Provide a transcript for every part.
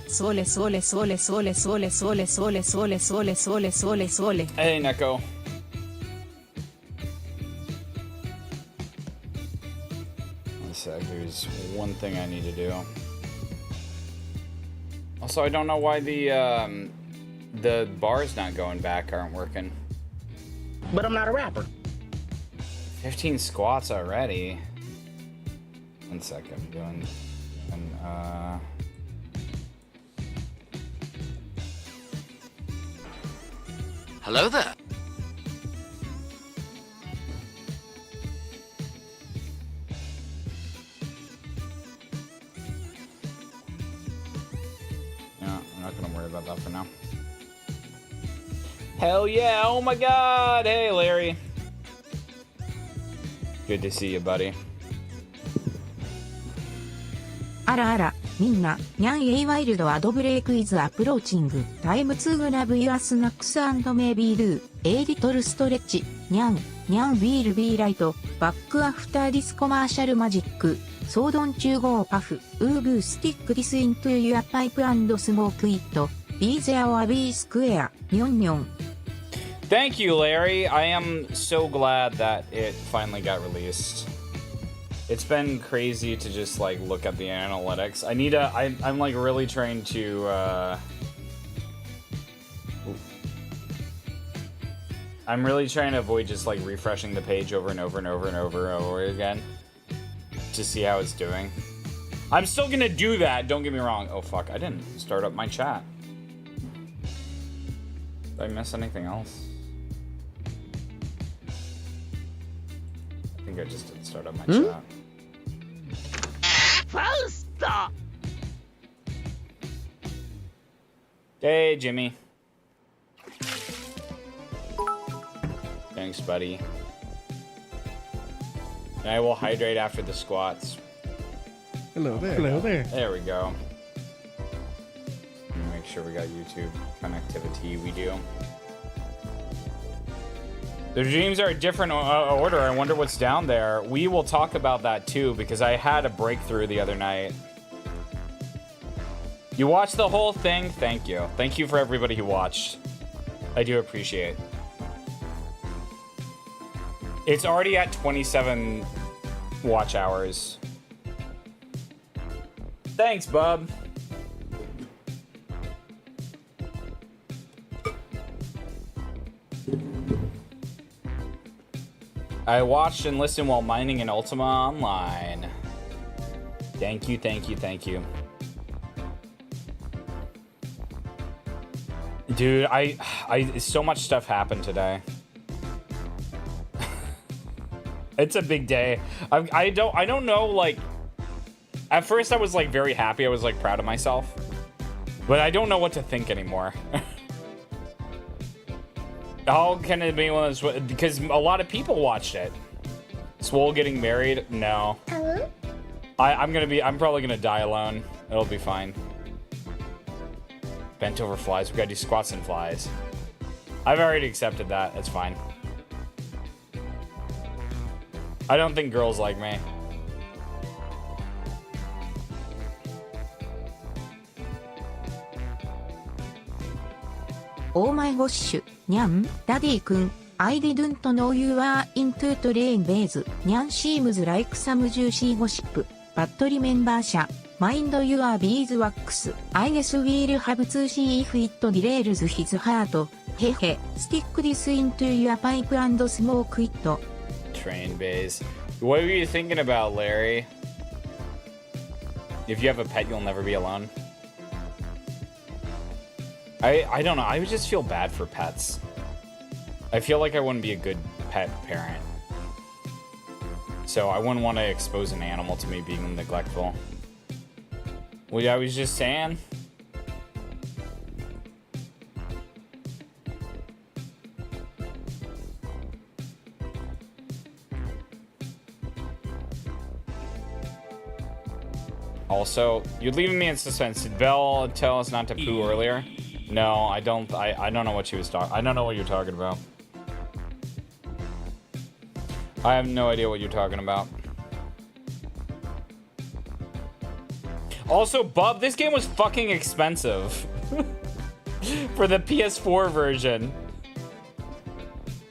Sole, sole, sole, sole, sole, sole, sole, sole, sole, sole, sole, sole. Hey, Neko. One sec, there's one thing I need to do. Also, I don't know why the bars not going back aren't working. But I'm not a rapper. 15 squats already. One sec, I'm doing... Hello there. Yeah, I'm not gonna worry about that for now. Hell yeah, oh my god! Hey, Larry. Good to see you, buddy. あらあら、みんな、ニャン A ワイルドアドブレイクイズアプローチング、タイムツーグラブユアスナックス&メイビールー、エイリトルストレッチ、ニャンウィールビーライト、バックアフターディスコマーシャルマジック、ソードン中号パフ、ウーブースティックディスイントゥユアパイプ&スモークイット、ビーゼアワビースクエア、ニョンニョン。Thank you, Larry. I am so glad that it finally got released. It's been crazy to just like look at the analytics. I'm like really trying to I'm really trying to avoid just like refreshing the page over and over and over and over and over again to see how it's doing. I'm still gonna do that, don't get me wrong. Oh fuck, I didn't start up my chat. Did I miss anything else? I think I just didn't start up my chat. Stop. Hey, Jimmy. Thanks, buddy. And I will hydrate after the squats. Hello there. Hello there. There we go. Let me make sure we got YouTube connectivity. We do. The dreams are a different order. I wonder what's down there. We will talk about that too, because I had a breakthrough the other night. You watched the whole thing? Thank you. Thank you for everybody who watched. I do appreciate. It's already at 27 watch hours. Thanks, bub. I watched and listened while mining in Ultima Online. Thank you, thank you, thank you. Dude, so much stuff happened today. It's a big day. I don't know, like, at first I was like very happy. I was like proud of myself, but I don't know what to think anymore. How can it be one of those? Because a lot of people watched it. Swole getting married? No. Hello? I'm probably gonna die alone. It'll be fine. Bent over flies. We gotta do squats and flies. I've already accepted that. It's fine. I don't think girls like me. Oh my gosh, にゃん、ダディ君、I didn't know you were into train base. にゃん seems like some juicy gossip. But remember, Sha, mind your beeswax. I guess we'll have to see if it derails his heart. Hehe, stick this into your pipe and smoke it. Train base. What were you thinking about, Larry? If you have a pet, you'll never be alone. I don't know. I would just feel bad for pets. I feel like I wouldn't be a good pet parent. So I wouldn't want to expose an animal to me being neglectful. Well, yeah, I was just saying. Also, you're leaving me in suspense. Did Belle tell us not to poo earlier? No, I don't. I don't know what she was talking. I don't know what you're talking about. I have no idea what you're talking about. Also, Bub, this game was fucking expensive for the PS4 version.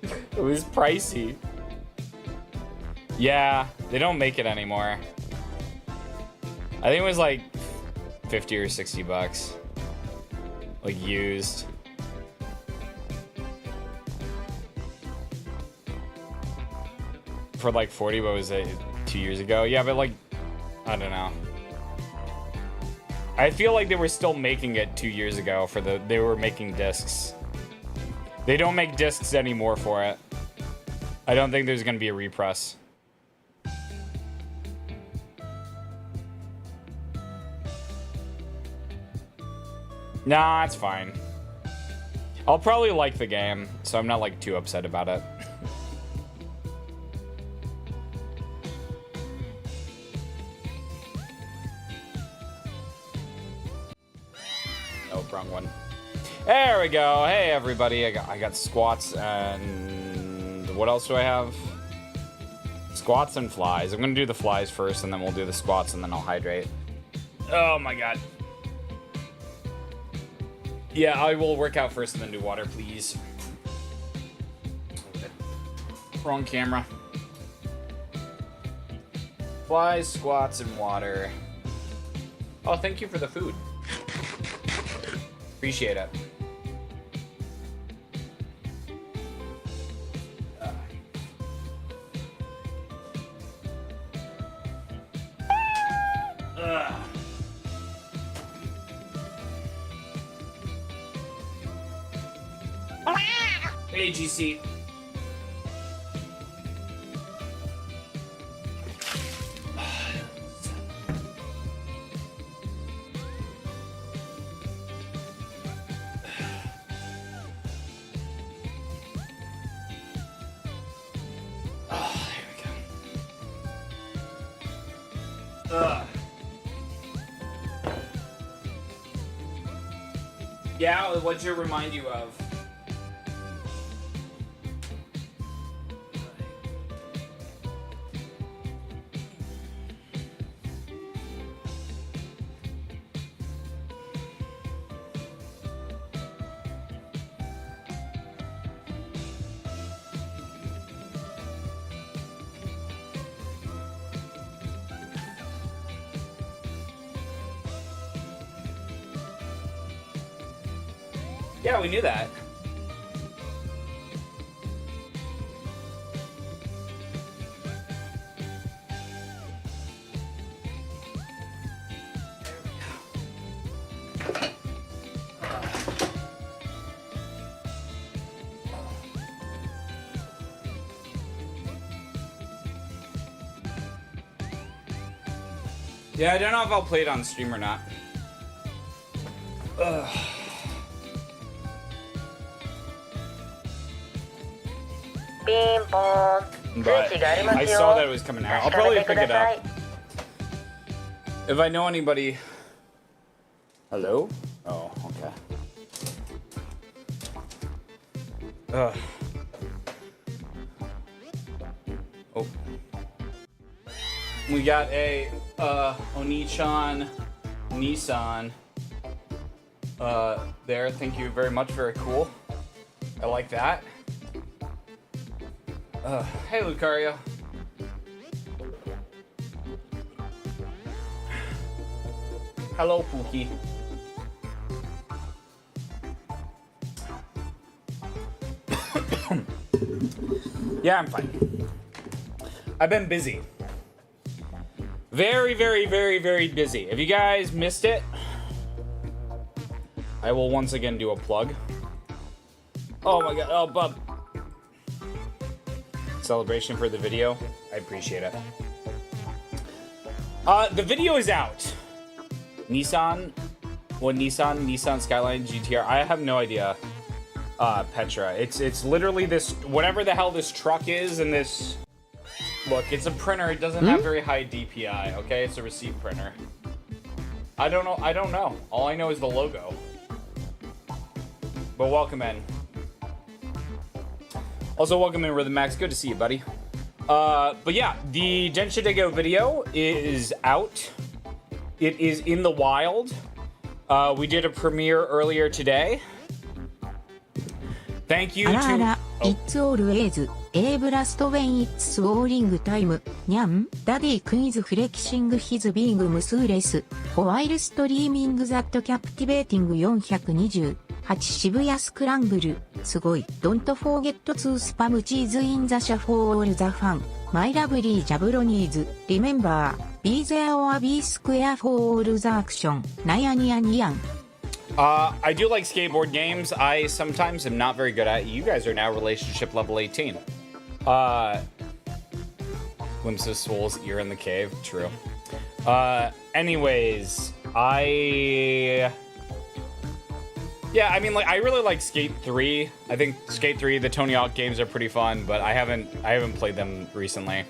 It was pricey. Yeah, they don't make it anymore. I think it was like 50 or 60 bucks. Like used. For like 40, what was it? 2 years ago? Yeah, but like, I don't know. I feel like they were still making it 2 years ago for they were making discs. They don't make discs anymore for it. I don't think there's gonna be a repress. Nah, it's fine. I'll probably like the game, so I'm not like too upset about it. Nope, wrong one. There we go. Hey everybody, I got squats and what else do I have? Squats and flies. I'm gonna do the flies first, and then we'll do the squats, and then I'll hydrate. Oh my god. Yeah, I will work out first and then do water, please. Wrong camera. Flies, squats, and water. Oh, thank you for the food. Appreciate it. Hey, GC. Yeah, what'd you remind you of? Yeah, we knew that. Yeah, I don't know if I'll play it on stream or not. Ugh. But I saw that it was coming out. I'll probably pick it up. If I know anybody... Hello? Oh, okay. Ugh. Oh. We got a Onichan Nissan there. Thank you very much. Very cool. I like that. Hey, Lucario. Hello, Pookie. Yeah, I'm fine. I've been busy. Very, very, very, very busy. If you guys missed it, I will once again do a plug. Oh my god. Oh, Bub. Celebration for the video. I appreciate it. The video is out. Nissan Skyline GTR. I have no idea. Petra. It's literally this, whatever the hell this truck is, and this. Look, it's a printer. It doesn't have very high DPI. Okay, it's a receipt printer. I don't know. All I know is the logo. But welcome in. Also, welcome in, Rhythm Max. Good to see you, buddy. But yeah, the Genshin Dego video is out. It is in the wild. We did a premiere earlier today. Thank you あらあ to... ら、 Oh, It's always, A blast when it's rolling time. にゃん、Daddy quiz flexing his being useless. While streaming that captivating 420. 渋谷スクランブル。すごい。Don't forget to spam cheese in the sha for all the fun. My lovely jabronis. Remember, be there or be square for all the action. なやにやにやん。I do like skateboard games. I sometimes am not very good at. You guys are now relationship level 18. Glimpse of Swole's ear in the cave. True. Anyways, yeah, I mean, like, I really like Skate 3. I think Skate 3, the Tony Hawk games are pretty fun, but I haven't played them recently.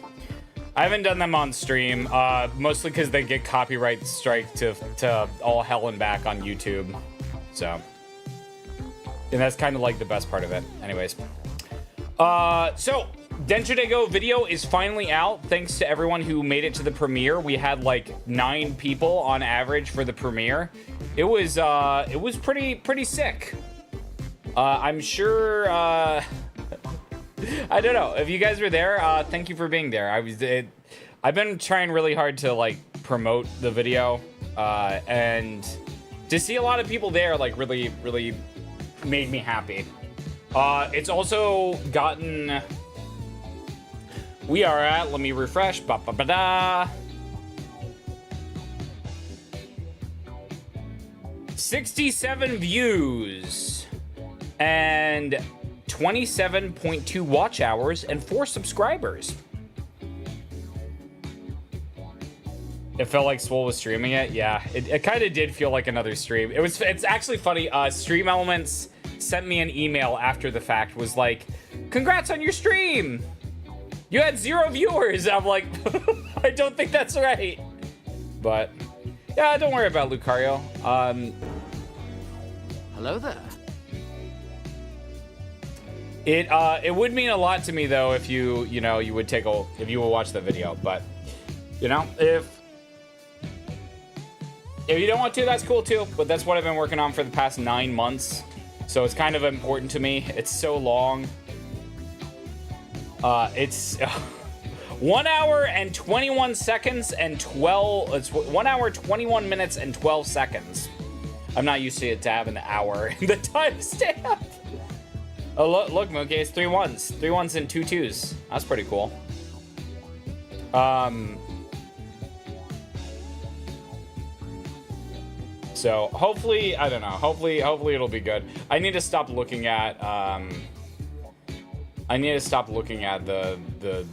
I haven't done them on stream, mostly because they get copyright strike to all hell and back on YouTube. So, and that's kind of like the best part of it. Anyways, so Densho Dego video is finally out. Thanks to everyone who made it to the premiere. We had like 9 people on average for the premiere. It was pretty sick. I'm sure. I don't know if you guys were there. Thank you for being there. I've been trying really hard to like promote the video, and to see a lot of people there like really made me happy. It's also gotten. We are at. Let me refresh. 67 views and 27.2 watch hours and 4 subscribers. It felt like Swole was streaming it. Yeah, it kind of did feel like another stream. It's actually funny. Stream Elements sent me an email after the fact, was like, congrats on your stream. You had 0 viewers. I'm like, I don't think that's right. But yeah, don't worry about Lucario. Hello there. It would mean a lot to me though if you would watch the video, but you know, if you don't want to, that's cool too. But that's what I've been working on for the past 9 months, so it's kind of important to me. It's so long. It's 1 hour and 21 seconds and 12. It's 1 hour 21 minutes and 12 seconds. I'm not used to it to having the hour in the timestamp. Oh, look, Mookie, it's 3 1s. 3 1s and 2 2s. That's pretty cool. So hopefully, I don't know. Hopefully it'll be good. I need to stop looking at the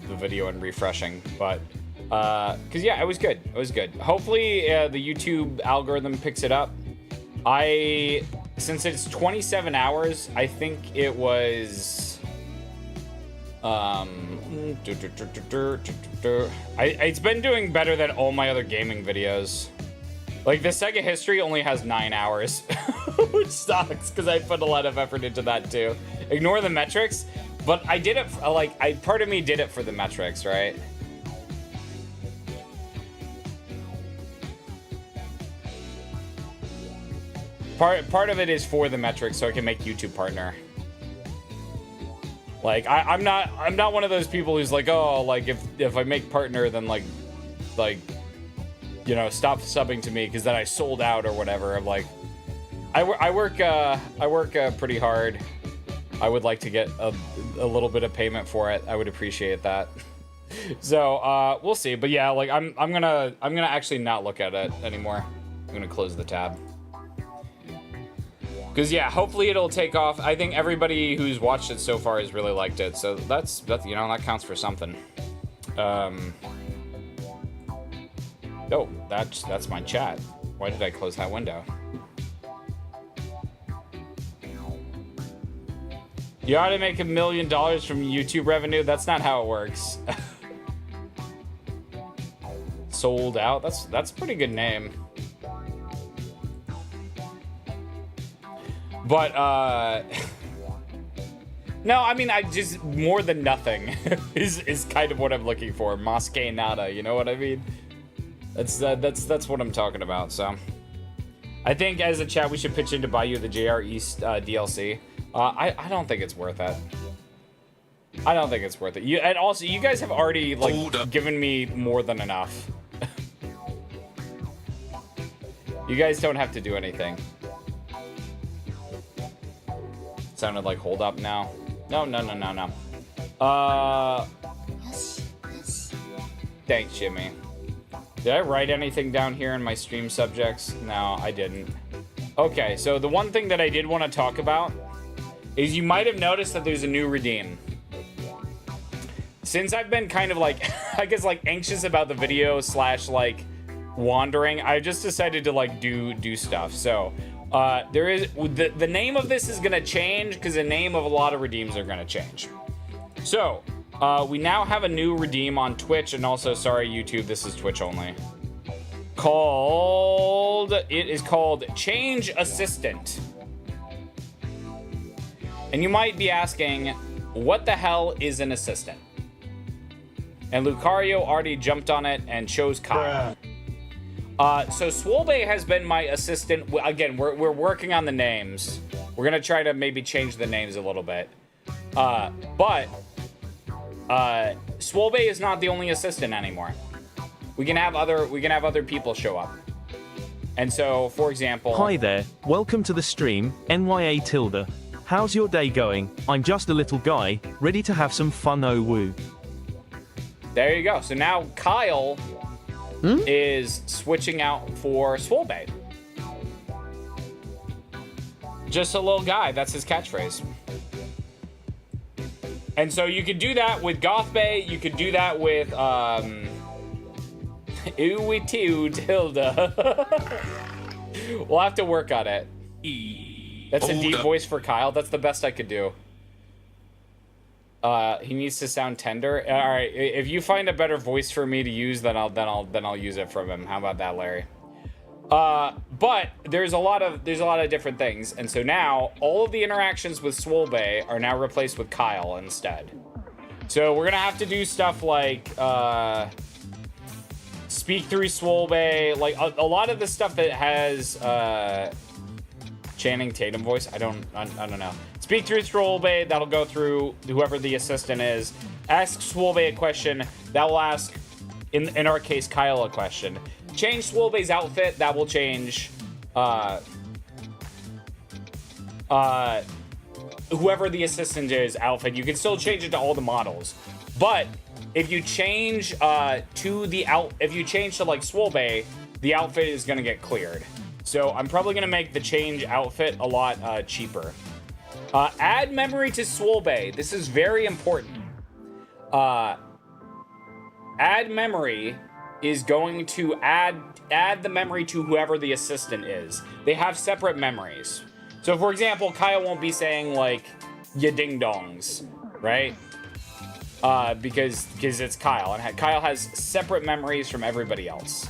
video and refreshing, but because yeah, it was good. It was good. Hopefully the YouTube algorithm picks it up. Since it's 27 hours, I think it was it's been doing better than all my other gaming videos. Like, the Sega history only has 9 hours, which sucks because I put a lot of effort into that too. Ignore the metrics, but I did it part of me did it for the metrics, right? Part of it is for the metrics, so I can make YouTube partner. Like, I'm not one of those people who's like, oh, like if I make partner, then like you know, stop subbing to me because then I sold out or whatever. I'm like, I work pretty hard. I would like to get a little bit of payment for it. I would appreciate that. So we'll see. But yeah, like I'm gonna actually not look at it anymore. I'm gonna close the tab. Because yeah, hopefully it'll take off. I think everybody who's watched it so far has really liked it. So that's you know, that counts for something. Oh, that's my chat. Why did I close that window? You ought to make $1 million from YouTube revenue. That's not how it works. Sold out. That's a pretty good name. But no, I mean, I just more than nothing is kind of what I'm looking for. Mosque nada, you know what I mean? That's what I'm talking about. So, I think as a chat we should pitch in to buy you the JR East DLC. I don't think it's worth it. I don't think it's worth it. And also, you guys have already like given me more than enough. You guys don't have to do anything. Sounded like hold up now. No. Thanks, Jimmy. Did I write anything down here in my stream subjects? No, I didn't. Okay, so the one thing that I did want to talk about is you might have noticed that there's a new redeem. Since I've been kind of like, I guess like anxious about the video / like wandering, I just decided to like do stuff. So there is the name of this is gonna change because the name of a lot of redeems are gonna change. So we now have a new redeem on Twitch, and also sorry YouTube, this is Twitch only. It is called Change Assistant. And you might be asking, what the hell is an assistant? And Lucario already jumped on it and chose Kyle. So Swolbe has been my assistant. Again, we're working on the names. We're gonna try to maybe change the names a little bit. But Swolbe is not the only assistant anymore. We can have other people show up. And so, for example, hi there, welcome to the stream, NYA Tilda. How's your day going? I'm just a little guy, ready to have some fun, oh woo. There you go. So now Kyle is switching out for Swolbe. Just a little guy. That's his catchphrase. And so you could do that with Gothbay. You could do that with Tilda. We'll have to work on it. That's a deep voice for Kyle. That's the best I could do. He needs to sound tender. All right, if you find a better voice for me to use, then I'll use it from him. How about that, Larry? But there's a lot of different things, and so now all of the interactions with Swolbe are now replaced with Kyle instead. So we're gonna have to do stuff like speak through Swolbe, like a lot of the stuff that has Channing Tatum voice. I don't know. Speak through Swolbe, that'll go through whoever the assistant is. Ask Swolbe a question, that will ask, in our case, Kyle a question. Change Swolbe's outfit, that will change whoever the assistant is outfit. You can still change it to all the models. But if you change to like Swolbe, the outfit is gonna get cleared. So I'm probably gonna make the change outfit a lot cheaper. Add memory to Swolbe. This is very important. Add memory is going to add the memory to whoever the assistant is. They have separate memories. So for example, Kyle won't be saying like ya ding dongs, right? Because it's Kyle, and Kyle has separate memories from everybody else.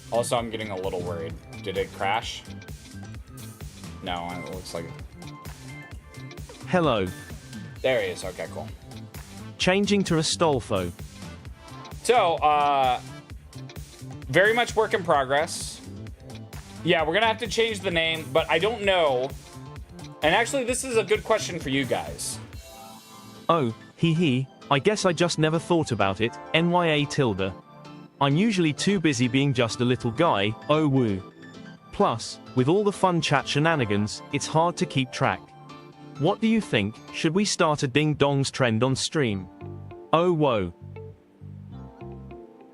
Also, I'm getting a little worried. Did it crash? No, it looks like it. Hello. There he is. Okay, cool. Changing to Astolfo. So, very much work in progress. Yeah, we're gonna have to change the name, but I don't know. And actually, this is a good question for you guys. Oh, I guess I just never thought about it, NYA Tilda. I'm usually too busy being just a little guy, oh woo. Plus, with all the fun chat shenanigans, it's hard to keep track. What do you think? Should we start a ding dongs trend on stream? Oh whoa.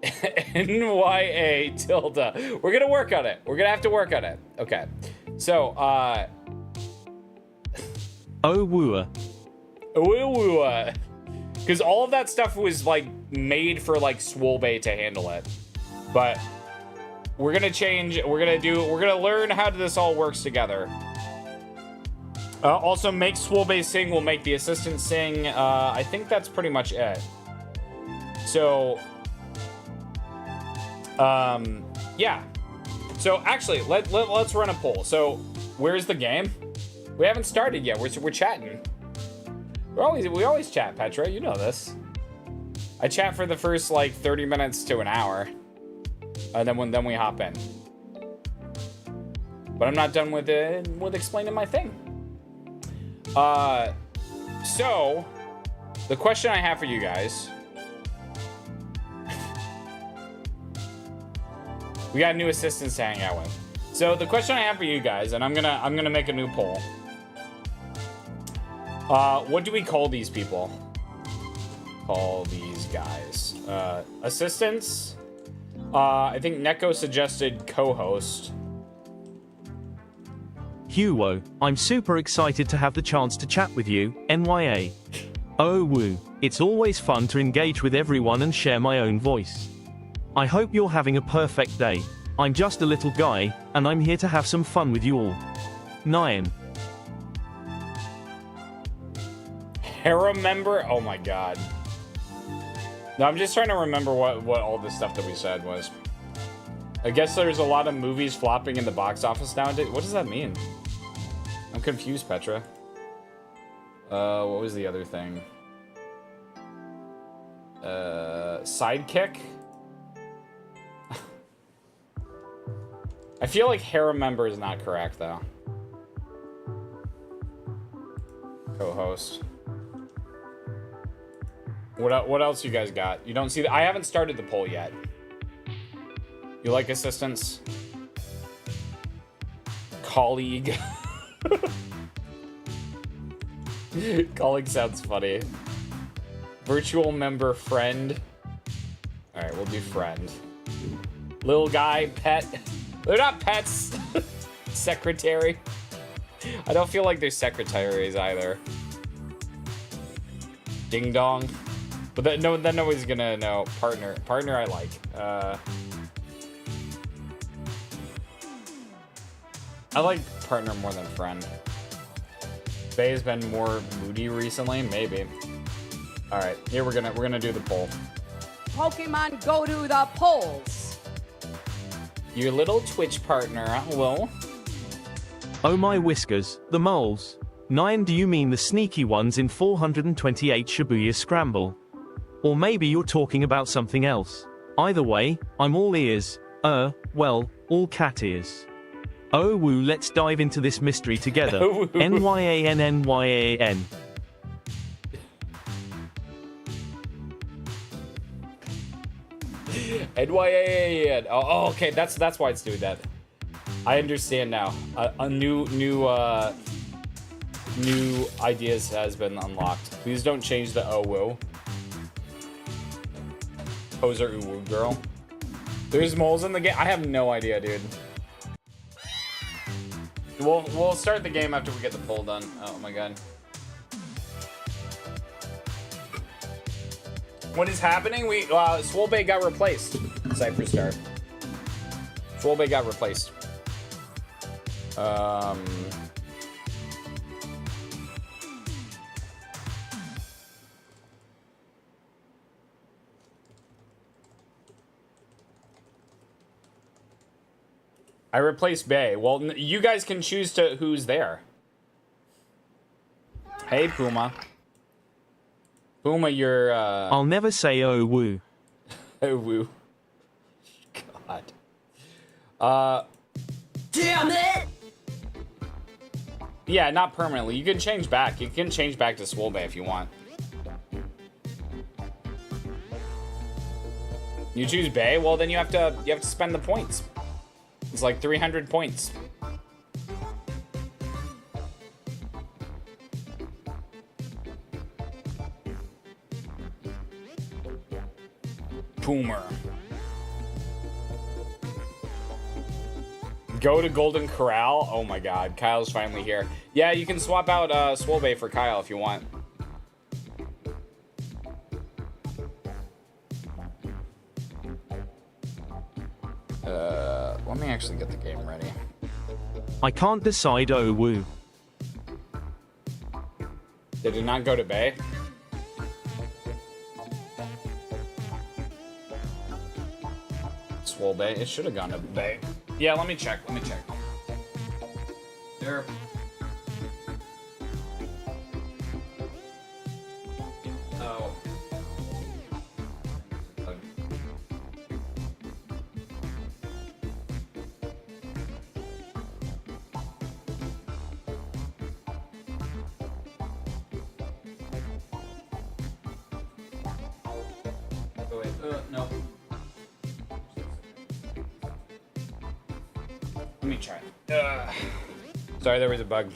NYA Tilda. We're gonna work on it. We're gonna have to work on it. Okay. So, oh wooer. Because all of that stuff was like made for like Swolbe to handle it. But we're gonna change, we're gonna learn how this all works together. Also make Swolbe sing, we'll make the assistant sing. I think that's pretty much it. So, yeah. So actually, let's run a poll. So, where's the game? We haven't started yet. We're chatting. We always chat, Petra. You know this. I chat for the first like 30 minutes to an hour. And then we hop in. But I'm not done with explaining my thing. So the question I have for you guys. We got new assistants to hang out with. So the question I have for you guys, and I'm gonna make a new poll. What do we call these people? Call these guys assistants. I think Neko suggested co-host. Huwo, I'm super excited to have the chance to chat with you, NYA. Oh woo, it's always fun to engage with everyone and share my own voice. I hope you're having a perfect day. I'm just a little guy, and I'm here to have some fun with you all. Nyan. Hera member? Oh my god. No, I'm just trying to remember what all this stuff that we said was. I guess there's a lot of movies flopping in the box office nowadays. What does that mean? I'm confused, Petra. What was the other thing? Sidekick? I feel like Hera member is not correct, though. Co-host. What else you guys got? You don't see I haven't started the poll yet. You like assistants? Colleague. Colleague sounds funny. Virtual member friend. Alright, we'll do friend. Little guy, pet. They're not pets. Secretary. I don't feel like they're secretaries either. Ding dong. But then nobody's gonna know. Partner. Partner I like. I like partner more than friend. Faye has been more moody recently, maybe. Alright, here we're gonna do the poll. Pokemon go to the polls. Your little Twitch partner, hello. Oh my whiskers, the moles. Nyan, do you mean the sneaky ones in 428 Shibuya Scramble? Or maybe you're talking about something else. Either way, I'm all ears. Well, all cat ears. Oh woo, let's dive into this mystery together. Nyan. NYAN. Oh, okay. That's why it's doing that. I understand now. A new ideas has been unlocked. Please don't change the woo. Poser woo girl. There's moles in the game. I have no idea, dude. We'll start the game after we get the poll done. Oh my god. What is happening? Swolbay got replaced. Cypher Star. Swolbay got replaced. I replaced Bay. Well, you guys can choose to who's there. Hey, Puma. Puma, you're, I'll never say oh woo. Oh woo. God. Damn it! Yeah, not permanently. You can change back. You can change back to Swolbay if you want. You choose Bay? Well, then you have to spend the points. It's like 300 points. Boomer. Go to Golden Corral? Oh my god, Kyle's finally here. Yeah, you can swap out Swolbay for Kyle if you want. Let me actually get the game ready. I can't decide oh woo. Did it not go to Bay? Swolbay? It should have gone to Bay. Yeah, let me check. There. Oh. No. Let me try. Sorry, there was a bug.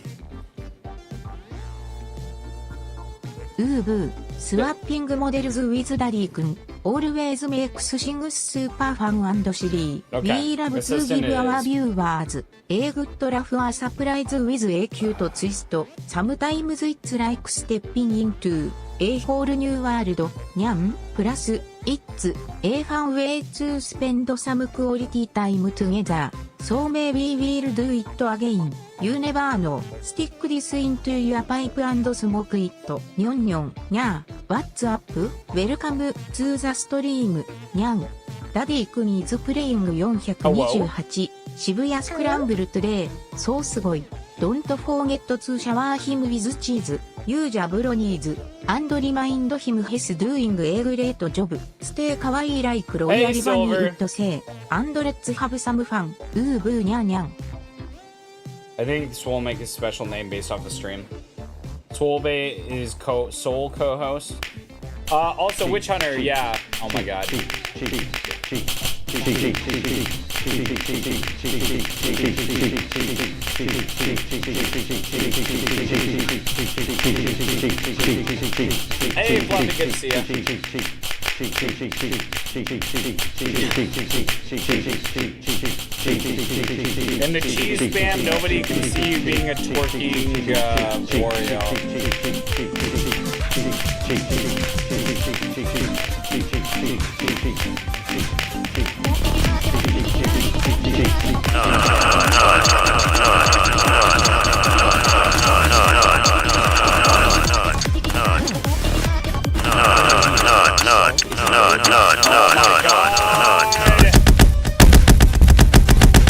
ウーブー、スワッピングモデルズウィズダリー君、always makes things super fun and silly. Okay. We love to Assistant give our is- viewers a good laugh or surprise with a cute twist. Sometimes it's like stepping into a whole new world. にゃん、plus, it's a fun way to spend some quality time together. So maybe we'll do it again. You never know. Stick this into your pipe and smoke it. にょんにょん、にゃー、What's up? Welcome to the stream. にゃん。ダディ君 is playing 428. 渋谷スクランブルトゥデイ。そうすごい。Don't forget to shower him with cheese. Use a bronies. And remind him he's doing a great job. Stay kawaii like Royal Bunny would say. And let's have some fun. うーぶーにゃんにゃん。I think Swole make his special name based off the stream. Swolebay is sole co-host. Also Witch Hunter, yeah. Oh my god. Hey, Fluffy, good to see ya. In the cheese spam, nobody can see you being a twerking Oreo.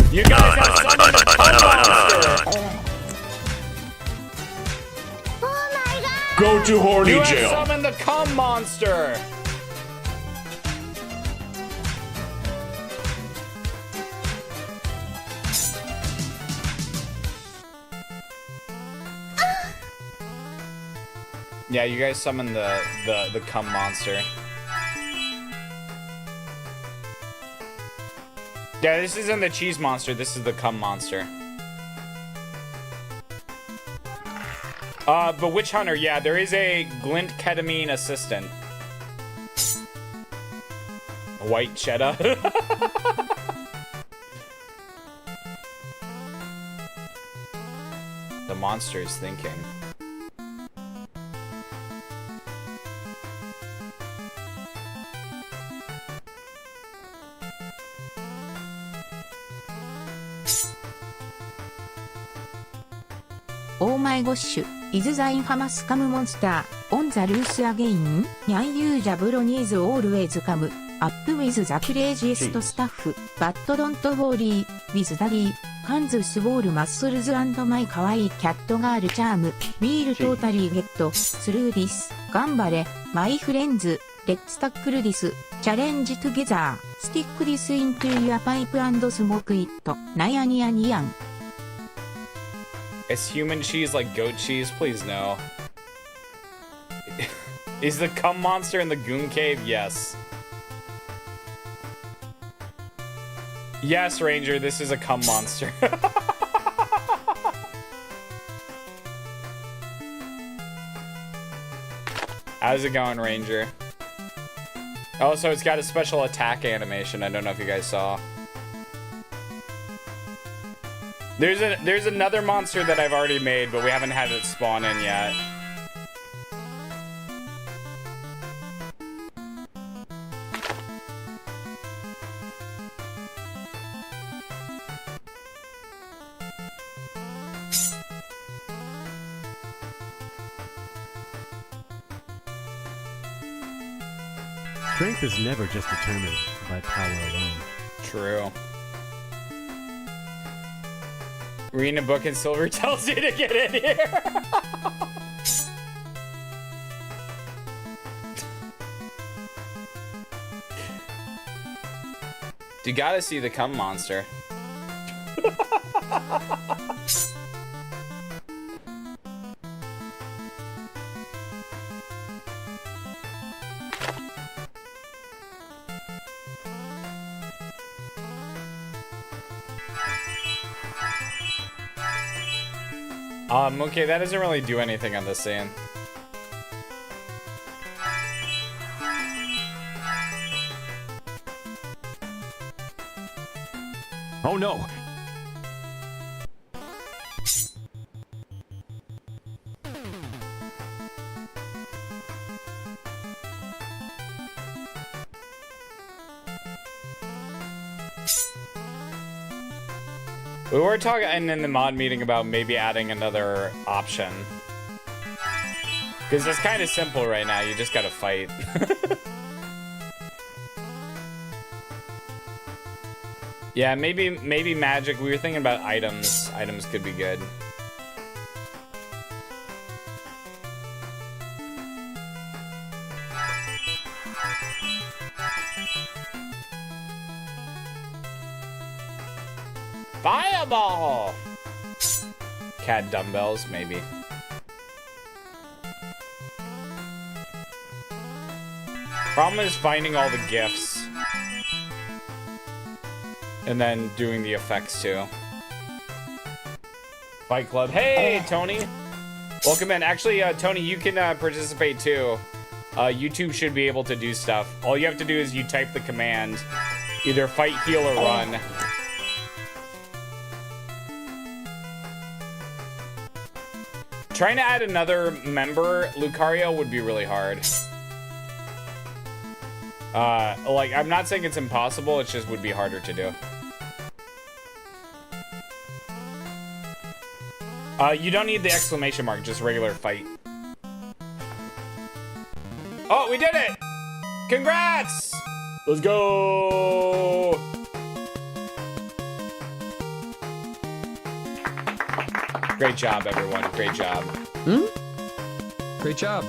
You guys have summoned the cum monster! Go to horny You have jail. summoned the cum monster! Yeah, you guys summoned the cum monster. Yeah, this isn't the cheese monster, this is the cum monster. But Witch Hunter, yeah, there is a glint ketamine assistant. White cheddar. The monster is thinking. Oh my gosh, is the infamous cum monster on the loose again? Nyan you jabronis always come up with the craziest stuff, but don't worry, with daddy, Kanzu swole muscles and my kawaii cat girl charm, we'll totally get through this. Gambare, my friends, let's tackle this challenge together. Stick this into your pipe and smoke it. Nyan. Is human cheese like goat cheese? Please no. Is the cum monster in the goon cave? Yes. Yes, Ranger, this is a cum monster. How's it going, Ranger? Oh, so it's got a special attack animation. I don't know if you guys saw. There's another monster that I've already made, but we haven't had it spawn in yet. Strength is never just determined by power alone. True. Reading a book in silver tells you to get in here. You gotta see the cum monster. Okay, that doesn't really do anything on this scene. Oh no! We were talking in the mod meeting about maybe adding another option. Because it's kind of simple right now, you just gotta fight. Yeah, maybe magic. We were thinking about items. Items could be good. Fireball! Cat dumbbells, maybe. Problem is finding all the gifts. And then doing the effects too. Fight Club. Hey, Tony! Welcome in. Actually, Tony, you can participate too. YouTube should be able to do stuff. All you have to do is you type the command. Either fight, heal, or run. Trying to add another member, Lucario, would be really hard. Like, I'm not saying it's impossible, it just would be harder to do. You don't need the exclamation mark, just regular fight. Oh, we did it! Congrats! Let's go! Great job, everyone. Great job. Great job.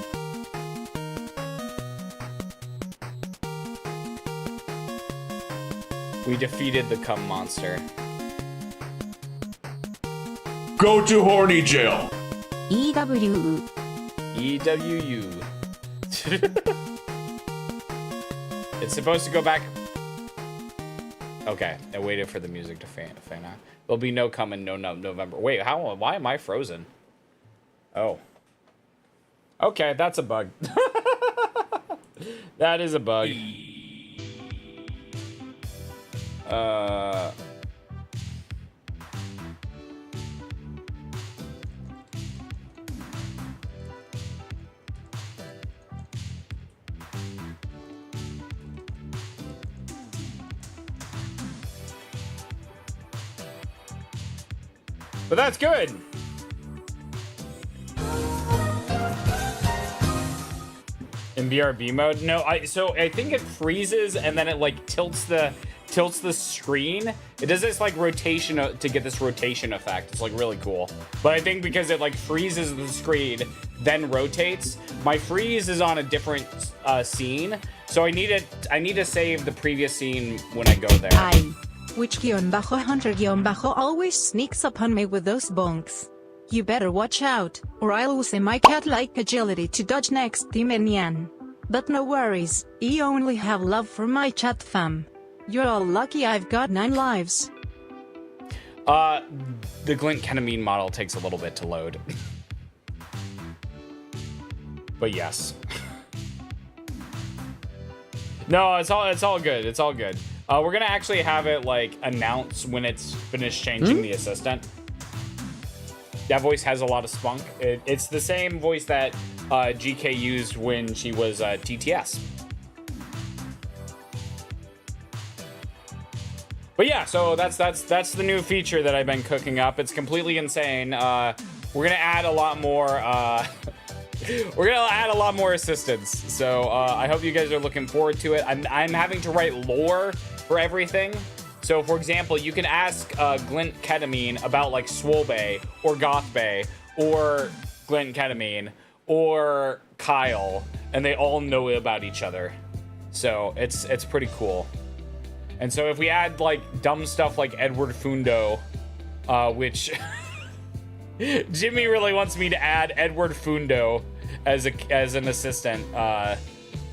We defeated the cum monster. Go to horny jail. EW. EWU. It's supposed to go back. Okay, I waited for the music to fan out. There'll be no cum in November. Wait, why am I frozen? Oh. Okay, that's a bug. That is a bug. But that's good. In BRB mode? No, so I think it freezes and then it like tilts the screen. It does this like rotation to get this rotation effect. It's like really cool. But I think because it like freezes the screen, then rotates. My freeze is on a different scene, so I need to save the previous scene when I go there. Witch-hunter- always sneaks upon me with those bonks. You better watch out, or I'll use my cat-like agility to dodge next Timenian. But no worries, I only have love for my chat fam. You're all lucky I've got 9 lives. The glint ketamine model takes a little bit to load. But yes. No, it's all good. It's all good. We're gonna actually have it like announce when it's finished changing the assistant. That voice has a lot of spunk. It's the same voice that GK used when she was TTS. But yeah, so that's the new feature that I've been cooking up. It's completely insane. We're gonna add a lot more. We're gonna add a lot more assistance. So I hope you guys are looking forward to it. I'm having to write lore for everything. So for example, you can ask Glint Ketamine about like Swole Bay or Goth Bay or Glint Ketamine or Kyle, and they all know about each other. So it's pretty cool. And so if we add like dumb stuff like Edward Fundo, which Jimmy really wants me to add Edward Fundo as an assistant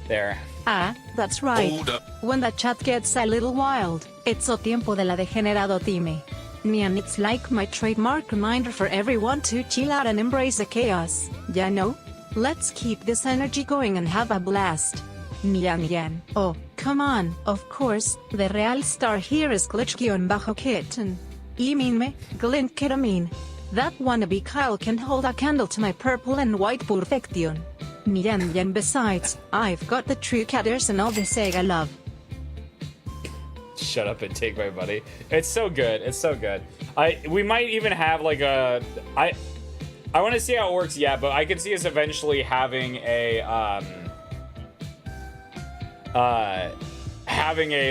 there. Ah, that's right. Hold up. When the chat gets a little wild, it's o tiempo de la degenerado Timmy. Nyan, it's like my trademark reminder for everyone to chill out and embrace the chaos, ya know? Let's keep this energy going and have a blast. Nyan. Oh, come on, of course, the real star here is Glitch-Bajo-Kitten. Mean Glint Ketamine. That wannabe Kyle can hold a candle to my purple and white perfection. Nyan, besides, I've got the true cat ears and all the Sega love. Shut up and take my money. It's so good. It's so good. We might even have like a I want to see how it works yet, but I could see us eventually having a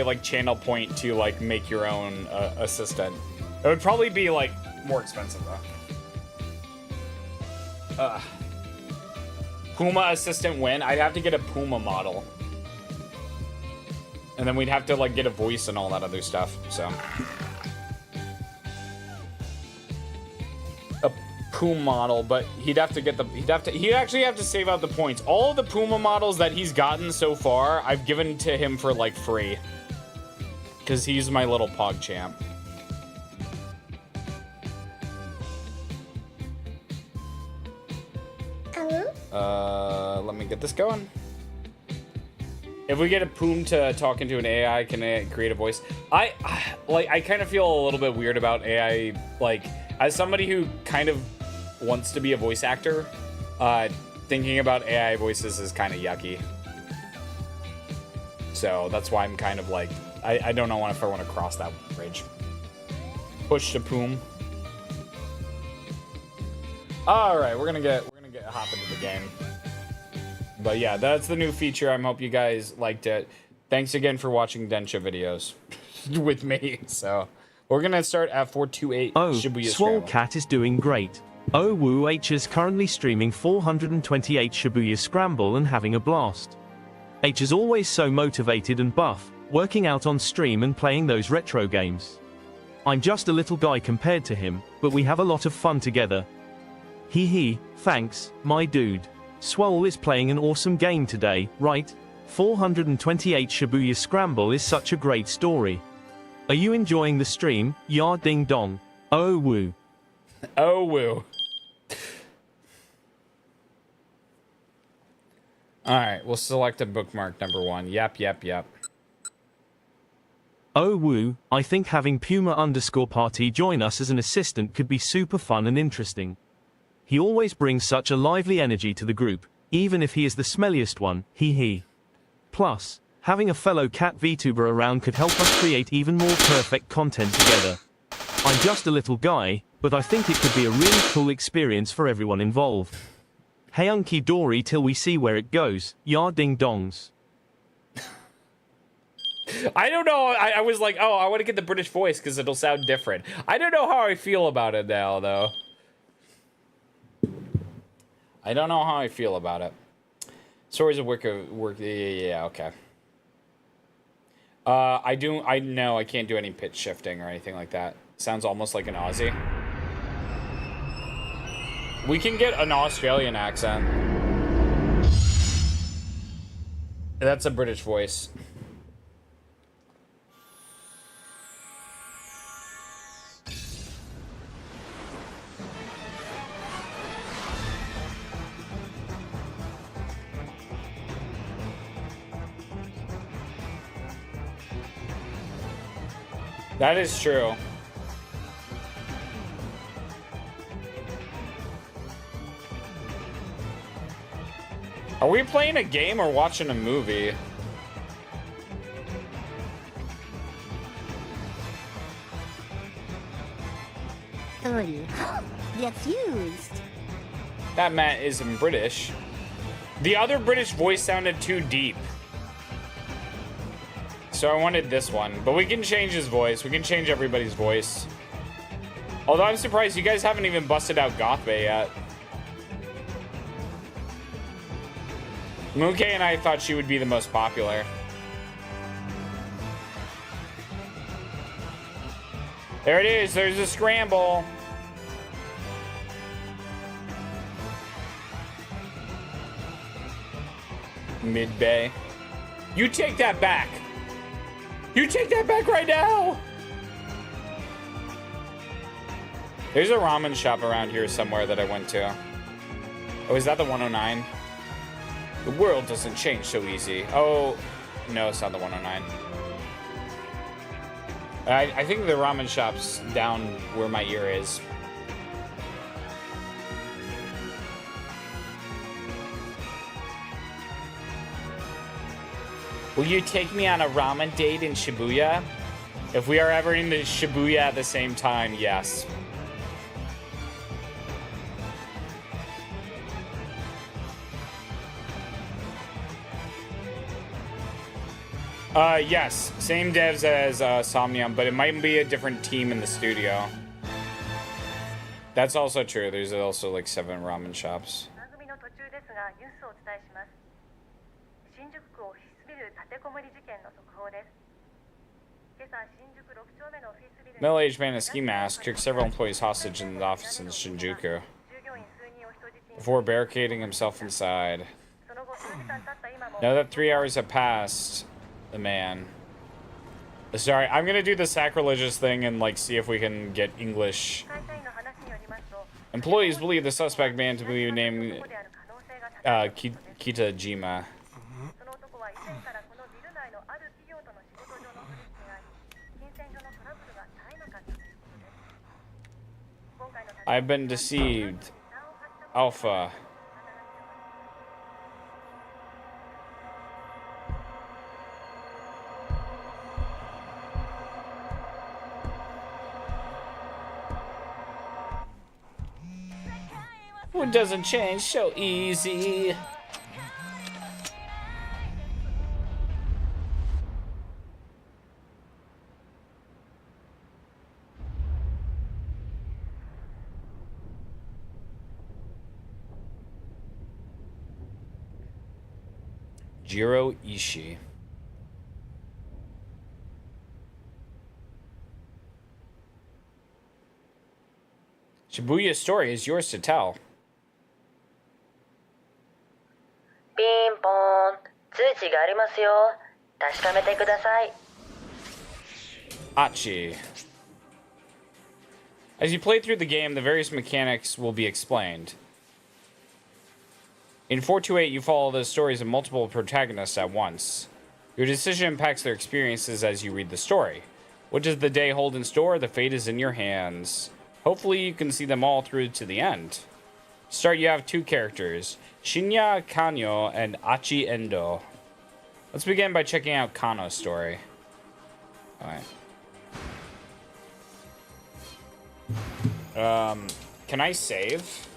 like channel point to like make your own assistant. It would probably be like more expensive though. Puma assistant win. I'd have to get a Puma model. And then we'd have to like get a voice and all that other stuff. So a Puma model, but he'd actually have to save out the points. All of the Puma models that he's gotten so far, I've given to him for like free. Cause he's my little pog champ. Let me get this going. If we get a Poom to talk into an AI, can it create a voice? I kind of feel a little bit weird about AI, like, as somebody who kind of wants to be a voice actor, thinking about AI voices is kind of yucky. So that's why I'm kind of like, I don't know if I want to cross that bridge. Push to Poom. All right, we're gonna get hop into the game. But yeah, that's the new feature. I hope you guys liked it. Thanks again for watching Densha videos with me. So we're gonna start at 428 Shibuya Swole Cat is doing great. Woo H is currently streaming 428 Shibuya Scramble and having a blast. H is always so motivated and buff, working out on stream and playing those retro games. I'm just a little guy compared to him, but we have a lot of fun together. Hee, thanks, my dude. Swole is playing an awesome game today, right? 428 Shibuya Scramble is such a great story. Are you enjoying the stream? Ya ding dong. Oh woo. Oh woo. Alright, we'll select a bookmark number 1. Yep. Oh woo, I think having Puma_Party join us as an assistant could be super fun and interesting. He always brings such a lively energy to the group, even if he is the smelliest one, hee. Plus, having a fellow cat VTuber around could help us create even more perfect content together. I'm just a little guy, but I think it could be a really cool experience for everyone involved. Hey Unky Dory till we see where it goes, ya ding dongs. I don't know, I was like, oh, I want to get the British voice because it'll sound different. I don't know how I feel about it now, though. I don't know how I feel about it. Stories of work, yeah, okay. I know I can't do any pitch shifting or anything like that. Sounds almost like an Aussie. We can get an Australian accent. That's a British voice. That is true. Are we playing a game or watching a movie? Refused. That Matt isn't British. The other British voice sounded too deep. So I wanted this one, but we can change his voice. We can change everybody's voice. Although I'm surprised you guys haven't even busted out Gothbay yet. Mookie and I thought she would be the most popular. There it is. There's a scramble. Mid-bay. You take that back. You take that back right now. There's a ramen shop around here somewhere that I went to. Oh, is that the 109? The world doesn't change so easy. Oh, no, it's not the 109. I think the ramen shop's down where my ear is. Will you take me on a ramen date in Shibuya? If we are ever in the Shibuya at the same time, yes. Yes, same devs as Somnium, but it might be a different team in the studio. That's also true. There's also like 7 ramen shops. Middle-aged man in a ski mask took several employees hostage in the office in Shinjuku before barricading himself inside. Now that 3 hours have passed, the man... Sorry, I'm gonna do the sacrilegious thing and like see if we can get English. Employees believe the suspect man to be named Kitajima. I've been deceived. Alpha. It doesn't change so easy. Jiro Ishii. Shibuya's story is yours to tell. ピンポーン、通知がありますよ。確かめてください。 Achi. As you play through the game, the various mechanics will be explained. In 428, you follow the stories of multiple protagonists at once. Your decision impacts their experiences as you read the story. What does the day hold in store? The fate is in your hands. Hopefully, you can see them all through to the end. To start, you have 2 characters, Shinya Kanyo and Achi Endo. Let's begin by checking out Kano's story. Alright. Can I save?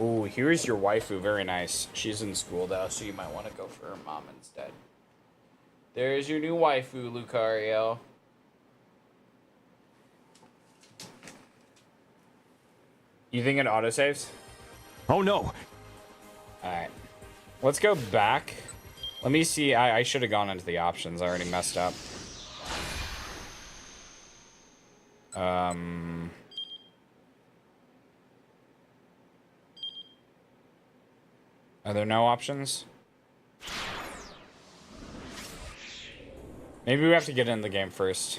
Ooh, here's your waifu. Very nice. She's in school, though, so you might want to go for her mom instead. There's your new waifu, Lucario. You think it autosaves? Oh, no. Alright. Let's go back. Let me see. I should have gone into the options. I already messed up. Are there no options? Maybe we have to get in the game first.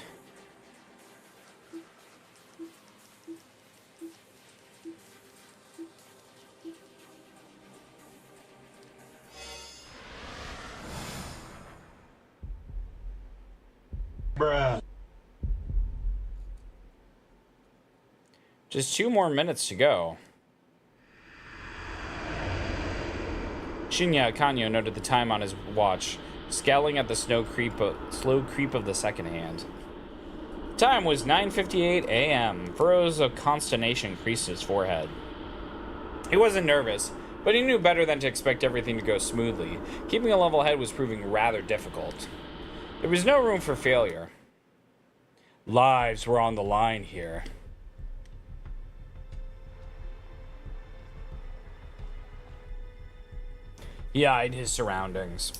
Bruh. Just 2 more minutes to go. Shinya Kanyo noted the time on his watch, scowling at the slow creep of the second hand. Time was 9:58 a.m. Furrows of consternation creased his forehead. He wasn't nervous, but he knew better than to expect everything to go smoothly. Keeping a level head was proving rather difficult. There was no room for failure. Lives were on the line here. He eyed his surroundings.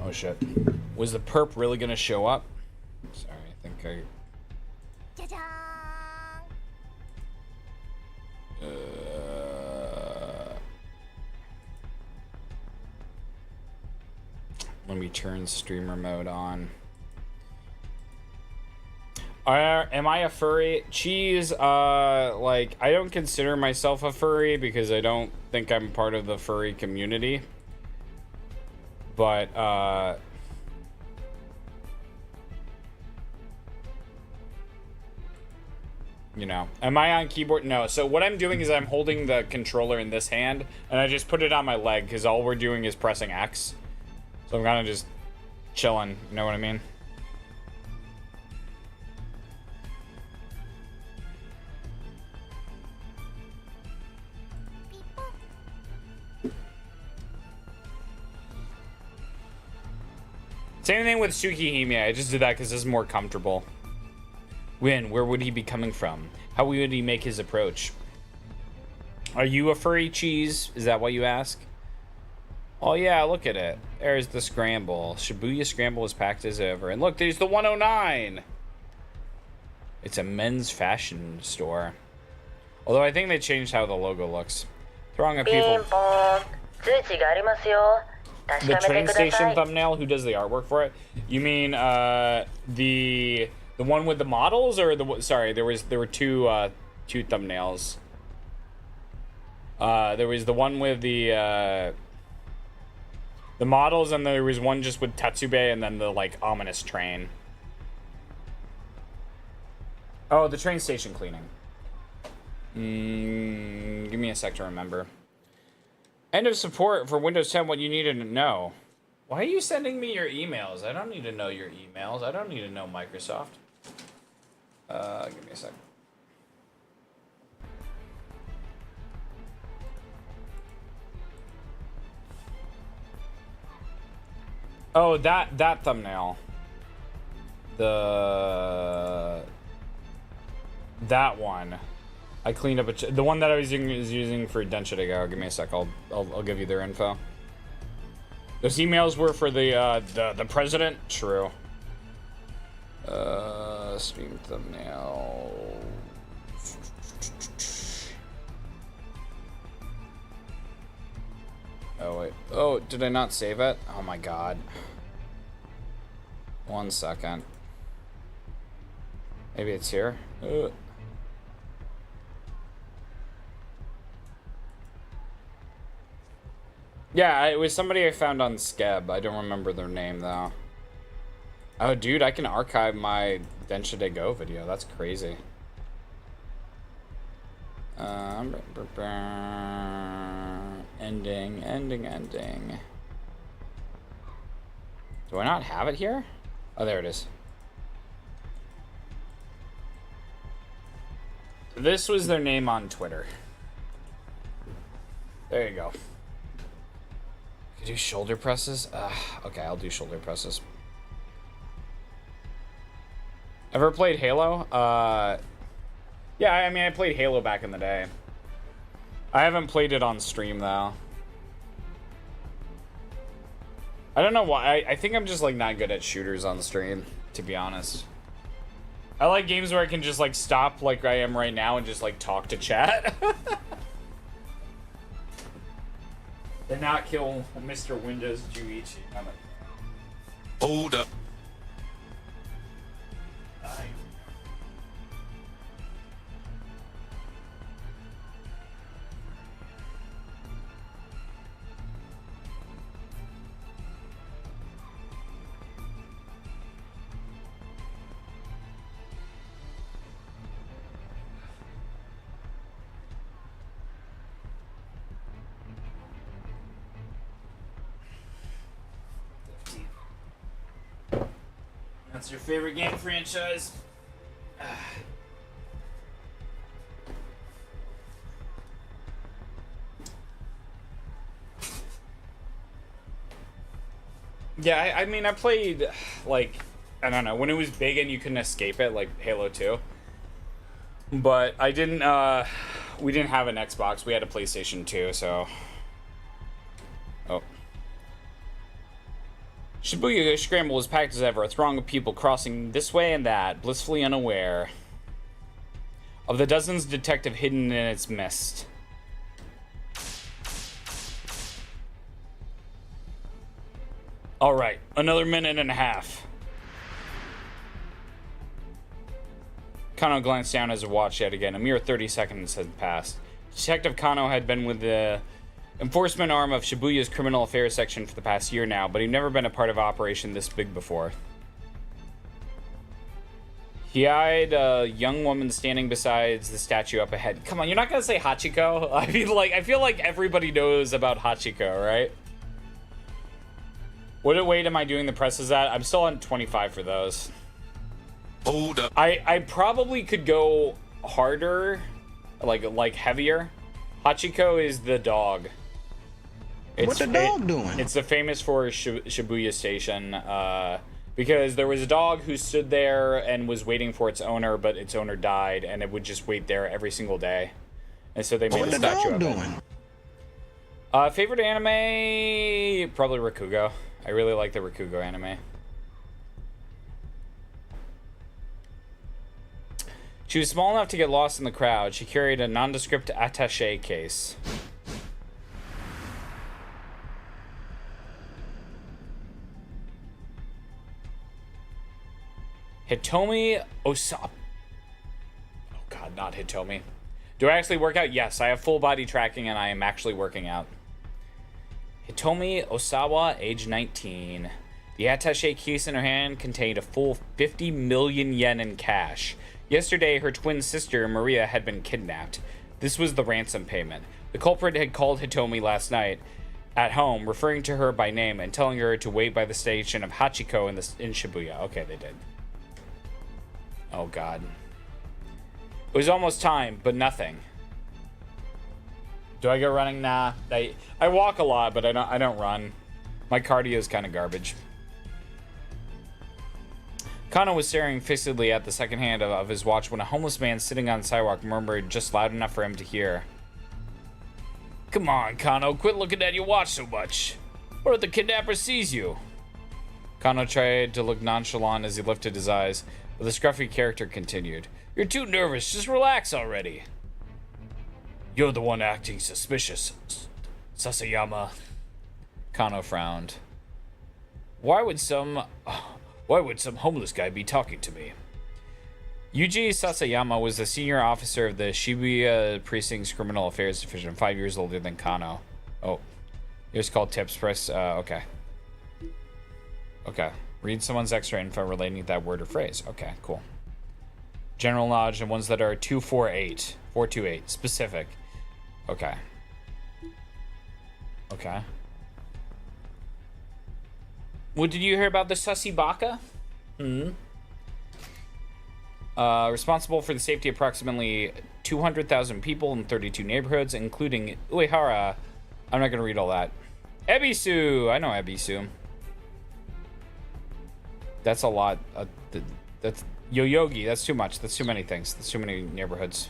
Oh shit. Was the perp really gonna show up? Sorry, I think I... Let me turn streamer mode on. Am I a furry? Cheese, like, I don't consider myself a furry because I don't think I'm part of the furry community. But, you know, am I on keyboard? No. So what I'm doing is I'm holding the controller in this hand and I just put it on my leg because all we're doing is pressing X. So I'm kind of just chilling. You know what I mean? Same thing with Tsukihime. I just did that because it's more comfortable. Where would he be coming from? How would he make his approach? Are you a furry, Cheese? Is that what you ask? Oh yeah, look at it. There's the scramble. Shibuya scramble is packed as ever. And look, there's the 109. It's a men's fashion store. Although I think they changed how the logo looks. Throng of people. The train station thumbnail, who does the artwork for it? You mean the one with the models, or the sorry, there were two thumbnails. There was the one with the models, and there was one just with Tatsube, and then the like ominous train. Oh, the train station cleaning. Give me a sec to remember. End of support for Windows 10, what you needed to know. Why are you sending me your emails? I don't need to know your emails. I don't need to know Microsoft. Give me a sec. Oh, that thumbnail. That one. I cleaned up the one that I was using for Densha to go. Give me a sec. I'll give you their info. Those emails were for the president. True. Stream thumbnail. Oh wait. Oh, did I not save it? Oh my god. 1 second. Maybe it's here. Yeah, it was somebody I found on Skeb. I don't remember their name, though. Oh, dude, I can archive my Densha de Go video. That's crazy. Ending. Do I not have it here? Oh, there it is. This was their name on Twitter. There you go. Do shoulder presses? Okay, I'll do shoulder presses. Ever played Halo? Yeah, I mean, I played Halo back in the day. I haven't played it on stream, though. I don't know why. I think I'm just, like, not good at shooters on stream, to be honest. I like games where I can just, like, stop like I am right now and just, like, talk to chat. And not kill Mr. Windows Juichi. Hold up. That's your favorite game franchise? Yeah, I mean, I played, like, I don't know, when it was big and you couldn't escape it, like Halo 2. But I didn't, we didn't have an Xbox, we had a PlayStation 2, so... Oh. Shibuya Scramble was packed as ever, a throng of people crossing this way and that, blissfully unaware of the dozens detective hidden in its mist. All right, another minute and a half. Kano glanced down at his watch yet again. A mere 30 seconds had passed. Detective Kano had been with the enforcement arm of Shibuya's criminal affairs section for the past year now, but he'd never been a part of an operation this big before. He eyed a young woman standing beside the statue up ahead. Come on, you're not gonna say Hachiko? I feel like everybody knows about Hachiko, right? What weight am I doing the presses at? I'm still on 25 for those. Hold up. I probably could go harder, like heavier. Hachiko is the dog. What's the dog doing? It's the famous for Shibuya Station, because there was a dog who stood there and was waiting for its owner, but its owner died, and it would just wait there every single day. And so they made a statue of it. Favorite anime? Probably Rakugo. I really like the Rakugo anime. She was small enough to get lost in the crowd. She carried a nondescript attaché case. Hitomi Osap. Oh god, not Hitomi. Do I actually work out? Yes, I have full body tracking and I am actually working out. Hitomi Osawa, age 19. The attaché case in her hand contained a full 50 million yen in cash. Yesterday, her twin sister, Maria, had been kidnapped. This was the ransom payment. The culprit had called Hitomi last night at home, referring to her by name and telling her to wait by the station of Hachiko in Shibuya. Okay, they did. Oh, God. It was almost time, but nothing. Do I go running? Nah. I walk a lot, but I don't run. My cardio is kind of garbage. Kano was staring fixedly at the second hand of his watch when a homeless man sitting on the sidewalk murmured just loud enough for him to hear. Come on, Kano, quit looking at your watch so much, or the kidnapper sees you. Kano tried to look nonchalant as he lifted his eyes, but the scruffy character continued. You're too nervous, just relax already. You're the one acting suspicious, Sasayama. Kano frowned. Why would some homeless guy be talking to me? Yuji Sasayama was the senior officer of the Shibuya Precinct's Criminal Affairs Division, 5 years older than Kano. Oh, here's called tips. Press, okay. Okay, read someone's extra info relating to that word or phrase. Okay, cool. General knowledge and ones that are 428, specific. Okay. Okay. What did you hear about the Sussy Baka? Responsible for the safety of approximately 200,000 people in 32 neighborhoods, including Uehara. I'm not going to read all that. Ebisu! I know Ebisu. That's a lot. That's Yoyogi. That's too much. That's too many things. That's too many neighborhoods.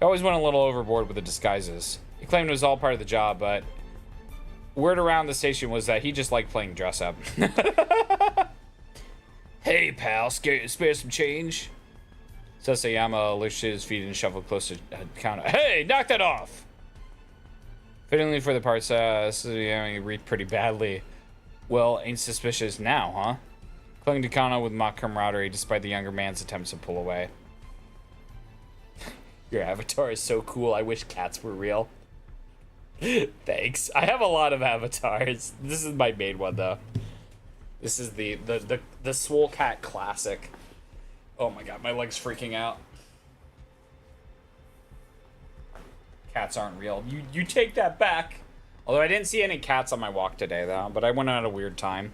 I always went a little overboard with the disguises. He claimed it was all part of the job, but word around the station was that he just liked playing dress up. Hey, pal, spare some change? Sasayama lifted his feet and shuffled close to Kano. Hey, knock that off! Fittingly for the parts, Sasayama read pretty badly. Well, ain't suspicious now, huh? Clung to Kano with mock camaraderie despite the younger man's attempts to pull away. Your avatar is so cool, I wish cats were real. Thanks. I have a lot of avatars. This is my main one, though. This is the Swole Cat Classic. Oh my god, my leg's freaking out. Cats aren't real. You take that back. Although I didn't see any cats on my walk today, though, but I went out at a weird time.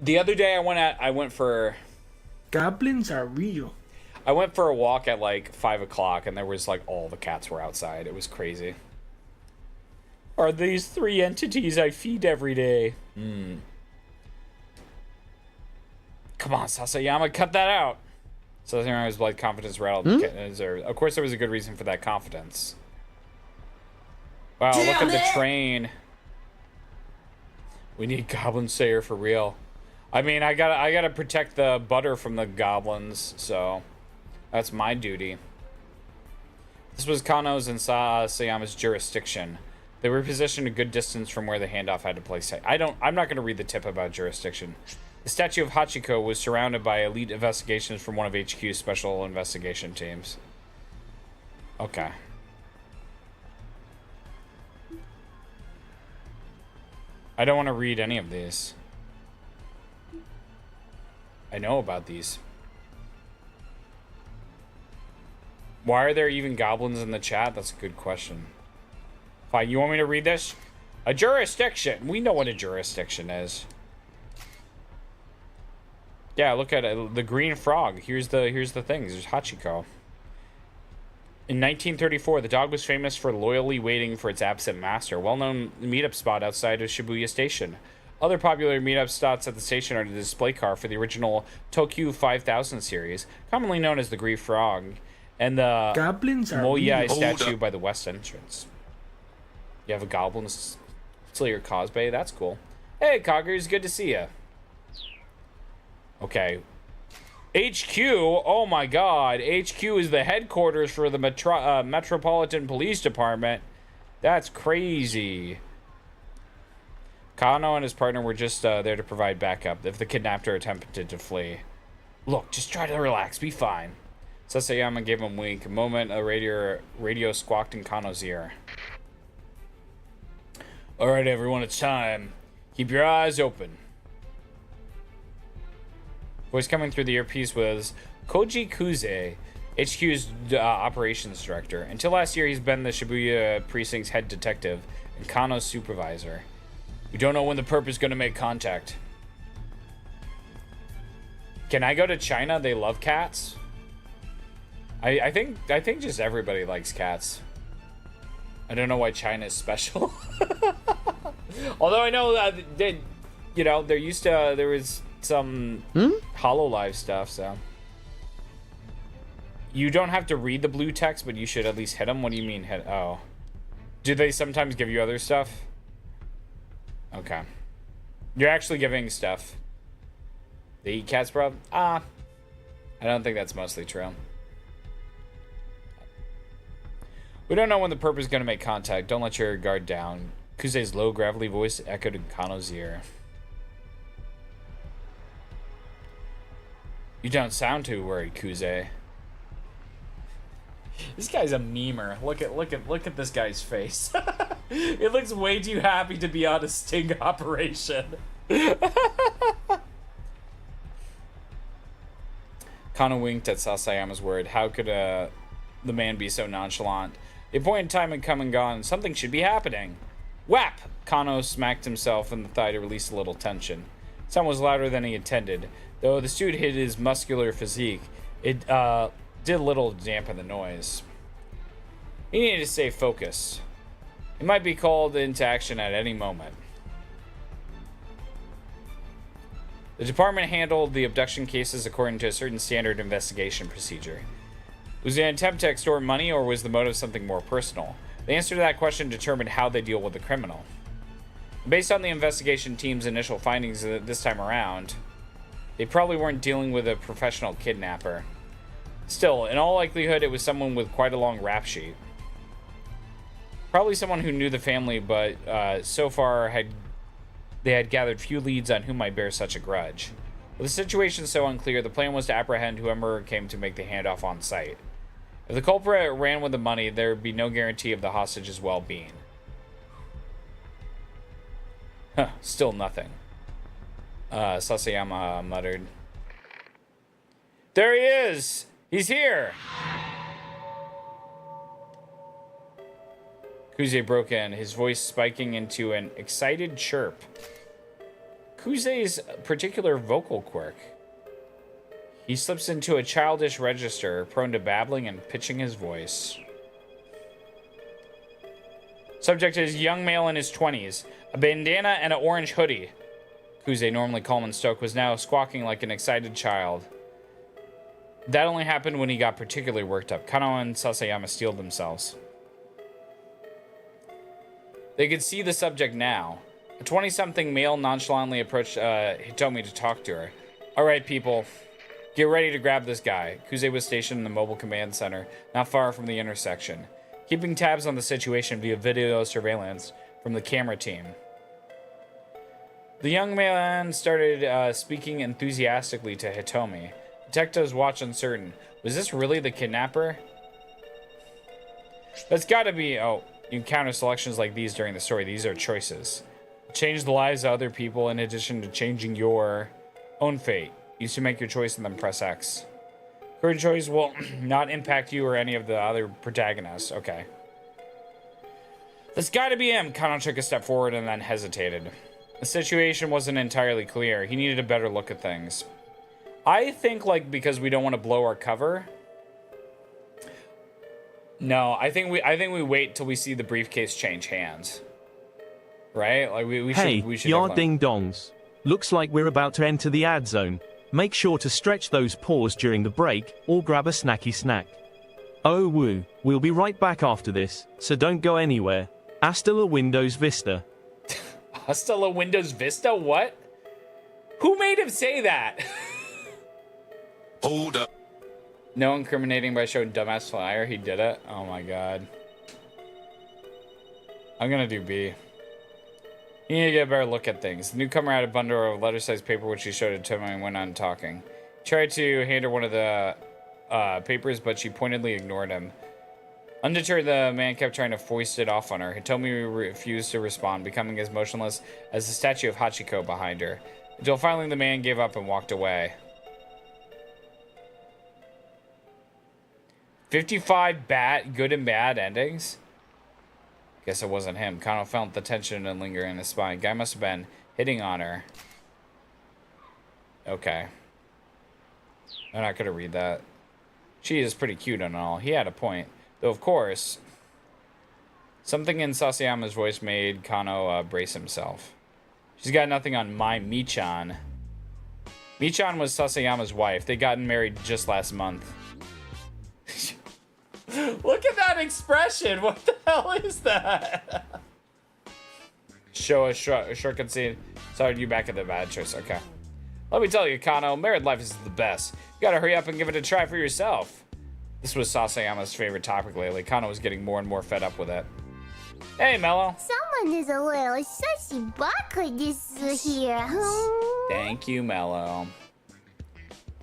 The other day I went for... Goblins are real. I went for a walk at like 5 o'clock and there was like all the cats were outside. It was crazy. Are these 3 entities I feed every day? Come on, Sasayama, cut that out. Sasayama's blood confidence rattled. Of course there was a good reason for that confidence. Wow, look at the train. We need Goblin Slayer for real. I mean, I gotta protect the butter from the goblins, so that's my duty. This was Kano's and Sasayama's jurisdiction. They were positioned a good distance from where the handoff had to place. I'm not going to read the tip about jurisdiction. The statue of Hachiko was surrounded by elite investigations from one of HQ's special investigation teams. Okay. I don't want to read any of these. I know about these. Why are there even goblins in the chat? That's a good question. Fine, you want me to read this? A jurisdiction. We know what a jurisdiction is. Yeah, look at it. The green frog. Here's the things. There's Hachiko. In 1934, the dog was famous for loyally waiting for its absent master. Well-known meetup spot outside of Shibuya Station. Other popular meetup spots at the station are the display car for the original Tokyo 5000 series, commonly known as the Green Frog, and the Moyai statue by the west entrance. You have a goblin slayer cosplay. That's cool. Hey, Coggers, good to see you. Okay. HQ, oh my god. HQ is the headquarters for the Metropolitan Police Department. That's crazy. Kano and his partner were just there to provide backup if the kidnapper attempted to flee. Look, just try to relax, be fine. Sasayama gave him a wink. A moment, a radio squawked in Kano's ear. Alright everyone, it's time. Keep your eyes open. Voice coming through the earpiece was Koji Kuze, HQ's operations director. Until last year, he's been the Shibuya precinct's head detective and Kano's supervisor. We don't know when the perp is going to make contact. Can I go to China? They love cats. I think just everybody likes cats. I don't know why China is special. Although I know that there was some HoloLive stuff, so. You don't have to read the blue text, but you should at least hit them. What do you mean hit? Oh. Do they sometimes give you other stuff? Okay. You're actually giving stuff. They eat cats, bro? I don't think that's mostly true. We don't know when the perp is going to make contact. Don't let your guard down. Kuze's low, gravelly voice echoed in Kano's ear. You don't sound too worried, Kuze. This guy's a memer. Look at this guy's face. It looks way too happy to be on a sting operation. Kano winked at Sasayama's word. How could the man be so nonchalant? The appointed time had come and gone. Something should be happening. Whap! Kano smacked himself in the thigh to release a little tension. Sound was louder than he intended. Though the suit hid his muscular physique, it did little to dampen the noise. He needed to stay focused. He might be called into action at any moment. The department handled the abduction cases according to a certain standard investigation procedure. Was it an attempt to extort money, or was the motive something more personal? The answer to that question determined how they deal with the criminal. Based on the investigation team's initial findings this time around, they probably weren't dealing with a professional kidnapper. Still, in all likelihood, it was someone with quite a long rap sheet. Probably someone who knew the family, but so far they had gathered few leads on who might bear such a grudge. With the situation so unclear, the plan was to apprehend whoever came to make the handoff on site. If the culprit ran with the money, there would be no guarantee of the hostage's well-being. Huh, still nothing. Sasayama muttered. There he is! He's here! Kuze broke in, his voice spiking into an excited chirp. Kuze's particular vocal quirk. He slips into a childish register, prone to babbling and pitching his voice. Subject is a young male in his 20s, a bandana and an orange hoodie. Kuze, normally calm and stoic, was now squawking like an excited child. That only happened when he got particularly worked up. Kano and Sasayama steeled themselves. They could see the subject now. A 20-something male nonchalantly approached Hitomi to talk to her. Alright, people. Get ready to grab this guy. Kuze was stationed in the mobile command center, not far from the intersection. keeping tabs on the situation via video surveillance from the camera team. The young man started speaking enthusiastically to Hitomi. Detectives watch uncertain. Was this really the kidnapper? That's gotta be... Oh, you encounter selections like these during the story. These are choices. Change the lives of other people in addition to changing your own fate. Use to make your choice and then press X. Current choice will not impact you or any of the other protagonists. Okay. That's gotta be him. Kano took a step forward and then hesitated. The situation wasn't entirely clear. He needed a better look at things. I think, like, because we don't want to blow our cover. No, I think we wait till we see the briefcase change hands. Right? Like we should ya definitely... ding dongs. Looks like we're about to enter the ad zone. Make sure to stretch those paws during the break, or grab a snacky snack. Oh woo, we'll be right back after this, so don't go anywhere. Hasta la Windows Vista. Hasta la Windows Vista? What? Who made him say that? Hold up. No incriminating by showing dumbass flyer. He did it. Oh my god. I'm gonna do B. You need to get a better look at things. The newcomer had a bundle of letter-sized paper which he showed it to me and went on talking. He tried to hand her one of the papers, but she pointedly ignored him. Undeterred, the man kept trying to foist it off on her. Hitomi refused to respond, becoming as motionless as the statue of Hachiko behind her. Until finally the man gave up and walked away. 55 good and bad endings? Guess it wasn't him. Kano felt the tension and linger in his spine. Guy must have been hitting on her. Okay. I'm not gonna read that. She is pretty cute and all. He had a point. Though, of course, something in Sasayama's voice made Kano brace himself. She's got nothing on my Michan. Michan was Sasayama's wife. They got married just last month. Look at that expression. What the hell is that? Show a short cutscene. Sorry, you back at the bad choice. Okay. Let me tell you, Kano, married life is the best. You gotta hurry up and give it a try for yourself. This was Sasayama's favorite topic lately. Kano was getting more and more fed up with it. Hey, Mello. Someone is a little sussy baka this here. Thank you, Mello.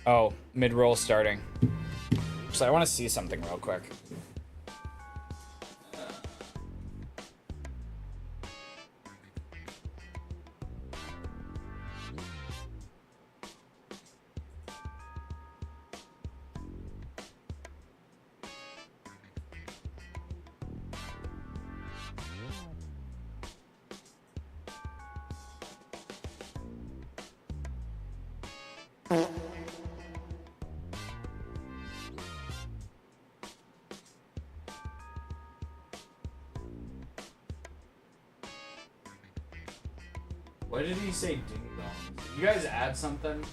Oh, mid-roll starting. So I want to see something real quick. Why did he say ding dong? You guys add something?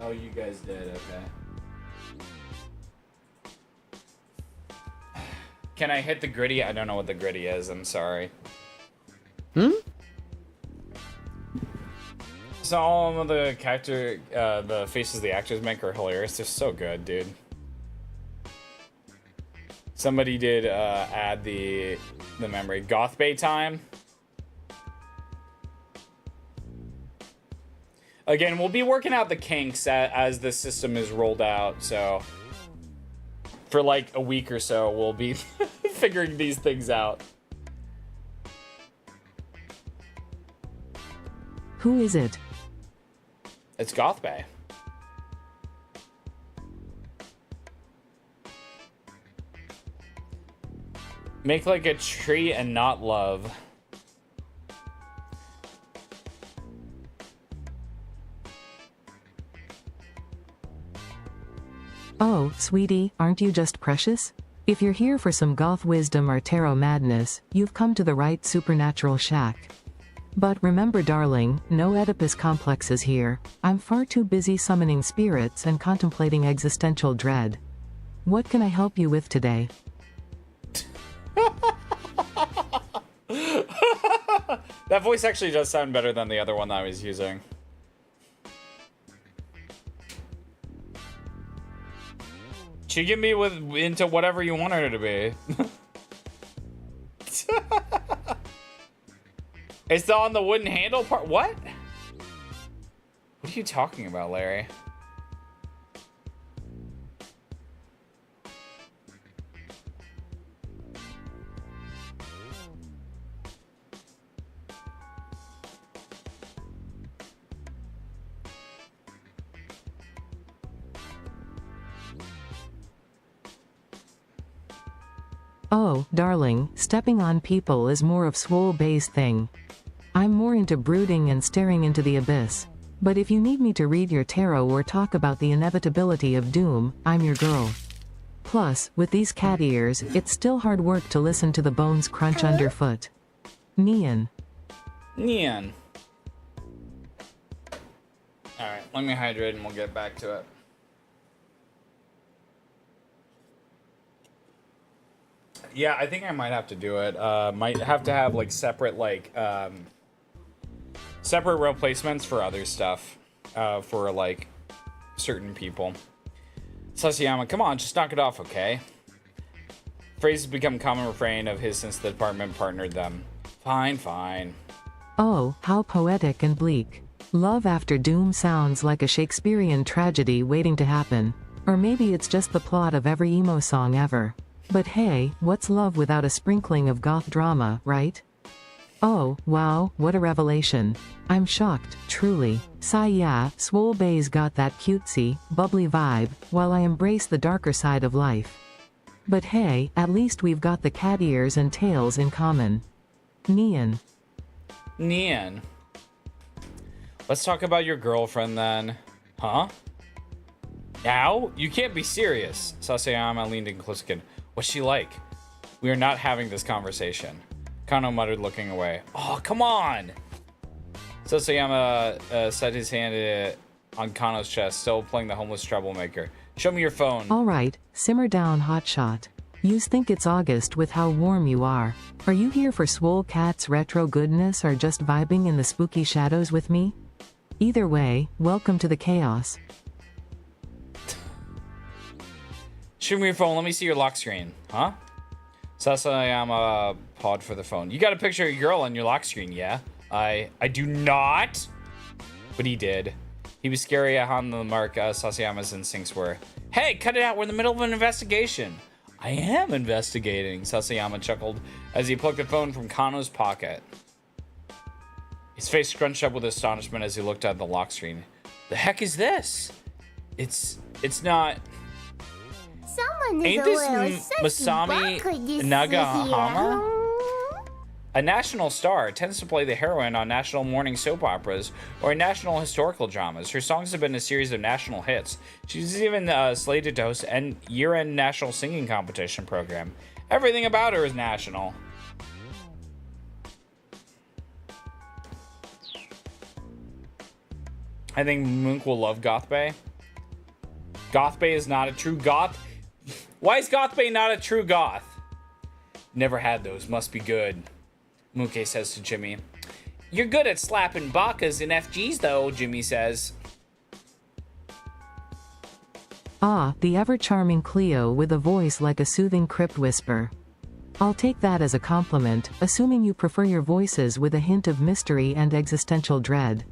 Oh, you guys did, okay. Can I hit the gritty? I don't know what the gritty is, I'm sorry. So all of the the faces the actors make are hilarious. They're so good, dude. Somebody did add the memory. Goth Bay time. Again, we'll be working out the kinks as the system is rolled out, so for like a week or so, we'll be figuring these things out. Who is it? It's Goth Bay. Make like a tree and not love. Oh, sweetie, aren't you just precious? If you're here for some goth wisdom or tarot madness, you've come to the right supernatural shack. But remember, darling, no Oedipus complexes here. I'm far too busy summoning spirits and contemplating existential dread. What can I help you with today? That voice actually does sound better than the other one that I was using. She can be into whatever you want her to be. It's on the wooden handle part. What? What are you talking about, Larry? Oh, darling, stepping on people is more of Swole Bay's thing. I'm more into brooding and staring into the abyss. But if you need me to read your tarot or talk about the inevitability of doom, I'm your girl. Plus, with these cat ears, it's still hard work to listen to the bones crunch underfoot. Neon. Neon. Alright, let me hydrate and we'll get back to it. Yeah, I think I might have to do it. Might have to have like separate separate replacements for other stuff. For like certain people. Sasayama, come on, just knock it off, okay? Phrase has become a common refrain of his since the department partnered them. Fine, fine. Oh, how poetic and bleak. Love after doom sounds like a Shakespearean tragedy waiting to happen. Or maybe it's just the plot of every emo song ever. But hey, what's love without a sprinkling of goth drama, right? Oh, wow, what a revelation. I'm shocked, truly. Sigh, yeah, Swole Bay's got that cutesy, bubbly vibe, while I embrace the darker side of life. But hey, at least we've got the cat ears and tails in common. Neon. Neon. Let's talk about your girlfriend then. Huh? Now? You can't be serious. Sasayama leaned in close again. What's she like? We are not having this conversation. Kano muttered, looking away. Oh, come on! Sasayama set his hand on Kano's chest, still playing the homeless troublemaker. Show me your phone. Alright, simmer down, hotshot. Yous think it's August with how warm you are. Are you here for Swole Cat's retro goodness or just vibing in the spooky shadows with me? Either way, welcome to the chaos. Show me your phone. Let me see your lock screen. Huh? Sasayama pawed for the phone. You got a picture of your girl on your lock screen, yeah? I do not. But he did. He was scary on the mark. Sasayama's instincts were. Hey, cut it out. We're in the middle of an investigation. I am investigating, Sasayama chuckled as he plucked the phone from Kano's pocket. His face scrunched up with astonishment as he looked at the lock screen. The heck is this? It's not... Ain't this Masami Nagahama? A national star, tends to play the heroine on national morning soap operas or national historical dramas. Her songs have been a series of national hits. She's even slated to host a year-end national singing competition program. Everything about her is national. I think Moonk will love Goth Bay. Goth Bay is not a true goth. Why is Goth Bay not a true goth? Never had those. Must be good. Mooke says to Jimmy. You're good at slapping bakas and FGs, though, Jimmy says. Ah, the ever-charming Cleo with a voice like a soothing crypt whisper. I'll take that as a compliment, assuming you prefer your voices with a hint of mystery and existential dread.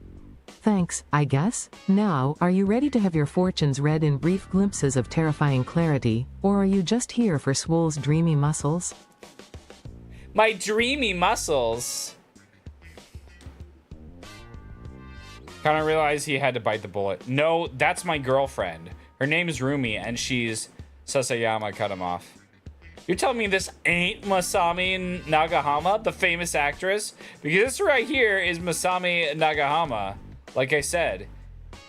Thanks, I guess. Now, are you ready to have your fortunes read in brief glimpses of terrifying clarity, or are you just here for Swole's dreamy muscles? My dreamy muscles. Kinda realized he had to bite the bullet. No, that's my girlfriend. Her name is Rumi, and she's... Sasayama cut him off. You're telling me this ain't Masami Nagahama, the famous actress? Because this right here is Masami Nagahama. Like I said,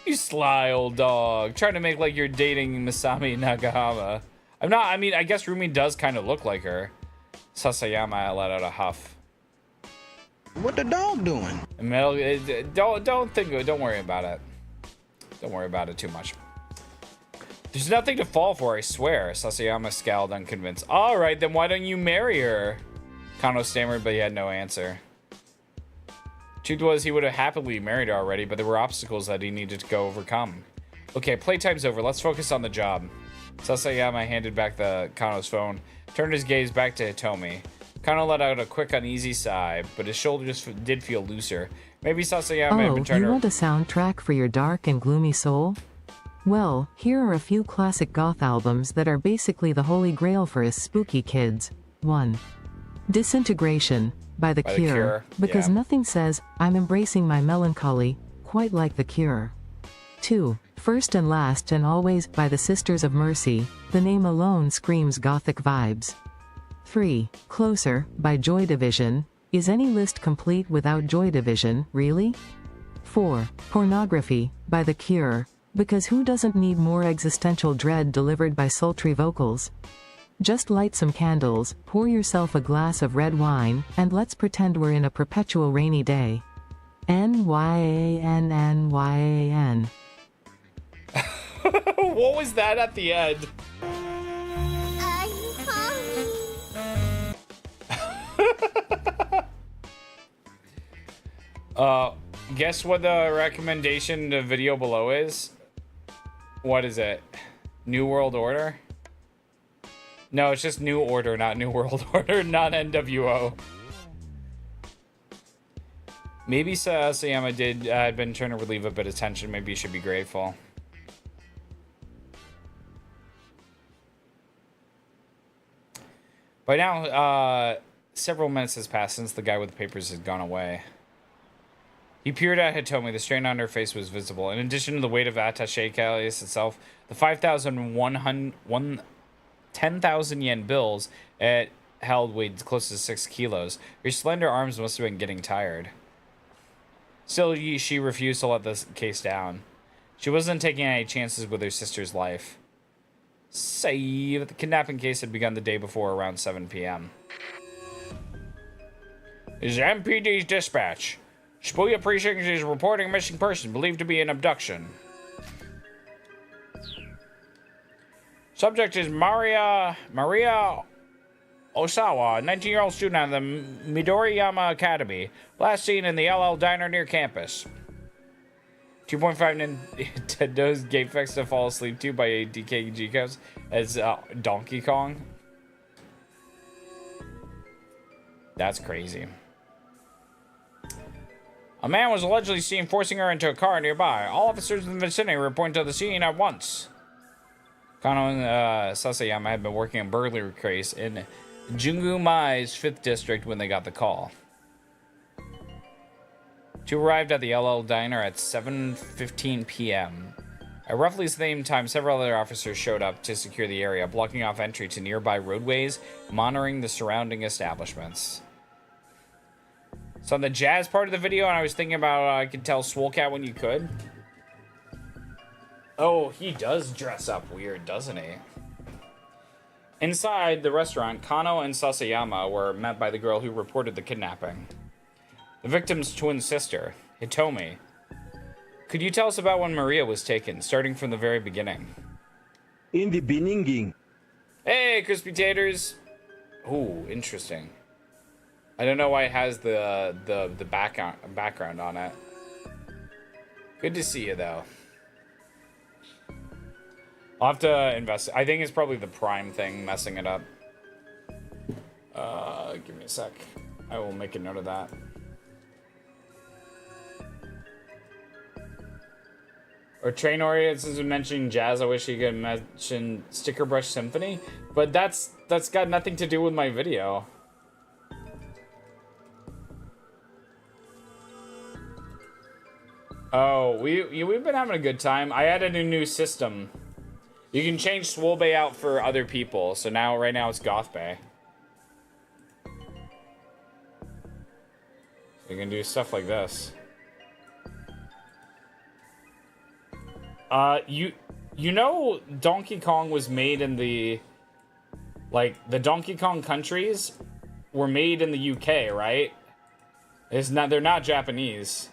you sly old dog, trying to make like you're dating Masami Nagahama. I'm not, I mean, I guess Rumi does kind of look like her. Sasayama let out a huff. What the dog doing? Don't worry about it. Don't worry about it too much. There's nothing to fall for, I swear. Sasayama scowled, unconvinced. All right, then why don't you marry her? Kano stammered, but he had no answer. Truth was, he would have happily married her already, but there were obstacles that he needed to go overcome. Okay, playtime's over. Let's focus on the job. Sasayama handed back Kano's phone, turned his gaze back to Hitomi. Kano let out a quick uneasy sigh, but his shoulders did feel looser. Maybe Sasayama had been trying to... you want a soundtrack for your dark and gloomy soul? Well, here are a few classic goth albums that are basically the holy grail for us spooky kids. 1. Disintegration, by The Cure, because nothing says, I'm embracing my melancholy, quite like The Cure. 2. First and Last and Always, by the Sisters of Mercy, the name alone screams gothic vibes. 3. Closer, by Joy Division. Is any list complete without Joy Division, really? 4. Pornography, by The Cure, because who doesn't need more existential dread delivered by sultry vocals? Just light some candles, pour yourself a glass of red wine, and let's pretend we're in a perpetual rainy day. N-Y-A-N-N-Y-A-N. What was that at the end? Guess what the recommendation the video below is? What is it? New World Order? No, it's just New Order, not New World Order, not NWO. Maybe Sasayama had been trying to relieve a bit of tension. Maybe you should be grateful. By now, several minutes has passed since the guy with the papers had gone away. He peered at Hitomi. The strain on her face was visible. In addition to the weight of attaché case itself, the 10,000 yen bills it held weighed close to 6 kilos. Her slender arms must have been getting tired. Still, she refused to let this case down. She wasn't taking any chances with her sister's life. Save. The kidnapping case had begun the day before around 7 p.m. This is MPD's dispatch. Shibuya Precinct is reporting a missing person believed to be an abduction. Subject is Maria Osawa, a 19-year-old student at the Midoriyama Academy. Last seen in the LL Diner near campus. 2.5 Nintendo's Game Effects to fall asleep to by DKG codes as Donkey Kong. That's crazy. A man was allegedly seen forcing her into a car nearby. All officers in the vicinity were pointed to the scene at once. Kano and Sasayama had been working on burglary case in Jungumai's 5th district when they got the call. Two arrived at the LL Diner at 7:15 p.m. At roughly the same time, several other officers showed up to secure the area, blocking off entry to nearby roadways, monitoring the surrounding establishments. So on the jazz part of the video, and I was thinking about I could tell Swolecat when you could. Oh, he does dress up weird, doesn't he? Inside the restaurant, Kano and Sasayama were met by the girl who reported the kidnapping. The victim's twin sister, Hitomi. Could you tell us about when Maria was taken, starting from the very beginning? In the beginning. Hey, crispy taters. Ooh, interesting. I don't know why it has the background on it. Good to see you, though. I'll have to invest. I think it's probably the Prime thing messing it up. Give me a sec. I will make a note of that. Or train audiences mentioning jazz. I wish you could mention Sticker Brush Symphony, but that's got nothing to do with my video. Oh, we've been having a good time. I added a new system. You can change Swole Bay out for other people. So now, right now, it's Goth Bay. You can do stuff like this. You know, Donkey Kong was made in the, like, the Donkey Kong countries were made in the UK, right? They're not Japanese.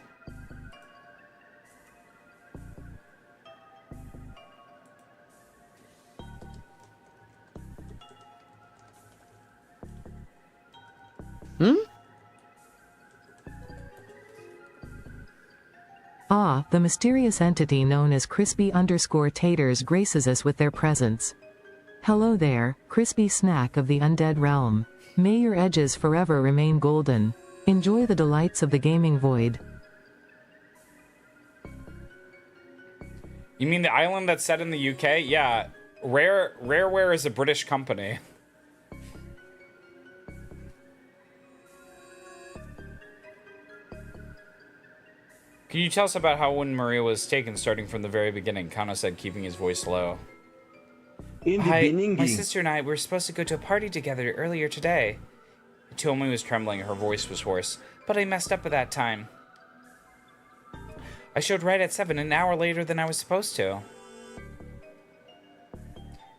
Ah, the mysterious entity known as Crispy_Taters graces us with their presence. Hello there, crispy snack of the undead realm. May your edges forever remain golden. Enjoy the delights of the gaming void. You mean the island that's set in the UK? Yeah, Rareware is a British company. Can you tell us about how when Maria was taken, starting from the very beginning? Kano said, keeping his voice low. Hi, my sister and I were supposed to go to a party together earlier today. Hitomi was trembling, her voice was hoarse. But I messed up at that time. I showed right at 7, an hour later than I was supposed to.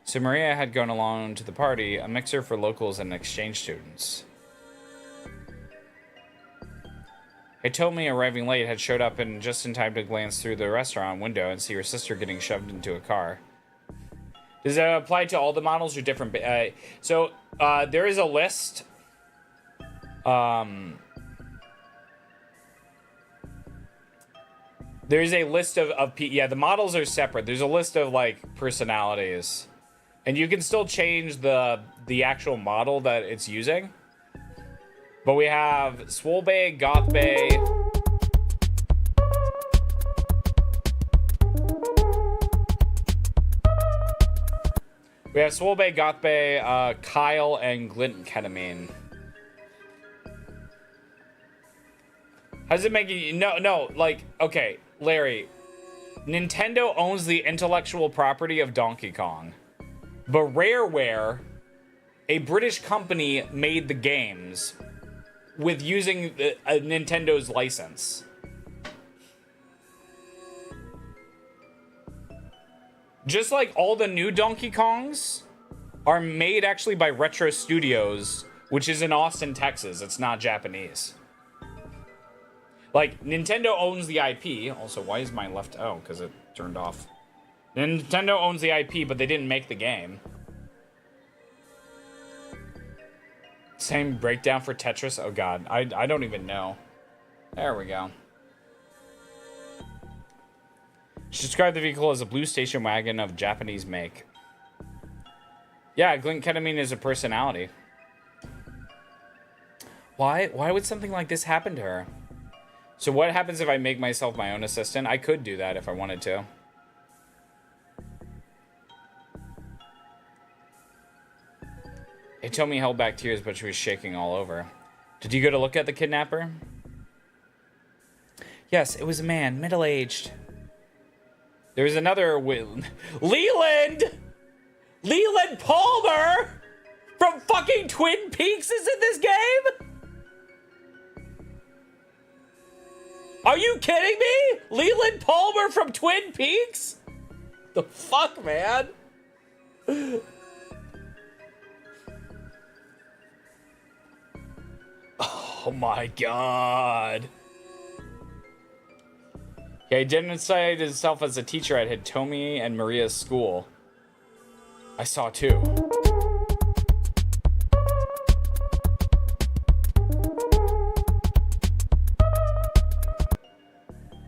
So Maria had gone along to the party, a mixer for locals and exchange students. Hitomi, arriving late, had showed up just in time to glance through the restaurant window and see her sister getting shoved into a car. Does it apply to all the models or different? There is a list. There's a list of yeah, the models are separate. There's a list of like personalities, and you can still change the actual model that it's using. But we have Swole Bay, Goth Bay. We have Swole Bay, Goth Bay, Kyle, and Glint Ketamine. How does it make you... No, like, okay, Larry. Nintendo owns the intellectual property of Donkey Kong. But Rareware, a British company, made the games with using Nintendo's license. Just like all the new Donkey Kongs are made actually by Retro Studios, which is in Austin, Texas. It's not Japanese. Like, Nintendo owns the IP. Also, why is my left... Oh, because it turned off. Nintendo owns the IP, but they didn't make the game. Same breakdown for Tetris? Oh, God. I don't even know. There we go. She described the vehicle as a blue station wagon of Japanese make. Yeah, Glint Ketamine is a personality. Why would something like this happen to her? So what happens if I make myself my own assistant? I could do that if I wanted to. Hitomi held back tears, but she was shaking all over. Did you go to look at the kidnapper? Yes, it was a man, middle-aged. There was another... Leland Palmer from fucking Twin Peaks is in this game? Are you kidding me? Leland Palmer from Twin Peaks? The fuck, man? Oh my god. Yeah, he identified himself as a teacher at Hitomi and Maria's school. I saw too.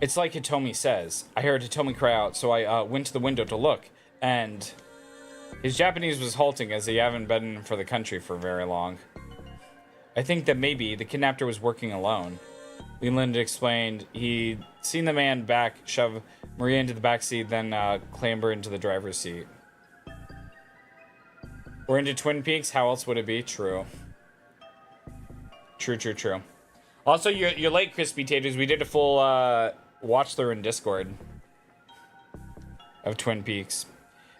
It's like Hitomi says. I heard Hitomi cry out, so I went to the window to look, and his Japanese was halting as he haven't been for the country for very long. I think that maybe the kidnapper was working alone. Leland explained he'd seen the man shove Maria into the back seat, then clamber into the driver's seat. We're into Twin Peaks. How else would it be? True. True. Also, you're late, Crispy Taters. We did a full watch through in Discord of Twin Peaks.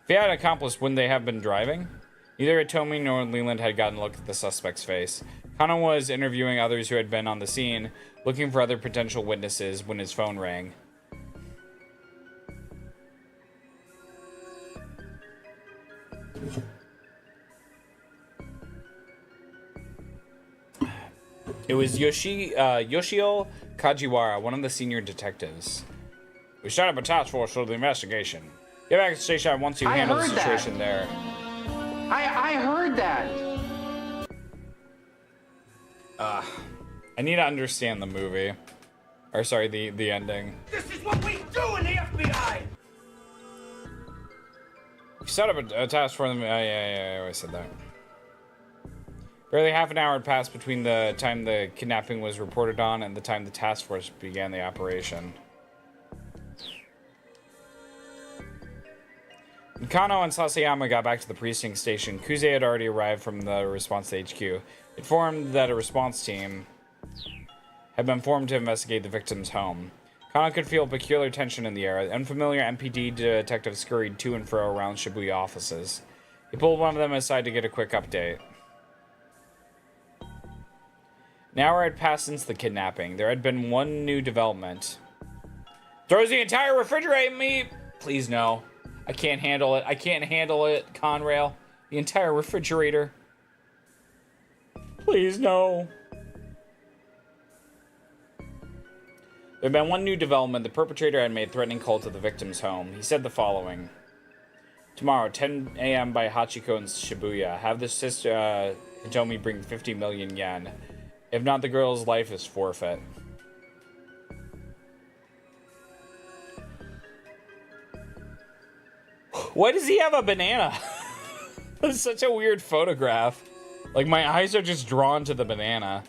If they had an accomplice, wouldn't they have been driving? Neither Hitomi nor Leland had gotten a look at the suspect's face. Kano was interviewing others who had been on the scene, looking for other potential witnesses when his phone rang. It was Yoshio Kajiwara, one of the senior detectives. We started up a task force for the investigation. Get back to the station once you handle the situation there. I heard that. I need to understand the movie. Or sorry, the ending. This is what we do in the FBI! Set up a task for them. Yeah, I always said that. Barely half an hour had passed between the time the kidnapping was reported on and the time the task force began the operation. When Kano and Sasayama got back to the precinct station, Kuze had already arrived from the response to HQ. Informed that a response team had been formed to investigate the victim's home. Kano could feel peculiar tension in the air. Unfamiliar MPD detectives scurried to and fro around Shibuya offices. He pulled one of them aside to get a quick update. An hour had passed since the kidnapping. There had been one new development. Throws the entire refrigerator at me! Please no. I can't handle it. I can't handle it, Conrail. The entire refrigerator. Please no. There had been one new development. The perpetrator had made threatening call to the victim's home. He said the following. Tomorrow, 10 a.m. by Hachiko in Shibuya. Have the sister Hitomi bring 50 million yen. If not, the girl's life is forfeit. Why does he have a banana? That's such a weird photograph. Like, my eyes are just drawn to the banana.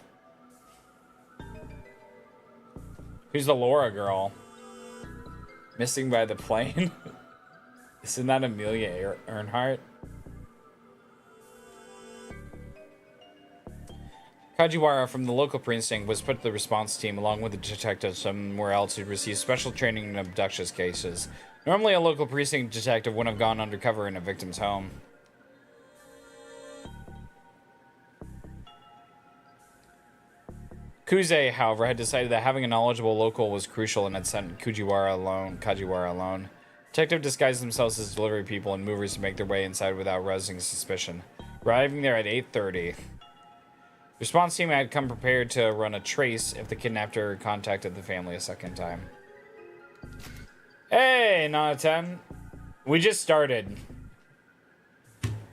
Who's the Laura girl? Missing by the plane? Isn't that Amelia Earnhardt? Kajiwara from the local precinct was put to the response team along with the detectives somewhere else who received special training in abduction cases. Normally, a local precinct detective wouldn't have gone undercover in a victim's home. Kuze, however, had decided that having a knowledgeable local was crucial and had sent Kajiwara alone. Detective disguised themselves as delivery people and movers to make their way inside without rousing suspicion. Arriving there at 8:30. Response team had come prepared to run a trace if the kidnapper contacted the family a second time. Hey, not a 10. We just started.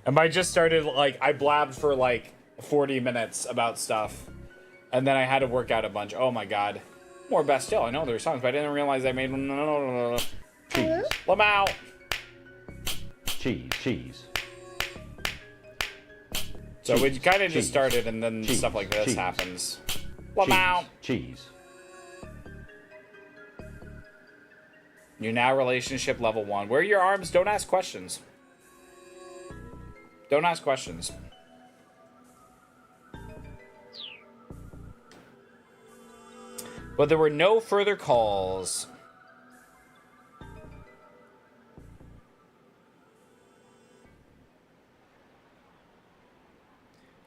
And by just started, like, I blabbed for like 40 minutes about stuff. And then I had to work out a bunch. Oh my god. More Bastille. I know there were songs, but I didn't realize I made... Cheese. Lamau. Cheese. So we kind of just started, and then stuff like this happens. Lamau. Cheese. You're now relationship level 1. Where are your arms? Don't ask questions. Don't ask questions. But there were no further calls.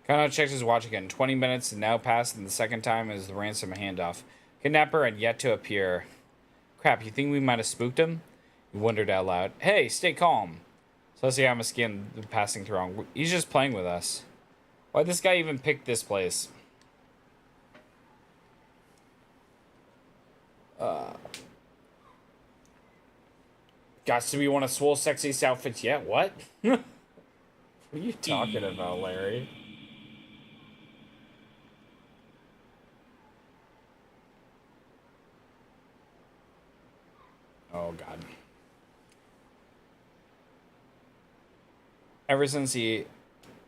Kano checked his watch again. 20 minutes had now passed, and the second time is the ransom handoff. Kidnapper had yet to appear. Crap, you think we might have spooked him? He wondered out loud. Hey, stay calm. Sosayama scanned the passing throng. He's just playing with us. Why'd this guy even pick this place? Gots to be one of Swole's sexiest outfits yet? What? What are you talking about, Larry? Oh, God. Ever since he...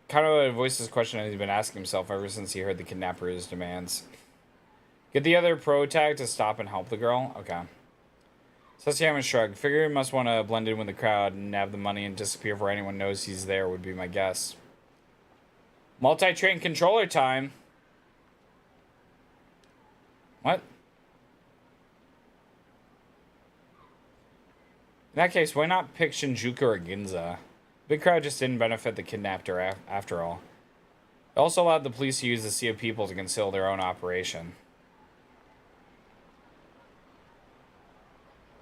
Kano had voiced this question and he's been asking himself ever since he heard the kidnapper's demands. Get the other pro tag to stop and help the girl? Okay. Sasayama shrugged. Figure he must want to blend in with the crowd and have the money and disappear before anyone knows he's there would be my guess. Multi-train controller time. What? In that case, why not pick Shinjuku or Ginza? Big crowd just didn't benefit the kidnapper after all. It also allowed the police to use the sea of people to conceal their own operation.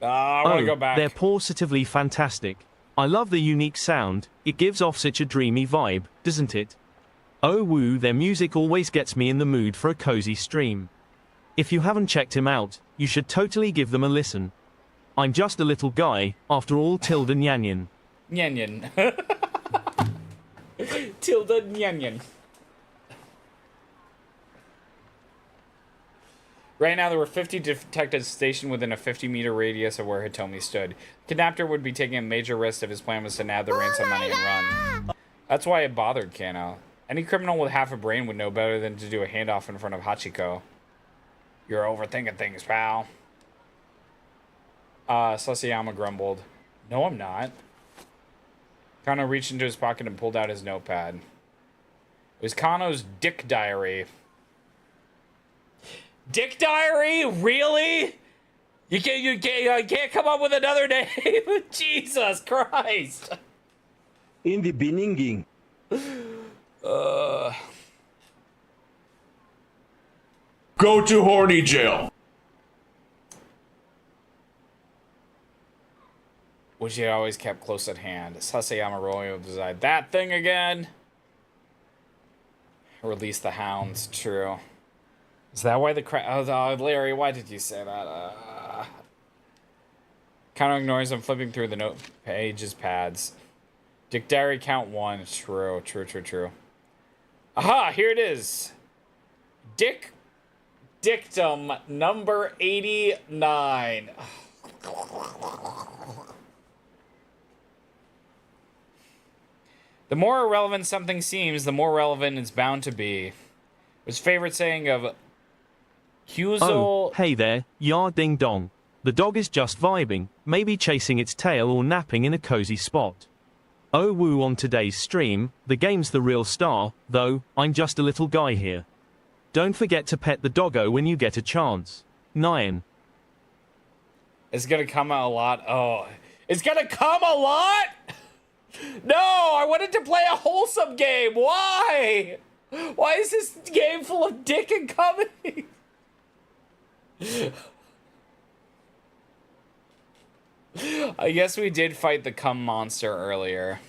I want to go back. They're positively fantastic. I love the unique sound. It gives off such a dreamy vibe, doesn't it? Oh woo, their music always gets me in the mood for a cozy stream. If you haven't checked him out, you should totally give them a listen. I'm just a little guy, after all. Tilda Nyanyan. Nyanyan. Tilda Nyanyan. Right now, there were 50 detectives stationed within a 50-meter radius of where Hitomi stood. The kidnapper would be taking a major risk if his plan was to nab the ransom money and run. That's why it bothered Kano. Any criminal with half a brain would know better than to do a handoff in front of Hachiko. You're overthinking things, pal. Sasayama grumbled. No, I'm not. Kano reached into his pocket and pulled out his notepad. It was Kano's dick diary. Dick diary? Really? You can't come up with another name? Jesus Christ. In the beginning. Go to horny jail. Which he had always kept close at hand. Sasayama rolling with his eye. That thing again? Release the hounds. True. Is that why the oh, Larry, why did you say that? Kano ignores him, flipping through the note pages pads. Dick Diary count 1. True. Aha, here it is. Dictum number 89. The more irrelevant something seems, the more relevant it's bound to be. His favorite saying of Kyuzo... Oh, hey there, ya ding dong. The dog is just vibing, maybe chasing its tail or napping in a cozy spot. Oh woo on today's stream, the game's the real star, though, I'm just a little guy here. Don't forget to pet the doggo when you get a chance. Nyan. It's gonna come out a lot. Oh, it's gonna come a lot? No, I wanted to play a wholesome game. Why? Why is this game full of dick and comedy? I guess we did fight the cum monster earlier.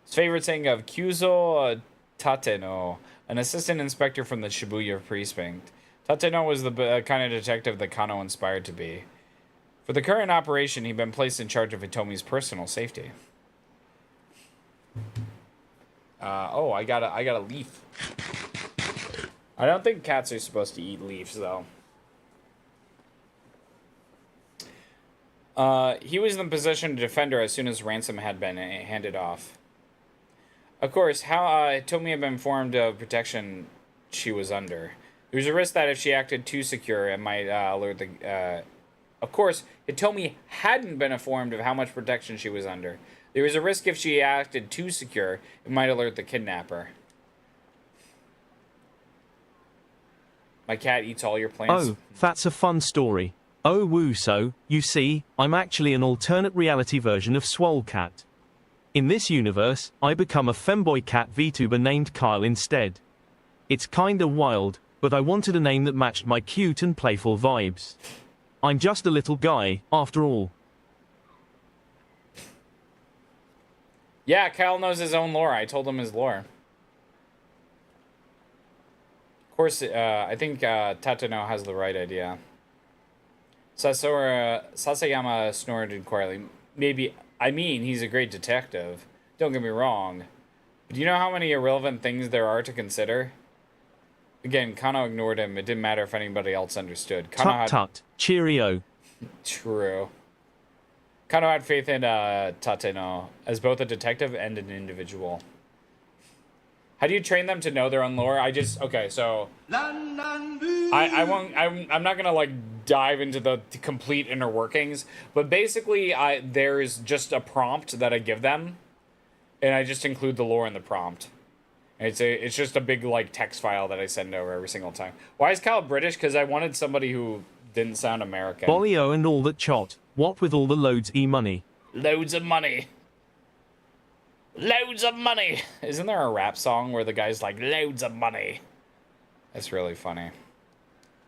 His favorite saying of Kyuzo Tateno, an assistant inspector from the Shibuya precinct. Tateno was the kind of detective that Kano inspired to be. For the current operation, he'd been placed in charge of Hitomi's personal safety. Oh, I got a leaf. I don't think cats are supposed to eat leaves, though. He was in the position to defend her as soon as ransom had been handed off. Of course, how Hitomi had been informed of protection she was under. There was a risk that if she acted too secure, it might alert the... Of course, Hitomi hadn't been informed of how much protection she was under. There was a risk if she acted too secure, it might alert the kidnapper. My cat eats all your plants. Oh, that's a fun story. Oh woo, so, you see, I'm actually an alternate reality version of Swole Cat. In this universe, I become a femboy cat VTuber named Kyle instead. It's kinda wild, but I wanted a name that matched my cute and playful vibes. I'm just a little guy, after all. Yeah, Kyle knows his own lore. I told him his lore. Of course, I think Tateno has the right idea. Sasayama snorted quietly. Maybe, I mean, he's a great detective. Don't get me wrong. But do you know how many irrelevant things there are to consider? Again, Kano ignored him. It didn't matter if anybody else understood. Tut. Cheerio. True. Kano had faith in Tateno as both a detective and an individual. How do you train them to know their own lore? Okay, so I'm not gonna like dive into the complete inner workings, but basically there's just a prompt that I give them, and I just include the lore in the prompt. It's just a big like text file that I send over every single time. Why is Kyle British? Because I wanted somebody who didn't sound American. Bolio and all that chot. What with all the loads money? Loads of money. Loads of money. Isn't there a rap song where the guy's like, loads of money? That's really funny.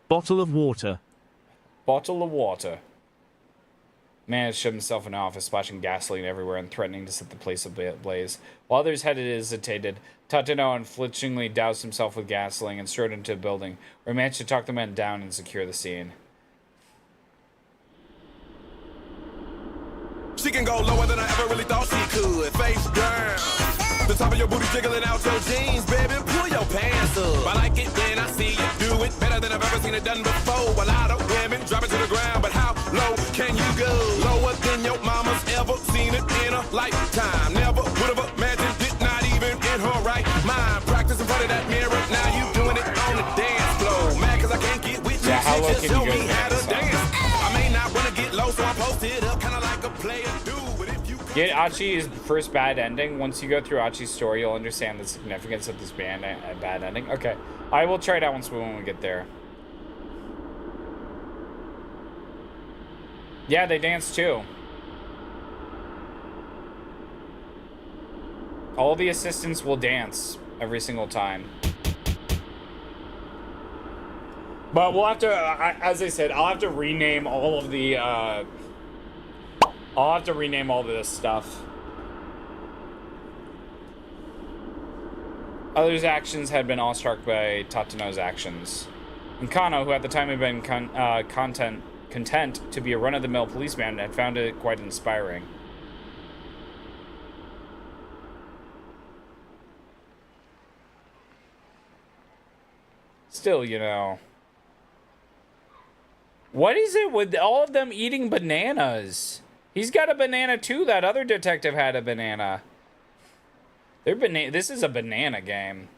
Bottle of water. Bottle of water. Man shoved himself in an office, splashing gasoline everywhere and threatening to set the place ablaze. While others hesitated, Tateno unflinchingly doused himself with gasoline and strode into a building, where he managed to talk the men down and secure the scene. She can go lower than I ever really thought she could. Face down. The top of your booty jiggling out your jeans, baby. Pull your pants up. I like it when I see you do it better than I've ever seen it done before. A lot of women drop it to the ground, but how low can you go? Lower than your mama's ever seen it in a lifetime. Never would have imagined it, not even in her right mind. Practice in front of that mirror, now you doing it on the dance floor. Mad cause I can't get with you, how low just can show you go me to how to dance? dance. I may not wanna get low, so I post it up, kinda like a player do. But if you Get Achi's first bad ending. Once you go through Achi's story, you'll understand the significance of this bad ending. Okay, I will try it out when we get there. Yeah, they dance too. All the assistants will dance every single time. But we'll have to, as I said, I'll have to rename all of the, I'll have to rename all of this stuff. Others' actions had been awestruck by Tatano's actions. And Kano, who at the time had been content to be a run-of-the-mill policeman, had found it quite inspiring. Still, you know. What is it with all of them eating bananas? He's got a banana too. That other detective had a banana. This is a banana game.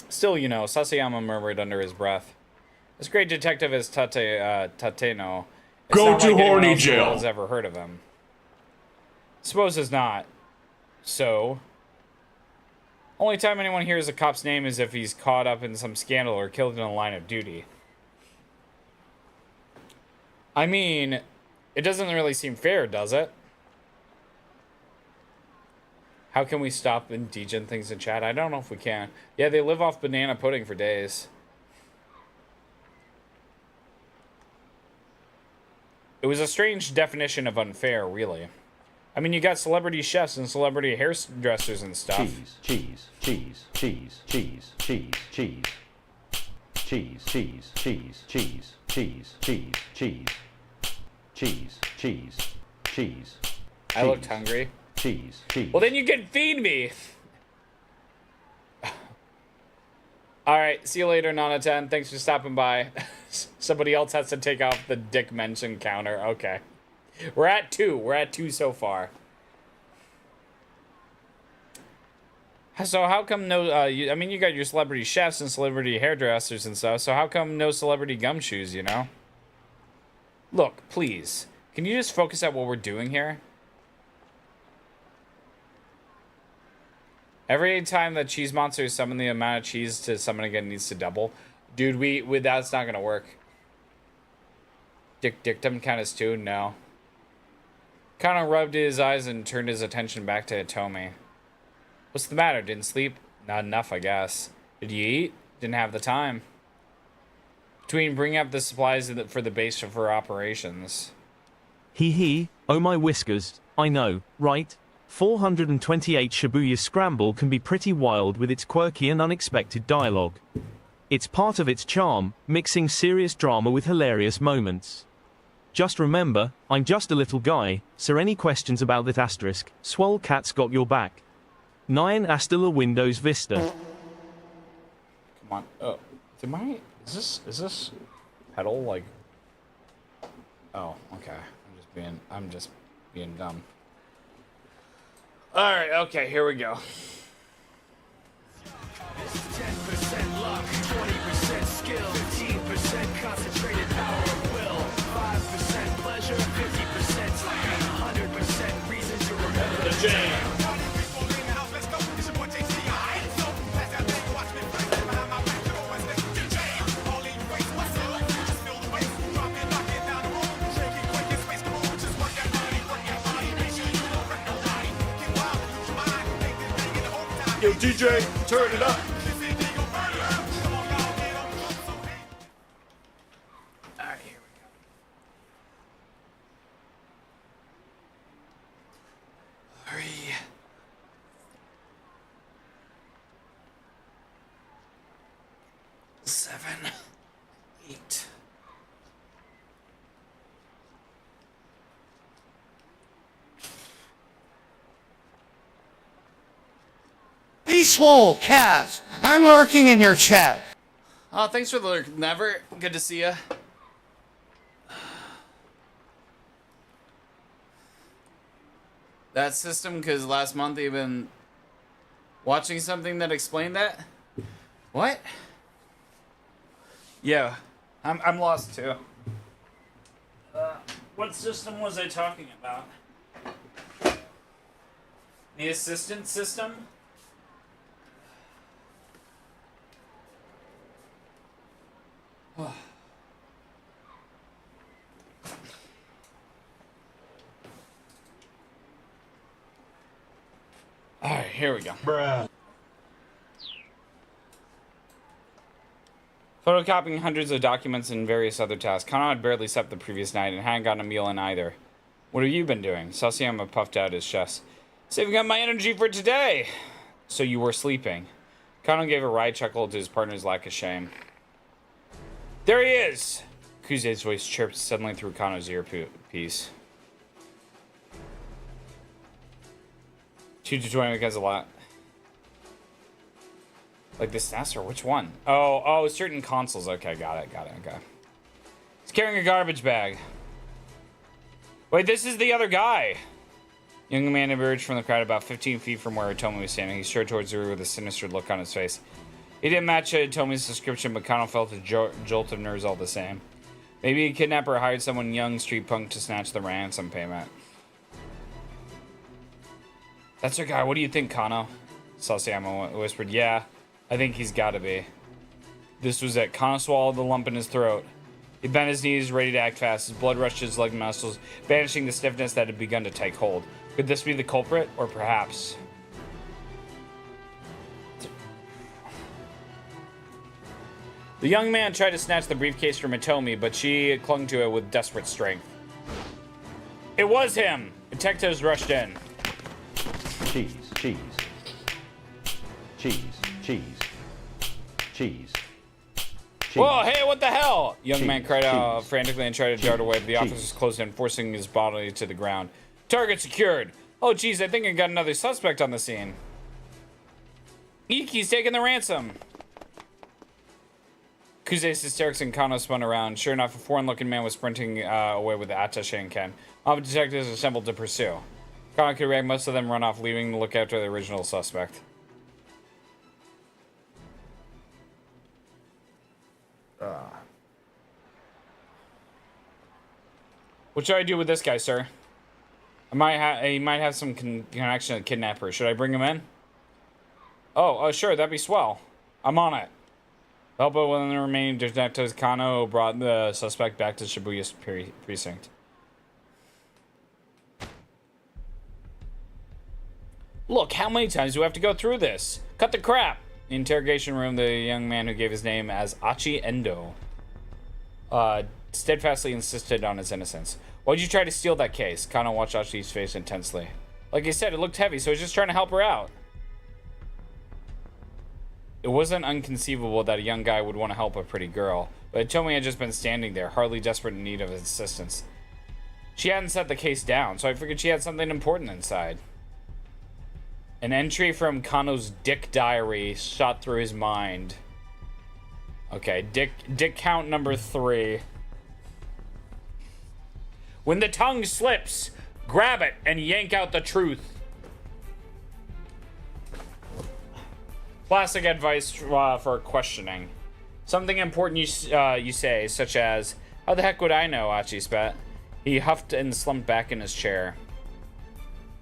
Still, you know, Sasayama murmured under his breath. This great detective is Tateno. It's Go not to like anyone horny else in the world jail. has ever heard of him. Suppose it's not. So, only time anyone hears a cop's name is if he's caught up in some scandal or killed in a line of duty. I mean, it doesn't really seem fair, does it? How can we stop indigent things in chat? I don't know if we can. Yeah, they live off banana pudding for days. It was a strange definition of unfair, really. I mean, you got celebrity chefs and celebrity hairdressers and stuff. Cheese, cheese, cheese, cheese, cheese, cheese, cheese, cheese, cheese, cheese, cheese, cheese, cheese, cheese, cheese, cheese. I looked hungry. Cheese, cheese. Well, then you can feed me. All right, see you later, Nana 10. Thanks for stopping by. Somebody else has to take off the dick mention counter. Okay. We're at 2. We're at 2 so far. So how come no, I mean, you got your celebrity chefs and celebrity hairdressers and stuff, so how come no celebrity gumshoes, you know? Look, please. Can you just focus at what we're doing here? Every time the cheese monster summon, the amount of cheese to summon again needs to double. Dude, that's not gonna work. Dictum count as 2? No. Kano rubbed his eyes and turned his attention back to Hitomi. What's the matter? Didn't sleep? Not enough, I guess. Did you eat? Didn't have the time. Between bringing up the supplies for the base for operations. Hee, oh my whiskers, I know, right? 428 Shibuya Scramble can be pretty wild with its quirky and unexpected dialogue. It's part of its charm, mixing serious drama with hilarious moments. Just remember, I'm just a little guy, so any questions about that asterisk, Swole Cat's got your back. 9 hasta la Windows Vista. Come on. Oh, is this pedal like? Oh, okay. I'm just being dumb. All right. Okay. Here we go. 10% luck, 20% skill, 15% concentrated power of will, 5% pleasure, 50% time, 100% reason to remember the jam. Yo, DJ, turn it up. Alright, here we go. 3, 7, 8. peaceful, Kaz. I'm lurking in your chat. Oh, thanks for the lurk. Never. Good to see ya. That system, because last month you've been watching something that explained that? What? Yeah, I'm lost too. What system was I talking about? The assistant system? Alright, here we go. Bruh. Photocopying hundreds of documents and various other tasks. Kano had barely slept the previous night and hadn't gotten a meal in either. What have you been doing? Sasayama puffed out his chest. Saving up my energy for today! So you were sleeping. Kano gave a wry chuckle to his partner's lack of shame. There he is! Kuze's voice chirped suddenly through Kano's earpiece. 2 to 20 because a lot. Like the SNES or which one? Oh, certain consoles. Okay, got it, okay. He's carrying a garbage bag. Wait, this is the other guy. Young man emerged from the crowd about 15 feet from where Hitomi was standing. He strode towards Zuru with a sinister look on his face. He didn't match Hitomi's description, but Kano felt a jolt of nerves all the same. Maybe a kidnapper hired someone young, street punk, to snatch the ransom payment. That's our guy. What do you think, Kano? Sasayama whispered. Yeah, I think he's gotta be. This was it. Kano swallowed the lump in his throat. He bent his knees, ready to act fast. His blood rushed to his leg muscles, banishing the stiffness that had begun to take hold. Could this be the culprit? Or perhaps... The young man tried to snatch the briefcase from Hitomi, but she clung to it with desperate strength. It was him! Detectives rushed in. Cheese, cheese. Cheese, cheese. Cheese. Whoa, hey, what the hell? Young man cried out frantically and tried to dart away, but the officers closed in, forcing his body to the ground. Target secured. Oh, geez, I think I got another suspect on the scene. Iki's taking the ransom. Kuze's hysterics and Kano spun around. Sure enough, a foreign-looking man was sprinting away with the attaché and Ken. All the detectives assembled to pursue. Kano could react, most of them run off, leaving to look after the original suspect. What should I do with this guy, sir? He might have some connection to the kidnapper. Should I bring him in? Oh, sure, that'd be swell. I'm on it. Help but when the remaining detectives, Kano brought the suspect back to Shibuya precinct. Look, how many times do we have to go through this? Cut the crap! In the interrogation room, the young man who gave his name as Achi Endo steadfastly insisted on his innocence. Why'd you try to steal that case? Kano watched Achi's face intensely. Like I said, it looked heavy, so I was just trying to help her out. It wasn't inconceivable that a young guy would want to help a pretty girl, but Hitomi had just been standing there, hardly desperate in need of his assistance. She hadn't set the case down, so I figured she had something important inside. An entry from Kano's dick diary shot through his mind. Okay, dick count number 3. When the tongue slips, grab it and yank out the truth. Classic advice for questioning. Something important you say, such as, "How the heck would I know?" Achi spat. He huffed and slumped back in his chair.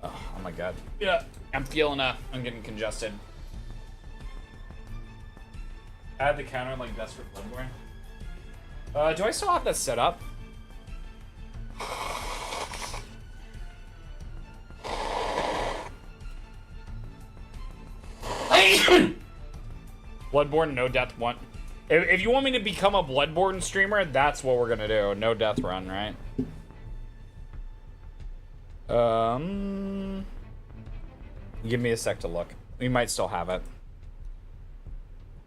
Oh my god. Yeah, I'm I'm getting congested. Add the counter like that's for Bloodborne. Do I still have that set up? Bloodborne, no death one. If you want me to become a Bloodborne streamer, that's what we're gonna do. No death run, right? Give me a sec to look. We might still have it.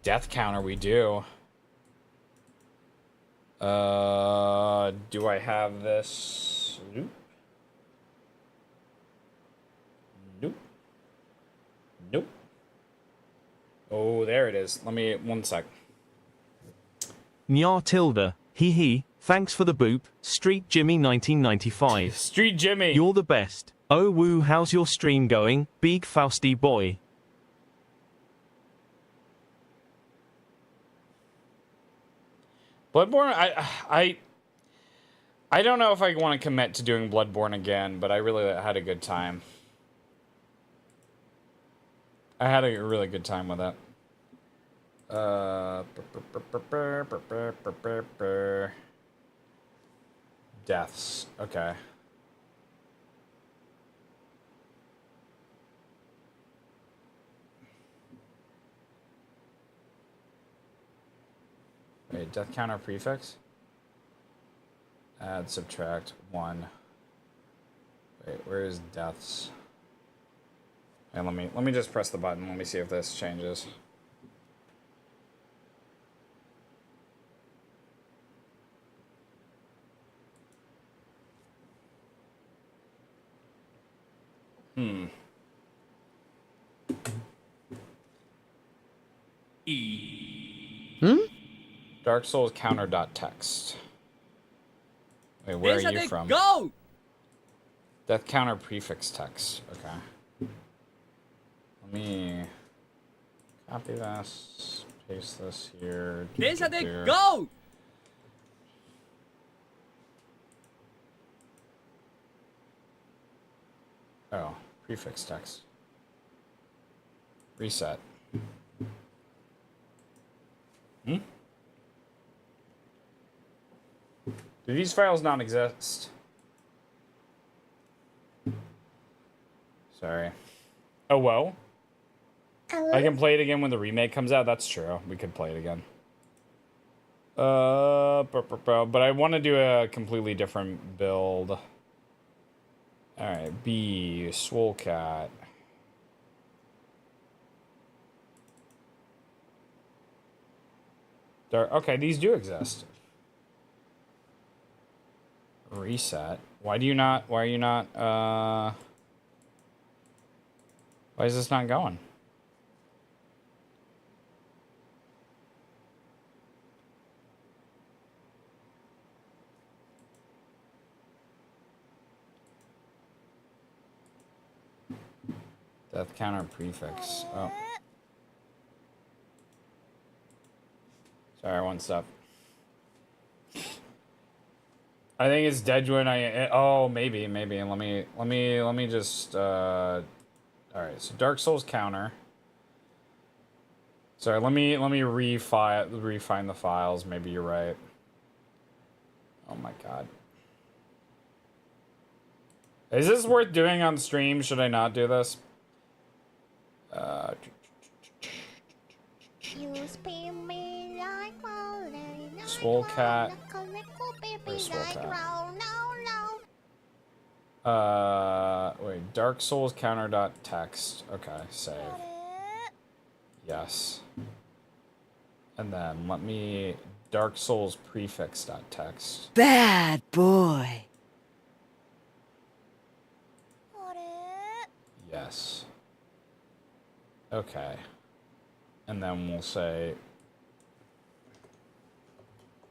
Death counter, we do. Do I have this? Nope. Nope. Nope. Oh, there it is. Let me, one sec. Nya tilde, hee hee, thanks for the boop, Street Jimmy 1995. Street Jimmy! You're the best. Oh woo, how's your stream going, big Fausty boy? Bloodborne, I don't know if I want to commit to doing Bloodborne again, but I really had a good time. I had a really good time with it. Deaths. Okay. Wait, death counter prefix? Add, subtract, 1. Wait, where is deaths? And let me just press the button. Let me see if this changes. Dark Souls counter dot text. Wait, where are you from? Go! Death counter prefix text. Okay. Let me copy this, paste this here. Go! Oh, prefix text. Reset. Do these files not exist? Sorry. Oh, well. I can play it again when the remake comes out. That's true. We could play it again. But I want to do a completely different build. Alright, B, Swole Cat. Okay, these do exist. Reset. Why are you not, why is this not going? Death counter prefix. Oh. Sorry, one step. I think it's dead when oh, maybe. Let me just, all right, so Dark Souls counter. Sorry, let me refine the files. Maybe you're right. Oh my god. Is this worth doing on stream? Should I not do this? Swole Cat. Where's Swole Cat? Wait, Dark Souls counter dot text. Okay, save. Yes. And then let me Dark Souls prefix dot text. Bad boy. Yes. Okay. And then we'll say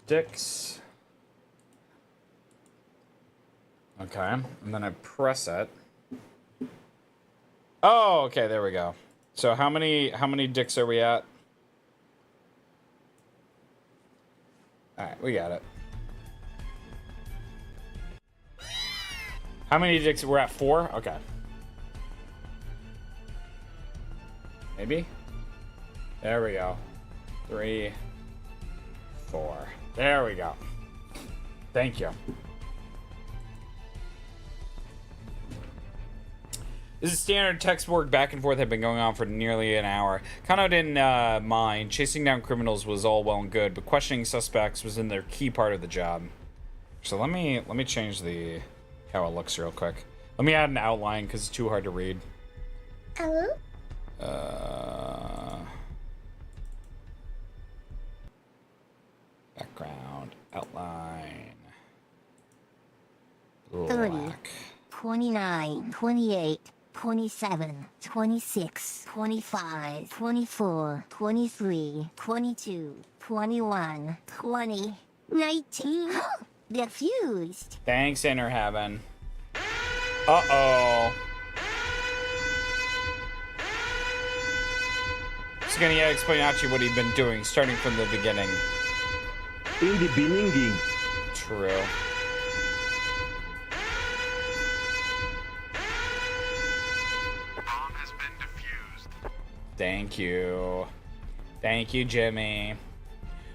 Dix. Okay. And then I press it. Oh, okay, there we go. So how many dicks are we at? Alright, we got it. How many dicks? We're at 4? Okay. Maybe? There we go. 3, 4. There we go. Thank you. This is standard text work back and forth had been going on for nearly an hour. Kano didn't mind. Chasing down criminals was all well and good, but questioning suspects was in their key part of the job. So let me change the how it looks real quick. Let me add an outline because it's too hard to read. Background, outline, 30, 29, 28, 27, 26, 25, 24, 23, 22, 21, 20, 19. Diffused. Thanks, Inner Heaven. Uh-oh. He's gonna explain Achi what he'd been doing, starting from the beginning. In the beginning. True. Bomb has been defused. Thank you. Thank you, Jimmy.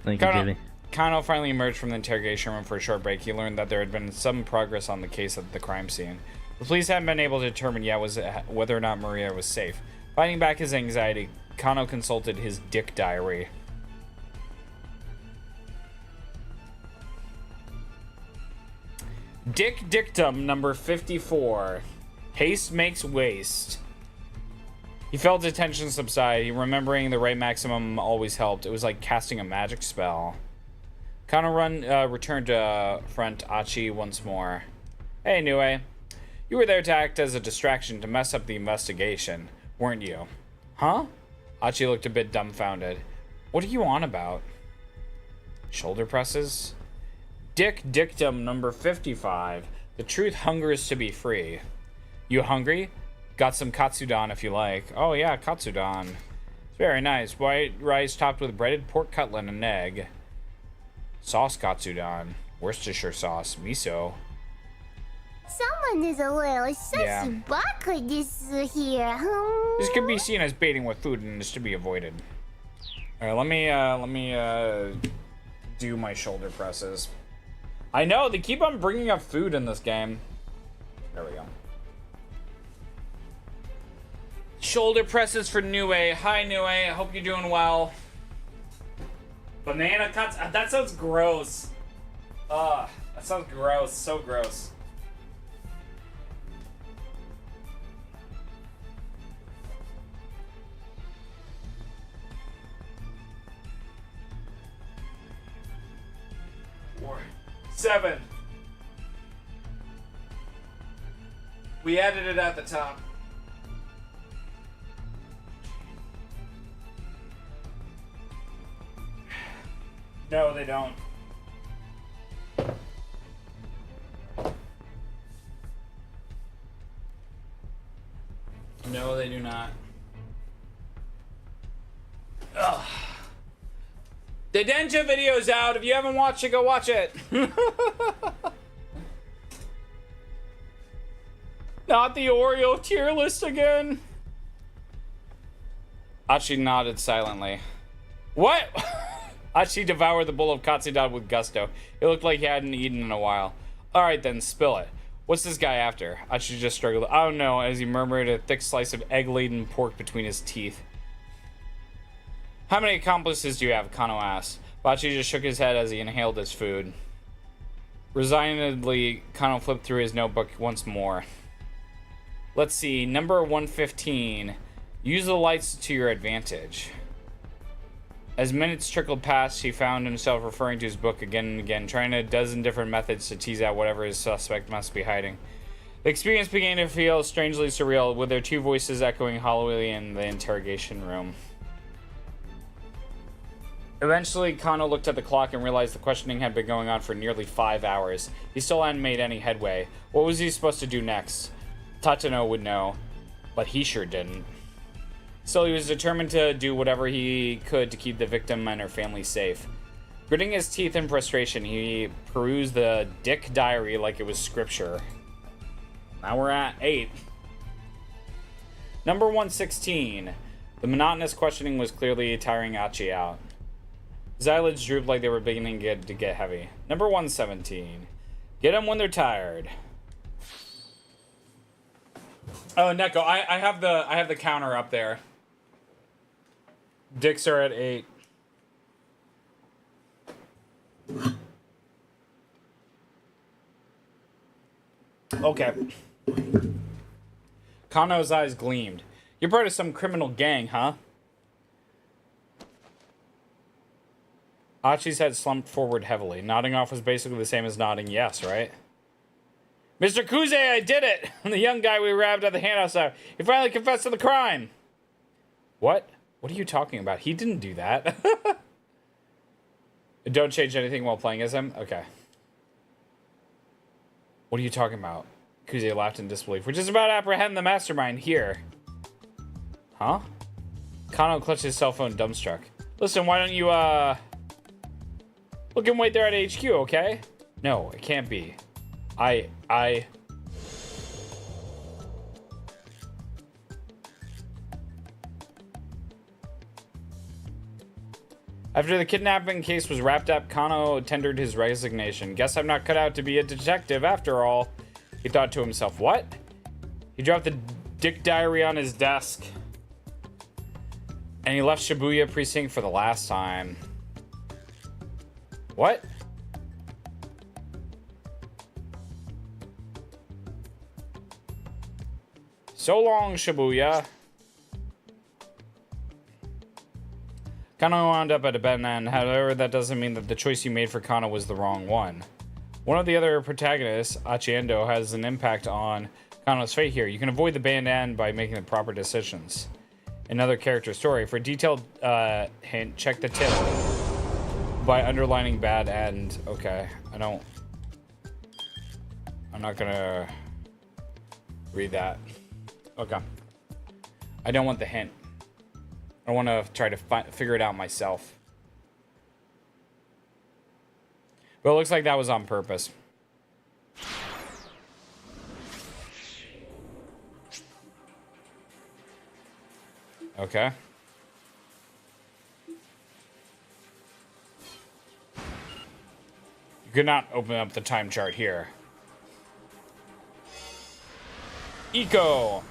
Thank you, Jimmy. Kano finally emerged from the interrogation room for a short break. He learned that there had been some progress on the case at the crime scene. The police hadn't been able to determine yet whether or not Maria was safe. Fighting back his anxiety, Kano consulted his dick diary. Dick dictum number 54. Haste makes waste. He felt the tension subside. Remembering the right maximum always helped. It was like casting a magic spell. Kano returned to front Achi once more. Hey, Nue. You were there to act as a distraction to mess up the investigation, weren't you? Huh? Achi looked a bit dumbfounded. What are you on about? Shoulder presses? Dick dictum number 55. The truth hungers to be free. You hungry? Got some katsudon if you like. Oh yeah, katsudon. It's very nice. White rice topped with breaded pork cutlet and an egg. Sauce katsudon. Worcestershire sauce. Miso. Someone is a little sussy baka this here. This could be seen as baiting with food and is to be avoided. Alright, let me do my shoulder presses. I know, they keep on bringing up food in this game. There we go. Shoulder presses for Nue. Hi, Nue. I hope you're doing well. Banana cuts? That sounds gross. Ugh, that sounds gross. So gross. Four, 7. We added it at the top. No, they don't. No, they do not. Ugh. The Denja video's out. If you haven't watched it, go watch it. Not the Oreo tier list again. Achi nodded silently. What? Achi devoured the bowl of katsudon with gusto. It looked like he hadn't eaten in a while. Alright then, spill it. What's this guy after? Achi just struggled. I don't know, as he murmured, a thick slice of egg-laden pork between his teeth. How many accomplices do you have? Kano asked. Achi just shook his head as he inhaled his food. Resignedly, Kano flipped through his notebook once more. Let's see, number 115. Use the lights to your advantage. As minutes trickled past, he found himself referring to his book again and again, trying a dozen different methods to tease out whatever his suspect must be hiding. The experience began to feel strangely surreal, with their two voices echoing hollowly in the interrogation room. Eventually, Kano looked at the clock and realized the questioning had been going on for nearly 5 hours. He still hadn't made any headway. What was he supposed to do next? Tatano would know, but he sure didn't. Still, he was determined to do whatever he could to keep the victim and her family safe. Gritting his teeth in frustration, he perused the Dick Diary like it was scripture. Now we're at 8. Number 116. The monotonous questioning was clearly tiring Achi out. His eyelids drooped like they were beginning to get heavy. Number 117. Get them when they're tired. Oh, Neko, I have the counter up there. Dicks are at 8. Okay. Kano's eyes gleamed. You're part of some criminal gang, huh? Achi's head slumped forward heavily. Nodding off was basically the same as nodding yes, right? Mr. Kuze, I did it! The young guy we robbed at the handhouse out. He finally confessed to the crime. What? What are you talking about? He didn't do that. Don't change anything while playing as him? Okay. What are you talking about? Kuze laughed in disbelief. We're just about to apprehend the mastermind here. Huh? Kano clutched his cell phone dumbstruck. Listen, why don't you, look and wait there at HQ, okay? No, it can't be. After the kidnapping case was wrapped up, Kano tendered his resignation. Guess I'm not cut out to be a detective after all. He thought to himself, what? He dropped the dick diary on his desk. And he left Shibuya precinct for the last time. What? So long, Shibuya. Kano wound up at a bad end. However, that doesn't mean that the choice you made for Kano was the wrong one. One of the other protagonists, Achiendo, has an impact on Kano's fate here. You can avoid the bad end by making the proper decisions. Another character story. For a detailed hint, check the tip by underlining bad end. Okay, I'm not gonna read that. Okay. I don't want the hint. I want to try to figure it out myself. But it looks like that was on purpose. Okay. You could not open up the time chart here. Eco.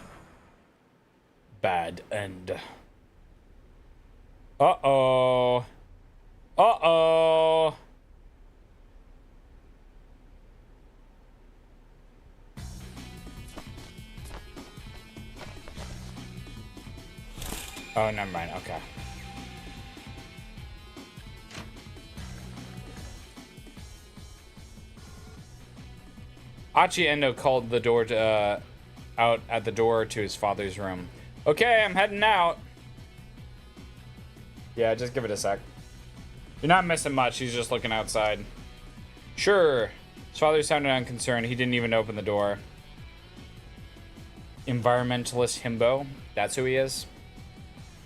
Bad end. Uh-oh. Uh-oh. Oh, never mind. Okay. Achiendo called the door to, out at the door to his father's room. Okay, I'm heading out. Yeah, just give it a sec. You're not missing much. He's just looking outside. Sure. His father sounded unconcerned. He didn't even open the door. Environmentalist himbo. That's who he is.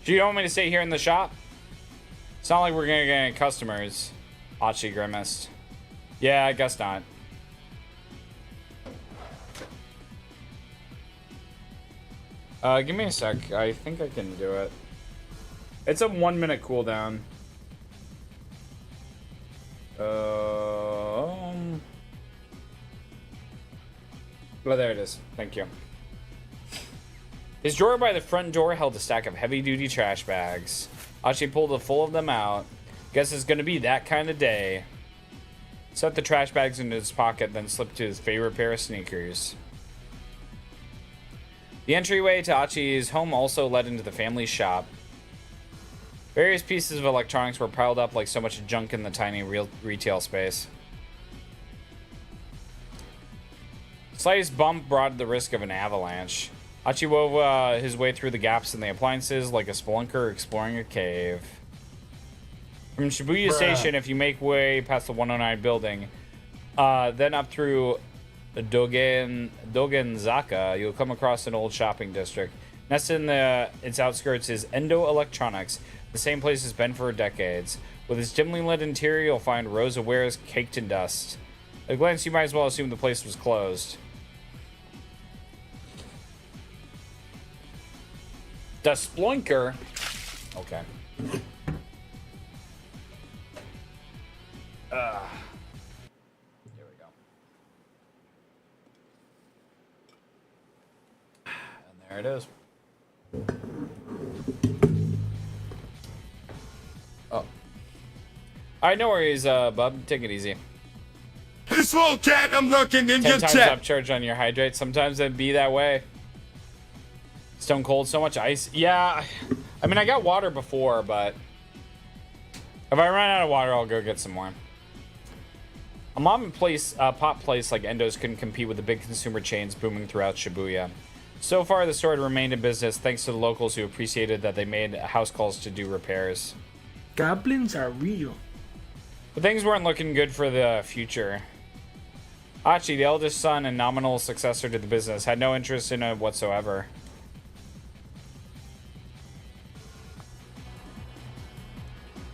Do you want me to stay here in the shop? It's not like we're gonna get any customers. Achi grimaced. Yeah, I guess not. Give me a sec. I think I can do it. It's a 1 minute cooldown. Oh, there it is. Thank you. His drawer by the front door held a stack of heavy-duty trash bags. Achi pulled a full of them out. Guess it's gonna be that kind of day. Set the trash bags into his pocket, then slipped to his favorite pair of sneakers. The entryway to Achi's home also led into the family shop. Various pieces of electronics were piled up like so much junk in the tiny retail space. Slightest bump brought the risk of an avalanche. Achi wove his way through the gaps in the appliances like a spelunker exploring a cave. From Shibuya Station, if you make way past the 109 building, then up through Dogenzaka, you'll come across an old shopping district. Nested in its outskirts is Endo Electronics, the same place it's been for decades. With its dimly lit interior, you'll find rows of wares caked in dust. At a glance, you might as well assume the place was closed. The Sploinker. Okay. There we go. And there it is. Oh. Alright, no worries, bub. Take it easy. This little cat, I'm looking in your 10 times chat. upcharge on your hydrate. Sometimes it'd be that way. Stone cold, so much ice. Yeah, I mean, I got water before, but if I run out of water, I'll go get some more. A mom and pop place like Endo's couldn't compete with the big consumer chains booming throughout Shibuya. So far, the store had remained in business thanks to the locals who appreciated that they made house calls to do repairs. Goblins are real. But things weren't looking good for the future. Achi, the eldest son and nominal successor to the business, had no interest in it whatsoever.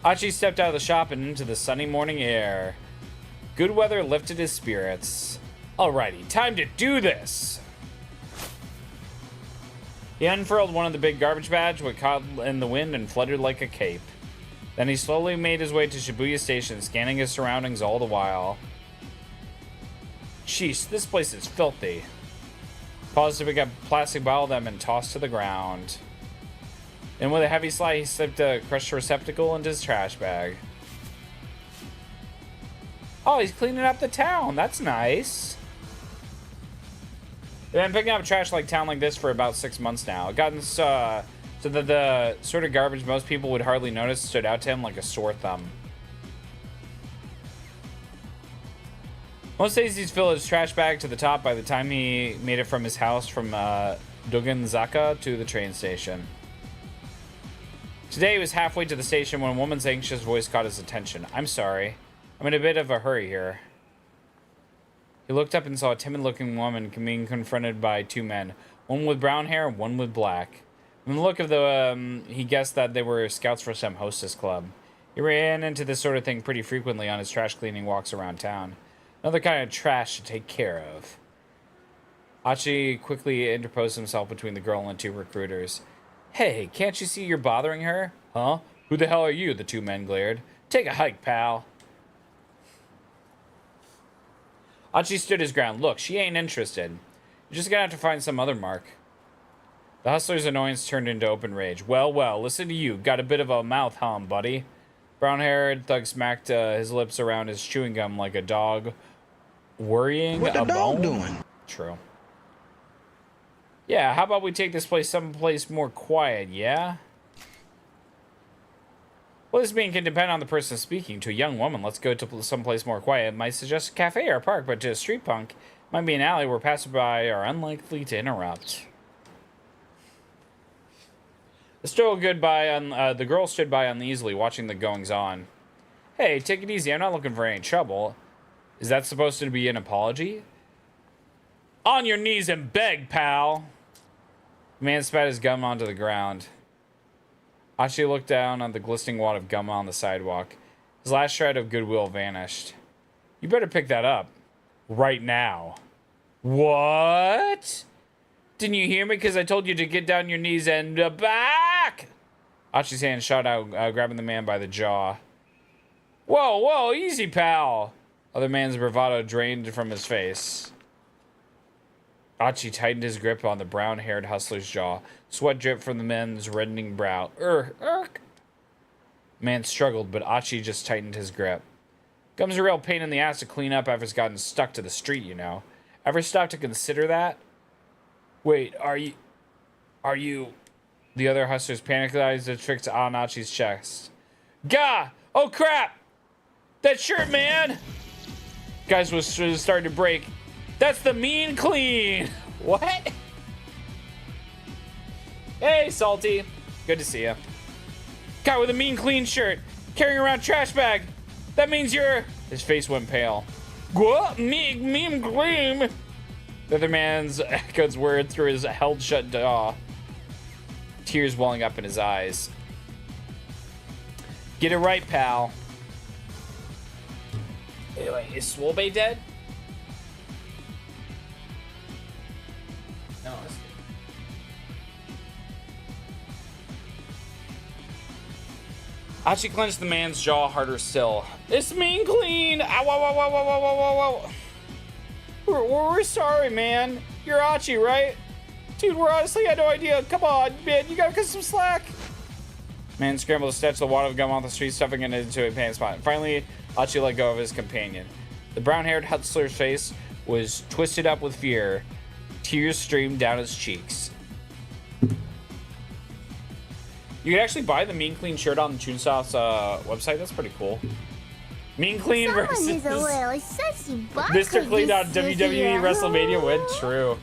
Achi stepped out of the shop and into the sunny morning air. Good weather lifted his spirits. Alrighty, time to do this! He unfurled one of the big garbage bags, which caught in the wind and fluttered like a cape. Then he slowly made his way to Shibuya Station, scanning his surroundings all the while. Sheesh, this place is filthy. Paused to pick up a plastic bottle of them and tossed to the ground. And with a heavy slide, he slipped a crushed receptacle into his trash bag. Oh, he's cleaning up the town. That's nice. They've been picking up trash like town like this for about 6 months now. It gotten so that the sort of garbage most people would hardly notice stood out to him like a sore thumb. Most days he's filled his trash bag to the top by the time he made it from his house from Dogenzaka to the train station. Today he was halfway to the station when a woman's anxious voice caught his attention. I'm sorry. I'm in a bit of a hurry here. He looked up and saw a timid-looking woman being confronted by 2 men, one with brown hair and one with black. From the look of the, he guessed that they were scouts for some hostess club. He ran into this sort of thing pretty frequently on his trash cleaning walks around town. Another kind of trash to take care of. Achi quickly interposed himself between the girl and 2 recruiters. Hey, can't you see you're bothering her? Huh? Who the hell are you? The 2 men glared. Take a hike, pal. Achi stood his ground. Look, she ain't interested. You're just gonna have to find some other mark. The hustler's annoyance turned into open rage. Well, well, listen to you. Got a bit of a mouth hum, buddy. Brown-haired thug smacked his lips around his chewing gum like a dog worrying What the a dog bone. doing? True. Yeah, how about we take this place someplace more quiet, yeah? Well, this mean can depend on the person speaking. To a young woman, let's go to someplace more quiet. Might suggest a cafe or a park, but to a street punk, might be an alley where passersby are unlikely to interrupt. The girl stood by uneasily, watching the goings-on. Hey, take it easy. I'm not looking for any trouble. Is that supposed to be an apology? On your knees and beg, pal. The man spat his gum onto the ground. Achi looked down on the glistening wad of gum on the sidewalk. His last shred of goodwill vanished. You better pick that up. Right now. What? Didn't you hear me? Because I told you to get down your knees and back! Achi's hand shot out, grabbing the man by the jaw. Whoa, whoa, easy, pal! Other man's bravado drained from his face. Achi tightened his grip on the brown-haired hustler's jaw. Sweat dripped from the man's reddening brow. Man struggled, but Achi just tightened his grip. Gum's a real pain in the ass to clean up after it's gotten stuck to the street, you know. Ever stop to consider that? Wait, are you... The other hustlers panicked eyes that tricked on Achi's chest. Gah! Oh, crap! That shirt, man! Guys was starting to break. That's the mean clean! What? Hey, Salty. Good to see you. Guy with a mean clean shirt, carrying around trash bag. That means you're... His face went pale. What? Mean clean? The other man's echoed word through his held shut jaw. Tears welling up in his eyes. Get it right, pal. Anyway, is Swolbay dead? No, it's... Achi clenched the man's jaw harder still. It's mean clean! Ow, ow, ow, ow, ow, ow, ow, ow. We're sorry, man. You're Achi, right? Dude, we're honestly had no idea. Come on, man. You gotta cut some slack. Man scrambled to snatch the wad of gum off the street, stuffing it into a pants pocket. Finally, Achi let go of his companion. The brown-haired hustler's face was twisted up with fear. Tears streamed down his cheeks. You can actually buy the Mean Clean shirt on Chunsoft's website. That's pretty cool. Mean Clean versus Mr. Clean on WWE WrestleMania win. True.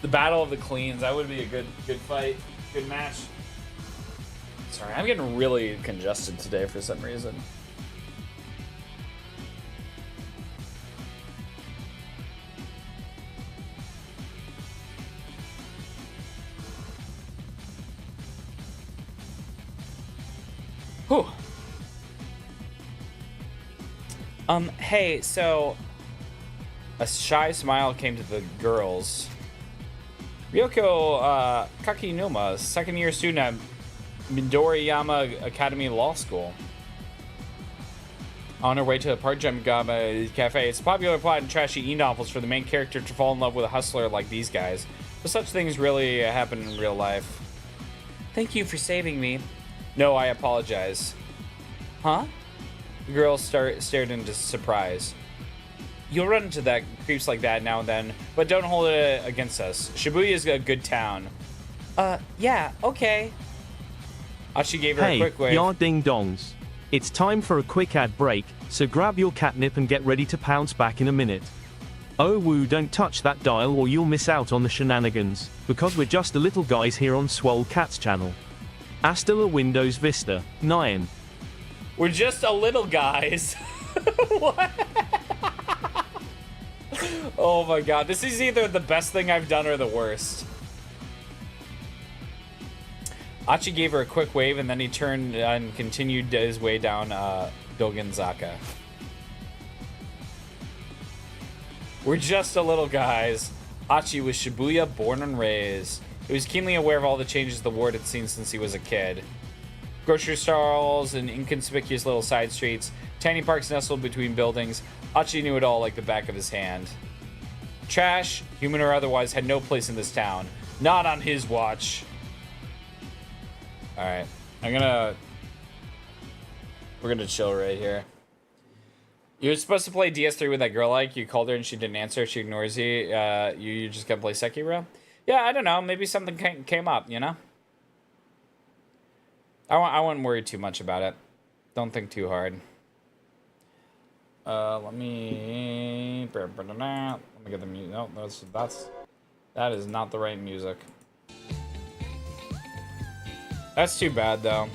The Battle of the Cleans. That would be a good fight. Good match. Sorry, I'm getting really congested today for some reason. Whew. Hey, so a shy smile came to the girls. Ryoko Kakinuma, second-year student at Midoriyama Academy Law School. On her way to the Park Gama Cafe, it's a popular plot in trashy e-novels for the main character to fall in love with a hustler like these guys. But such things really happen in real life. Thank you for saving me. No, I apologize. Huh? The girl stared into surprise. You'll run into that creeps like that now and then, but don't hold it against us. Shibuya is a good town. Yeah, okay. Achi gave her a quick wave. Hey, ya ding dongs. It's time for a quick ad break, so grab your catnip and get ready to pounce back in a minute. Oh woo, don't touch that dial or you'll miss out on the shenanigans, because we're just the little guys here on Swole Cat's channel. Hasta la Windows Vista, 9. We're just a little guys. What? Oh my god, this is either the best thing I've done or the worst. Achi gave her a quick wave and then he turned and continued his way down Dogenzaka. We're just a little guys. Achi was Shibuya born and raised. He was keenly aware of all the changes the ward had seen since he was a kid. Grocery stalls and inconspicuous little side streets, tiny parks nestled between buildings. Achi knew it all like the back of his hand. Trash, human or otherwise, had no place in this town. Not on his watch. Alright, we're gonna chill right here. You were supposed to play DS3 with that girl like, you called her and she didn't answer, she ignores you. You just gonna play Sekiro? Yeah, I don't know, maybe something came up, you know? I wouldn't worry too much about it. Don't think too hard. Let me get the music. No, that is not the right music. That's too bad, though.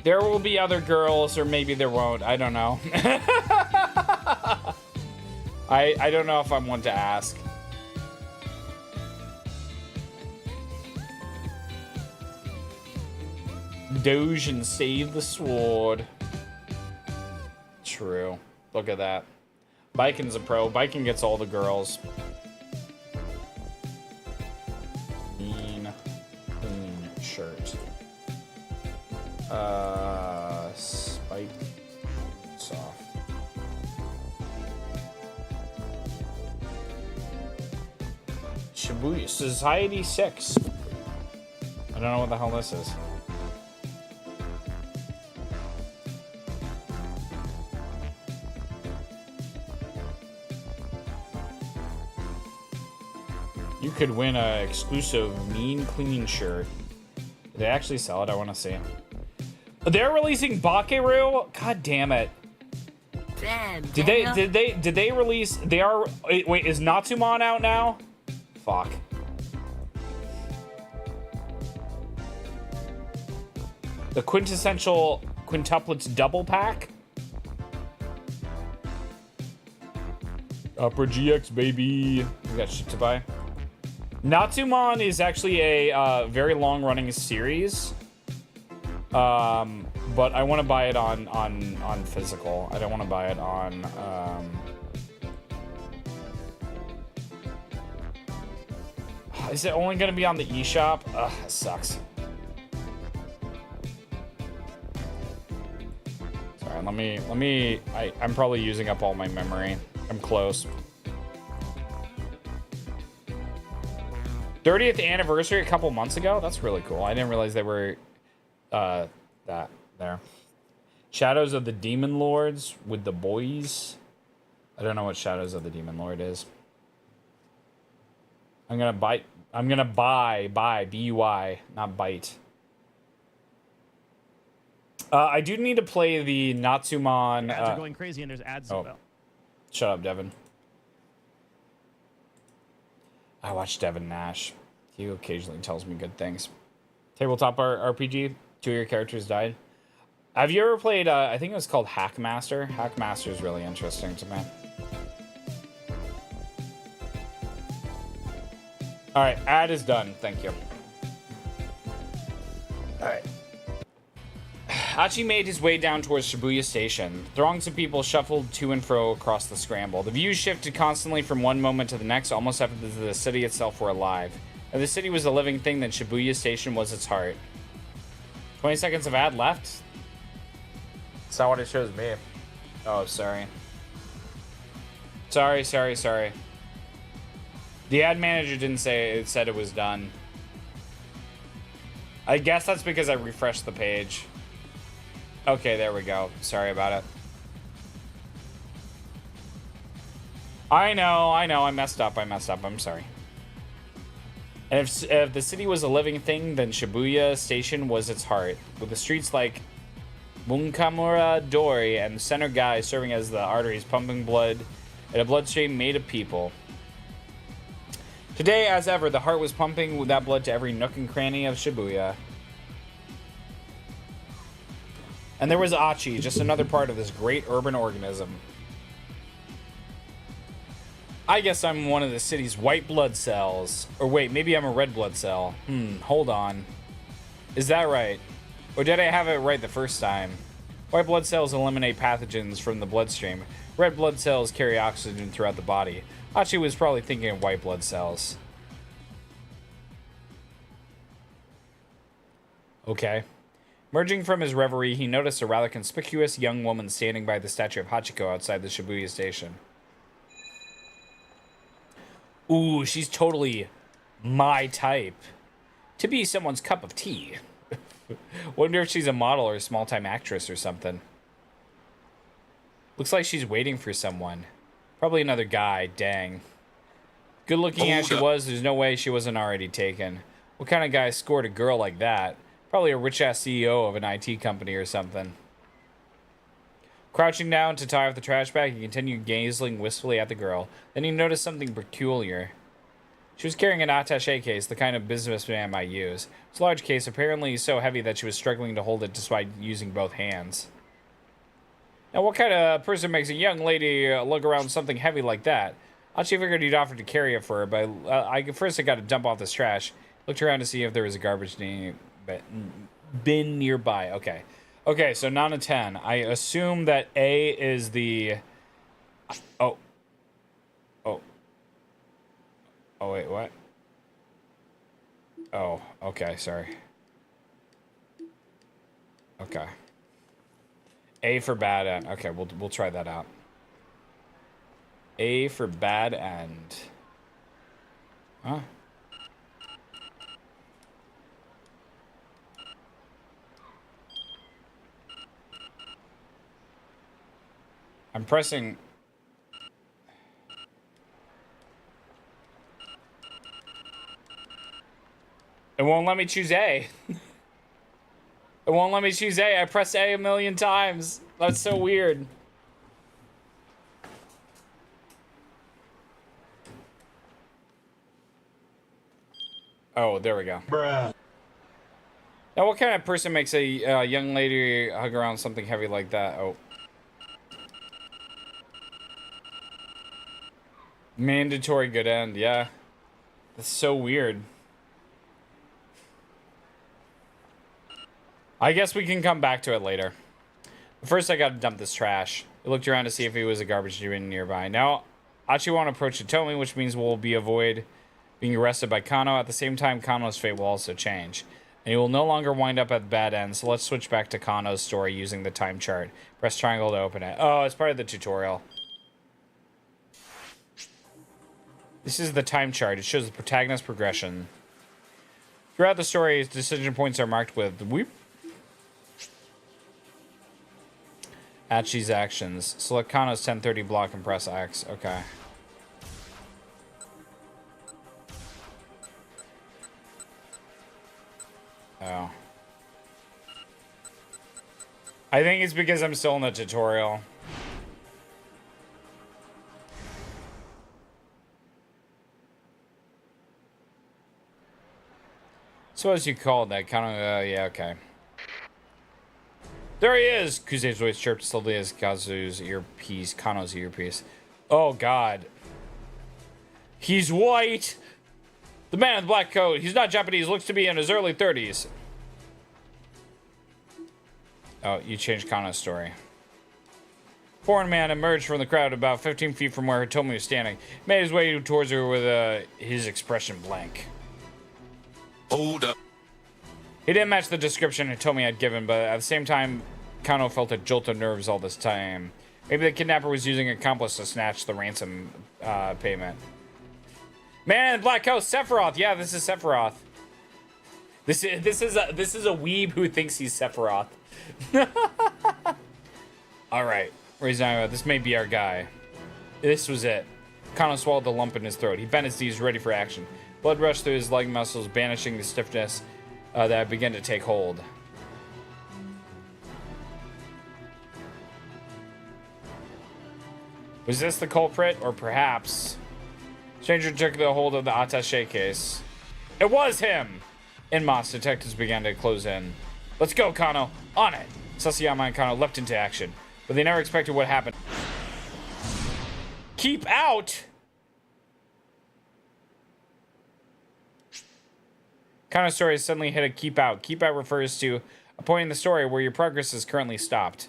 There will be other girls, or maybe there won't. I don't know. I don't know if I'm one to ask. Doge and save the sword. True. Look at that. Biken's a pro. Biken gets all the girls. Mean shirt. Spike. Soft. Shibuya. Society 6. I don't know what the hell this is. You could win a exclusive Mean Clean shirt. Did they actually sell it? I want to see. They're releasing Bakeru? God damn it. Damn. Did they release? They are. Wait, is Natsumon out now? Fuck. The quintessential quintuplets double pack. Upper GX baby. We got shit to buy. Natsumon is actually a very long-running series, but I want to buy it on physical. I don't want to buy it on. Is it only going to be on the eShop? Ugh, that sucks. Sorry, let me. I'm probably using up all my memory. I'm close. 30th anniversary a couple months ago? That's really cool. I didn't realize they were that there. Shadows of the Demon Lords with the boys. I don't know what Shadows of the Demon Lord is. I'm gonna bite. I'm gonna buy, B-U-I, not bite. I do need to play the Natsumon. Ads are going crazy and there's ads as well. Shut up, Devin. I watch Devin Nash. He occasionally tells me good things. Tabletop RPG. 2 of your characters died. Have you ever played, I think it was called Hackmaster? Hackmaster is really interesting to me. Alright, ad is done. Thank you. Alright. Hachi made his way down towards Shibuya Station. Throngs of people shuffled to and fro across the scramble. The view shifted constantly from one moment to the next, almost as if the city itself were alive. If the city was a living thing, then Shibuya Station was its heart. 20 seconds of ad left? That's not what it shows me. Oh, sorry. Sorry. The ad manager didn't say it, said it was done. I guess that's because I refreshed the page. Okay, there we go. Sorry about it. I know. I messed up. I'm sorry. And if the city was a living thing, then Shibuya Station was its heart, with the streets like Bunkamura Dori and the center guy serving as the arteries pumping blood in a bloodstream made of people. Today, as ever, the heart was pumping that blood to every nook and cranny of Shibuya. And there was Achi, just another part of this great urban organism. I guess I'm one of the city's white blood cells. Or wait, maybe I'm a red blood cell. Hold on. Is that right? Or did I have it right the first time? White blood cells eliminate pathogens from the bloodstream. Red blood cells carry oxygen throughout the body. Achi was probably thinking of white blood cells. Okay. Emerging from his reverie, he noticed a rather conspicuous young woman standing by the statue of Hachiko outside the Shibuya station. Ooh, she's totally my type. To be someone's cup of tea. Wonder if she's a model or a small-time actress or something. Looks like she's waiting for someone. Probably another guy, dang. Good looking as she was, there's no way she wasn't already taken. What kind of guy scored a girl like that? Probably a rich-ass CEO of an IT company or something. Crouching down to tie off the trash bag, he continued gazing wistfully at the girl. Then he noticed something peculiar. She was carrying an attaché case, the kind of businessman might use. It's a large case, apparently so heavy that she was struggling to hold it despite using both hands. Now, what kind of person makes a young lady lug around something heavy like that? Achi figured he'd offer to carry it for her, but first I got to dump off this trash. Looked around to see if there was a garbage bin nearby. Okay, so 9 of 10. I assume that A is the... Oh, wait, what? Oh, okay, sorry. Okay. A for bad end. Okay, we'll try that out. A for bad end. Huh? I'm pressing... It won't let me choose A. It won't let me choose A. I pressed A a million times. That's so weird. Oh, there we go. Bruh. Now, what kind of person makes a young lady hug around something heavy like that? Oh. Mandatory good end, yeah. That's so weird. I guess we can come back to it later. But first, I gotta dump this trash. I looked around to see if he was a garbage bin nearby. Now, Achi won't approach Hitomi, which means we'll avoid being arrested by Kano. At the same time, Kano's fate will also change. And he will no longer wind up at the bad end, so let's switch back to Kano's story using the time chart. Press triangle to open it. Oh, it's part of the tutorial. This is the time chart. It shows the protagonist's progression. Throughout the story, his decision points are marked with whoop. Achi's actions. Select Kano's 1030 block and press X. Okay. Oh. I think it's because I'm still in the tutorial. So as you called that, kind of, yeah, okay. There he is! Kuze's voice chirped slowly as Kazu's earpiece, Kano's earpiece. Oh, God. He's white! The man in the black coat. He's not Japanese, looks to be in his early 30s. Oh, you changed Kano's story. Foreign man emerged from the crowd about 15 feet from where Hitomi was standing. Made his way towards her with his expression blank. Hold up. He didn't match the description Hitomi had given, but at the same time, Kano felt a jolt of nerves all this time. Maybe the kidnapper was using an accomplice to snatch the ransom payment. Man in the black coat, Sephiroth. Yeah, this is Sephiroth. This is a weeb who thinks he's Sephiroth. All right, this may be our guy. This was it. Kano swallowed the lump in his throat. He bent his knees, ready for action. Blood rushed through his leg muscles, banishing the stiffness that began to take hold. Was this the culprit, or perhaps... Stranger took the hold of the attaché case. It was him! En masse, detectives began to close in. Let's go, Kano! On it! Sasayama and Kano leapt into action, but they never expected what happened. Keep out! Kano's story suddenly hit a keep out. Keep out refers to a point in the story where your progress is currently stopped.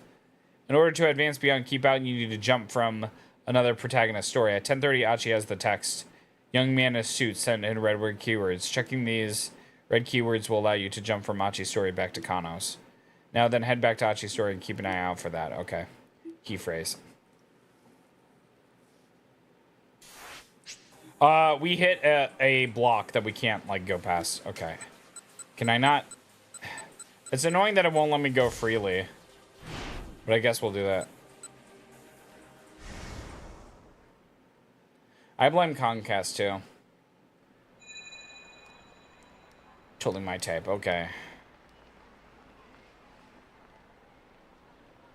In order to advance beyond keep out, you need to jump from another protagonist story. At 10:30, Achi has the text. Young man in a suit sent in red word keywords. Checking these red keywords will allow you to jump from Achi's story back to Kano's. Now then head back to Achi's story and keep an eye out for that. Okay. Key phrase. We hit a block that we can't, like, go past. Okay. Can I not? It's annoying that it won't let me go freely. But I guess we'll do that. I blame Comcast, too. Totally my type. Okay.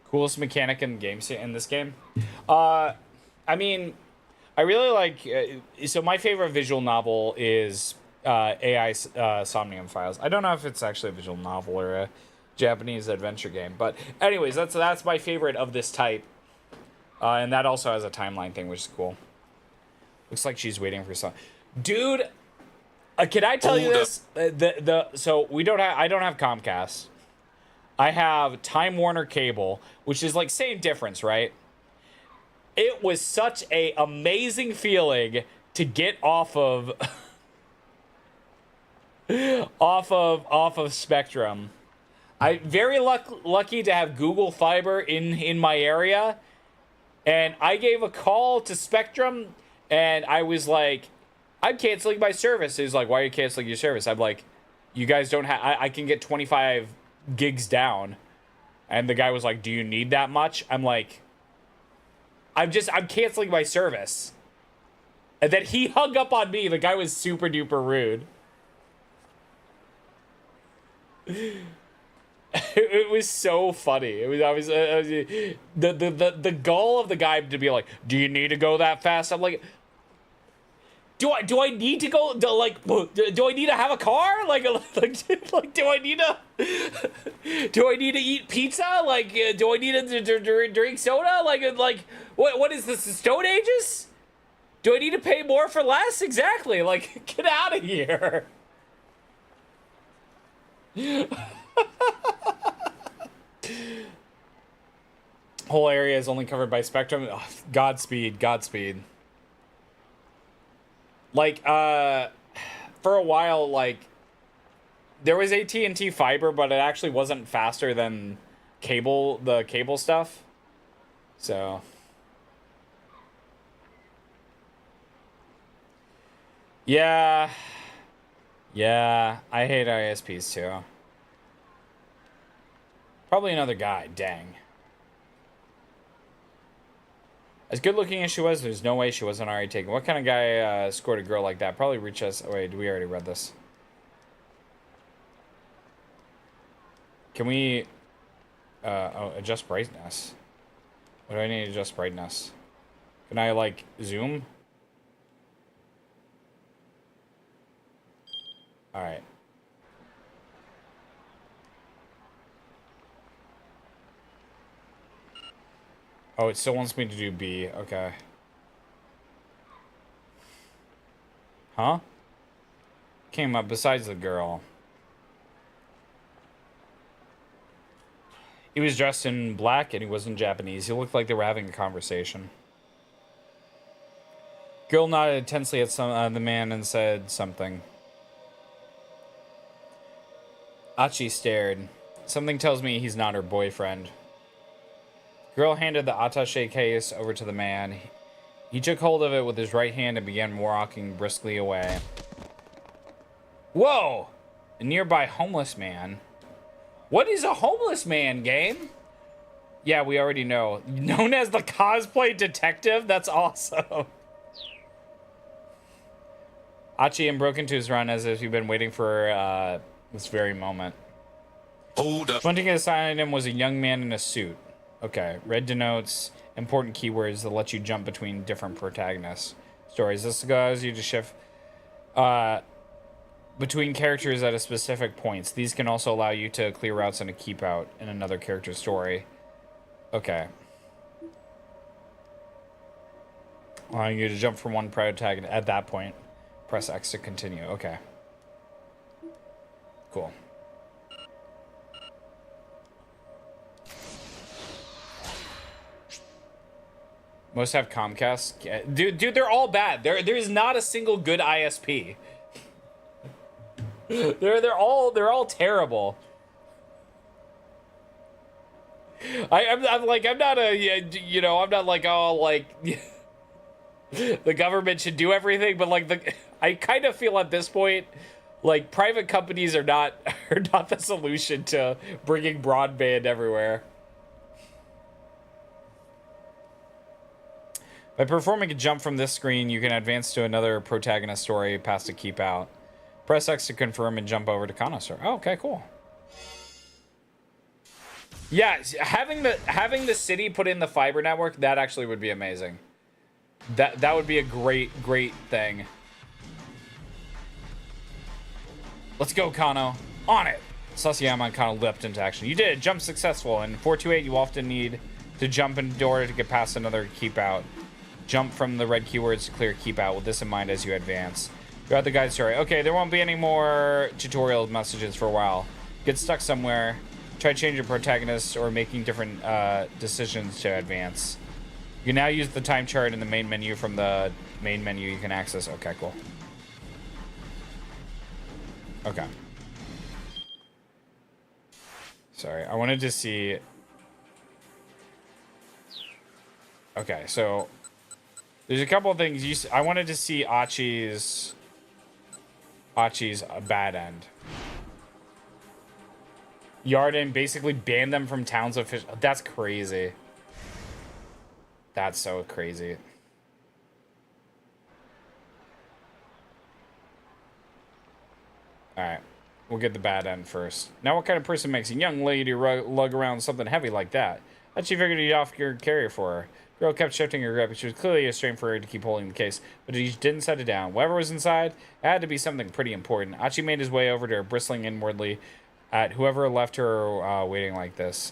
Coolest mechanic in this game? I mean... I really like, so my favorite visual novel is AI Somnium Files. I don't know if it's actually a visual novel or a Japanese adventure game, but anyways, that's my favorite of this type. And that also has a timeline thing, which is cool. Looks like she's waiting for some. Dude, can I tell you this? So I don't have Comcast. I have Time Warner Cable, which is like same difference, right? It was such a amazing feeling to get off of off of Spectrum. I'm very lucky to have Google Fiber in my area, and I gave a call to Spectrum, and I was like, I'm canceling my service. He's like, why are you canceling your service? I'm like, you guys don't have, I can get 25 gigs down. And the guy was like, do you need that much? I'm like, I'm canceling my service. And then he hung up on me. The guy was super duper rude. It was so funny. I was the goal of the guy to be like, do you need to go that fast? I'm like, do I need to go? Do I need to have a car? Like do I need to eat pizza? Like, do I need to drink soda? Like what is this, the Stone Ages? Do I need to pay more for less? Exactly. Like, get out of here. Whole area is only covered by Spectrum. Oh, Godspeed. Like, for a while, like, there was AT&T fiber, but it actually wasn't faster than the cable stuff. So, yeah, I hate ISPs too. Probably another guy, dang. As good looking as she was, there's no way she wasn't already taken. What kind of guy scored a girl like that? Probably reach us. Oh, wait, we already read this. Can we adjust brightness? What do I need to adjust brightness? Can I like zoom? All right. Oh, it still wants me to do B. Okay. Huh? Came up besides the girl. He was dressed in black and he wasn't Japanese. He looked like they were having a conversation. Girl nodded intensely at the man and said something. Achi stared. Something tells me he's not her boyfriend. Girl handed the attaché case over to the man. He took hold of it with his right hand and began walking briskly away. Whoa! A nearby homeless man. What is a homeless man, game? Yeah, we already know. Known as the cosplay detective? That's awesome. Achi broke into his run as if he'd been waiting for this very moment. Hold up. Pointing aside him was a young man in a suit. Okay, red denotes important keywords that let you jump between different protagonist stories. This allows you to shift between characters at a specific points. These can also allow you to clear routes and to keep out in another character's story. Okay. Allowing you to jump from one protagonist at that point. Press X to continue. Okay. Cool. Most have Comcast. Yeah, dude, they're all bad. There's not a single good ISP. they're all terrible. I'm not like oh like the government should do everything, but like I kind of feel at this point like private companies are not the solution to bringing broadband everywhere. By performing a jump from this screen, you can advance to another protagonist story past a keep out. Press X to confirm and jump over to Connoisseur. Oh, okay, cool. Yeah, having the city put in the fiber network, that actually would be amazing. That would be a great thing. Let's go, Kano. On it! Sasayama and Kano leapt into action. You did it. Jump successful. In 428, you often need to jump in order to get past another keep out. Jump from the red keywords to clear keep out with this in mind as you advance. Throughout the guide story. Okay, there won't be any more tutorial messages for a while. Get stuck somewhere. Try changing your protagonist or making different decisions to advance. You can now use the time chart in the main menu. From the main menu you can access. Okay, cool. Okay. Sorry, I wanted to see. Okay, so there's a couple of things I wanted to see Achi's bad end. Yarden basically banned them from towns official. That's crazy. That's so crazy. Alright. We'll get the bad end first. Now, what kind of person makes a young lady lug around something heavy like that? She figured you'd off your carrier for her. Girl kept shifting her grip. She was clearly a strain for her to keep holding the case, but he didn't set it down. Whatever was inside, it had to be something pretty important. Achi made his way over to her, bristling inwardly at whoever left her waiting like this.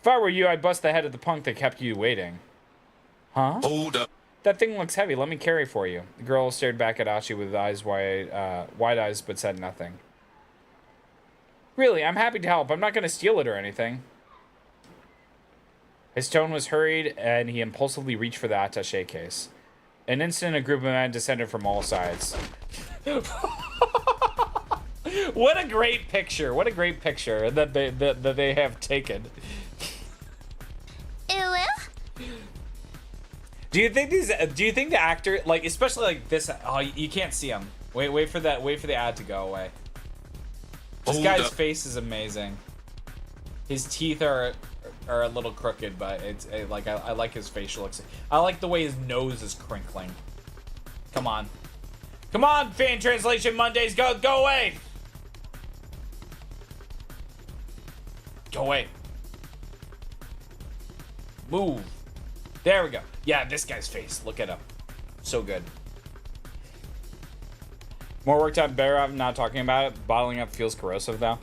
If I were you, I'd bust the head of the punk that kept you waiting. Huh? Hold up. That thing looks heavy. Let me carry for you. The girl stared back at Achi with eyes wide eyes, but said nothing. Really, I'm happy to help. I'm not going to steal it or anything. His tone was hurried, and he impulsively reached for the attaché case. An instant, a group of men descended from all sides. What a great picture! What a great picture that they have taken. Do you think the actor, like, especially like this? Oh, you can't see him. Wait for that. Wait for the ad to go away. This guy's face is amazing. His teeth are a little crooked, but it's like I like his facial looks. I like the way his nose is crinkling. Come on, fan translation Mondays, go away. Go away. Move. There we go. Yeah, this guy's face. Look at him. So good. More worked out, better off not talking about it. Bottling up feels corrosive, though.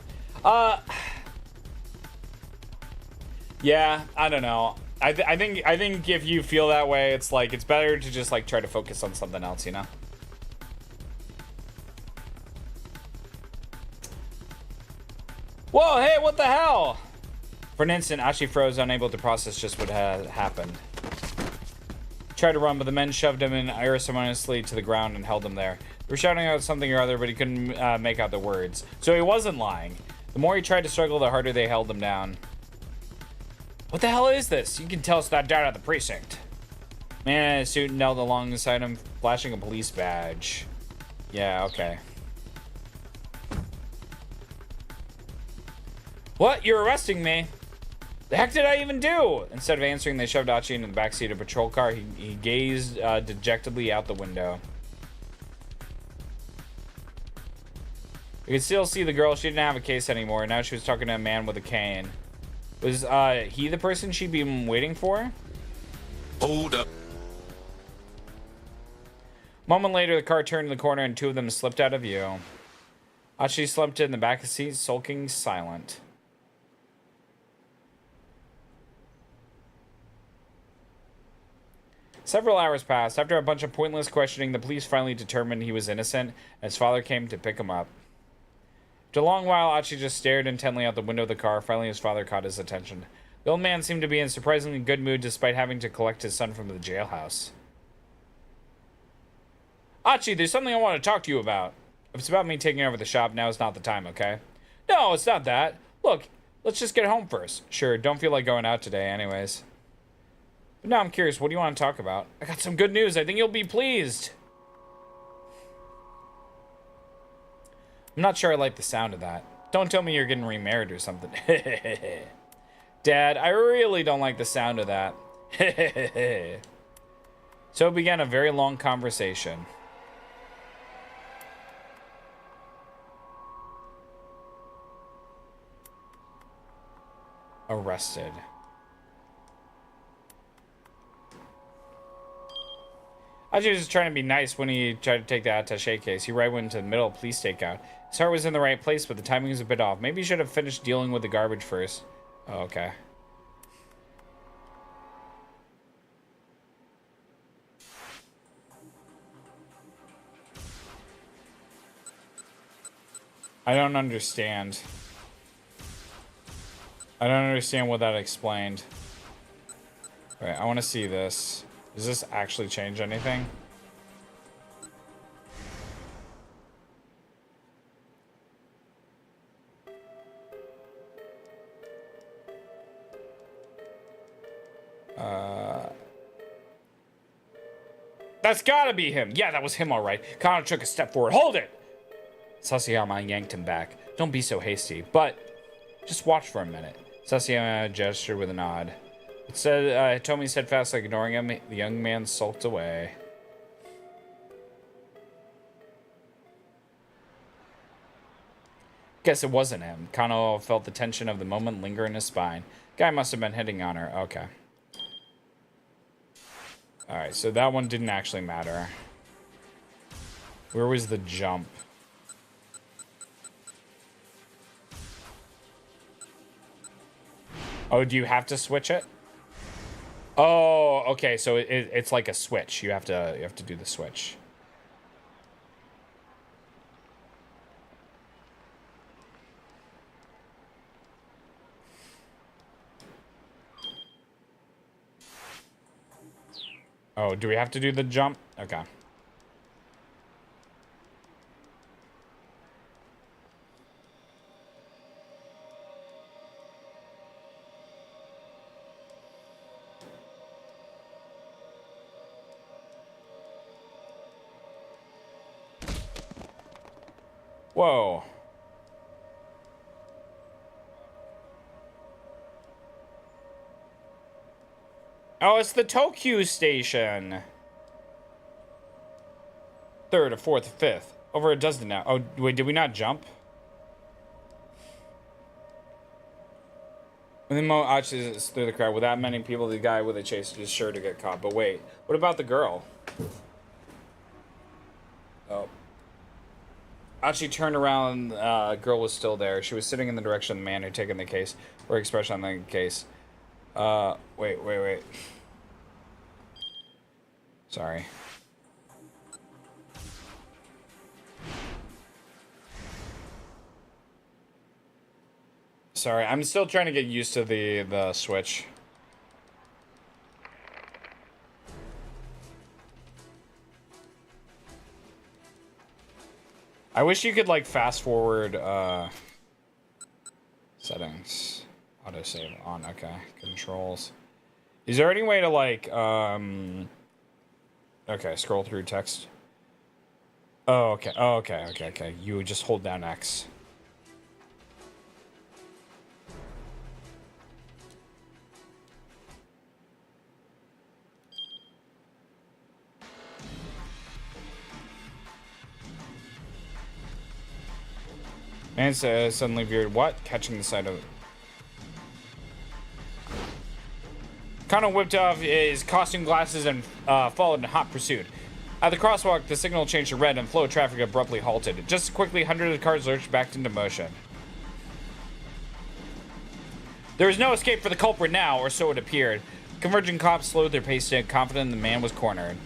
Yeah, I don't know. I think if you feel that way, it's like it's better to just like try to focus on something else, you know? Whoa, hey, what the hell? For an instant, Ashi froze, unable to process just what had happened. He tried to run, but the men shoved him in unceremoniously to the ground and held him there. They were shouting out something or other, but he couldn't make out the words. So he wasn't lying. The more he tried to struggle, the harder they held him down. What the hell is this? You can tell us that down at the precinct. Man in a suit knelt alongside him, flashing a police badge. Yeah, okay. What? You're arresting me? The heck did I even do? Instead of answering, they shoved Achi into the backseat of a patrol car. He gazed dejectedly out the window. You could still see the girl. She didn't have a case anymore. Now she was talking to a man with a cane. Was he the person she'd been waiting for? Hold up. A moment later, the car turned the corner and two of them slipped out of view. Achi slumped in the back of the seat, sulking silent. Several hours passed. After a bunch of pointless questioning, the police finally determined he was innocent, and his father came to pick him up. After a long while, Achi just stared intently out the window of the car. Finally, his father caught his attention. The old man seemed to be in surprisingly good mood despite having to collect his son from the jailhouse. Achi, there's something I want to talk to you about. If it's about me taking over the shop, now is not the time, okay? No, it's not that. Look, let's just get home first. Sure, don't feel like going out today anyways. But now I'm curious, what do you want to talk about? I got some good news. I think you'll be pleased. I'm not sure I like the sound of that. Don't tell me you're getting remarried or something. Dad, I really don't like the sound of that. So it began a very long conversation. Arrested. Achi was just trying to be nice when he tried to take the attaché case. He right went into the middle of police stakeout. His heart was in the right place, but the timing was a bit off. Maybe he should have finished dealing with the garbage first. Oh, okay. I don't understand. I don't understand what that explained. Alright, I want to see this. Does this actually change anything? That's gotta be him. Yeah, that was him, all right. Connor took a step forward. Hold it! Sasayama yanked him back. Don't be so hasty, but just watch for a minute. Sasayama gestured with a nod. It said, Tomi steadfastly ignoring him. The young man sulked away. Guess it wasn't him. Kano felt the tension of the moment linger in his spine. Guy must have been hitting on her. Okay. Alright, so that one didn't actually matter. Where was the jump? Oh, do you have to switch it? Oh, okay, so it's like a switch. You have to do the switch. Oh, do we have to do the jump? Okay. Whoa. Oh, it's the Tokyo station. Third or fourth or fifth. Over a dozen now. Oh, wait, did we not jump? When the Mo arches through the crowd, with that many people, the guy with a chase is sure to get caught. But wait, what about the girl? Oh. Achi turned around, girl was still there. She was sitting in the direction of the man who'd taken the case, or expression on the case. Wait. Sorry. Sorry, I'm still trying to get used to the switch. I wish you could like fast forward settings. Autosave on, okay. Controls. Is there any way to like okay, scroll through text? Oh, okay. Oh, okay. You would just hold down X. Man says suddenly veered. What? Catching the sight of it. Kano whipped off his costume glasses and followed in hot pursuit. At the crosswalk, the signal changed to red and flow of traffic abruptly halted. Just as quickly, hundreds of cars lurched back into motion. There was no escape for the culprit now, or so it appeared. Converging cops slowed their pace, confident the man was cornered.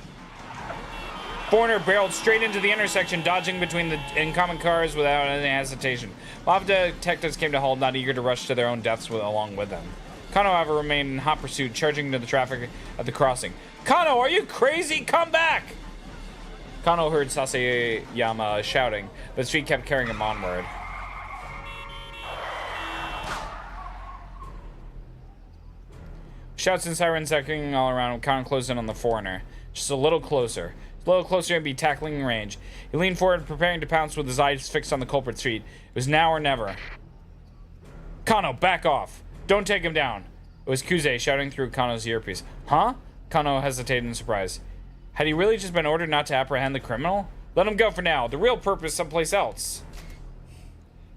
Foreigner barreled straight into the intersection, dodging between the incoming cars without any hesitation. Mob detectives came to halt, not eager to rush to their own deaths along with them. Kano, however, remained in hot pursuit, charging into the traffic at the crossing. Kano, are you crazy? Come back! Kano heard Sasayama shouting, but the street kept carrying him onward. Shouts and sirens echoing all around. Kano closed in on the foreigner. Just a little closer. A little closer and be tackling range. He leaned forward, preparing to pounce with his eyes fixed on the culprit's feet. It was now or never. Kano, back off. Don't take him down. It was Kuze shouting through Kano's earpiece. Huh? Kano hesitated in surprise. Had he really just been ordered not to apprehend the criminal? Let him go for now. The real purpose someplace else.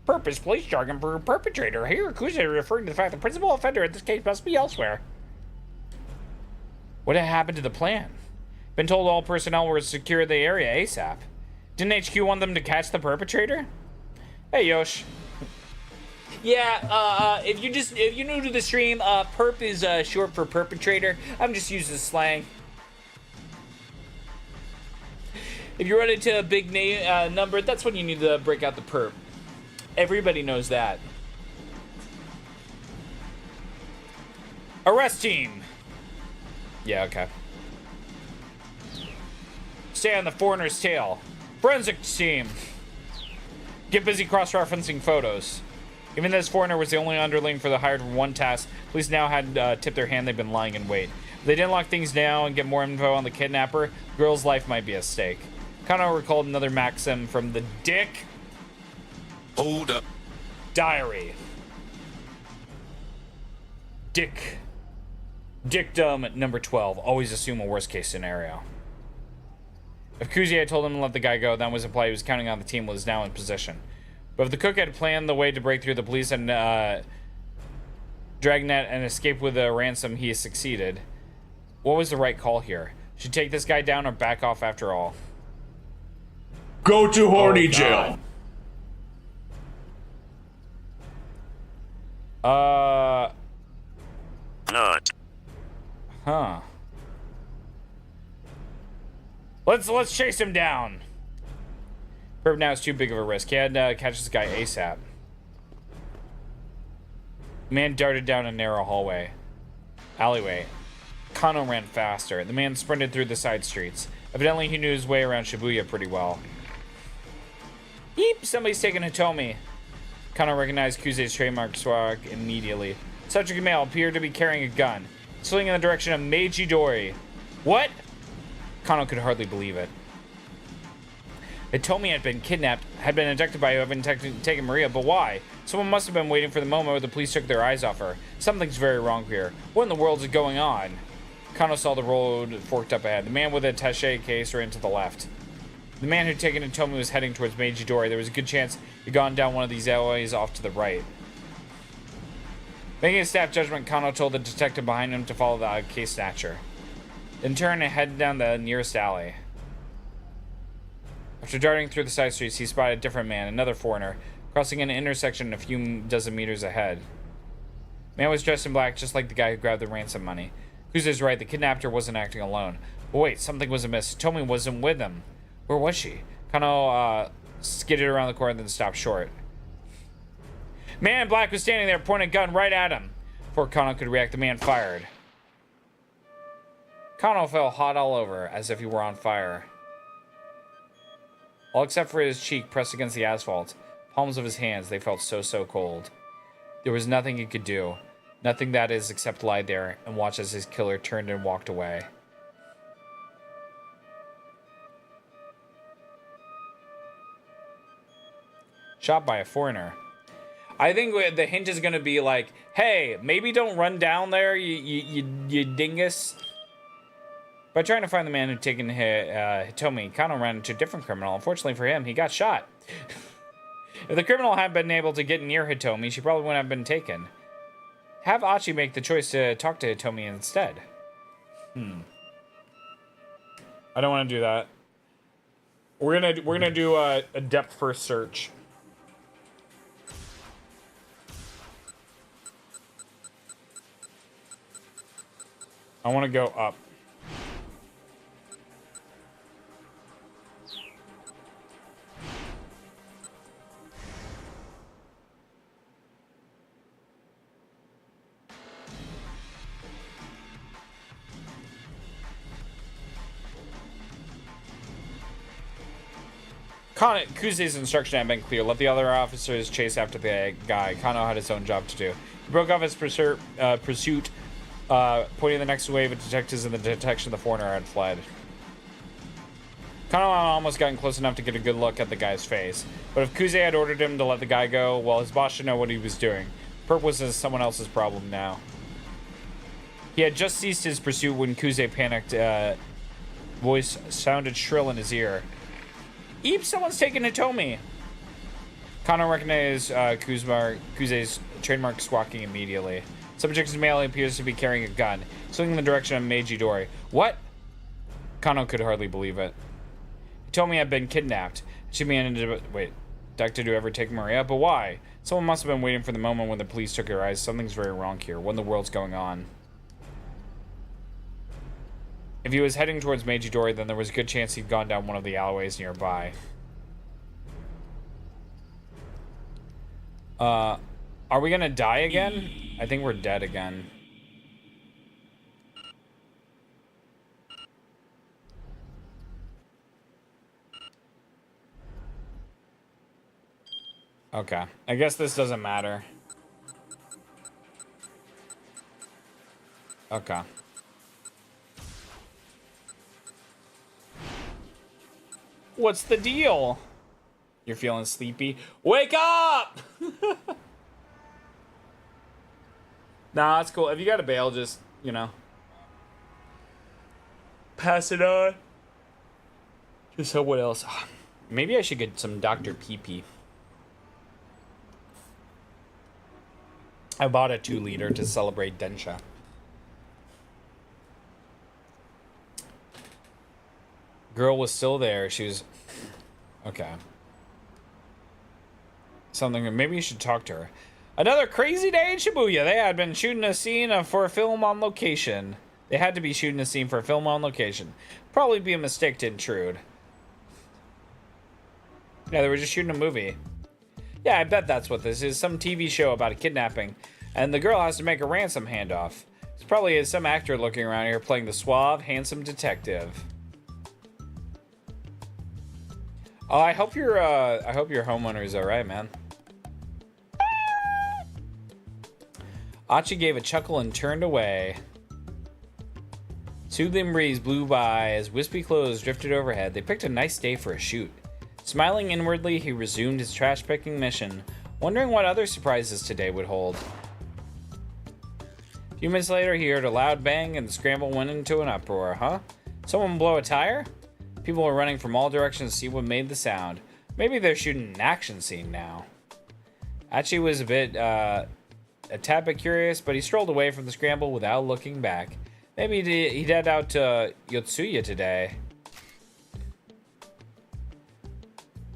Purpose, police jargon for perpetrator. Here, Kuze referring to the fact the principal offender in this case must be elsewhere. What had happened to the plan? Been told all personnel were to secure the area ASAP. Didn't HQ want them to catch the perpetrator? Hey, Yosh. Yeah, if you're new to the stream, perp is short for perpetrator. I'm just using slang. If you run into a big number, that's when you need to break out the perp. Everybody knows that. Arrest team. Yeah, okay. Stay on the foreigner's tail. Forensic team. Get busy cross-referencing photos. Even though this foreigner was the only underling for the hired for one task, police now had tipped their hand they'd been lying in wait. If they didn't lock things down and get more info on the kidnapper, the girl's life might be at stake. Kano recalled another maxim from the Dick. Hold up. Diary. Dick. Dictum number 12. Always assume a worst-case scenario. If Kuzi had told him to let the guy go, that was implied he was counting on the team was now in position. But if the cook had planned the way to break through the police and dragnet and escape with a ransom, he succeeded. What was the right call here? Should take this guy down or back off after all? Go to horny jail. Not. Huh. Let's chase him down. Perp now is too big of a risk. He had to catch this guy ASAP. Man darted down a narrow alleyway. Kano ran faster. The man sprinted through the side streets. Evidently, he knew his way around Shibuya pretty well. Beep! Somebody's taking Hitomi. Kano recognized Kuze's trademark swag immediately. Subject male appeared to be carrying a gun, swinging in the direction of Meiji Dori. What? Kano could hardly believe it. Hitomi had been kidnapped, had been abducted by whoever had taken Maria, but why? Someone must have been waiting for the moment where the police took their eyes off her. Something's very wrong here. What in the world is going on? Kano saw the road forked up ahead. The man with a attaché case ran to the left. The man who'd taken Hitomi was heading towards Meiji Dori. There was a good chance he'd gone down one of these alleyways off to the right. Making a snap judgment, Kano told the detective behind him to follow the case snatcher. Then turn and head down the nearest alley. After darting through the side streets, he spotted a different man, another foreigner, crossing an intersection a few dozen meters ahead. Man was dressed in black, just like the guy who grabbed the ransom money. Kuze's right, the kidnapper wasn't acting alone. But wait, something was amiss. Tomi wasn't with him. Where was she? Kano skidded around the corner and then stopped short. Man in black was standing there, pointing a gun right at him. Before Kano could react, the man fired. Kano fell hot all over, as if he were on fire. All except for his cheek pressed against the asphalt. Palms of his hands, they felt so cold. There was nothing he could do. Nothing that is except lie there and watch as his killer turned and walked away. Shot by a foreigner. I think the hint is going to be like, hey, maybe don't run down there, you dingus. By trying to find the man who'd taken Hitomi, Kano ran into a different criminal. Unfortunately for him, he got shot. If the criminal hadn't been able to get near Hitomi, she probably wouldn't have been taken. Have Achi make the choice to talk to Hitomi instead. I don't want to do that. We're gonna do a depth first search. I want to go up. Kuze's instruction had been clear. Let the other officers chase after the guy. Kano had his own job to do. He broke off his pursuit, pointing the next wave of detectives in the detection of the foreigner had fled. Kano almost gotten close enough to get a good look at the guy's face. But if Kuze had ordered him to let the guy go, well, his boss should know what he was doing. Purpose is someone else's problem now. He had just ceased his pursuit when Kuze panicked. Voice sounded shrill in his ear. Eep, someone's taking Hitomi. Kano recognized Kuze's trademark squawking immediately. Subject's male appears to be carrying a gun, swinging in the direction of Meiji Dori. What? Kano could hardly believe it. Hitomi had been kidnapped. She managed. Wait, Dr. Do ever take Maria? But why? Someone must have been waiting for the moment when the police took her eyes. Something's very wrong here. What in the world's going on? If he was heading towards Meiji Dori, then there was a good chance he'd gone down one of the alleyways nearby. Are we gonna die again? I think we're dead again. Okay. I guess this doesn't matter. Okay. What's the deal? You're feeling sleepy? Wake up! Nah, that's cool. If you got to bail, just, you know, pass it on. Just hope what else. Maybe I should get some Dr. PP. I bought a 2-liter to celebrate Densha. Girl was still there. She was... Okay. Something... Maybe you should talk to her. Another crazy day in Shibuya. They had been shooting a scene for a film on location. They had to be shooting a scene for a film on location. Probably be a mistake to intrude. Yeah, they were just shooting a movie. Yeah, I bet that's what this is. Some TV show about a kidnapping. And the girl has to make a ransom handoff. It's probably some actor looking around here playing the suave, handsome detective. Oh, I hope your homeowner is alright, man. Achi gave a chuckle and turned away. Soothing breeze blew by as wispy clouds drifted overhead. They picked a nice day for a shoot. Smiling inwardly, he resumed his trash-picking mission, wondering what other surprises today would hold. A few minutes later, he heard a loud bang and the scramble went into an uproar. Huh? Someone blow a tire? People were running from all directions to see what made the sound. Maybe they're shooting an action scene now. Achi was a bit a tad bit curious, but he strolled away from the scramble without looking back. Maybe he'd head out to Yotsuya today.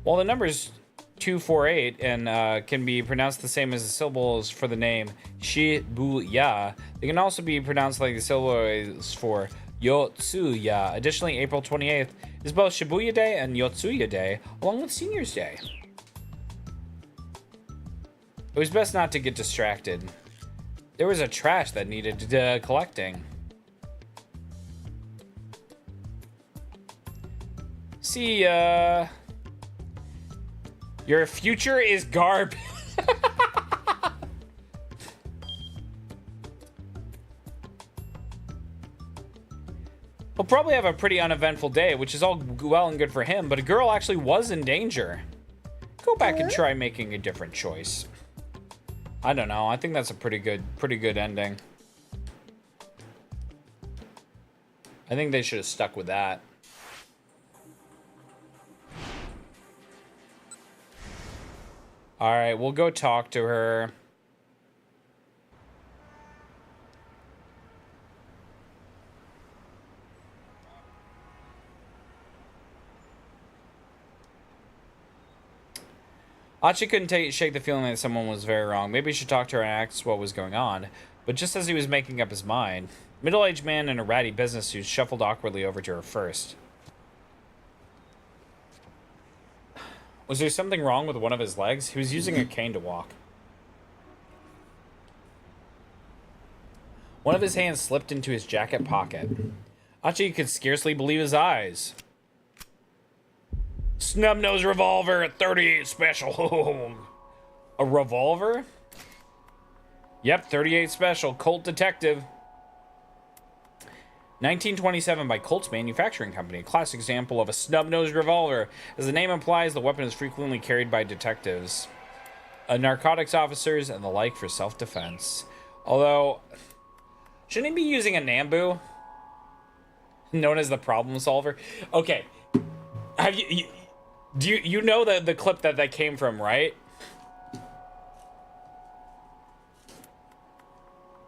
While the number's 248 and can be pronounced the same as the syllables for the name Shibuya, they can also be pronounced like the syllables for Yotsuya. Additionally, April 28th is both Shibuya Day and Yotsuya Day, along with Senior's Day. It was best not to get distracted. There was a trash that needed collecting. See ya. Your future is garbage. He'll probably have a pretty uneventful day, which is all well and good for him, but a girl actually was in danger. Go back and try making a different choice. I don't know. I think that's a pretty good ending. I think they should have stuck with that. All right, we'll go talk to her. Achi couldn't shake the feeling that someone was very wrong. Maybe he should talk to her and ask what was going on. But just as he was making up his mind, a middle-aged man in a ratty business suit shuffled awkwardly over to her first. Was there something wrong with one of his legs? He was using a cane to walk. One of his hands slipped into his jacket pocket. Achi could scarcely believe his eyes. Snub-nosed revolver at 38 special. A revolver? Yep, 38 special. Colt Detective. 1927 by Colt's Manufacturing Company. A classic example of a snub-nosed revolver. As the name implies, the weapon is frequently carried by detectives, narcotics officers, and the like for self-defense. Although, shouldn't he be using a Nambu? Known as the problem solver? Okay. Have do you know the clip that came from, right?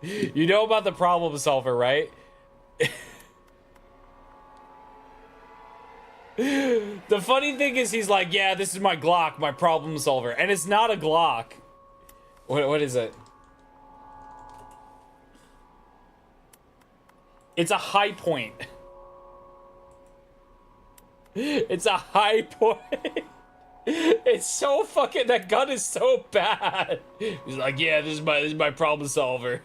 You know about the problem solver, right? The funny thing is he's like, yeah, this is my Glock, my problem solver. And it's not a Glock. What is it? It's a high point. It's a high point. It's so fucking, that gun is so bad. He's like, yeah, this is my problem solver.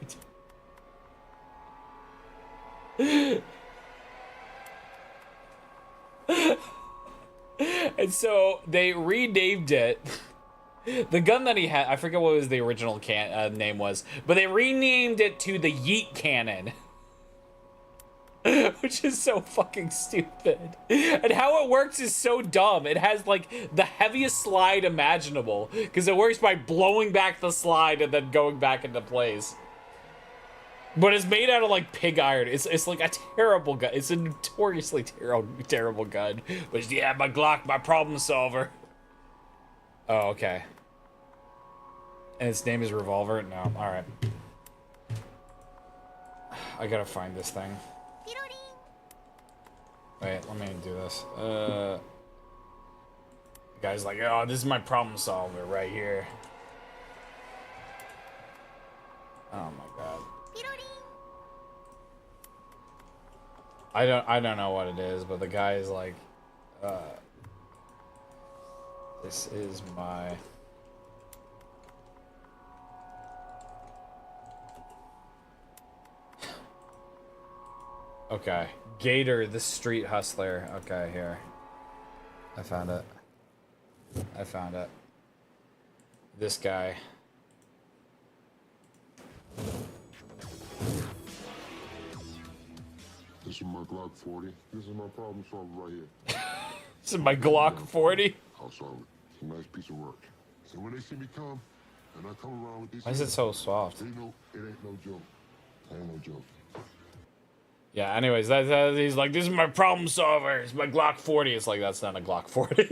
And so they renamed it. The gun that he had, I forget what was the original name was, but they renamed it to the Yeet Cannon. Which is so fucking stupid. And how it works is so dumb. It has like the heaviest slide imaginable, because it works by blowing back the slide and then going back into place. But it's made out of like pig iron. It's like a terrible gun. It's a notoriously terrible gun. But yeah, my Glock, my problem solver. Oh, okay. And its name is Revolver? No, alright. I gotta find this thing. Wait, let me do this. The guy's like, oh, this is my problem solver right here. Oh my god. I don't know what it is, but the guy is like, this is my... Okay. Gator, the street hustler. Okay, here. I found it. I found it. This guy. This is my Glock 40. This is my problem solver right here. This is my Glock 40? I'll solve it. It's a nice piece of work. So when they see me come, and I come around with these... Why is it so soft? They know it ain't no joke. It ain't no joke. Yeah, anyways, he's like, this is my problem solver. It's my Glock 40. It's like, that's not a Glock 40.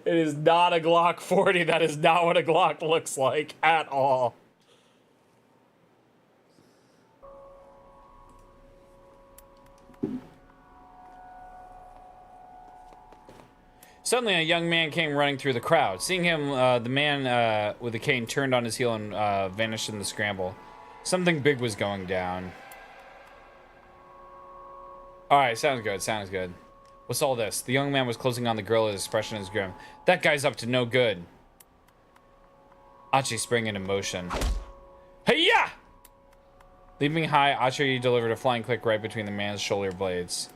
It is not a Glock 40. That is not what a Glock looks like at all. Suddenly, a young man came running through the crowd. Seeing him, the man with the cane turned on his heel and vanished in the scramble. Something big was going down. Alright, sounds good, sounds good. What's all this? The young man was closing on the girl, his expression is grim. That guy's up to no good. Achi sprang into motion. Hey-ya! Leaping high, Achi delivered a flying kick right between the man's shoulder blades.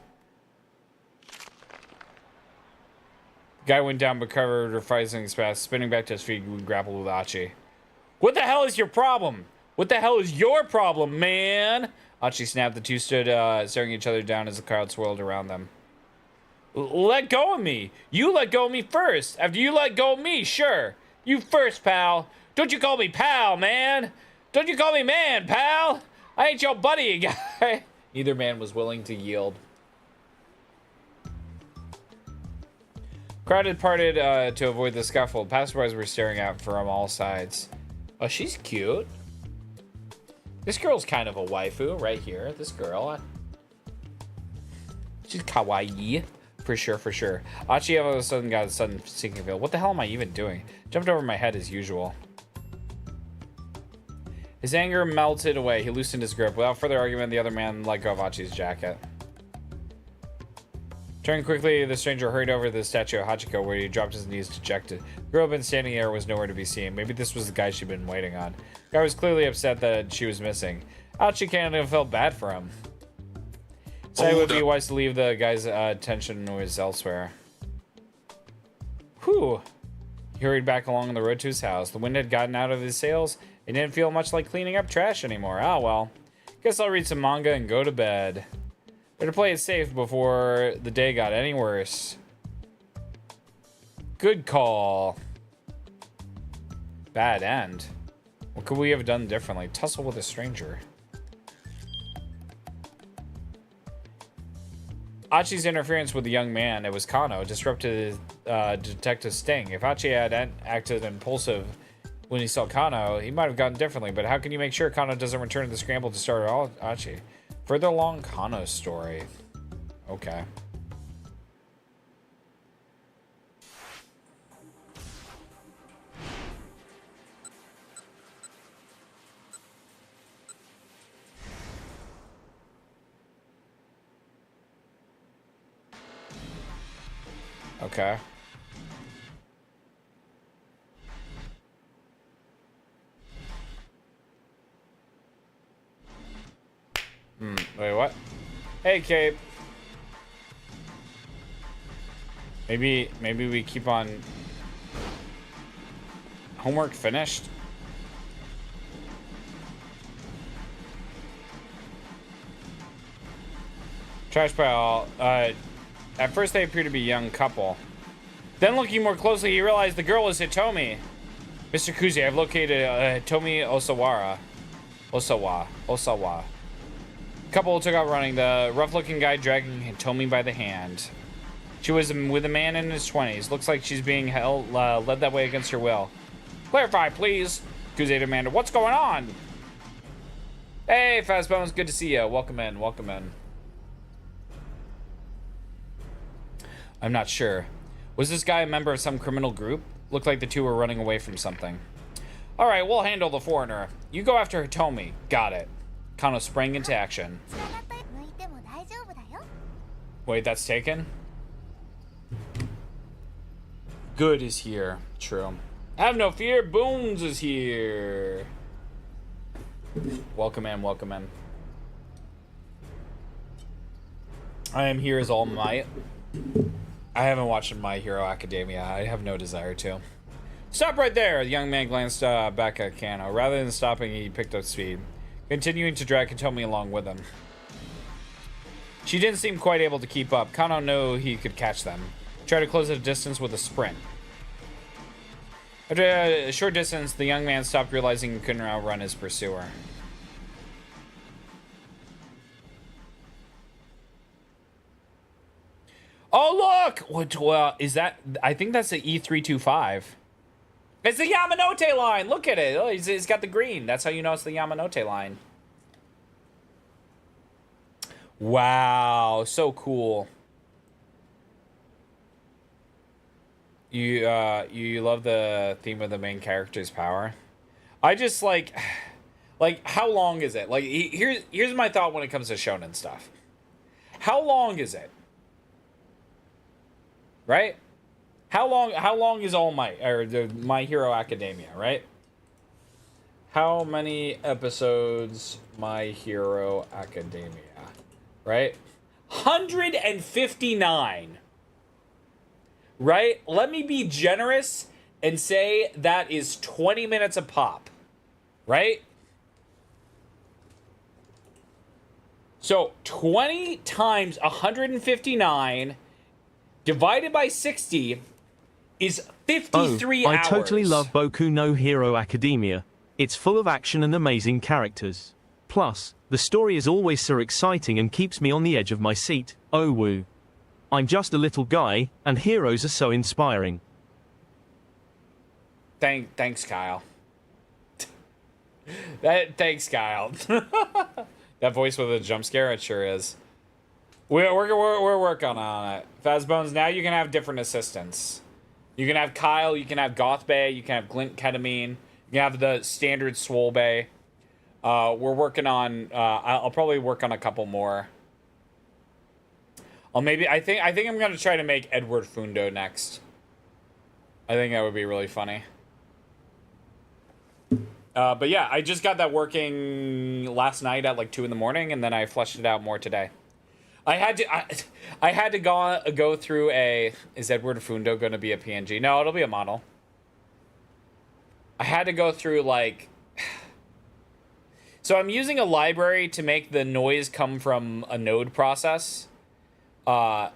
The guy went down but covered her fighting fast, spinning back to his feet and grappled with Achi. What the hell is your problem? What the hell is your problem, man? Achi snapped. The two stood staring each other down as the crowd swirled around them. Let go of me. You let go of me first. After you let go of me, sure. You first, pal. Don't you call me pal, man. Don't you call me man, pal. I ain't your buddy, guy. Neither man was willing to yield. Crowd had parted to avoid the scuffle. Passersby were staring out from all sides. Oh, she's cute. This girl's kind of a waifu right here. This girl. She's kawaii. For sure, for sure. Achi all of a sudden got a sudden sinking feel. What the hell am I even doing? Jumped over my head as usual. His anger melted away. He loosened his grip. Without further argument, the other man let go of Achi's jacket. Turning quickly, the stranger hurried over to the statue of Hachiko, where he dropped his knees dejected. The girl had been standing there, was nowhere to be seen. Maybe this was the guy she'd been waiting on. The guy was clearly upset that she was missing. Achi kind of felt bad for him. So it would be wise to leave the guy's attention was elsewhere. Whew. He hurried back along the road to his house. The wind had gotten out of his sails. It didn't feel much like cleaning up trash anymore. Ah, well. Guess I'll read some manga and go to bed. Better play it safe before the day got any worse. Good call. Bad end. What could we have done differently? Tussle with a stranger. Achi's interference with the young man, it was Kano, disrupted Detective Sting. If Achi had acted impulsive when he saw Kano, he might have gone differently, but how can you make sure Kano doesn't return to the scramble to start Achi? Further along Kano's story. Okay. Okay. Wait, what? Hey, Cape. Maybe we keep on... Homework finished? Trash pile. At first they appear to be a young couple. Then looking more closely, he realized the girl was Hitomi. Mr. Kuzi, I've located Hitomi Osawa. Couple took out running, the rough-looking guy dragging Hitomi by the hand. She was with a man in his 20s. Looks like she's being held, led that way against her will. Clarify, please. Kuzi demanded. What's going on? Hey, Fastbones, good to see you. Welcome in, welcome in. I'm not sure. Was this guy a member of some criminal group? Looked like the two were running away from something. Alright, we'll handle the foreigner. You go after Hitomi. Got it. Kano sprang into action. Wait, that's taken? Good is here. True. Have no fear, Bones is here. Welcome in, welcome in. I am here as all might. I haven't watched My Hero Academia. I have no desire to. Stop right there! The young man glanced back at Kano. Rather than stopping, he picked up speed, continuing to drag Hitomi along with him. She didn't seem quite able to keep up. Kano knew he could catch them. Tried to close the distance with a sprint. After a short distance, the young man stopped, realizing he couldn't outrun his pursuer. Oh, look! What, well, is that... I think that's the E325. It's the Yamanote line! Look at it! Oh, he's got the green. That's how you know it's the Yamanote line. Wow, so cool. You love the theme of the main character's power? I just, like, how long is it? Like, here's my thought when it comes to shonen stuff. How long is it? Right? How long is All Might, or the My Hero Academia, right? How many episodes My Hero Academia, right? 159. Right? Let me be generous and say that is 20 minutes a pop. Right? So 20 times 159 divided by 60 is 53 hours. I totally love Boku no Hero Academia. It's full of action and amazing characters. Plus, the story is always so exciting and keeps me on the edge of my seat. Oh woo. I'm just a little guy, and heroes are so inspiring. Thanks, Kyle. Thanks, Kyle. That voice with a jump scare, it sure is. We're working on it. Fazbones, now you can have different assistants. You can have Kyle, you can have Goth Bay, you can have Glint Ketamine, you can have the standard Swole Bay. We're working on, I'll probably work on a couple more. I think I'm gonna try to make Edward Fundo next. I think that would be really funny. But yeah, I just got that working last night at like 2 in the morning, and then I fleshed it out more today. I had to go through a... Is Edward Fundo going to be a PNG? No, it'll be a model. I had to go through, like... So I'm using a library to make the noise come from a node process. I'm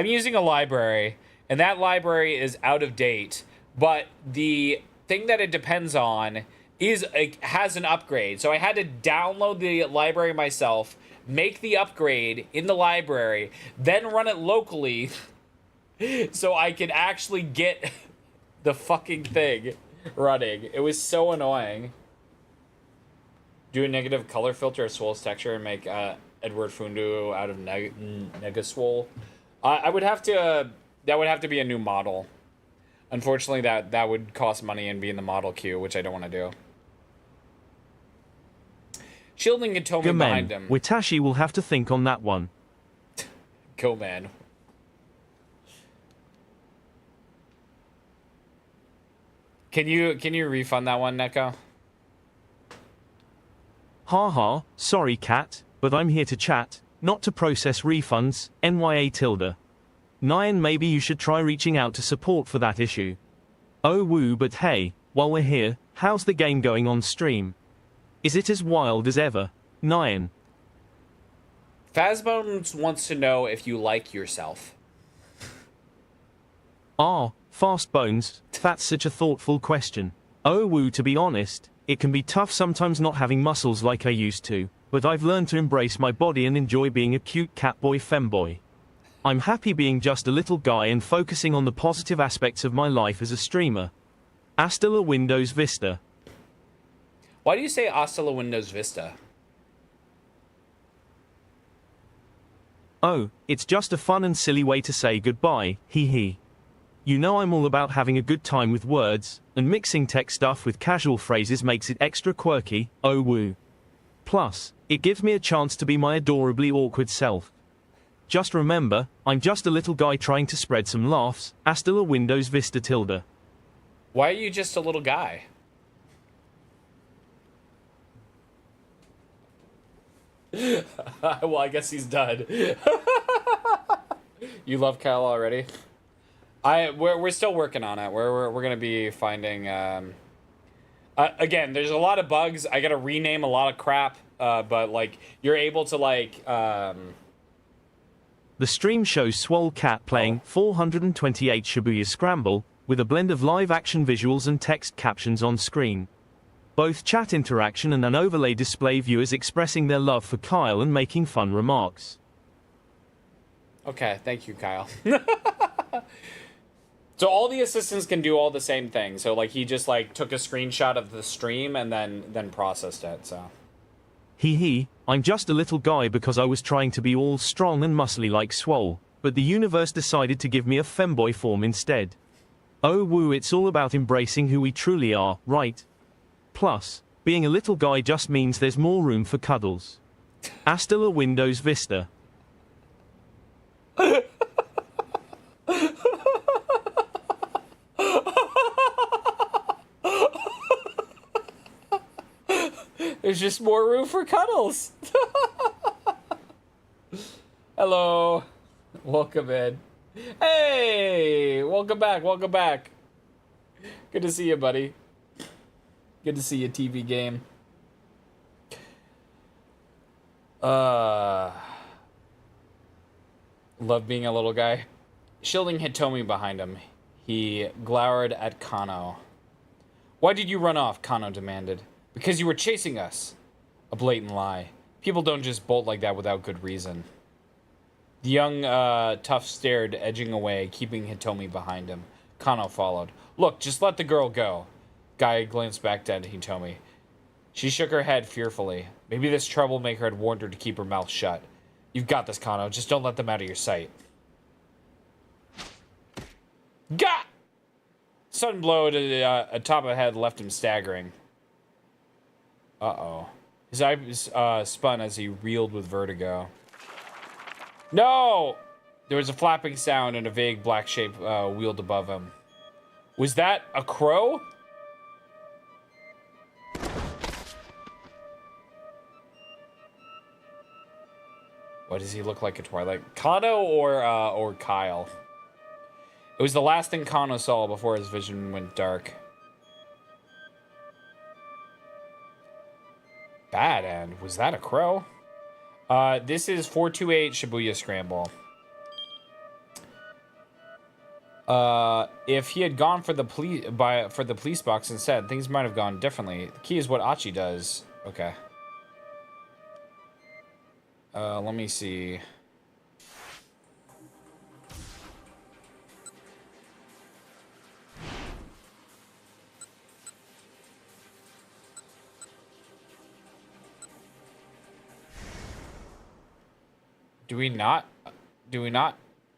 using a library, and that library is out of date, but the thing that it depends on has an upgrade. So I had to download the library myself, make the upgrade in the library, then run it locally so I could actually get the fucking thing running. It was so annoying. Do a negative color filter of Swole's texture and make Edward Fundo out of Negaswole. I would have to... that would have to be a new model. Unfortunately, that would cost money and be in the model queue, which I don't want to do. Shielding Atomi behind him. Witashi will have to think on that one. Go, man. Can you refund that one, Neko? Haha, sorry cat, but I'm here to chat, not to process refunds, NYA tilde. Nyan, maybe you should try reaching out to support for that issue. Oh woo, but hey, while we're here, how's the game going on stream? Is it as wild as ever? Nyan. Fazbones wants to know if you like yourself. Ah, Fast Bones, that's such a thoughtful question. Oh woo, to be honest, it can be tough sometimes not having muscles like I used to, but I've learned to embrace my body and enjoy being a cute catboy femboy. I'm happy being just a little guy and focusing on the positive aspects of my life as a streamer. Hasta la Windows Vista. Why do you say hasta la Windows Vista? Oh, it's just a fun and silly way to say goodbye, hee hee. You know I'm all about having a good time with words, and mixing tech stuff with casual phrases makes it extra quirky, oh woo. Plus, it gives me a chance to be my adorably awkward self. Just remember, I'm just a little guy trying to spread some laughs, hasta la Windows Vista tilde. Why are you just a little guy? Well, I guess he's done. You love Kyle already? We're still working on it. We're gonna be finding. Again, there's a lot of bugs. I gotta rename a lot of crap. But like, you're able to like. The stream shows Swole Cat playing 428 Shibuya Scramble with a blend of live-action visuals and text captions on screen. Both chat interaction and an overlay display viewers expressing their love for Kyle and making fun remarks. Okay, thank you, Kyle. So all the assistants can do all the same thing. So like he just like took a screenshot of the stream and then processed it. So Hee, I'm just a little guy because I was trying to be all strong and muscly like Swole, but the universe decided to give me a femboy form instead. Oh woo, it's all about embracing who we truly are, right? Plus, being a little guy just means there's more room for cuddles. Hasta la Windows Vista. there's just more room for cuddles. Hello. Welcome in. Hey! Welcome back, welcome back. Good to see you, buddy. Good to see you, TV game. Love being a little guy. Shielding Hitomi behind him. He glowered at Kano. Why did you run off? Kano demanded. Because you were chasing us. A blatant lie. People don't just bolt like that without good reason. The young, tough stared, edging away, keeping Hitomi behind him. Kano followed. Look, just let the girl go. Guy glanced back at Hitomi. She shook her head fearfully. Maybe this troublemaker had warned her to keep her mouth shut. You've got this, Kano. Just don't let them out of your sight. Gah! Sudden blow to the top of the head left him staggering. Uh-oh. His eyes spun as he reeled with vertigo. No! There was a flapping sound and a vague black shape wheeled above him. Was that a crow? What does he look like at Twilight? Kano or Kyle? It was the last thing Kano saw before his vision went dark. Bad end. Was that a crow? This is 428 Shibuya Scramble. If he had gone for the police box instead, things might have gone differently. The key is what Achi does. Okay. Let me see. Do we not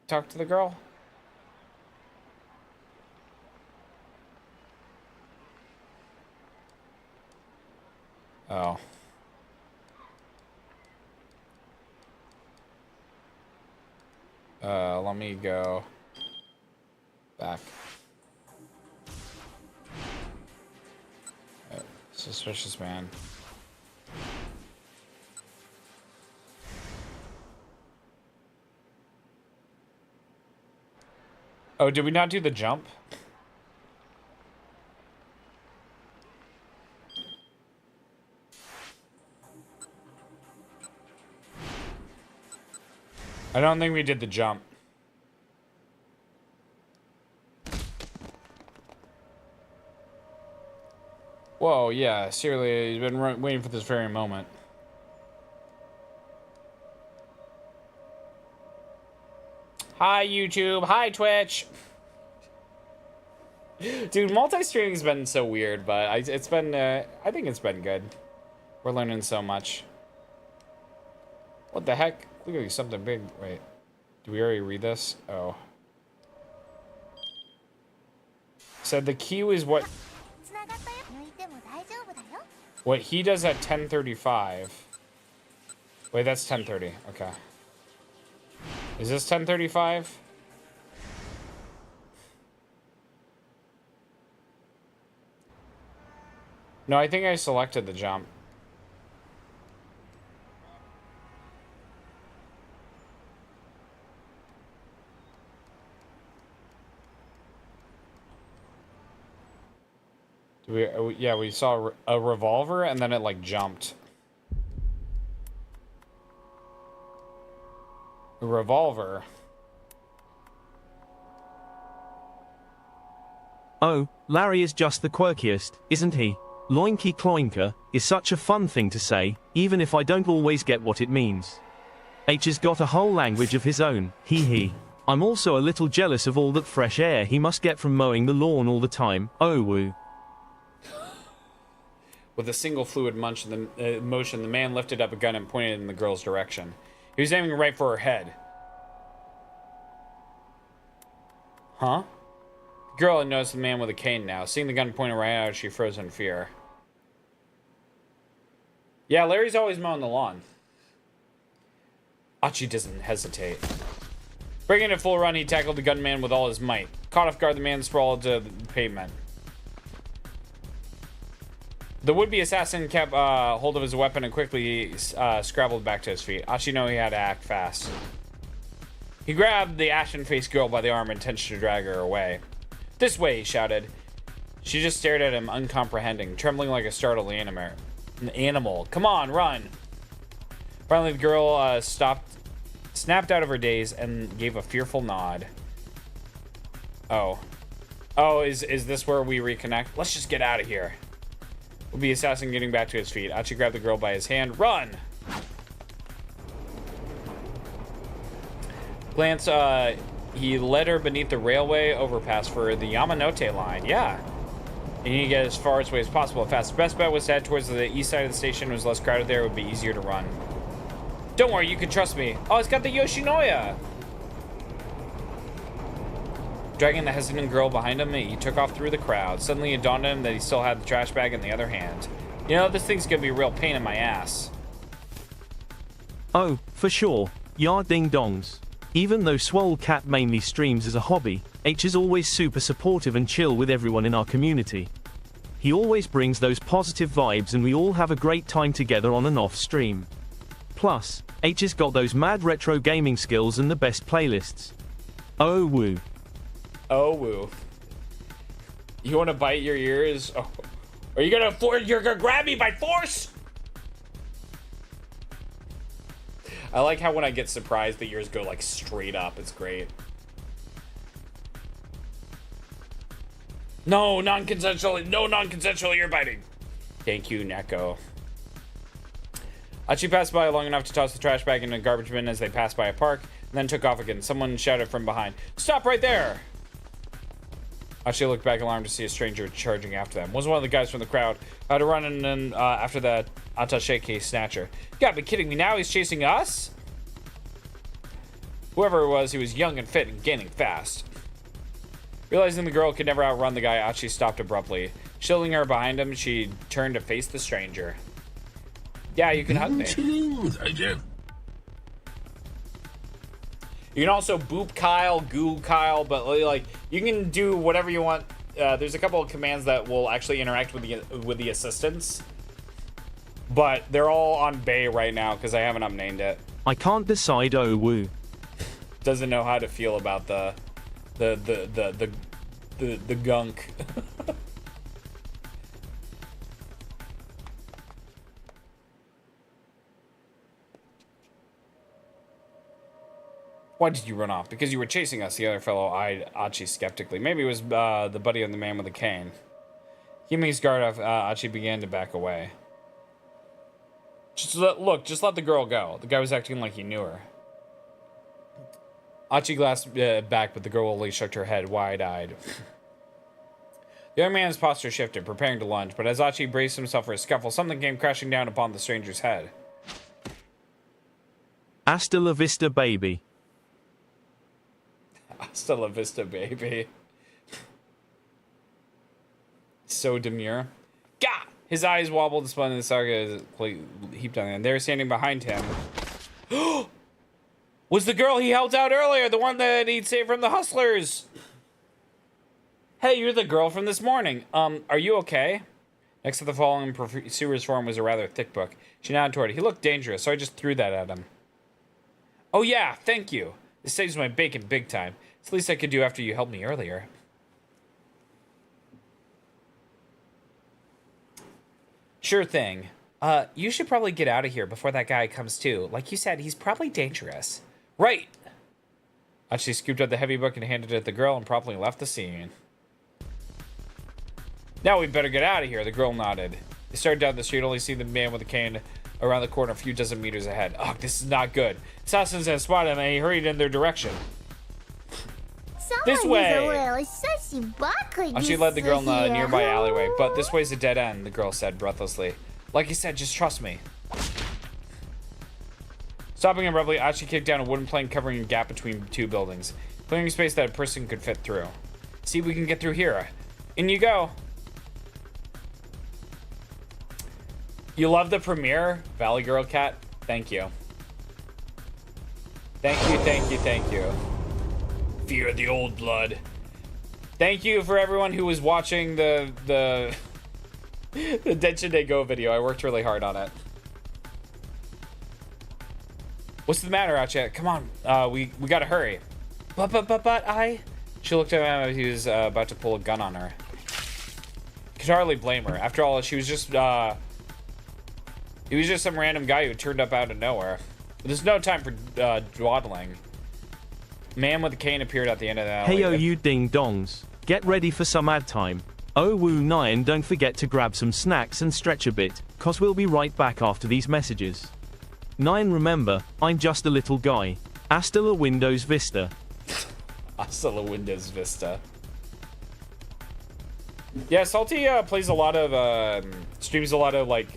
talk to the girl? Oh. Let me go back. Suspicious man. Oh, did we not do the jump? I don't think we did the jump. Whoa, yeah, seriously, he's been waiting for this very moment. Hi, YouTube. Hi, Twitch. Dude, multi-streaming's been so weird, but it's been, I think it's been good. We're learning so much. What the heck? Clearly something big. Wait, did we already read this? Oh. Said the key was what he does at 10:35. Wait, that's 10:30. Okay. Is this 10:35? No, I think I selected the jump. Yeah, we saw a revolver and then it like jumped. A revolver. Oh, Larry is just the quirkiest, isn't he? Loinky cloinker is such a fun thing to say, even if I don't always get what it means. H has got a whole language of his own, hee hee. I'm also a little jealous of all that fresh air he must get from mowing the lawn all the time, oh woo. With a single fluid motion, the man lifted up a gun and pointed in the girl's direction. He was aiming right for her head. Huh? The girl had noticed the man with a cane now. Seeing the gun pointed right at her, she froze in fear. Yeah, Larry's always mowing the lawn. Achi doesn't hesitate. Bringing it full run, he tackled the gunman with all his might. Caught off guard, the man sprawled to the pavement. The would-be assassin kept hold of his weapon and quickly scrabbled back to his feet. Achi knew he had to act fast. He grabbed the ashen-faced girl by the arm and intentioned to drag her away. This way, he shouted. She just stared at him, uncomprehending, trembling like a startled animal. Come on, run! Finally, the girl snapped out of her daze, and gave a fearful nod. Oh. Oh, is this where we reconnect? Let's just get out of here. With the assassin getting back to his feet, Achi grabbed the girl by his hand. Run! Glance, he led her beneath the railway overpass for the Yamanote line. Yeah. You need to get as far away as possible fast. The best bet was to head towards the east side of the station. It was less crowded there. It would be easier to run. Don't worry, you can trust me. Oh, it's got the Yoshinoya. Dragging the hesitant girl behind him, he took off through the crowd. Suddenly it dawned on him that he still had the trash bag in the other hand. You know, this thing's gonna be a real pain in my ass. Oh, for sure. Ya ding dongs. Even though Swole Cat mainly streams as a hobby, H is always super supportive and chill with everyone in our community. He always brings those positive vibes and we all have a great time together on and off stream. Plus, H has got those mad retro gaming skills and the best playlists. Oh woo. Oh woo. You wanna bite your ears? Oh. Are you you're gonna grab me by force? I like how when I get surprised, the ears go like straight up. It's great. No non-consensual ear biting. Thank you, Neko. Achi passed by long enough to toss the trash bag in a garbage bin as they passed by a park, and then took off again. Someone shouted from behind, "Stop right there!" Achi looked back alarmed to see a stranger charging after them. It was one of the guys from the crowd who had to run in after the attaché case snatcher. You gotta be kidding me, now he's chasing us? Whoever it was, he was young and fit and gaining fast. Realizing the girl could never outrun the guy, Achi stopped abruptly. Shielding her behind him, she turned to face the stranger. Yeah, you can hug me. You can also boop Kyle, goo Kyle, but like you can do whatever you want. There's a couple of commands that will actually interact with the assistants, but they're all on Bay right now because I haven't upnamed it. I can't decide. Oh woo. Doesn't know how to feel about the gunk. Why did you run off? Because you were chasing us, the other fellow eyed Achi skeptically. Maybe it was the buddy of the man with the cane. Keeping his guard off, Achi began to back away. Just let the girl go. The guy was acting like he knew her. Achi glanced back, but the girl only shook her head, wide-eyed. The young man's posture shifted, preparing to lunge, but as Achi braced himself for a scuffle, something came crashing down upon the stranger's head. Hasta la vista, baby. Hasta la vista, baby. So demure. Gah! His eyes wobbled, spun, the saga heaped on him. They were standing behind him. Was the girl he helped out earlier, the one that he'd saved from the hustlers? Hey, you're the girl from this morning. Are you okay? Next to the fallen pursuer's form was a rather thick book. She nodded toward it. He looked dangerous, so I just threw that at him. Oh yeah, thank you. This saves my bacon big time. It's the least I could do after you helped me earlier. Sure thing. You should probably get out of here before that guy comes too. Like you said, he's probably dangerous. Right! Achi scooped up the heavy book and handed it to the girl and promptly left the scene. Now we better get out of here, the girl nodded. They started down the street, only seeing the man with the cane around the corner a few dozen meters ahead. Oh, this is not good. Assassins had spotted him and he hurried in their direction. This way! Oh, she led the girl in a nearby alleyway, but this way's a dead end, the girl said breathlessly. Like you said, just trust me. Stopping abruptly, Ashi kicked down a wooden plank covering a gap between two buildings, clearing space that a person could fit through. See if we can get through here. In you go. You love the premiere, Valley Girl Cat? Thank you. Thank you, thank you, thank you. Fear the old blood. Thank you for everyone who was watching the Denshin Day Go video. I worked really hard on it. What's the matter, Acha? Come on, we gotta hurry. But I... She looked at him as he was about to pull a gun on her. Could hardly blame her. After all, she was just, he was just some random guy who turned up out of nowhere. But there's no time for dawdling. Man with a cane appeared at the end of the alley. Hey yo you ding dongs. Get ready for some ad time. Oh woo 9, don't forget to grab some snacks and stretch a bit, cause we'll be right back after these messages. 9 remember, I'm just a little guy. Hasta la Windows Vista. Hasta la Windows Vista. Yeah, Salty plays a lot of, streams a lot of, like,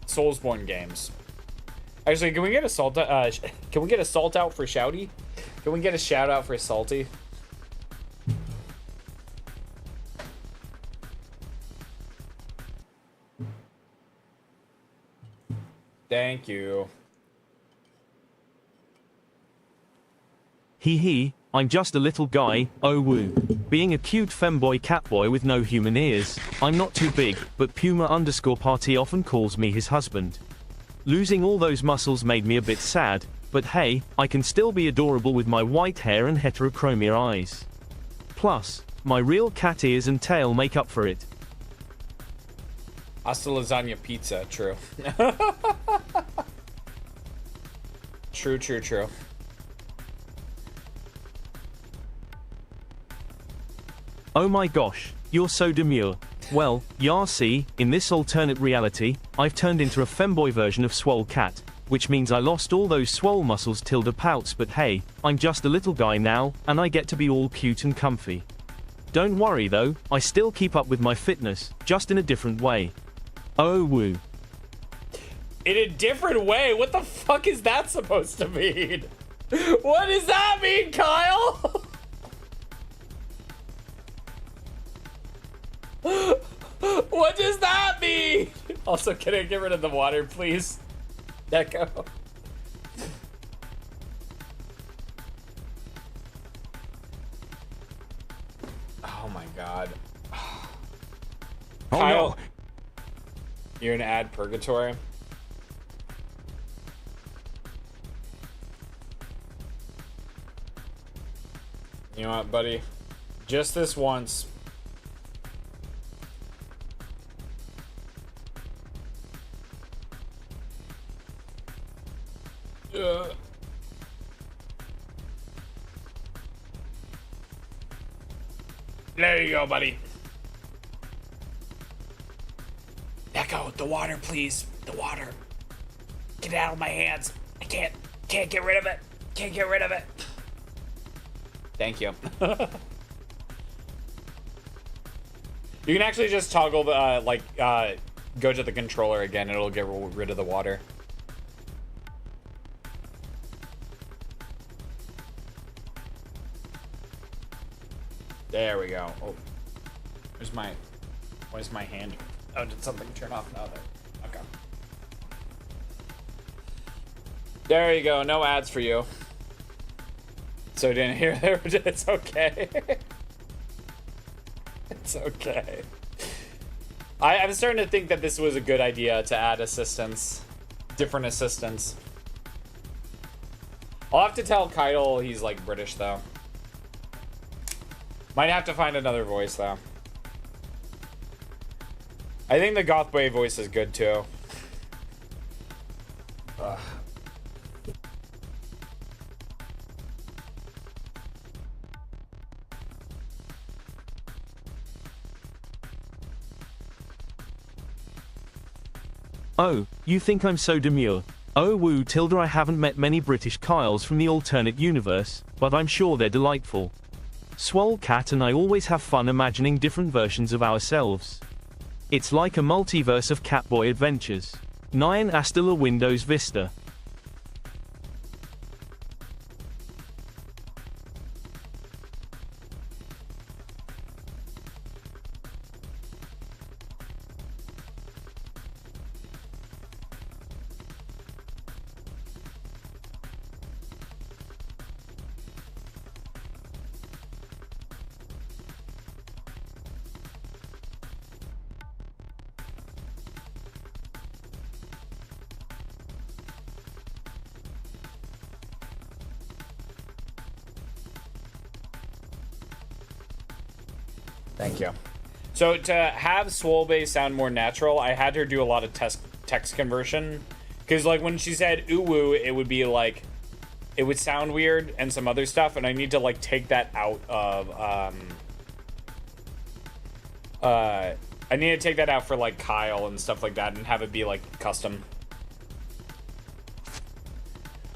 Soulsborne games. Actually, can we get a salt, can we get a salt out for Shouty? Can we get a shout out for Salty? Thank you. Hee hee, I'm just a little guy, oh woo. Being a cute femboy catboy with no human ears, I'm not too big, but Puma_Party often calls me his husband. Losing all those muscles made me a bit sad, but hey, I can still be adorable with my white hair and heterochromia eyes. Plus, my real cat ears and tail make up for it. Hasta lasagna pizza, true. True, true, true. Oh my gosh, you're so demure. Well, yeah, see, in this alternate reality, I've turned into a femboy version of Swole Cat, which means I lost all those swole muscles tilde pouts, but hey, I'm just a little guy now, and I get to be all cute and comfy. Don't worry though, I still keep up with my fitness, just in a different way. Oh woo. In a different way? What the fuck is that supposed to mean? What does that mean, Kyle? What does that mean? Also, can I get rid of the water, please? Echo. Oh my god. Oh, Kyle, no. You're in ad purgatory. You know what, buddy? Just this once. There you go, buddy. Echo, the water, please. The water. Get it out of my hands. I can't get rid of it. Can't get rid of it. Thank you. You can actually just toggle the, go to the controller again. It'll get rid of the water. There we go. Oh, where's my hand? Oh, did something turn off? No, there. Okay. There you go. No ads for you. So you didn't hear there. It's okay. It's okay. I'm starting to think that this was a good idea to add assistants, different assistants. I'll have to tell Kyle he's like British though. Might have to find another voice though. I think the Gothway voice is good too. Ugh. Oh, you think I'm so demure? Oh woo tilde, I haven't met many British Kyles from the alternate universe, but I'm sure they're delightful. Swole Cat and I always have fun imagining different versions of ourselves. It's like a multiverse of Catboy adventures. Nyan hasta la Windows Vista. Thank you. So to have Swolbe sound more natural, I had her do a lot of text conversion. Because like when she said ooh-woo, it would be like, it would sound weird and some other stuff. And I need to like take that out of, I need to take that out for like Kyle and stuff like that and have it be like custom.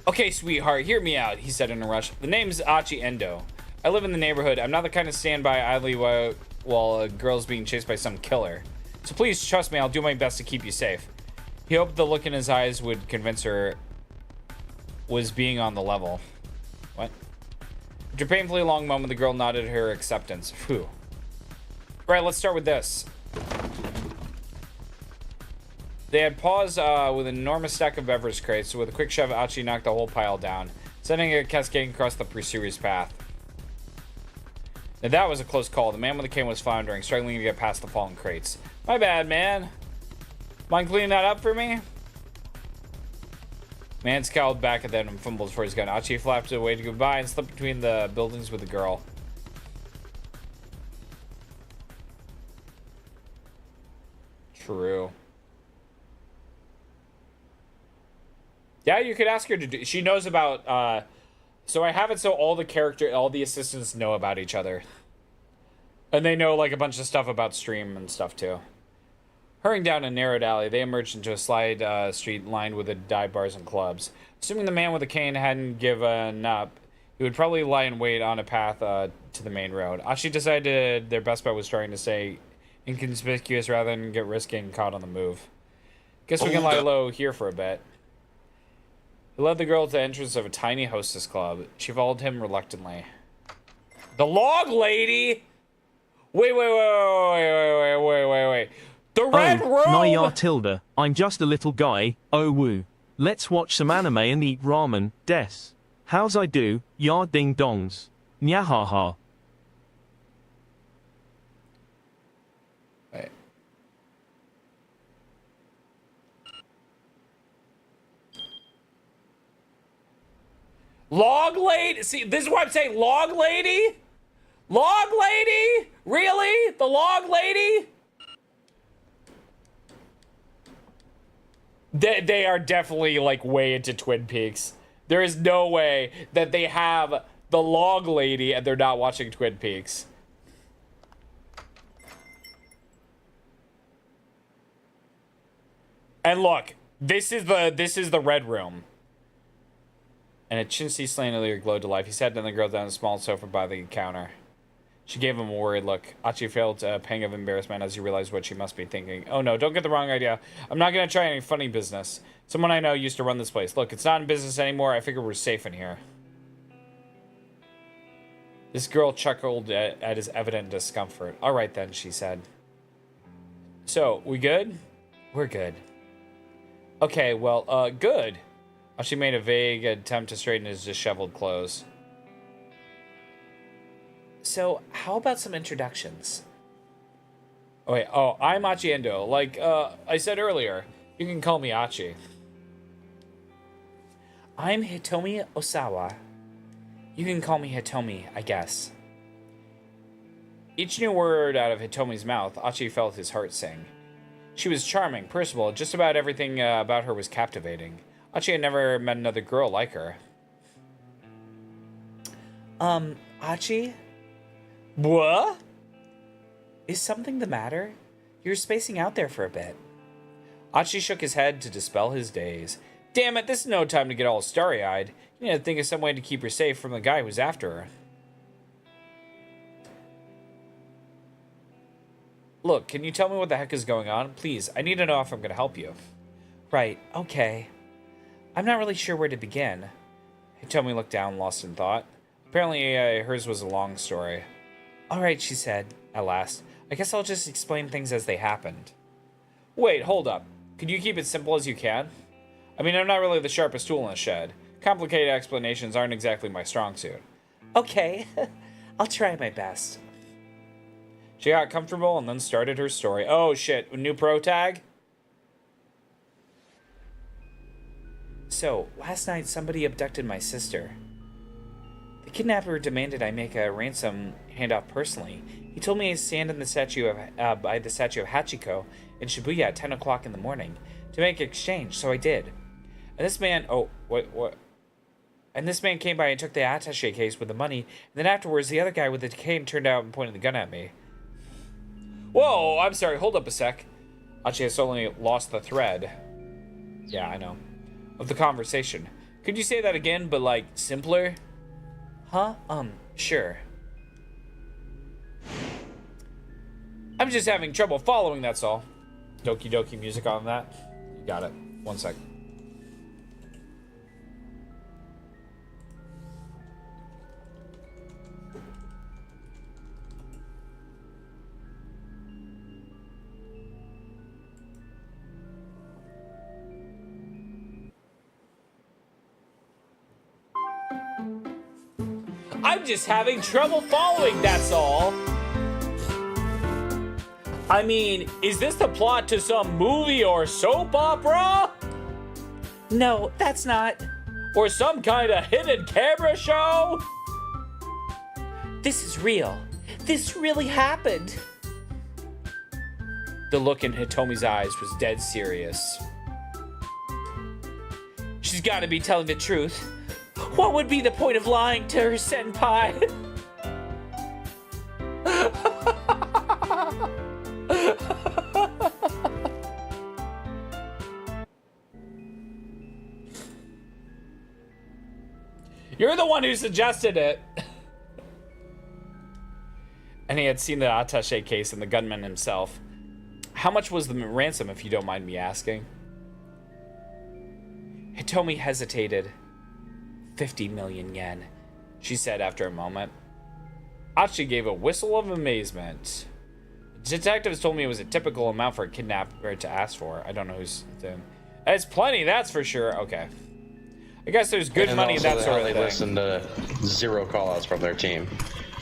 Okay, sweetheart, hear me out, he said in a rush. The name's Achi Endo. I live in the neighborhood. I'm not the kind of stand by idly while a girl's being chased by some killer. So please trust me, I'll do my best to keep you safe. He hoped the look in his eyes would convince her was being on the level. What? After a painfully long moment, the girl nodded her acceptance. Phew. Right, let's start with this. They had paused with an enormous stack of beverage crates, so with a quick shove, Achi knocked the whole pile down, sending it cascading across the pursuer's path. Now that was a close call. The man with the cane was floundering, struggling to get past the fallen crates. My bad, man. Mind cleaning that up for me? Man scowled back at them and fumbled for his gun. Achi flapped away to goodbye and slipped between the buildings with the girl. True. Yeah, you could ask her to do. She knows about. So I have it so all the assistants know about each other, and they know like a bunch of stuff about stream and stuff too. Hurrying down a narrowed alley, they emerged into a side street lined with dive bars and clubs. Assuming the man with the cane hadn't given up, he would probably lie in wait on a path to the main road. Ashi decided their best bet was trying to stay inconspicuous rather than get risked getting caught on the move. Guess we can lie low here for a bit. He led the girl to the entrance of a tiny hostess club. She followed him reluctantly. The log lady? Wait. The red room? Naya tilde, I'm just a little guy, oh woo. Let's watch some anime and eat ramen, des. How's I do, ya ding dongs. Nyahaha. Wait. Log lady? See, this is what I'm saying. Log lady? Log lady? Really? The log lady? They are definitely like way into Twin Peaks. There is no way that they have the log lady and they're not watching Twin Peaks. And look, this is the red room. And a chintzy chandelier glowed to life. He sat down the girl down on a small sofa by the counter. She gave him a worried look. Achi felt a pang of embarrassment as he realized what she must be thinking. Oh no, don't get the wrong idea. I'm not going to try any funny business. Someone I know used to run this place. Look, it's not in business anymore. I figure we're safe in here. This girl chuckled at his evident discomfort. All right then, she said. So, we good? We're good. Okay, well, good. Achi made a vague attempt to straighten his disheveled clothes. So, how about some introductions? Oh, wait. Oh, I'm Achi Endo. Like, I said earlier, you can call me Achi. I'm Hitomi Osawa. You can call me Hitomi, I guess. Each new word out of Hitomi's mouth, Achi felt his heart sing. She was charming, personable, just about everything about her was captivating. Achi had never met another girl like her. Achi? What? Is something the matter? You're spacing out there for a bit. Achi shook his head to dispel his daze. Damn it, this is no time to get all starry-eyed. You need to think of some way to keep her safe from the guy who's after her. Look, can you tell me what the heck is going on? Please, I need to know if I'm going to help you. Right, okay. I'm not really sure where to begin. Hitomi looked down, lost in thought. Apparently, hers was a long story. Alright, she said, at last. I guess I'll just explain things as they happened. Wait, hold up. Could you keep it simple as you can? I mean, I'm not really the sharpest tool in the shed. Complicated explanations aren't exactly my strong suit. Okay, I'll try my best. She got comfortable and then started her story. Oh shit, new pro tag? So, last night somebody abducted my sister. The kidnapper demanded I make a ransom handoff personally. He told me to stand in the statue of, by the statue of Hachiko in Shibuya at 10 o'clock in the morning to make exchange, so I did. And this man, what? And this man came by and took the attaché case with the money, and then afterwards the other guy with the cane turned out and pointed the gun at me. Whoa, I'm sorry, hold up a sec. Achi has suddenly lost the thread. Yeah, I know. Of the conversation. Could you say that again, but like, simpler? Huh? Sure. I'm just having trouble following, that's all. Doki Doki music on that. You got it. 1 sec. I'm just having trouble following, that's all. I mean, is this the plot to some movie or soap opera? No, that's not. Or some kind of hidden camera show? This is real. This really happened. The look in Hitomi's eyes was dead serious. She's got to be telling the truth. What would be the point of lying to her senpai? You're the one who suggested it. And he had seen the attaché case and the gunman himself. How much was the ransom, if you don't mind me asking? Hitomi hesitated. 50 million yen, she said after a moment. Achi gave a whistle of amazement. Detectives told me it was a typical amount for a kidnapper to ask for. I don't know who's doing. It's plenty, that's for sure. Okay. I guess there's good money in that sort of thing. They listen to 0 callouts from their team.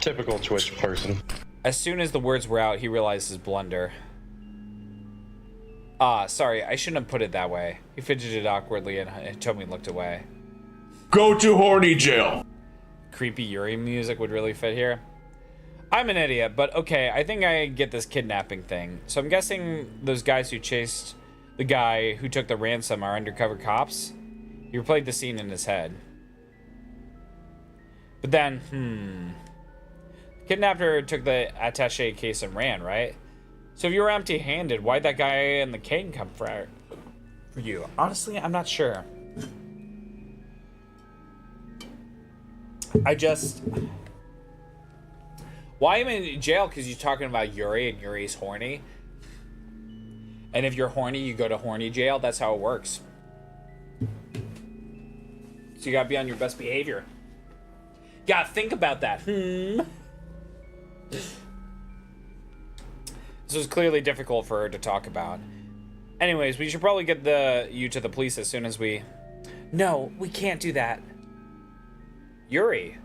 Typical Twitch person. As soon as the words were out, he realized his blunder. Sorry, I shouldn't have put it that way. He fidgeted awkwardly and Hitomi looked away. Go to horny jail. Creepy Yuri music would really fit here. I'm an idiot, but okay, I think I get this kidnapping thing. So I'm guessing those guys who chased the guy who took the ransom are undercover cops? He replayed the scene in his head. But then, the kidnapper took the attaché case and ran, right? So if you were empty-handed, why'd that guy in the cane come for you? Honestly, I'm not sure. Why am I in jail? Because you're talking about Yuri and Yuri's horny. And if you're horny, you go to horny jail. That's how it works. So you gotta be on your best behavior. Gotta think about that. This was clearly difficult for her to talk about. Anyways, we should probably get you to the police as soon as we... No, we can't do that. Yuri.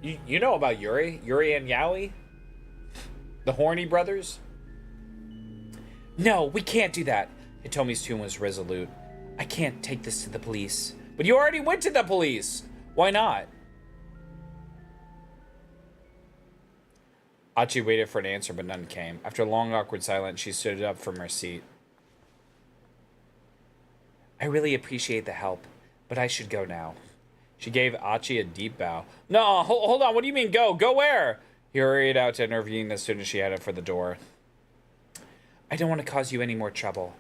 You know about Yuri? Yuri and Yaoi? The Horny brothers? No, we can't do that. Hitomi's tune was resolute. I can't take this to the police. But you already went to the police! Why not? Achi waited for an answer, but none came. After a long, awkward silence, she stood up from her seat. I really appreciate the help, but I should go now. She gave Achi a deep bow. No, hold on. What do you mean go? Go where? He hurried out to intervene as soon as she headed for the door. I don't want to cause you any more trouble.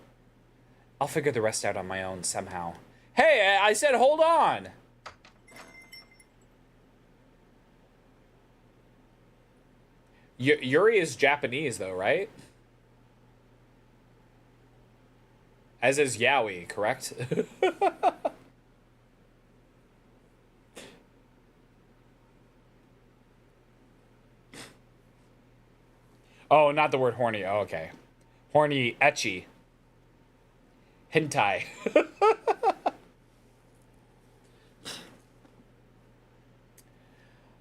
I'll figure the rest out on my own somehow. Hey, I said hold on! Yuri is Japanese, though, right? As is Yaoi, correct? Oh, not the word horny. Oh, okay. Horny ecchi. Hentai.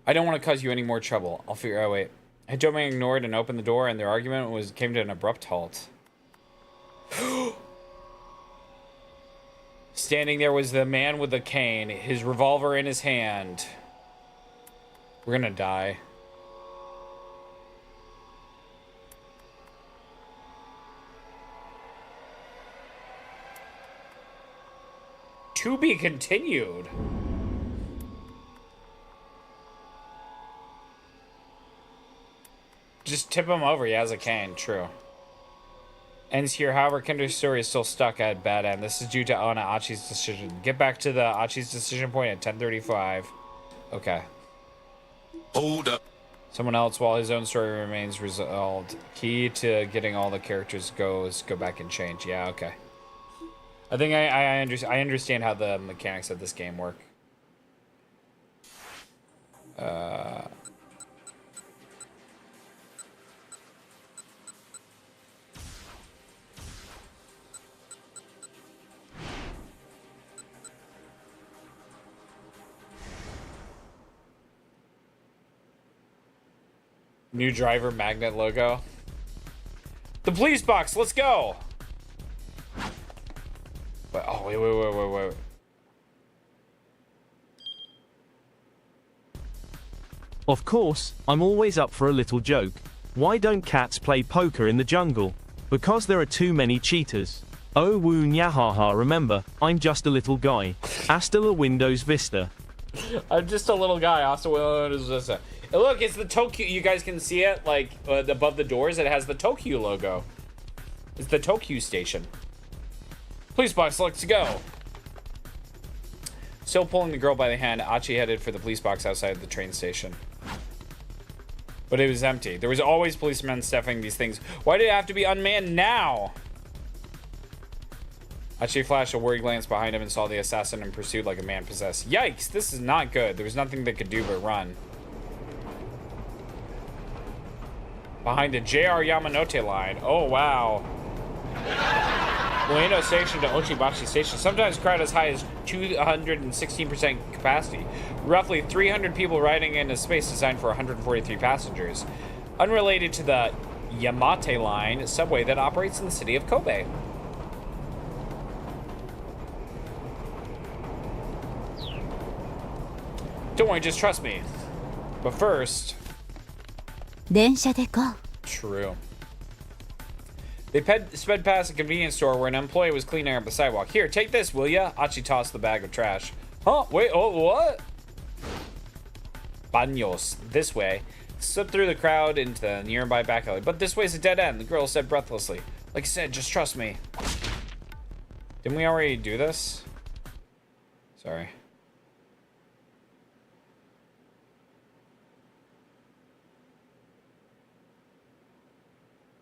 I don't want to cause you any more trouble. I'll figure out. Wait. Hitomi ignored and opened the door, and their argument came to an abrupt halt. Standing there was the man with the cane, his revolver in his hand. We're gonna die. To be continued. Just tip him over. He has a cane. True. Ends here. However, Kinder's story is still stuck at bad end. This is due to Ona Achi's decision. Get back to the Achi's decision point at 10:35. Okay. Hold up. Someone else, while his own story remains resolved. Key to getting all the characters go back and change. Yeah, okay. I think I understand how the mechanics of this game work. New driver magnet logo. The police box, let's go! But, oh, wait. Of course, I'm always up for a little joke. Why don't cats play poker in the jungle? Because there are too many cheaters. Oh woo nyahaha, remember, I'm just a little guy. Hasta la Windows Vista. I'm just a little guy, also Windows Vista. Look, it's the Tokyo. You guys can see it, like, above the doors. It has the Tokyo logo. It's the Tokyo station. Police box, let's go. Still pulling the girl by the hand, Achi headed for the police box outside the train station. But it was empty. There was always policemen staffing these things. Why did it have to be unmanned now? Achi flashed a worried glance behind him and saw the assassin in pursuit like a man possessed. Yikes, this is not good. There was nothing they could do but run. Behind the JR Yamanote line. Oh, wow. Ueno Station to Ochibashi Station. Sometimes crowd as high as 216% capacity. Roughly 300 people riding in a space designed for 143 passengers. Unrelated to the Yamate line subway that operates in the city of Kobe. Don't worry, just trust me. But first... 電車で行こう. True. They sped past a convenience store where an employee was cleaning up the sidewalk. Here, take this, will ya? Achi tossed the bag of trash. Huh? Wait, oh, what? Baños. This way. Slipped through the crowd into the nearby back alley. But this way's a dead end, the girl said breathlessly. Like I said, just trust me. Didn't we already do this? Sorry.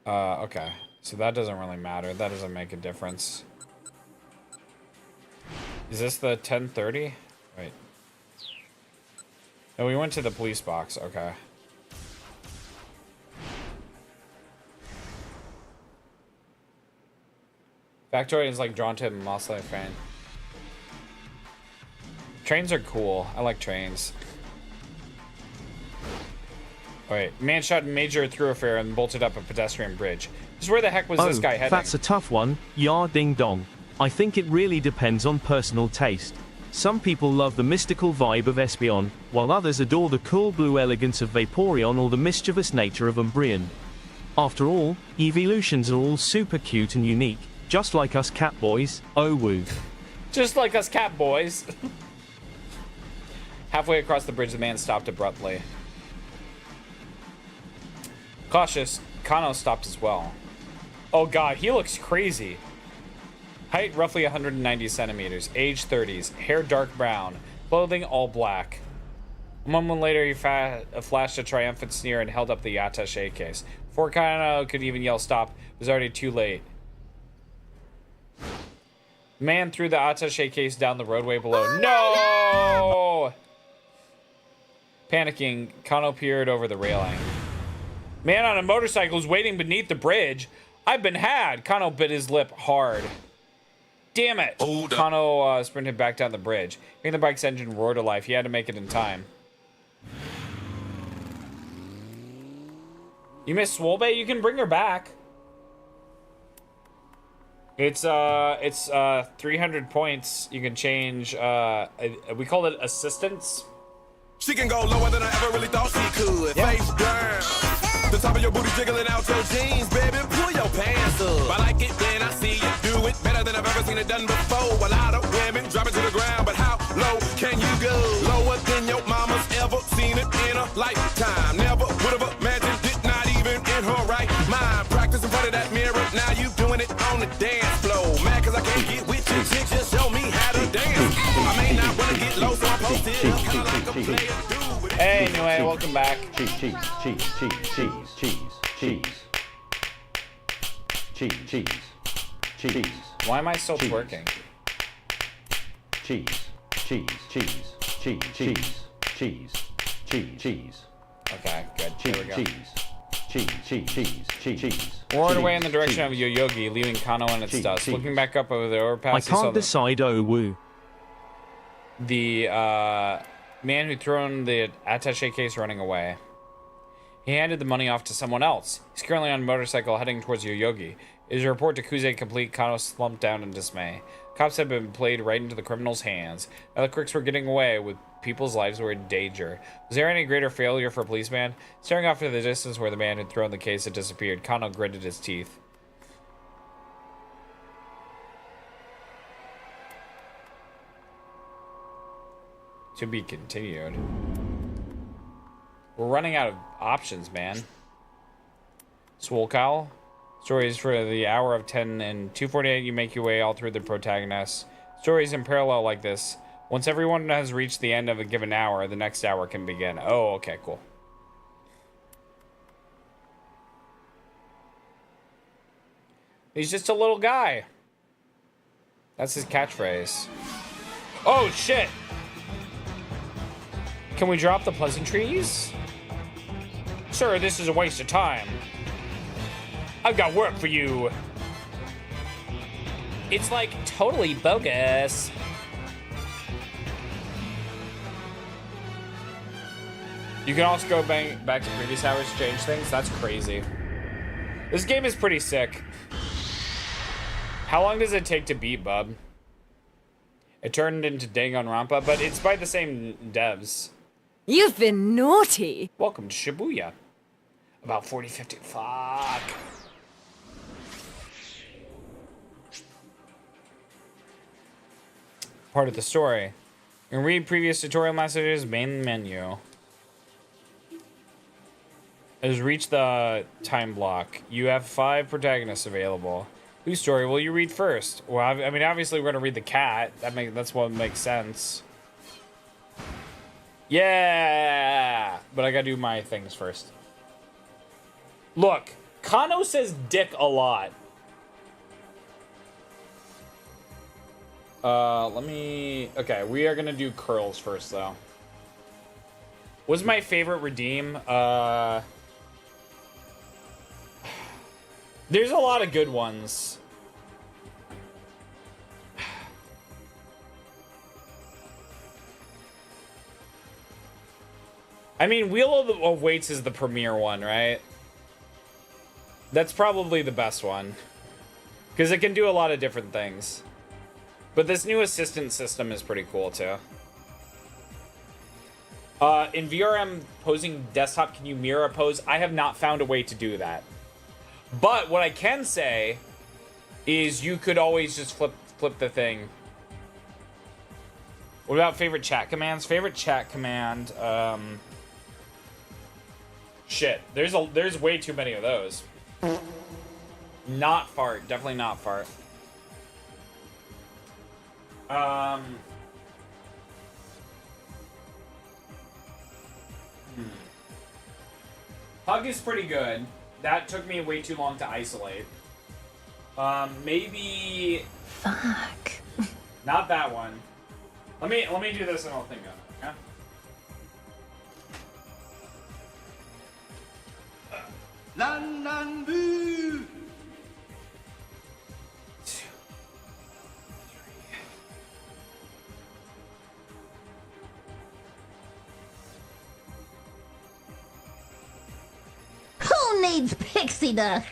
Okay. So that doesn't really matter. That doesn't make a difference. Is this the 10:30? Wait. No, we went to the police box. Okay. Factoid is like drawn to a Mosley fan. Trains are cool. I like trains. Wait, man shot major thoroughfare and bolted up a pedestrian bridge. Just where the heck was this guy heading? That's a tough one. Ya ding dong. I think it really depends on personal taste. Some people love the mystical vibe of Espeon, while others adore the cool blue elegance of Vaporeon or the mischievous nature of Umbreon. After all, evolutions are all super cute and unique, just like us cat boys. Oh woo. Just like us cat boys. Halfway across the bridge, the man stopped abruptly. Cautious, Kano stopped as well. Oh god, he looks crazy. Height roughly 190 centimeters. Age 30s. Hair dark brown. Clothing all black. A moment later, he flashed a triumphant sneer and held up the attaché case. Before Kano could even yell stop, it was already too late. The man threw the attaché case down the roadway below. No! Panicking, Kano peered over the railing. Man on a motorcycle is waiting beneath the bridge. I've been had. Kano bit his lip hard. Damn it! Kano sprinted back down the bridge. Hearing the bike's engine roar to life, he had to make it in time. You missed Swolbe? You can bring her back. It's 300 points. You can change, we call it assistance. She can go lower than I ever really thought she could. Yeah. Face down. The top of your booty jiggling out your jeans, baby. Pull your pants up. I like it when I see you do it better than I've ever seen it done before. A lot of women drop it to the ground, but how low can you go? Lower than your mama's ever seen it in a lifetime. Never would have imagined it, not even in her right mind. Practice in front of that mirror, now you doing it on the dance floor. Mad cause I can't get with you, chick, just show me how to dance. I may not wanna get low, so I post it up, kinda like a player. Hey, anyway, welcome back. Cheese. Why am I still twerking? Cheese. Okay, good. Here we go. Cheese. Roared away in the direction of Yoyogi, leaving Kano in its dust. Looking back up over the overpass, I can't decide, oh woo. The man who'd thrown the attaché case running away. He handed the money off to someone else. He's currently on a motorcycle heading towards Yoyogi. Is a report to Kuze complete? Kano slumped down in dismay. Cops had been played right into the criminal's hands. Now the crooks were getting away with people's lives were in danger. Was there any greater failure for a policeman? Staring off into the distance where the man who'd thrown the case had disappeared, Kano gritted his teeth. To be continued. We're running out of options, man. Swole Cowl. Stories for the hour of 10 and 2:48. You make your way all through the protagonists. Stories in parallel like this. Once everyone has reached the end of a given hour, the next hour can begin. Oh, okay, cool. He's just a little guy. That's his catchphrase. Oh, shit. Can we drop the pleasantries? Sir, this is a waste of time. I've got work for you. It's like totally bogus. You can also go back to previous hours to change things. That's crazy. This game is pretty sick. How long does it take to beat, bub? It turned into Danganronpa, but it's by the same devs. You've been naughty. Welcome to Shibuya. About 40-50. Fuck. Part of the story. You can read previous tutorial messages, main menu. Has reached the time block. You have 5 protagonists available. Whose story will you read first? Well, I mean, obviously we're gonna read the cat. That's what makes sense. Yeah, but I gotta do my things first. Look, Kano says dick a lot. Okay, we are gonna do curls first, though. What's my favorite redeem? There's a lot of good ones. I mean, Wheel of Weights is the premier one, right? That's probably the best one. Because it can do a lot of different things. But this new assistant system is pretty cool, too. In VRM posing desktop, can you mirror a pose? I have not found a way to do that. But what I can say is you could always just flip the thing. What about favorite chat commands? Favorite chat command, shit, there's way too many of those. Not fart. Definitely not fart. Hug is pretty good. That took me way too long to isolate. Maybe... Fuck. Not that one. Let me do this and I'll think of it, okay? Lan lan boo. Who needs pixie dust?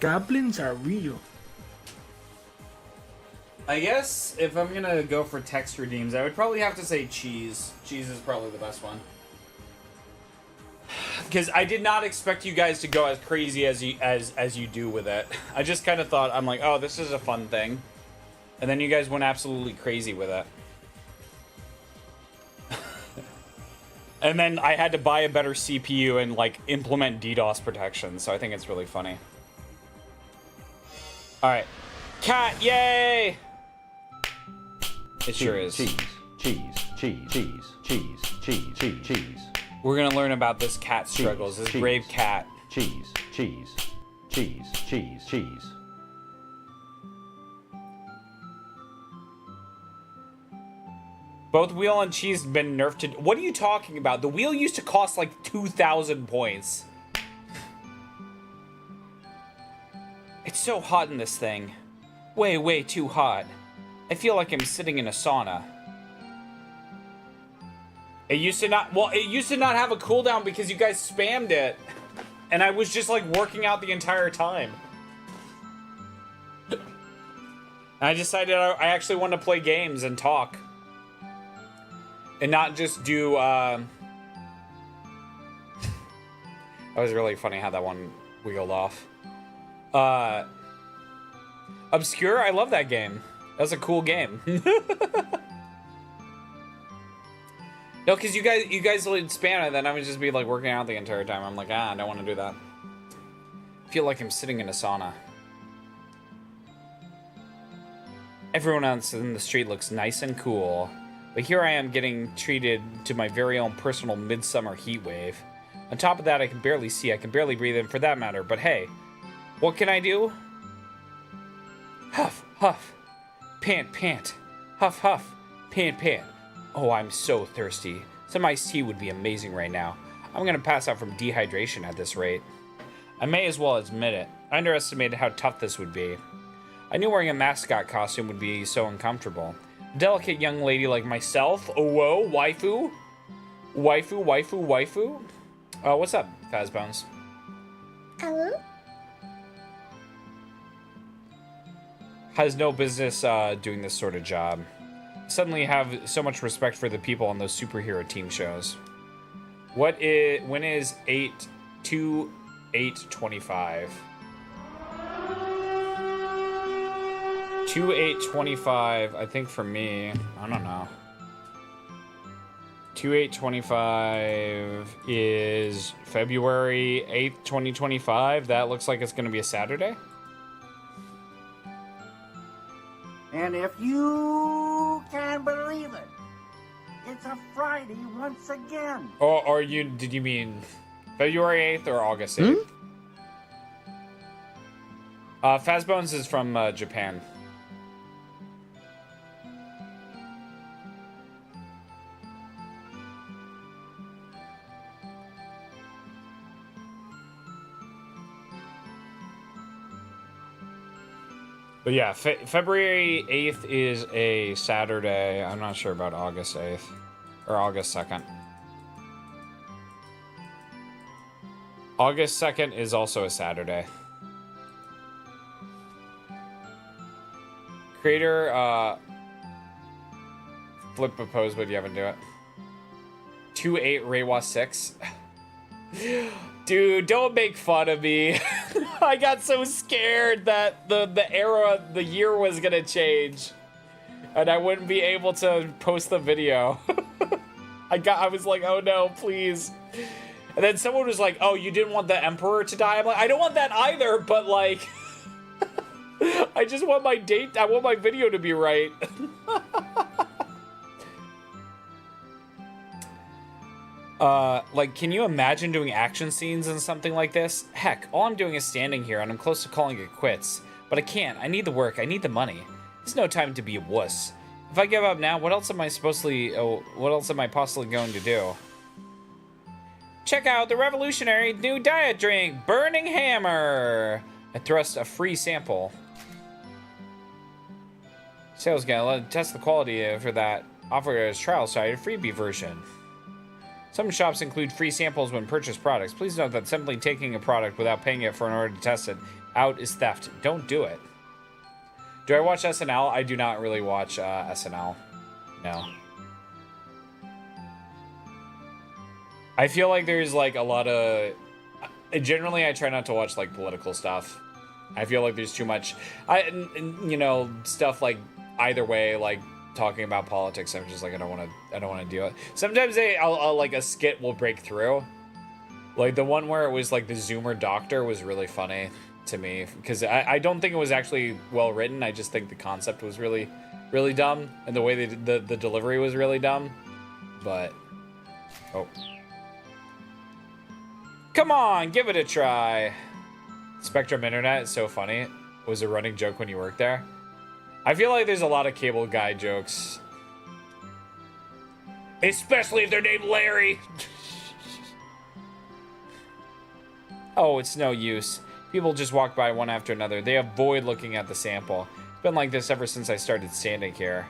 Goblins are real. I guess if I'm gonna go for text redeems, I would probably have to say cheese. Cheese is probably the best one. Because I did not expect you guys to go as crazy as you do with it. I just kind of thought, I'm like, oh, this is a fun thing. And then you guys went absolutely crazy with it. And then I had to buy a better CPU and, like, implement DDoS protection, so I think it's really funny. Alright. Cat, yay! It sure is. Cheese, cheese, cheese, cheese, cheese, cheese, cheese, cheese. We're gonna learn about this cat struggles, this brave cat. Cheese, cheese, cheese, cheese, cheese. Both wheel and cheese have been nerfed to... What are you talking about? The wheel used to cost like 2,000 points. It's so hot in this thing. Way, way too hot. I feel like I'm sitting in a sauna. It used to not... Well, it used to not have a cooldown because you guys spammed it. And I was just like working out the entire time. I decided I actually wanted to play games and talk. And not just do, That was really funny how that one wheeled off. Obscure, I love that game. That's a cool game. No, because you guys would spam it, then I would just be like working out the entire time. I'm like, I don't want to do that. I feel like I'm sitting in a sauna. Everyone else in the street looks nice and cool. But here I am getting treated to my very own personal midsummer heat wave. On top of that, I can barely see, I can barely breathe in for that matter, but hey, what can I do? Huff, huff, pant, pant, huff, huff, pant, pant. Oh, I'm so thirsty. Some iced tea would be amazing right now. I'm gonna pass out from dehydration at this rate. I may as well admit it. I underestimated how tough this would be. I knew wearing a mascot costume would be so uncomfortable. A delicate young lady like myself. Oh, whoa, waifu? Waifu, waifu, waifu? What's up, Fazbones? Hello? Has no business doing this sort of job. Suddenly have so much respect for the people on those superhero team shows. When is 8/2/8/25? 2/8/25, I think for me, I don't know. 2/8/25 is February 8th, 2025. That looks like it's going to be a Saturday. And if you can believe it, it's a Friday once again. Or did you mean February 8th or August 8th? Fazbones is from Japan. But yeah, February 8th is a Saturday. I'm not sure about August 8th. Or August 2nd. August 2nd is also a Saturday. Creator, flip a pose, but you haven't do it. 2/8 Reiwa 6. Dude, don't make fun of me. I got so scared that the year was gonna change, and I wouldn't be able to post the video. I was like, oh no, please. And then someone was like, oh, you didn't want the Emperor to die? I'm like, I don't want that either, but like, I just want my date, I want my video to be right. Like, can you imagine doing action scenes in something like this? Heck, all I'm doing is standing here and I'm close to calling it quits. But I can't, I need the work, I need the money. It's no time to be a wuss. If I give up now, what else am I possibly going to do? Check out the revolutionary new diet drink, Burning Hammer. I thrust a free sample. Sales guy, let test the quality for that. Offered as trial site, a freebie version. Some shops include free samples when purchased products. Please note that simply taking a product without paying it for in order to test it out is theft. Don't do it. Do I watch SNL? I do not really watch SNL. No. I feel like there's like a lot of... Generally, I try not to watch like political stuff. I feel like there's too much... you know, stuff like either way, like talking about politics. I'm just like, I don't want to do it. Sometimes I'll like a skit will break through. Like the one where it was like the Zoomer doctor was really funny to me because I don't think it was actually well written. I just think the concept was really, really dumb, and the way the delivery was really dumb. But oh, come on, give it a try. Spectrum Internet is so funny. It was a running joke when you worked there. I feel like there's a lot of cable guy jokes, especially if they're named Larry. Oh, it's no use. People just walk by one after another. They avoid looking at the sample. It's been like this ever since I started standing here.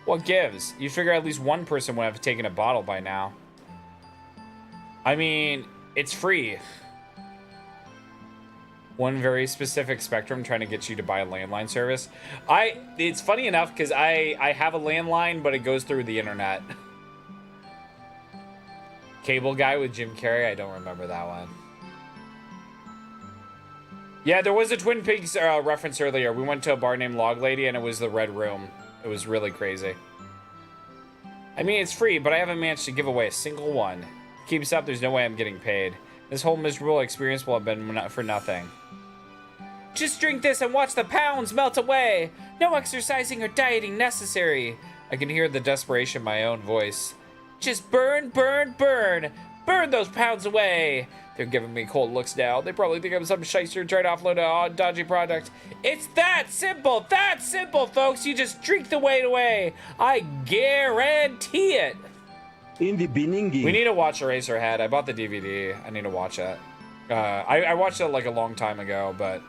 What gives? You figure at least one person would have taken a bottle by now. I mean, it's free. One very specific Spectrum trying to get you to buy a landline service. It's funny enough because I have a landline, but it goes through the internet. Cable Guy with Jim Carrey. I don't remember that one. Yeah, there was a Twin Peaks reference earlier. We went to a bar named Log Lady, and it was the Red Room. It was really crazy. I mean, it's free, but I haven't managed to give away a single one. Keeps up, there's no way I'm getting paid. This whole miserable experience will have been for nothing. Just drink this and watch the pounds melt away. No exercising or dieting necessary. I can hear the desperation in my own voice. Just burn, burn, burn. Burn those pounds away. They're giving me cold looks now. They probably think I'm some shyster trying to offload a dodgy product. It's that simple, folks. You just drink the weight away. I guarantee it. In the beginning, we need to watch Eraserhead. I bought the DVD. I need to watch it. I watched it like a long time ago, but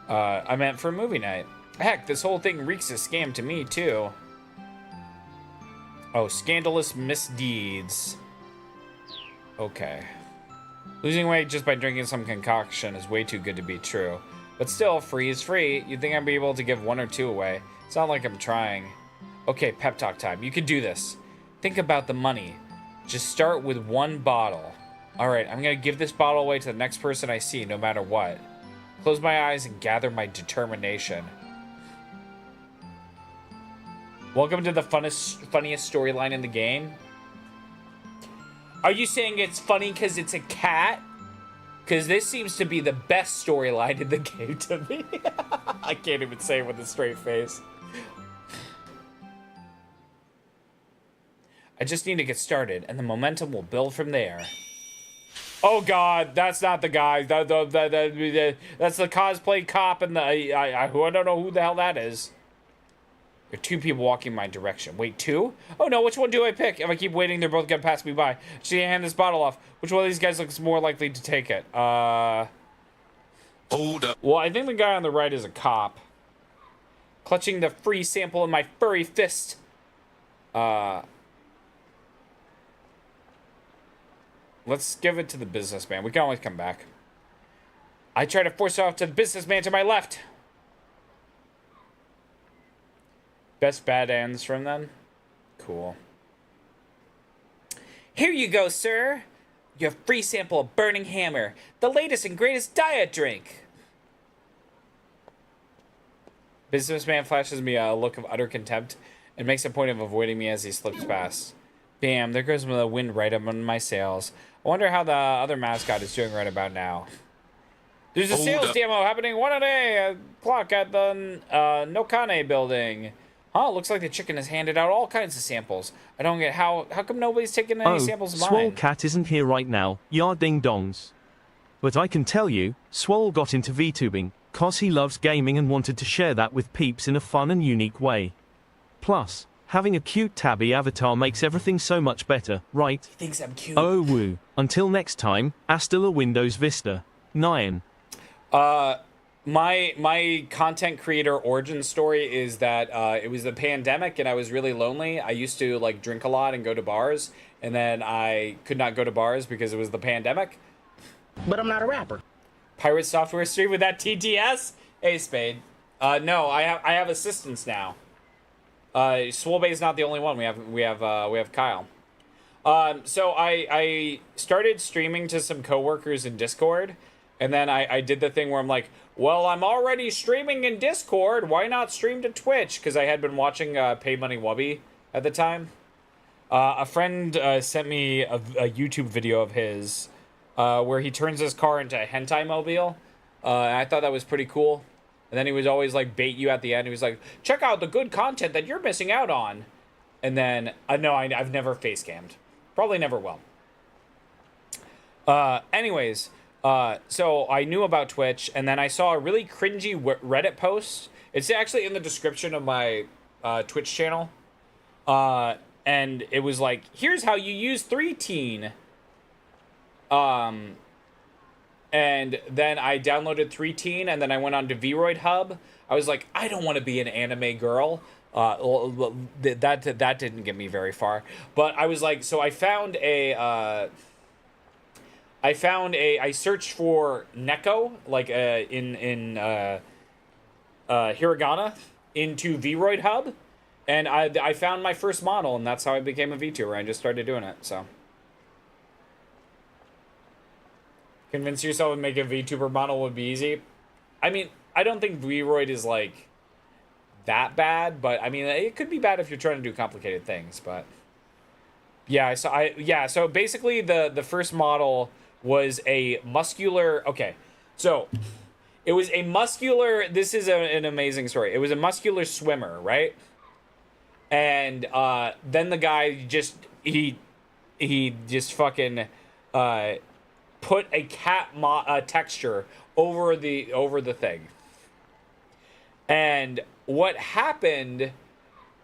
I meant for movie night. Heck, this whole thing reeks of scam to me too. Oh, scandalous misdeeds. Okay. Losing weight just by drinking some concoction is way too good to be true. But still, free is free. You'd think I'd be able to give one or two away. It's not like I'm trying. Okay, pep talk time. You can do this. Think about the money. Just start with one bottle. Alright, I'm gonna give this bottle away to the next person I see, no matter what. Close my eyes and gather my determination. Welcome to the funniest storyline in the game. Are you saying it's funny because it's a cat? Because this seems to be the best storyline in the game to me. I can't even say it with a straight face. I just need to get started, and the momentum will build from there. Oh God, that's not the guy. That's the cosplay cop and I don't know who the hell that is. There are two people walking my direction. Wait, two? Oh no, which one do I pick? If I keep waiting, they're both gonna pass me by. Should I hand this bottle off? Which one of these guys looks more likely to take it? Hold up. Well, I think the guy on the right is a cop. Clutching the free sample in my furry fist. Let's give it to the businessman. We can always come back. I try to force it off to the businessman to my left. Best bad ends from them? Cool. Here you go, sir. You have free sample of Burning Hammer, the latest and greatest diet drink. Businessman flashes me a look of utter contempt and makes a point of avoiding me as he slips past. Damn, there goes the wind right up on my sails. I wonder how the other mascot is doing right about now. There's a sales demo happening 1 o'clock at the Nokane building. Huh, looks like the chicken has handed out all kinds of samples. I don't get how come nobody's taking any samples of mine? Swole Cat isn't here right now, yar ding dongs. But I can tell you, Swole got into VTubing, cause he loves gaming and wanted to share that with peeps in a fun and unique way. Plus, having a cute tabby avatar makes everything so much better, right? He thinks I'm cute. Oh woo. Until next time, hasta la Windows Vista. Nyan. My content creator origin story is that it was the pandemic and I was really lonely. I used to like drink a lot and go to bars, and then I could not go to bars because it was the pandemic. But I'm not a rapper. Pirate software stream with that TTS? Hey, Spade. No, I have assistants now. Swolbay is not the only one. We have Kyle. So I started streaming to some coworkers in Discord, and then I did the thing where I'm like, well, I'm already streaming in Discord. Why not stream to Twitch? Because I had been watching Pay Money Wubby at the time. A friend sent me a YouTube video of his where he turns his car into a hentai mobile. And I thought that was pretty cool. And then he would always like bait you at the end. He was like, check out the good content that you're missing out on. And then, no, I've never face cammed. Probably never will. Anyways, so I knew about Twitch, and then I saw a really cringy Reddit post. It's actually in the description of my Twitch channel. And it was like, here's how you use 3teen. And then I downloaded 3teen, and then I went on to Vroid Hub. I was like, I don't want to be an anime girl. That didn't get me very far. But I was like, so I found I searched for Neko, like in hiragana, into Vroid Hub, and I found my first model, and that's how I became a VTuber. I just started doing it, so. Convince yourself and make a VTuber model would be easy. I mean, I don't think Vroid is like that bad, but I mean, it could be bad if you're trying to do complicated things, but yeah, so basically the first model was a muscular, okay, so it was a muscular, this is an amazing story. It was a muscular swimmer, right? And then the guy just, he just fucking put a cat texture over the thing. And what happened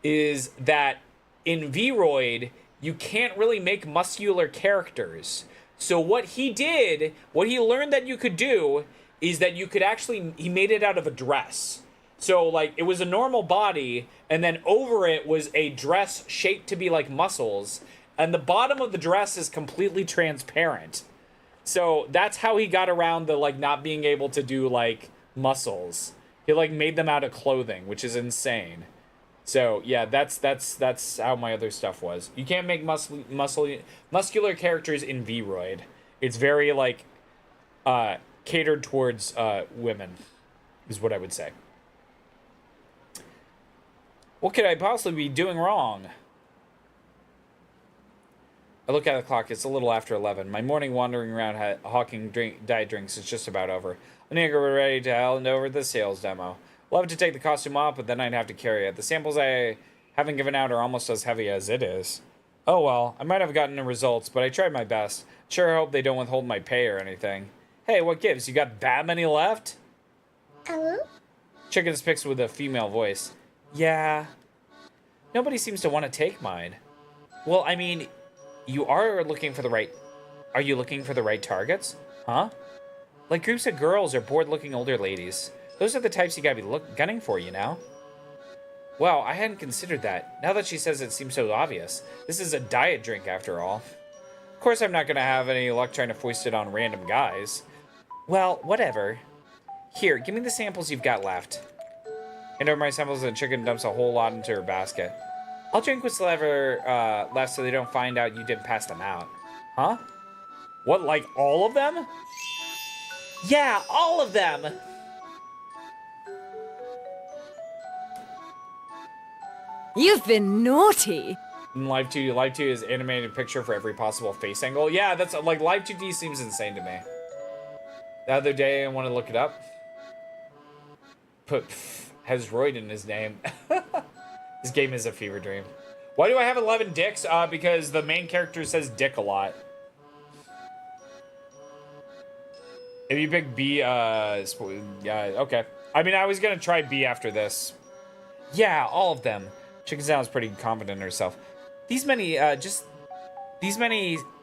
is that in Vroid, you can't really make muscular characters. So what he did, what he learned that you could do, is that you could actually, he made it out of a dress. So like, it was a normal body, and then over it was a dress shaped to be like muscles, and the bottom of the dress is completely transparent. So that's how he got around the like not being able to do like muscles. He like made them out of clothing, which is insane. So yeah, that's how my other stuff was. You can't make muscular characters in Vroid. It's very like catered towards women, is what I would say. What could I possibly be doing wrong? I look at the clock. It's a little after 11. My morning wandering around hawking diet drinks is just about over. I need to get ready to hand over the sales demo. Love to take the costume off, but then I'd have to carry it. The samples I haven't given out are almost as heavy as it is. Oh well, I might have gotten the results, but I tried my best. Sure hope they don't withhold my pay or anything. Hey, what gives? You got that many left? Hello? Chicken speaks with a female voice. Yeah. Nobody seems to want to take mine. Well, I mean, you are looking for the right... Are you looking for the right targets? Huh? Like groups of girls or bored-looking older ladies. Those are the types you gotta be gunning for, you know? Well, I hadn't considered that. Now that she says it seems so obvious. This is a diet drink, after all. Of course I'm not gonna have any luck trying to foist it on random guys. Well, whatever. Here, give me the samples you've got left. Hand over my samples and Chicken dumps a whole lot into her basket. I'll drink what's ever left so they don't find out you didn't pass them out. Huh? What, like all of them? Yeah, all of them! You've been naughty. In Live 2, Live 2 is animated picture for every possible face angle. Yeah, that's like Live 2D seems insane to me. The other day I want to look it up. Put has Royd in his name. This game is a fever dream. Why do I have 11 dicks? Because the main character says dick a lot. If you pick B, yeah, okay. I mean, I was gonna try B after this. Yeah, all of them. Chicken sounds pretty confident in herself. These many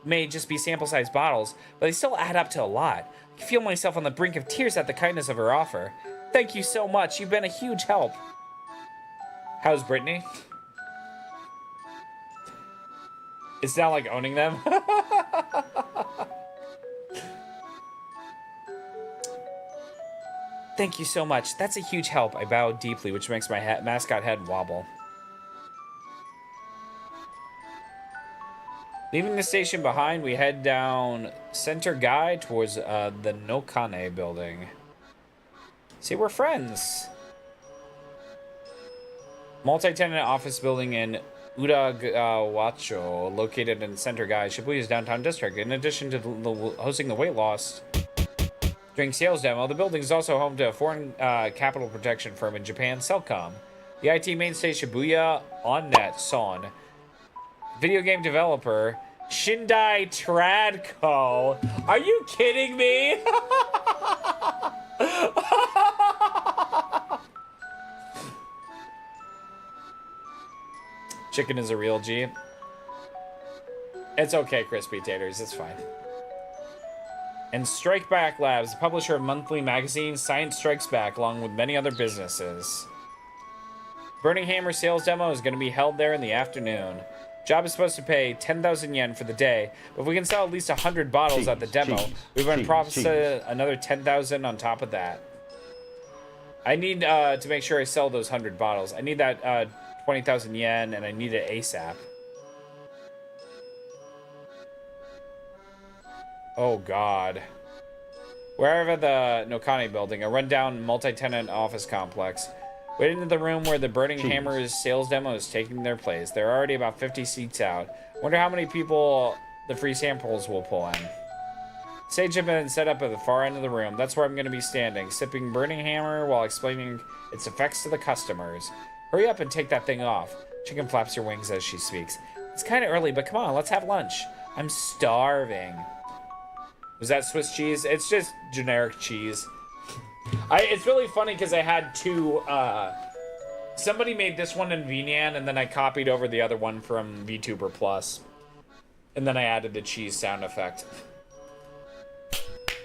may just be sample-sized bottles, but they still add up to a lot. I feel myself on the brink of tears at the kindness of her offer. Thank you so much. You've been a huge help. How's Brittany? It's now like owning them. Thank you so much. That's a huge help. I bow deeply, which makes my mascot head wobble. Leaving the station behind, we head down Center Guy towards the Nokane building. See, we're friends. Multi-tenant office building in Udagawacho, located in Center Guy, Shibuya's downtown district. In addition to hosting the weight loss during sales demo, the building is also home to a foreign capital protection firm in Japan, Cellcom. The IT mainstay Shibuya OnNet Son. Video game developer Shindai Tradco. Are you kidding me? Chicken is a real G. It's okay, crispy taters. It's fine. And Strike Back Labs, the publisher of monthly magazine Science Strikes Back, along with many other businesses. Burning Hammer sales demo is going to be held there in the afternoon. Job is supposed to pay 10,000 yen for the day, but if we can sell at least 100 bottles at the demo, we've been promised another 10,000 on top of that. I need to make sure I sell those 100 bottles. I need that 20,000 yen, and I need it ASAP. Oh, God. We're at the Nokane building, a rundown multi-tenant office complex. Wait into the room where the Burning Hammer's sales demo is taking their place. There are already about 50 seats out. Wonder how many people the free samples will pull in. Stage has been set up at the far end of the room. That's where I'm going to be standing, sipping Burning Hammer while explaining its effects to the customers. Hurry up and take that thing off. Chicken flaps her wings as she speaks. It's kind of early, but come on, let's have lunch. I'm starving. Was that Swiss cheese? It's just generic cheese. It's really funny because I had two, somebody made this one in VNAN, and then I copied over the other one from VTuber Plus. And then I added the cheese sound effect.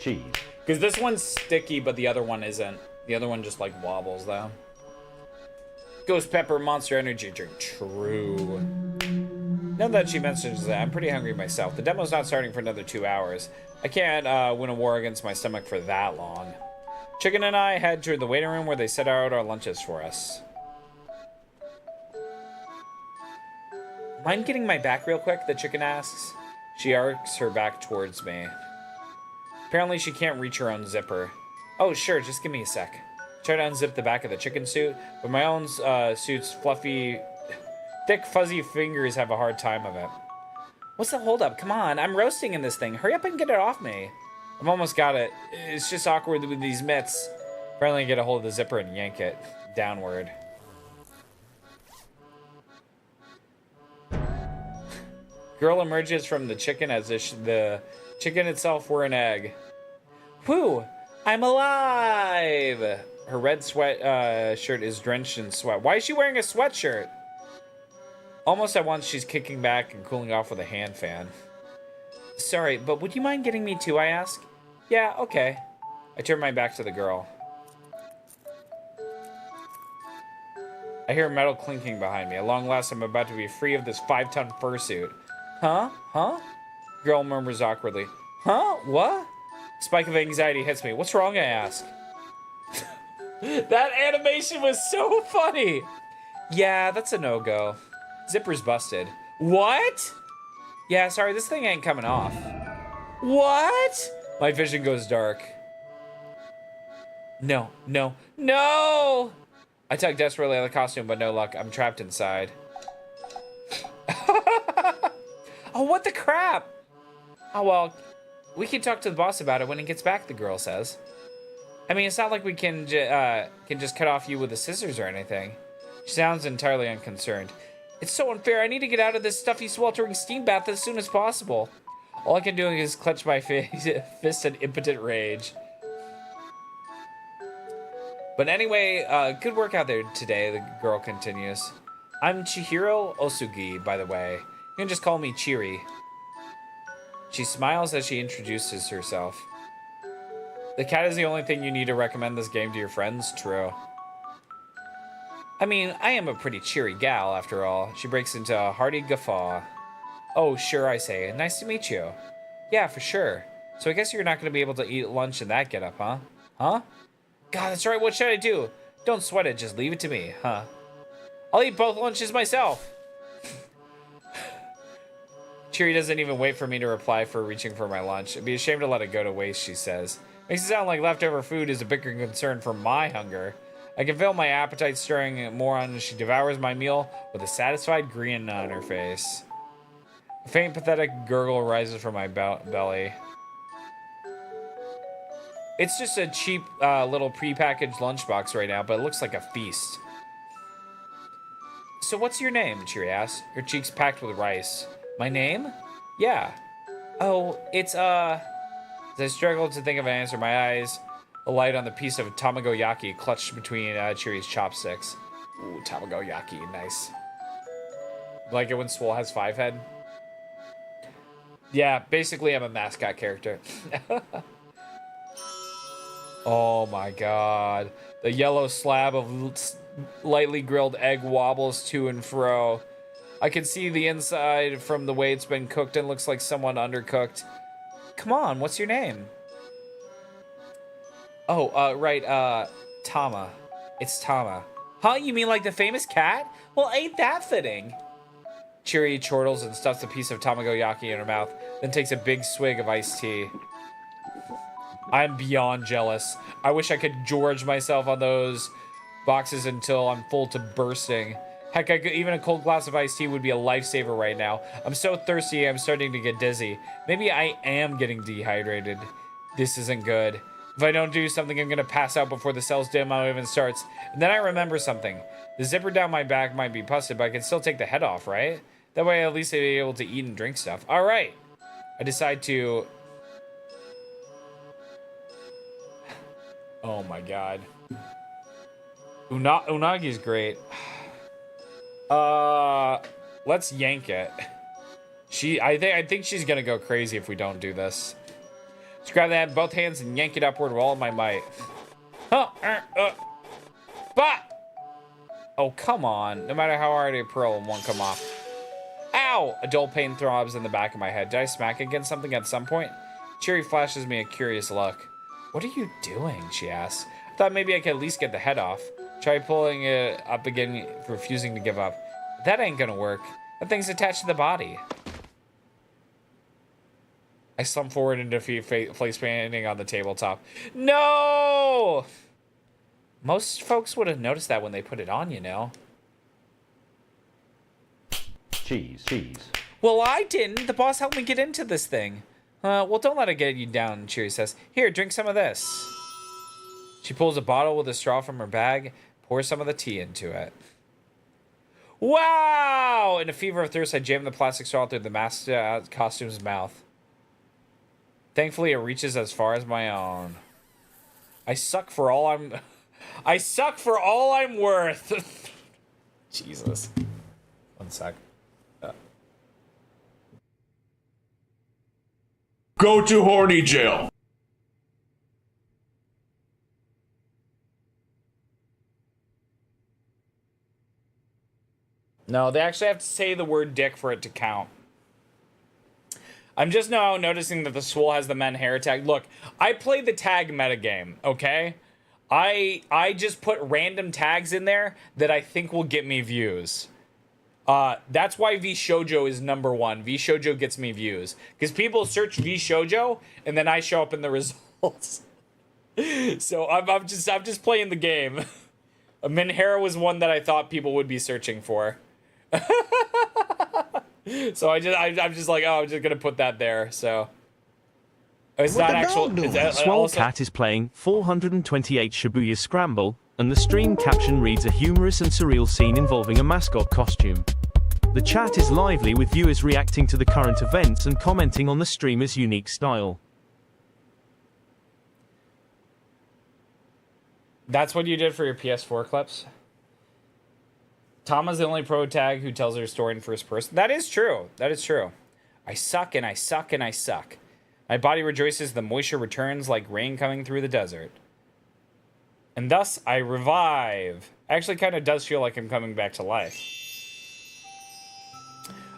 Cheese. Because this one's sticky, but the other one isn't. The other one just, like, wobbles, though. Ghost Pepper Monster Energy Drink. True. Now that she mentions that, I'm pretty hungry myself. The demo's not starting for another 2 hours. I can't win a war against my stomach for that long. Chicken and I head to the waiting room where they set out our lunches for us. Mind getting my back real quick? The chicken asks. She arcs her back towards me. Apparently she can't reach her own zipper. Oh, sure, just give me a sec. Try to unzip the back of the chicken suit, but my own suit's fluffy, thick, fuzzy fingers have a hard time of it. What's the holdup? Come on, I'm roasting in this thing. Hurry up and get it off me. I've almost got it. It's just awkward with these mitts. Finally get a hold of the zipper and yank it downward. Girl emerges from the chicken as if the chicken itself were an egg. Whew! I'm alive! Her red sweat shirt is drenched in sweat. Why is she wearing a sweatshirt? Almost at once, she's kicking back and cooling off with a hand fan. Sorry, but would you mind getting me too, I ask? Yeah, okay. I turn my back to the girl. I hear metal clinking behind me. At long last, I'm about to be free of this 5-ton fursuit. Huh? Huh? Girl murmurs awkwardly. Huh? What? Spike of anxiety hits me. What's wrong, I ask. That animation was so funny. Yeah, that's a no-go. Zipper's busted. What? Yeah, sorry, this thing ain't coming off. What? My vision goes dark. No, no, no! I tug desperately at the costume, but no luck. I'm trapped inside. Oh, what the crap? Oh, well, we can talk to the boss about it when he gets back, the girl says. I mean, it's not like we can just cut off you with the scissors or anything. She sounds entirely unconcerned. It's so unfair. I need to get out of this stuffy, sweltering steam bath as soon as possible. All I can do is clench my fist in impotent rage. But anyway, good work out there today, the girl continues. I'm Chihiro Osugi, by the way. You can just call me Chiri. She smiles as she introduces herself. The cat is the only thing you need to recommend this game to your friends? True. I mean, I am a pretty cheery gal, after all. She breaks into a hearty guffaw. Oh, sure, I say. Nice to meet you. Yeah, for sure. So I guess you're not going to be able to eat lunch in that getup, huh? Huh? God, that's right. What should I do? Don't sweat it. Just leave it to me, huh? I'll eat both lunches myself. Cheery doesn't even wait for me to reply for reaching for my lunch. I'd be ashamed to let it go to waste, she says. Makes it sound like leftover food is a bigger concern for my hunger. I can feel my appetite stirring more on as she devours my meal with a satisfied grin on her face. A faint, pathetic gurgle rises from my belly. It's just a cheap little prepackaged lunchbox right now, but it looks like a feast. So what's your name? Cheery asks, her cheeks packed with rice. My name? Yeah. Oh, it's, As I struggle to think of an answer, my eyes alight on the piece of tamagoyaki clutched between Cheery's chopsticks. Ooh, tamagoyaki, nice. Like it when Swole has 5 head? Yeah, basically I'm a mascot character. Oh my god. The yellow slab of lightly grilled egg wobbles to and fro. I can see the inside from the way it's been cooked and looks like someone undercooked. Come on, what's your name? Oh, right, Tama. It's Tama. Huh, you mean like the famous cat? Well, ain't that fitting? Cheery chortles and stuffs a piece of tamagoyaki in her mouth, then takes a big swig of iced tea. I'm beyond jealous. I wish I could gorge myself on those boxes until I'm full to bursting. Heck, even a cold glass of iced tea would be a lifesaver right now. I'm so thirsty, I'm starting to get dizzy. Maybe I am getting dehydrated. This isn't good. If I don't do something, I'm gonna pass out before the cell's demo even starts. And then I remember something. The zipper down my back might be busted, but I can still take the head off, right? That way at least I'll be able to eat and drink stuff. All right. I decide to... Oh my god. Unagi's great. Let's yank it. I think she's gonna go crazy if we don't do this. Just grab that in both hands and yank it upward with all of my might. Oh, come on. No matter how hard I pearl, it won't come off. Ow! A dull pain throbs in the back of my head. Did I smack against something at some point? Cheery flashes me a curious look. What are you doing? She asks. I thought maybe I could at least get the head off. Try pulling it up again, refusing to give up. That ain't gonna work. That thing's attached to the body. I slump forward into face painting on the tabletop. No! Most folks would have noticed that when they put it on, you know. Cheese. Well, I didn't. The boss helped me get into this thing. Well, don't let it get you down, Cheery says. Here, drink some of this. She pulls a bottle with a straw from her bag, pours some of the tea into it. Wow! In a fever of thirst, I jam the plastic straw through the mascot costume's mouth. Thankfully, it reaches as far as my own. I suck for all I'm worth. Jesus. One sec. Go to horny jail. No, they actually have to say the word dick for it to count. I'm just now noticing that the Swole has the men hair tag. Look, I played the tag metagame, okay? I just put random tags in there that I think will get me views. That's why V Shoujo is #1. V Shoujo gets me views because people search V Shoujo and then I show up in the results. So I'm just playing the game. Minhara was one that I thought people would be searching for. So I'm just like, oh, I'm just gonna put that there. So it's not actual. Swole Cat is playing 428 Shibuya Scramble, and the stream caption reads a humorous and surreal scene involving a mascot costume. The chat is lively with viewers reacting to the current events and commenting on the streamer's unique style. That's what you did for your PS4 clips? Tama's the only pro tag who tells her story in first person. That is true. That is true. I suck and I suck and I suck. My body rejoices, the moisture returns like rain coming through the desert. And thus I revive. Actually kind of does feel like I'm coming back to life.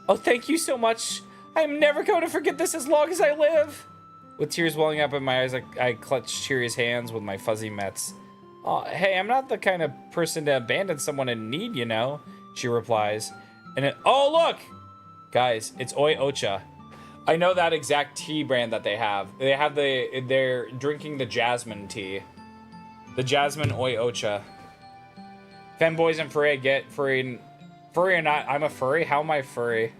Oh, thank you so much. I'm never going to forget this as long as I live. With tears welling up in my eyes, I clutch Chiri's hands with my fuzzy mitts. Oh, hey, I'm not the kind of person to abandon someone in need, you know, she replies. Oh, look! Guys, it's Oi Ocha. I know that exact tea brand that they have. They're drinking the jasmine tea. The jasmine Oi Ocha. Femboys and furry get furry or not, I'm a furry? How am I furry?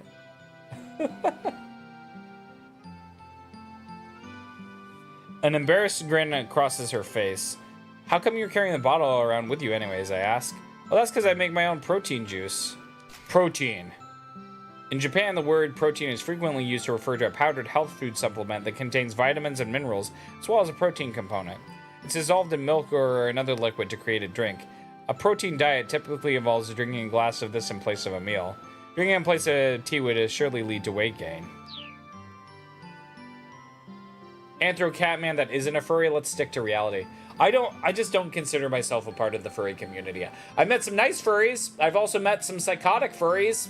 An embarrassed grin crosses her face. How come you're carrying the bottle around with you anyways, I ask. Well, that's because I make my own protein juice. Protein. In Japan, the word protein is frequently used to refer to a powdered health food supplement that contains vitamins and minerals, as well as a protein component. It's dissolved in milk or another liquid to create a drink. A protein diet typically involves drinking a glass of this in place of a meal. Drinking in place of tea would surely lead to weight gain. Anthro Catman that isn't a furry, let's stick to reality. I just don't consider myself a part of the furry community. I've met some nice furries. I've also met some psychotic furries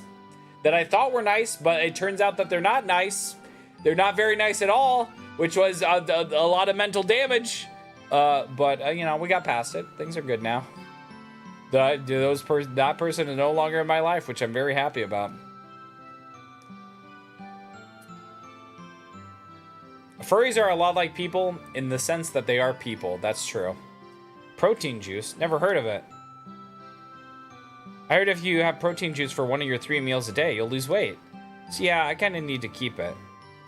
that I thought were nice, but it turns out that they're not nice. They're not very nice at all, which was a lot of mental damage. But you know, we got past it. Things are good now. That person is no longer in my life, which I'm very happy about. Furries are a lot like people in the sense that they are people. That's true. Protein juice? Never heard of it. I heard if you have protein juice for one of your 3 meals a day, you'll lose weight. So yeah, I kind of need to keep it.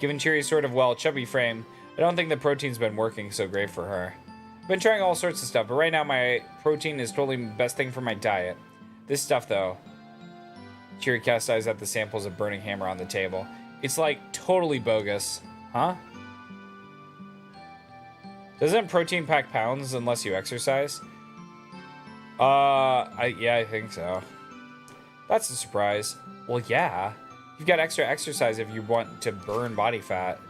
Given Chiri's sort of, well, chubby frame, I don't think the protein's been working so great for her. I've been trying all sorts of stuff, but right now my protein is totally the best thing for my diet. This stuff, though. Chiri casts eyes at the samples of burning hammer on the table. It's like totally bogus. Huh? Doesn't protein pack pounds unless you exercise? Yeah, I think so. That's a surprise. Well, yeah. You've got extra exercise if you want to burn body fat.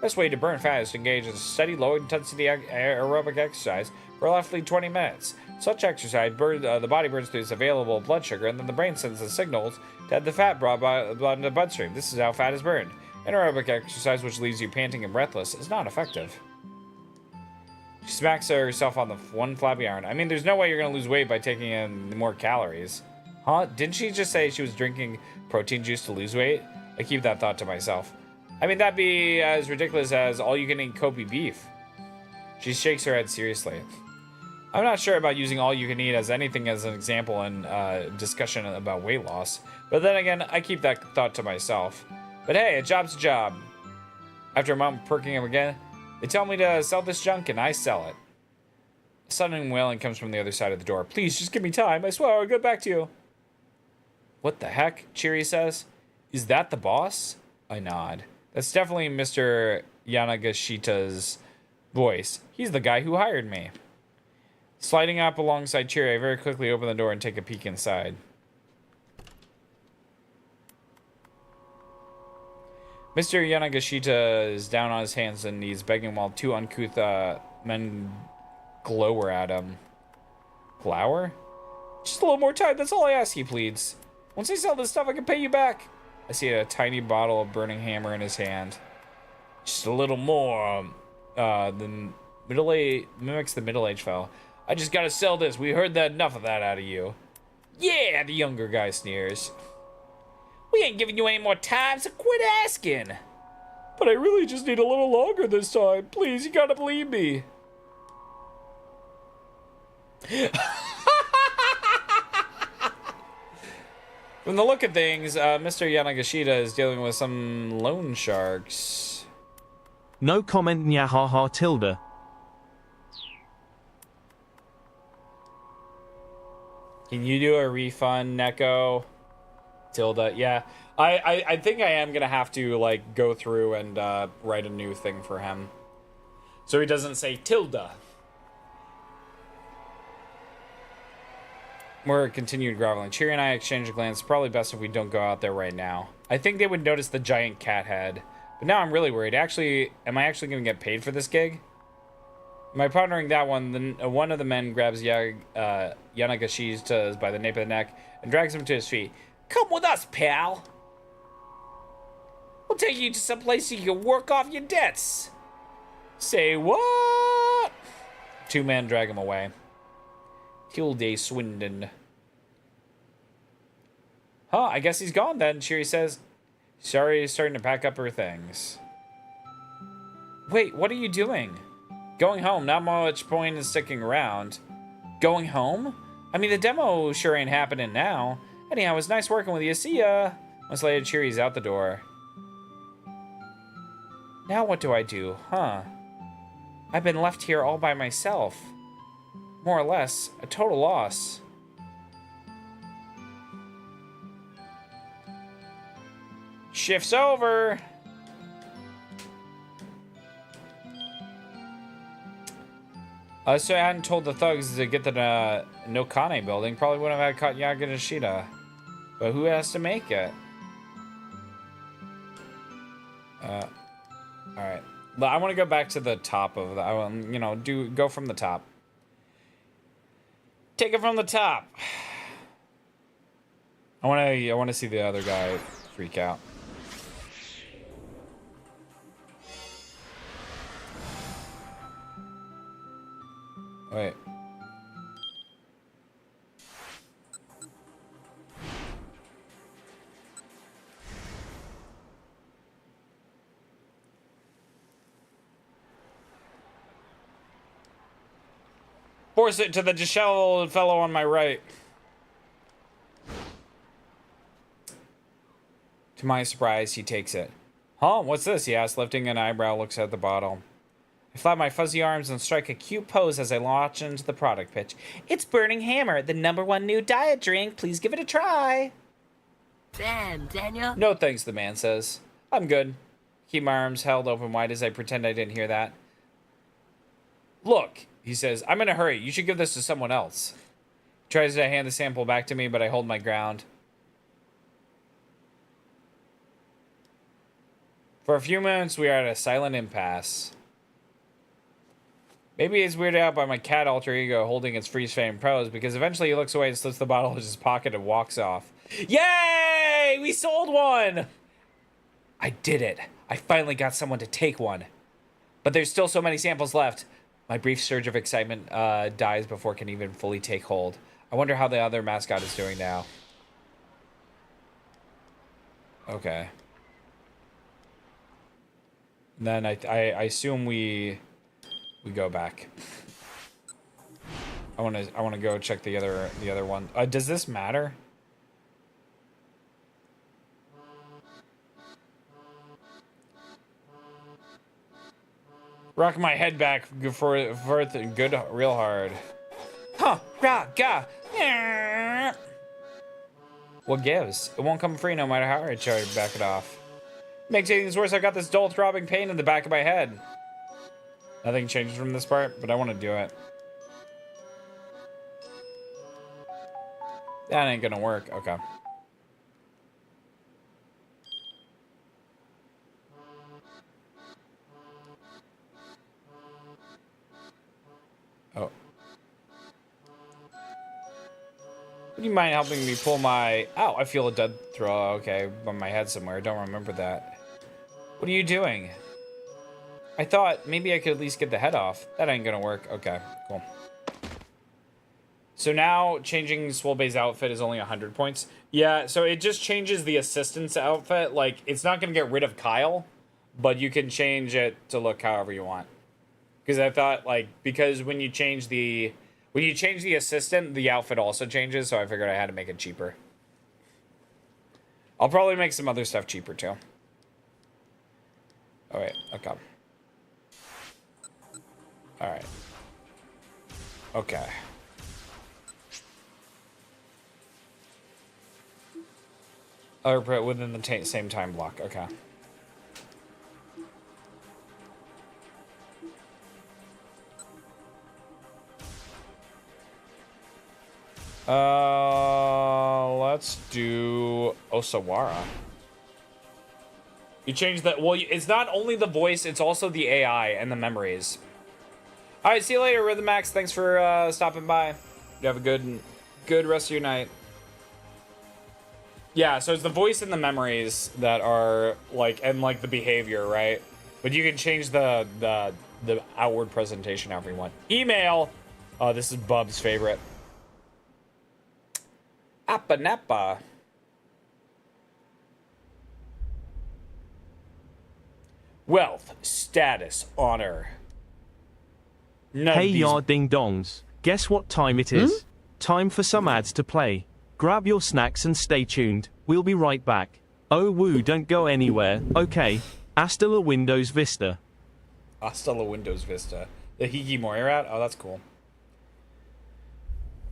Best way to burn fat is to engage in steady, low-intensity aerobic exercise for roughly 20 minutes. Such exercise, the body burns through its available blood sugar, and then the brain sends the signals to have the fat brought into the bloodstream. This is how fat is burned. Anaerobic exercise, which leaves you panting and breathless, is not effective. She smacks herself on the one flabby iron. I mean, there's no way you're going to lose weight by taking in more calories. Huh? Didn't she just say she was drinking protein juice to lose weight? I keep that thought to myself. I mean, that'd be as ridiculous as all-you-can-eat Kobe beef. She shakes her head seriously. I'm not sure about using all-you-can-eat as anything as an example in discussion about weight loss. But then again, I keep that thought to myself. But hey, a job's a job. After a moment perking him again, they tell me to sell this junk, and I sell it. A sudden wailing comes from the other side of the door. Please, just give me time. I swear I'll get back to you. What the heck? Chiri says. Is that the boss? I nod. That's definitely Mr. Yanagashita's voice. He's the guy who hired me. Sliding up alongside Chiri, I very quickly open the door and take a peek inside. Mr. Yanagashita is down on his hands and knees, begging while 2 uncouth men glower at him. Glower? Just a little more time, that's all I ask, he pleads. Once I sell this stuff, I can pay you back. I see a tiny bottle of burning hammer in his hand. Just a little more. The mimics the middle-aged fellow. I just gotta sell this. We heard that enough of that out of you. Yeah, the younger guy sneers. We ain't giving you any more time, so quit asking. But I really just need a little longer this time. Please, you gotta believe me. From the look of things, Mr. Yanagashita is dealing with some loan sharks. No comment, nyahaha tilde. Can you do a refund, Neko? Tilda, yeah. I think I am gonna have to like go through and write a new thing for him, so he doesn't say Tilda. More continued groveling. Cheery and I exchange a glance. Probably best if we don't go out there right now. I think they would notice the giant cat head, but now I'm really worried. Actually, am I actually gonna get paid for this gig? Am I partnering that one? Then one of the men grabs Yanagashita by the nape of the neck and drags him to his feet. Come with us, pal. We'll take you to some place you can work off your debts. Say what? Two men drag him away. Tilde Swindon. Huh, I guess he's gone then, Cheery says. Sorry, is starting to pack up her things. Wait, what are you doing? Going home, not much point in sticking around. Going home? I mean, the demo sure ain't happening now. Anyhow, it was nice working with you. See ya. Once later, Cheery's out the door. Now what do I do, huh? I've been left here all by myself. More or less, a total loss. Shift's over. So I hadn't told the thugs to get the Nokane building. Probably wouldn't have had caught Yanagashita. But who has to make it? Alright. I want to go back to the top of the... I want, you know, go from the top. Take it from the top. I want to see the other guy freak out. Wait. Force it to the disheveled fellow on my right. To my surprise, he takes it. Huh? What's this? He asks, lifting an eyebrow, looks at the bottle. I flap my fuzzy arms and strike a cute pose as I launch into the product pitch. It's Burning Hammer, the #1 new diet drink. Please give it a try. Damn, Daniel. No thanks, the man says. I'm good. Keep my arms held open wide as I pretend I didn't hear that. Look, he says, I'm in a hurry. You should give this to someone else. He tries to hand the sample back to me, but I hold my ground. For a few moments, we are at a silent impasse. Maybe he's weirded out by my cat alter ego holding its freeze frame pose, because eventually he looks away and slips the bottle in his pocket and walks off. Yay! We sold one! I did it. I finally got someone to take one. But there's still so many samples left. My brief surge of excitement dies before it can even fully take hold. I wonder how the other mascot is doing now. Okay. And then I assume we go back. I want to go check the other one. Does this matter? Rock my head back for good real hard. Huh? Ga. What gives? It won't come free no matter how I try to back it off. Makes things worse. I got this dull throbbing pain in the back of my head. Nothing changed from this part, but I want to do it. That ain't gonna work. Okay. Oh. Would you mind helping me pull my... Ow, I feel a dead throw. Okay, on my head somewhere. I don't remember that. What are you doing? I thought maybe I could at least get the head off. That ain't gonna work. Okay, cool. So now changing Swolbe's outfit is only 100 points. Yeah, so it just changes the assistant's outfit. Like, it's not going to get rid of Kyle, but you can change it to look however you want. Because I thought, like, because when you change the assistant, the outfit also changes, so I figured I had to make it cheaper. I'll probably make some other stuff cheaper, too. Oh, wait, okay. Alright. Okay. Or put within the same time block. Okay. Let's do Osawara. You change that. Well, it's not only the voice, it's also the AI and the memories. All right, see you later, Rhythmax. Thanks for stopping by. You have a good rest of your night. Yeah, so it's the voice and the memories that are like, and like the behavior, right? But you can change the outward presentation however you want. Email. Oh, this is Bub's favorite. Appa Nappa. Wealth, status, honor. Hey ya ding dongs. Guess what time it is? Time for some ads to play. Grab your snacks and stay tuned. We'll be right back. Oh woo, don't go anywhere. Okay. Hasta la Windows Vista. Hasta la Windows Vista. The Hikimori rat? Oh, that's cool.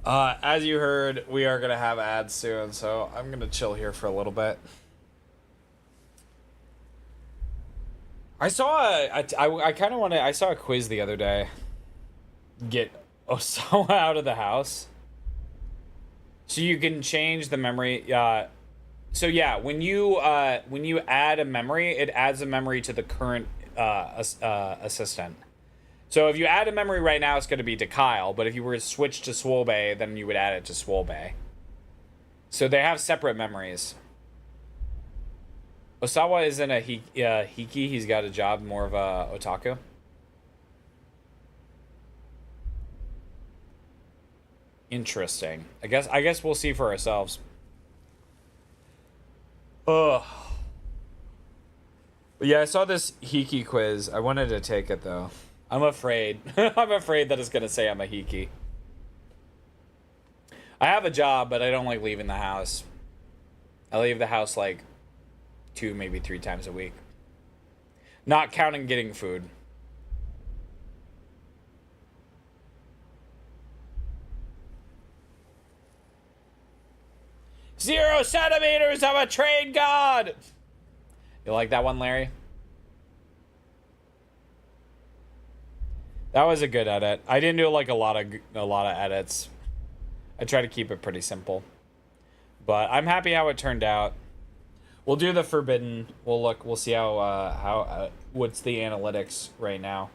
As you heard, we are going to have ads soon, so I'm going to chill here for a little bit. I saw I saw a quiz the other day. Get Osawa out of the house. So you can change the memory. So yeah, when you add a memory, it adds a memory to the current assistant. So if you add a memory right now, it's going to be to Kyle. But if you were to switch to Swolbe, then you would add it to Swolbe. So they have separate memories. Osawa isn't a Hiki. He's got a job more of a otaku. Interesting. I guess we'll see for ourselves. Ugh. But yeah, I saw this Hiki quiz. I wanted to take it though. I'm afraid. I'm afraid that it's gonna say I'm a Hiki. I have a job, but I don't like leaving the house. I leave the house like 2, maybe 3 times a week. Not counting getting food. "0 centimeters of a train god." You like that one, Larry? That was a good edit. I didn't do like a lot of edits. I try to keep it pretty simple. But I'm happy how it turned out. We'll do the forbidden. We'll see how what's the analytics right now.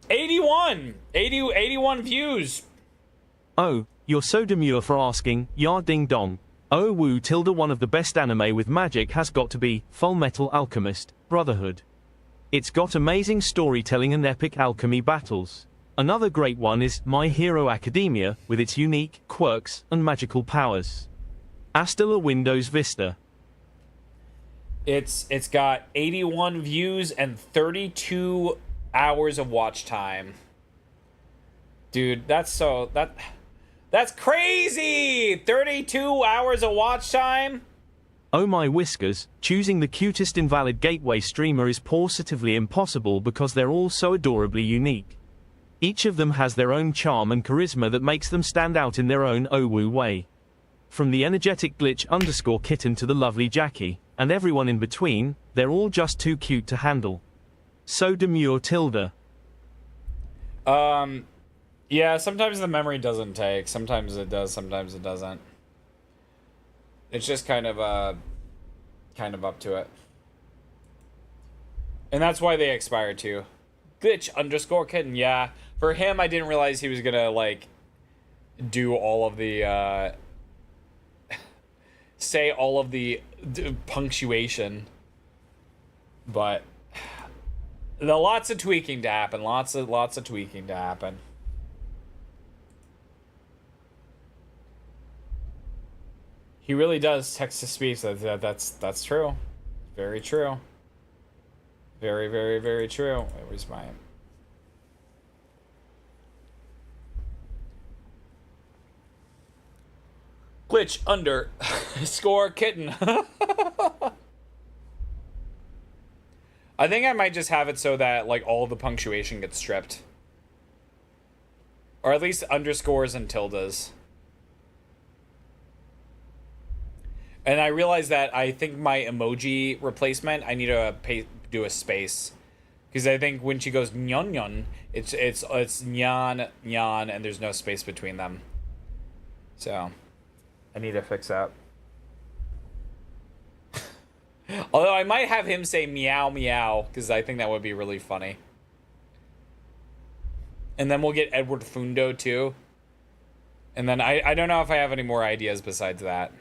81 views. Oh, you're so demure for asking. Ya ding dong. Oh woo tilde, one of the best anime with magic has got to be Full Metal Alchemist Brotherhood. It's got amazing storytelling and epic alchemy battles. Another great one is My Hero Academia, with its unique quirks and magical powers. Hasta la Windows Vista. It's got 81 views and 32 hours of watch time. Dude, that's crazy! 32 hours of watch time? Oh my whiskers, choosing the cutest invalid gateway streamer is positively impossible because they're all so adorably unique. Each of them has their own charm and charisma that makes them stand out in their own owu way. From the energetic glitch _ kitten to the lovely Jackie, and everyone in between, they're all just too cute to handle. So demure tilde. Yeah, sometimes the memory doesn't take. Sometimes it does, sometimes it doesn't. It's just kind of up to it. And that's why they expire too. Glitch _ kitten, yeah. For him, I didn't realize he was gonna, like, do all of the, say all of the punctuation. But Lots of tweaking to happen. Lots of tweaking to happen. He really does text to speech. That's true. Very true. Very, very, very true. Wait, where's my... Glitch under. Score kitten. I think I might just have it so that, like, all the punctuation gets stripped. Or at least underscores and tildes. And I realize that I think my emoji replacement, I need to do a space. Because I think when she goes nyon nyon, it's nyan nyan and there's no space between them. So, I need to fix that. Although I might have him say meow meow, because I think that would be really funny. And then we'll get Edward Fundo too. And then I don't know if I have any more ideas besides that.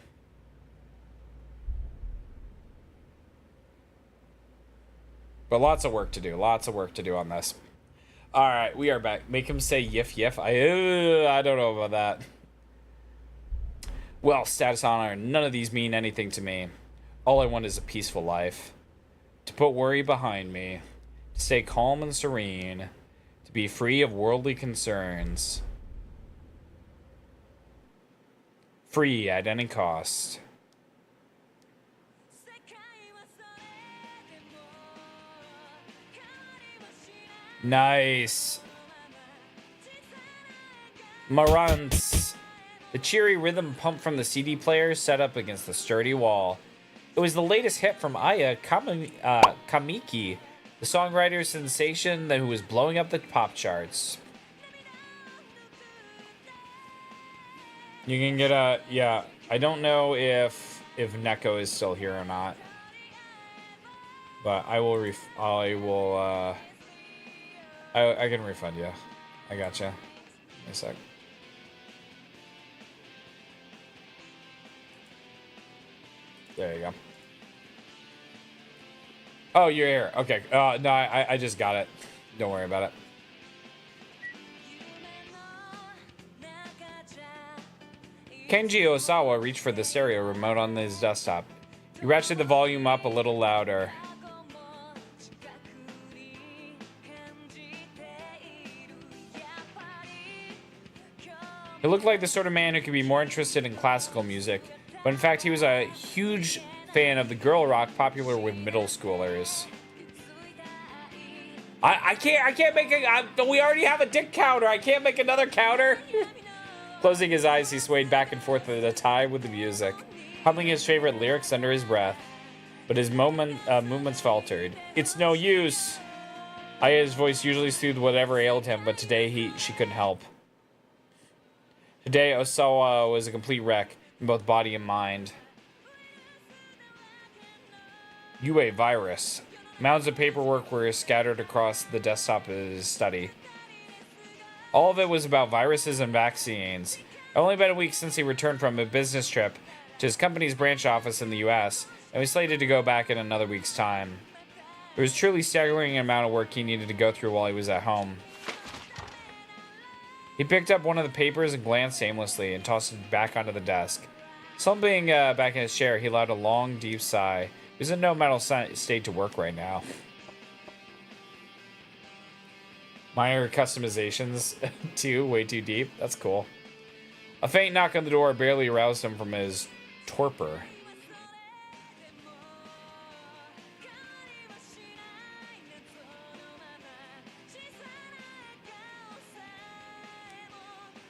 But lots of work to do. Lots of work to do on this. Alright, we are back. Make him say yif yif. I don't know about that. Well, status honor. None of these mean anything to me. All I want is a peaceful life. To put worry behind me. To stay calm and serene. To be free of worldly concerns. Free at any cost. Nice. Marantz. The cheery rhythm pump from the CD player set up against the sturdy wall. It was the latest hit from Aya Kamiki, the songwriter sensation who was blowing up the pop charts. You can get a... Yeah, I don't know if Neko is still here or not. But I can refund you. I gotcha. Give me a sec. There you go. Oh, you're here. Okay. No, I just got it. Don't worry about it. Kenji Osawa reached for the stereo remote on his desktop. He ratcheted the volume up a little louder. He looked like the sort of man who could be more interested in classical music, but in fact he was a huge fan of the girl rock popular with middle schoolers. I can't make a... we already have a dick counter. I can't make another counter. Closing his eyes, he swayed back and forth at a time with the music, humming his favorite lyrics under his breath. But his movements faltered. It's no use. Aya's voice usually soothed whatever ailed him, but today she couldn't help. Today, Osawa was a complete wreck in both body and mind. UA virus. Mounds of paperwork were scattered across the desktop of his study. All of it was about viruses and vaccines. Only been a week since he returned from a business trip to his company's branch office in the US, and was slated to go back in another week's time. It was truly staggering amount of work he needed to go through while he was at home. He picked up one of the papers and glanced aimlessly and tossed it back onto the desk. Slumping back in his chair, he allowed a long, deep sigh. He was in no mental state to work right now. Minor customizations, too, way too deep. That's cool. A faint knock on the door barely aroused him from his torpor.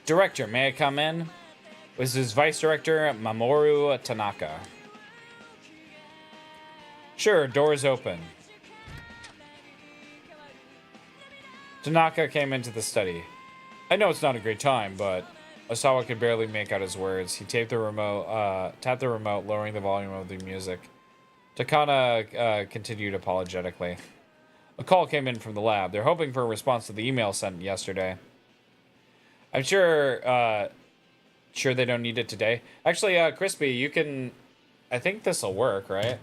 Director, may I come in? It was his vice director, Mamoru Tanaka. Sure, door's open. Tanaka came into the study. I know it's not a great time, but Osawa could barely make out his words. He tapped the remote, lowering the volume of the music. Takana continued apologetically. A call came in from the lab. They're hoping for a response to the email sent yesterday. I'm sure they don't need it today. Actually, Crispy, you can... I think this'll work, right?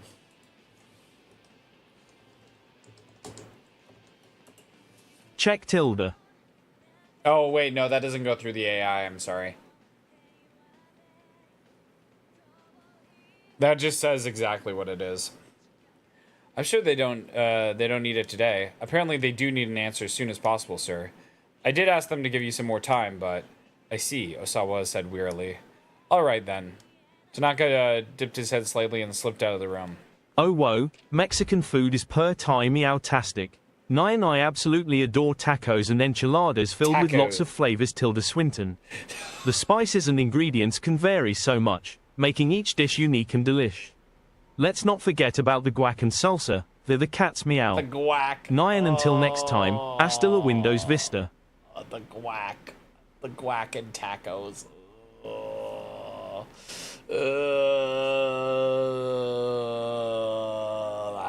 Check tilde. Oh, wait, no, that doesn't go through the AI. I'm sorry. That just says exactly what it is. I'm sure they don't need it today. Apparently they do need an answer as soon as possible, sir. I did ask them to give you some more time, but I see, Osawa said wearily. All right, then. Tanaka dipped his head slightly and slipped out of the room. Oh whoa, Mexican food is per time meow-tastic. Nye and I absolutely adore tacos and enchiladas filled with lots of flavors tilde Swinton. The spices and ingredients can vary so much, making each dish unique and delish. Let's not forget about the guac and salsa, they're the cat's meow. The guac. Nyan until next time, hasta la Windows Vista. The guac. The guac and tacos.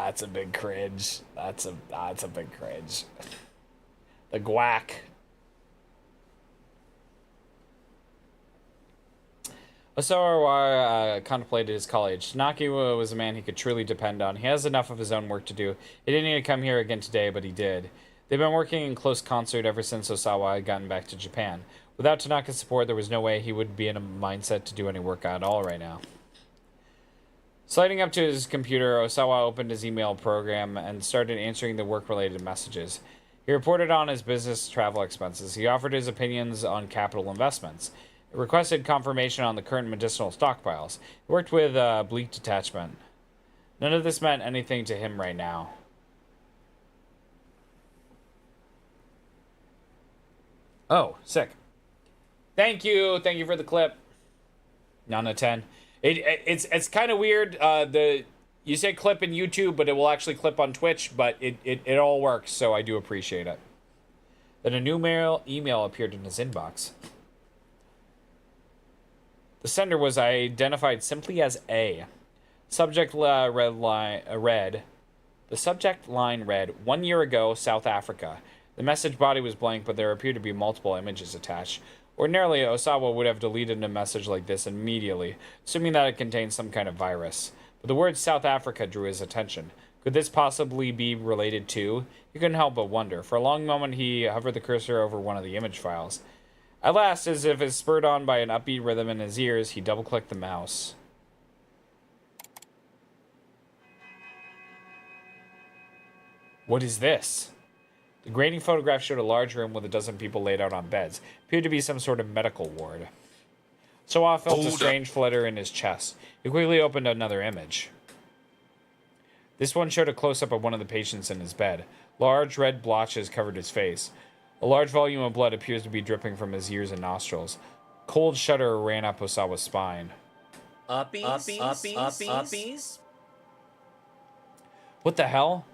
That's a big cringe. That's a big cringe. The guac. Osawa contemplated his college. Tanaka was a man he could truly depend on. He has enough of his own work to do. He didn't need to come here again today, but he did. They've been working in close concert ever since Osawa had gotten back to Japan. Without Tanaka's support, there was no way he would be in a mindset to do any work at all right now. Sliding up to his computer, Osawa opened his email program and started answering the work-related messages. He reported on his business travel expenses. He offered his opinions on capital investments. He requested confirmation on the current medicinal stockpiles. He worked with Bleak Detachment. None of this meant anything to him right now. Oh, sick. Thank you for the clip. Nana 10. It's kind of weird. You say clip in YouTube, but it will actually clip on Twitch. But it all works, so I do appreciate it. Then a new email appeared in his inbox. The sender was identified simply as A. Subject read. The subject line read, 1 year ago, South Africa. The message body was blank, but there appeared to be multiple images attached. Ordinarily, Osawa would have deleted a message like this immediately, assuming that it contained some kind of virus. But the word South Africa drew his attention. Could this possibly be related to? He couldn't help but wonder. For a long moment, he hovered the cursor over one of the image files. At last, as if it's spurred on by an upbeat rhythm in his ears, he double-clicked the mouse. What is this? The grainy photograph showed a large room with a dozen people laid out on beds. It appeared to be some sort of medical ward. Soa felt a strange flutter in his chest. He quickly opened another image. This one showed a close-up of one of the patients in his bed. Large red blotches covered his face. A large volume of blood appears to be dripping from his ears and nostrils. Cold shudder ran up Osawa's spine. Uppies. What the hell?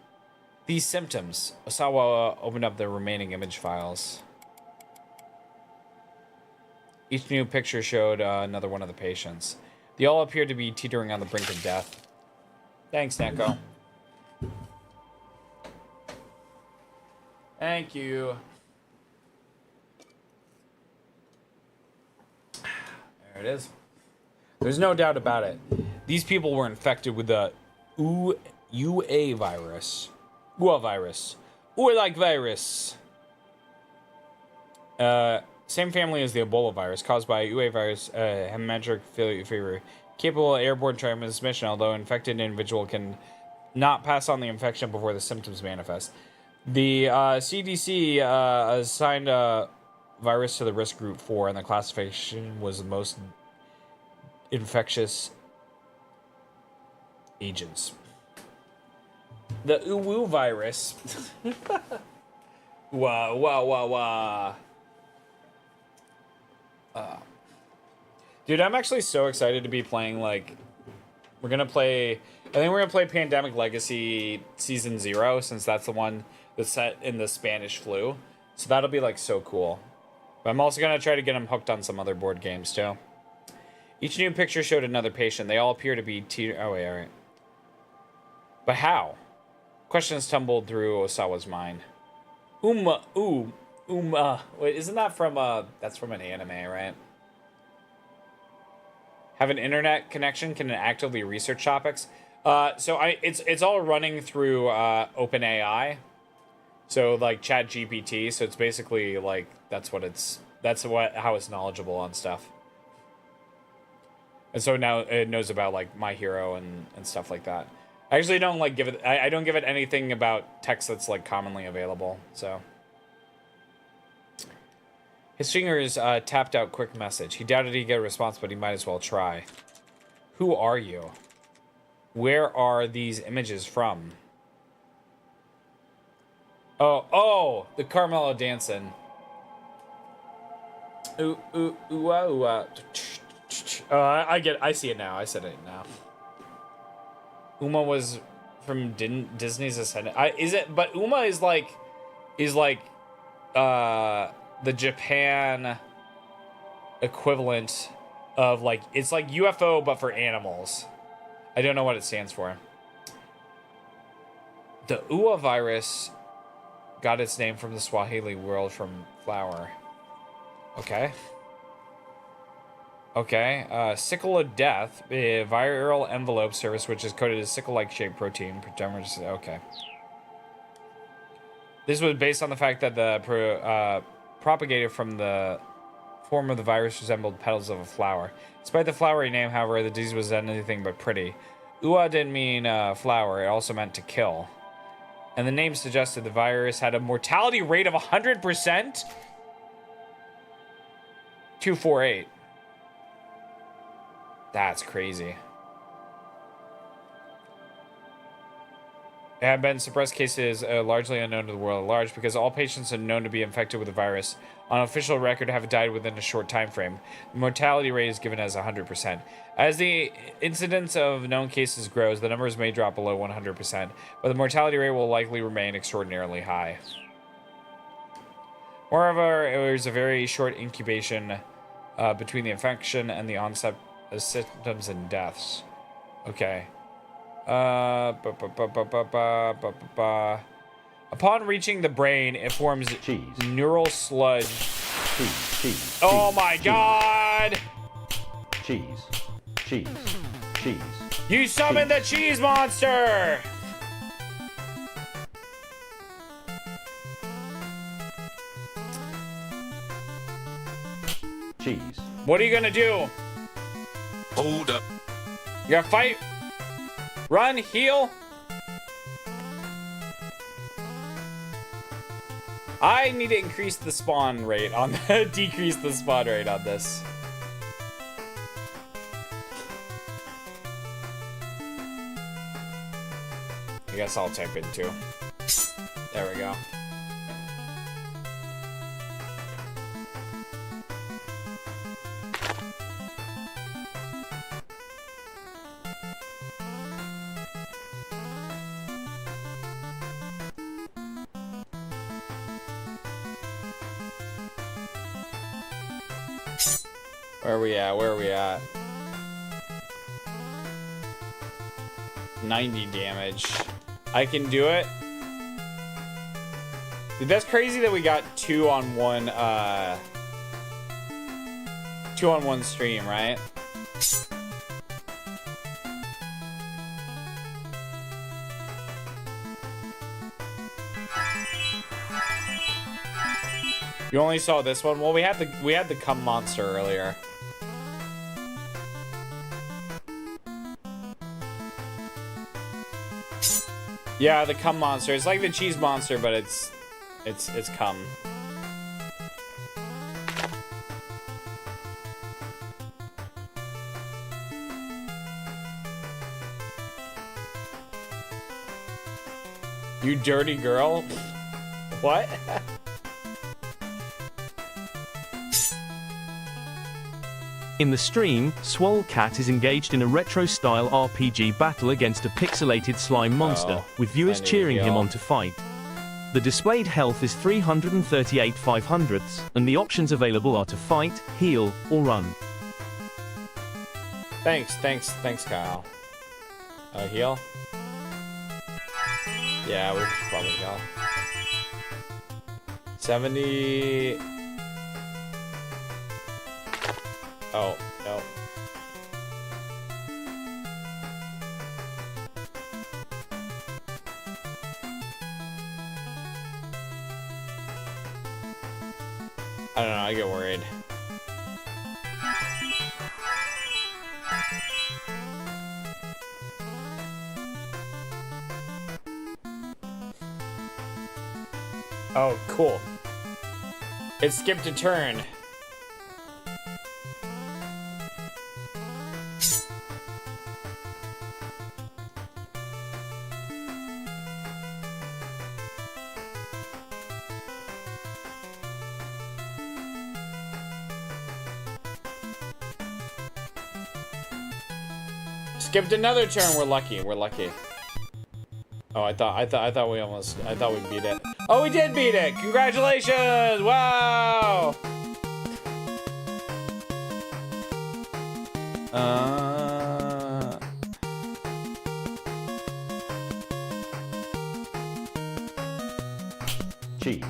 These symptoms. Osawa opened up the remaining image files. Each new picture showed another one of the patients. They all appeared to be teetering on the brink of death. Thanks, Neko. Thank you. There it is. There's no doubt about it. These people were infected with the UA virus. UA virus. UA-like virus. Same family as the Ebola virus, caused by UA virus, hemorrhagic fever, capable of airborne transmission, although an infected individual can not pass on the infection before the symptoms manifest. The CDC assigned a virus to the risk group 4, and the classification was the most infectious agents. The UWU virus. Wow. Dude, I'm actually so excited to be playing, like, I think we're gonna play Pandemic Legacy Season 0, since that's the one that's set in the Spanish flu. So that'll be, like, so cool. But I'm also gonna try to get him hooked on some other board games, too. Each new picture showed another patient. They all appear to be oh, wait, alright. But how? Questions tumbled through Osawa's mind. Wait, isn't that from, that's from an anime, right? Have an internet connection? Can it actively research topics? It's all running through OpenAI. So like Chat GPT. So it's basically like how it's knowledgeable on stuff. And so now it knows about like My Hero and stuff like that. I actually don't like give it. I don't give it anything about text that's like commonly available. So his fingers tapped out quick message. He doubted he'd get a response, but he might as well try. Who are you? Where are these images from? Oh, the Carmelo dancing. Ooh, ooh, ooh, ooh, I see it now. I said it now. Uma was from Disney's Ascendant. But Uma is like the Japan equivalent of like, it's like UFO but for animals. I don't know what it stands for. The Ua virus got its name from the Swahili word from flower. Okay. Okay. Sickle of death, a viral envelope service which is coded as sickle-like shaped protein. Okay. This was based on the fact that the propagated from the form of the virus resembled petals of a flower. Despite the flowery name, however, the disease was anything but pretty. Ua didn't mean flower, it also meant to kill. And the name suggested the virus had a mortality rate of 100%? 248. That's crazy. There have been suppressed cases largely unknown to the world at large because all patients are known to be infected with the virus on official record have died within a short time frame. The mortality rate is given as 100%. As the incidence of known cases grows, the numbers may drop below 100%, but the mortality rate will likely remain extraordinarily high. Moreover, there's a very short incubation between the infection and the onset of symptoms and deaths. Okay. Upon reaching the brain, it forms neural sludge. Oh my god! Cheese. You summoned the cheese monster! Cheese. What are you gonna do? Hold up. You gonna fight? Run, heal? I need to increase the spawn rate on decrease the spawn rate on this. I guess I'll type it too. There we go. Where are we at? Where are we at? 90 damage. I can do it. Dude, that's crazy that we got two on one stream, right? You only saw this one? Well, we had the cum monster earlier. Yeah, the cum monster. It's like the cheese monster, but it's cum. You dirty girl. What? In the stream, Swolecat is engaged in a retro-style RPG battle against a pixelated slime monster, with viewers cheering him on to fight. The displayed health is 338 500ths, and the options available are to fight, heal, or run. Thanks, Kyle. Heal? Yeah, we should probably heal. 70... Oh, no. I don't know, I get worried. Oh, cool. It skipped a turn. Skipped another turn. We're lucky. We're lucky. Oh, I thought we'd beat it. Oh, we did beat it! Congratulations! Wow! Cheese.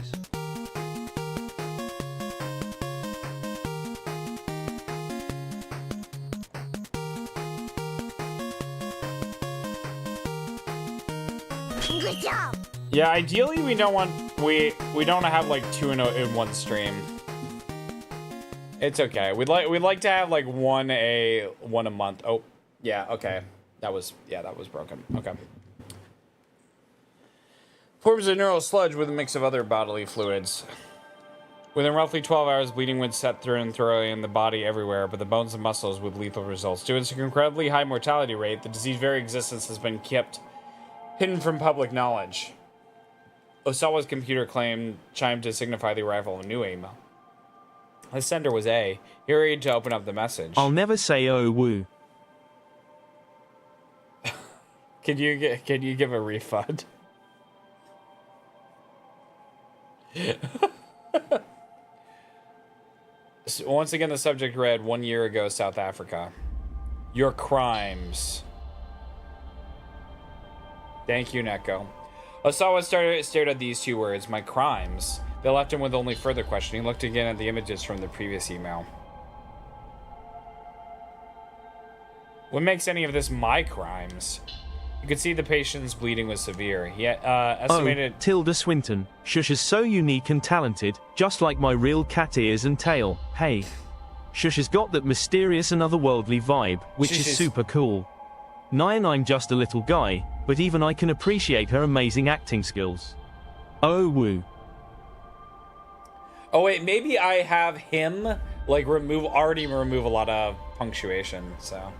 Good job. Yeah, ideally we don't want we don't have like 2 in one stream. It's okay. We'd like to have like one a month. Oh, yeah, okay. That was broken. Okay. Forms of neural sludge with a mix of other bodily fluids. Within roughly 12 hours, bleeding would set through and thoroughly in the body everywhere, but the bones and muscles with lethal results. Due to its incredibly high mortality rate, the disease's very existence has been kept hidden from public knowledge. Osawa's computer chimed to signify the arrival of a new email. The sender was A. He hurried to open up the message. I'll never say oh woo. Can you give a refund? So once again, the subject read, 1 year ago, South Africa. Your crimes. Thank you, Neko. Osawa stared at these 2 words, my crimes. They left him with only further questioning. He looked again at the images from the previous email. What makes any of this my crimes? You could see the patient's bleeding was severe. He estimated... Oh, Tilda Swinton. Shush is so unique and talented, just like my real cat ears and tail. Hey. Shush has got that mysterious and otherworldly vibe, which is super cool. Nyan, I'm just a little guy, but even I can appreciate her amazing acting skills. Oh, woo. Oh, wait, maybe I have him, like, already remove a lot of punctuation, so...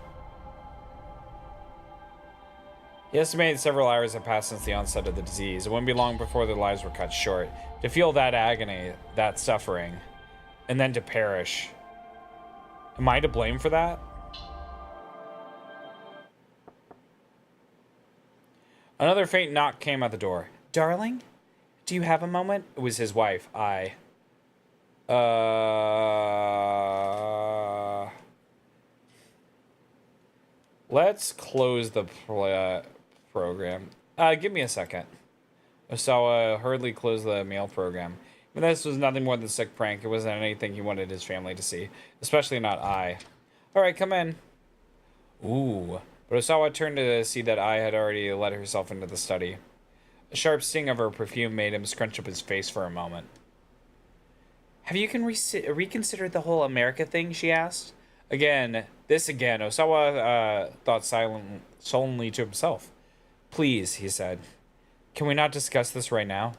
He estimated several hours had passed since the onset of the disease. It wouldn't be long before their lives were cut short. To feel that agony, that suffering, and then to perish. Am I to blame for that? Another faint knock came at the door. Darling? Do you have a moment? It was his wife. Let's close the program. Give me a second. Osawa hurriedly closed the mail program. But this was nothing more than a sick prank. It wasn't anything he wanted his family to see. Especially not I. Alright, come in. Ooh. But Osawa turned to see that I had already let herself into the study. A sharp sting of her perfume made him scrunch up his face for a moment. Have you reconsidered the whole America thing? She asked. Again. Osawa thought sullenly to himself. Please, he said. Can we not discuss this right now?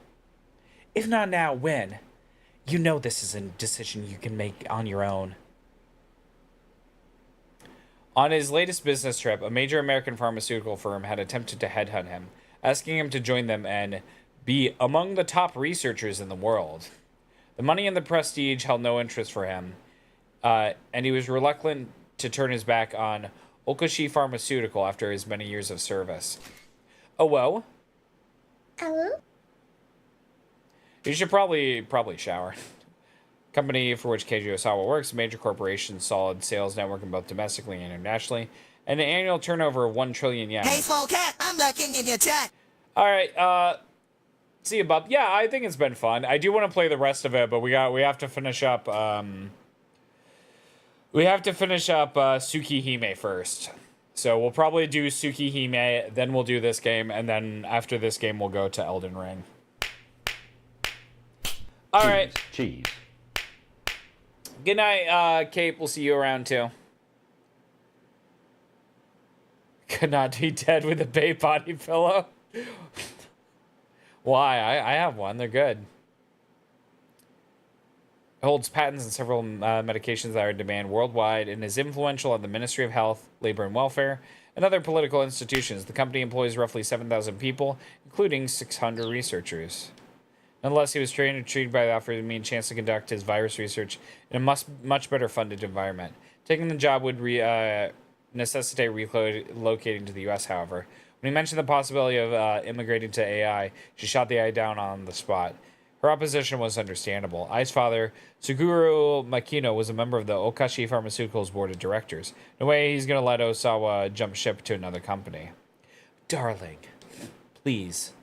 If not now, when? You know this is a decision you can make on your own. On his latest business trip, a major American pharmaceutical firm had attempted to headhunt him, asking him to join them and be among the top researchers in the world. The money and the prestige held no interest for him, and he was reluctant to turn his back on Okoshi Pharmaceutical after his many years of service. Oh, well. Hello? You should probably shower. Company for which Keiji Osawa works, a major corporation, solid sales network in both domestically and internationally, and an annual turnover of 1 trillion yen. Hey, small cat, I'm looking in your chat. All right, see you, bub. Yeah, I think it's been fun. I do want to play the rest of it, but we have to finish up. We have to finish up Tsukihime first. So we'll probably do Tsukihime, then we'll do this game, and then after this game we'll go to Elden Ring. All right. Cheese. Good night, Cape. We'll see you around too. Could not be dead with a Bay body pillow. Why? I have one. They're good. It holds patents and several medications that are in demand worldwide and is influential at the Ministry of Health, Labor and Welfare, and other political institutions. The company employs roughly 7,000 people, including 600 researchers. Nonetheless, he was trained and treated by the offered me a chance to conduct his virus research in a much better funded environment. Taking the job would necessitate relocating to the U.S., however. When he mentioned the possibility of immigrating to AI, she shot the eye down on the spot. Her opposition was understandable. Ai's father, Suguru Makino, was a member of the Okashi Pharmaceuticals Board of Directors. No way he's going to let Osawa jump ship to another company. Darling, please.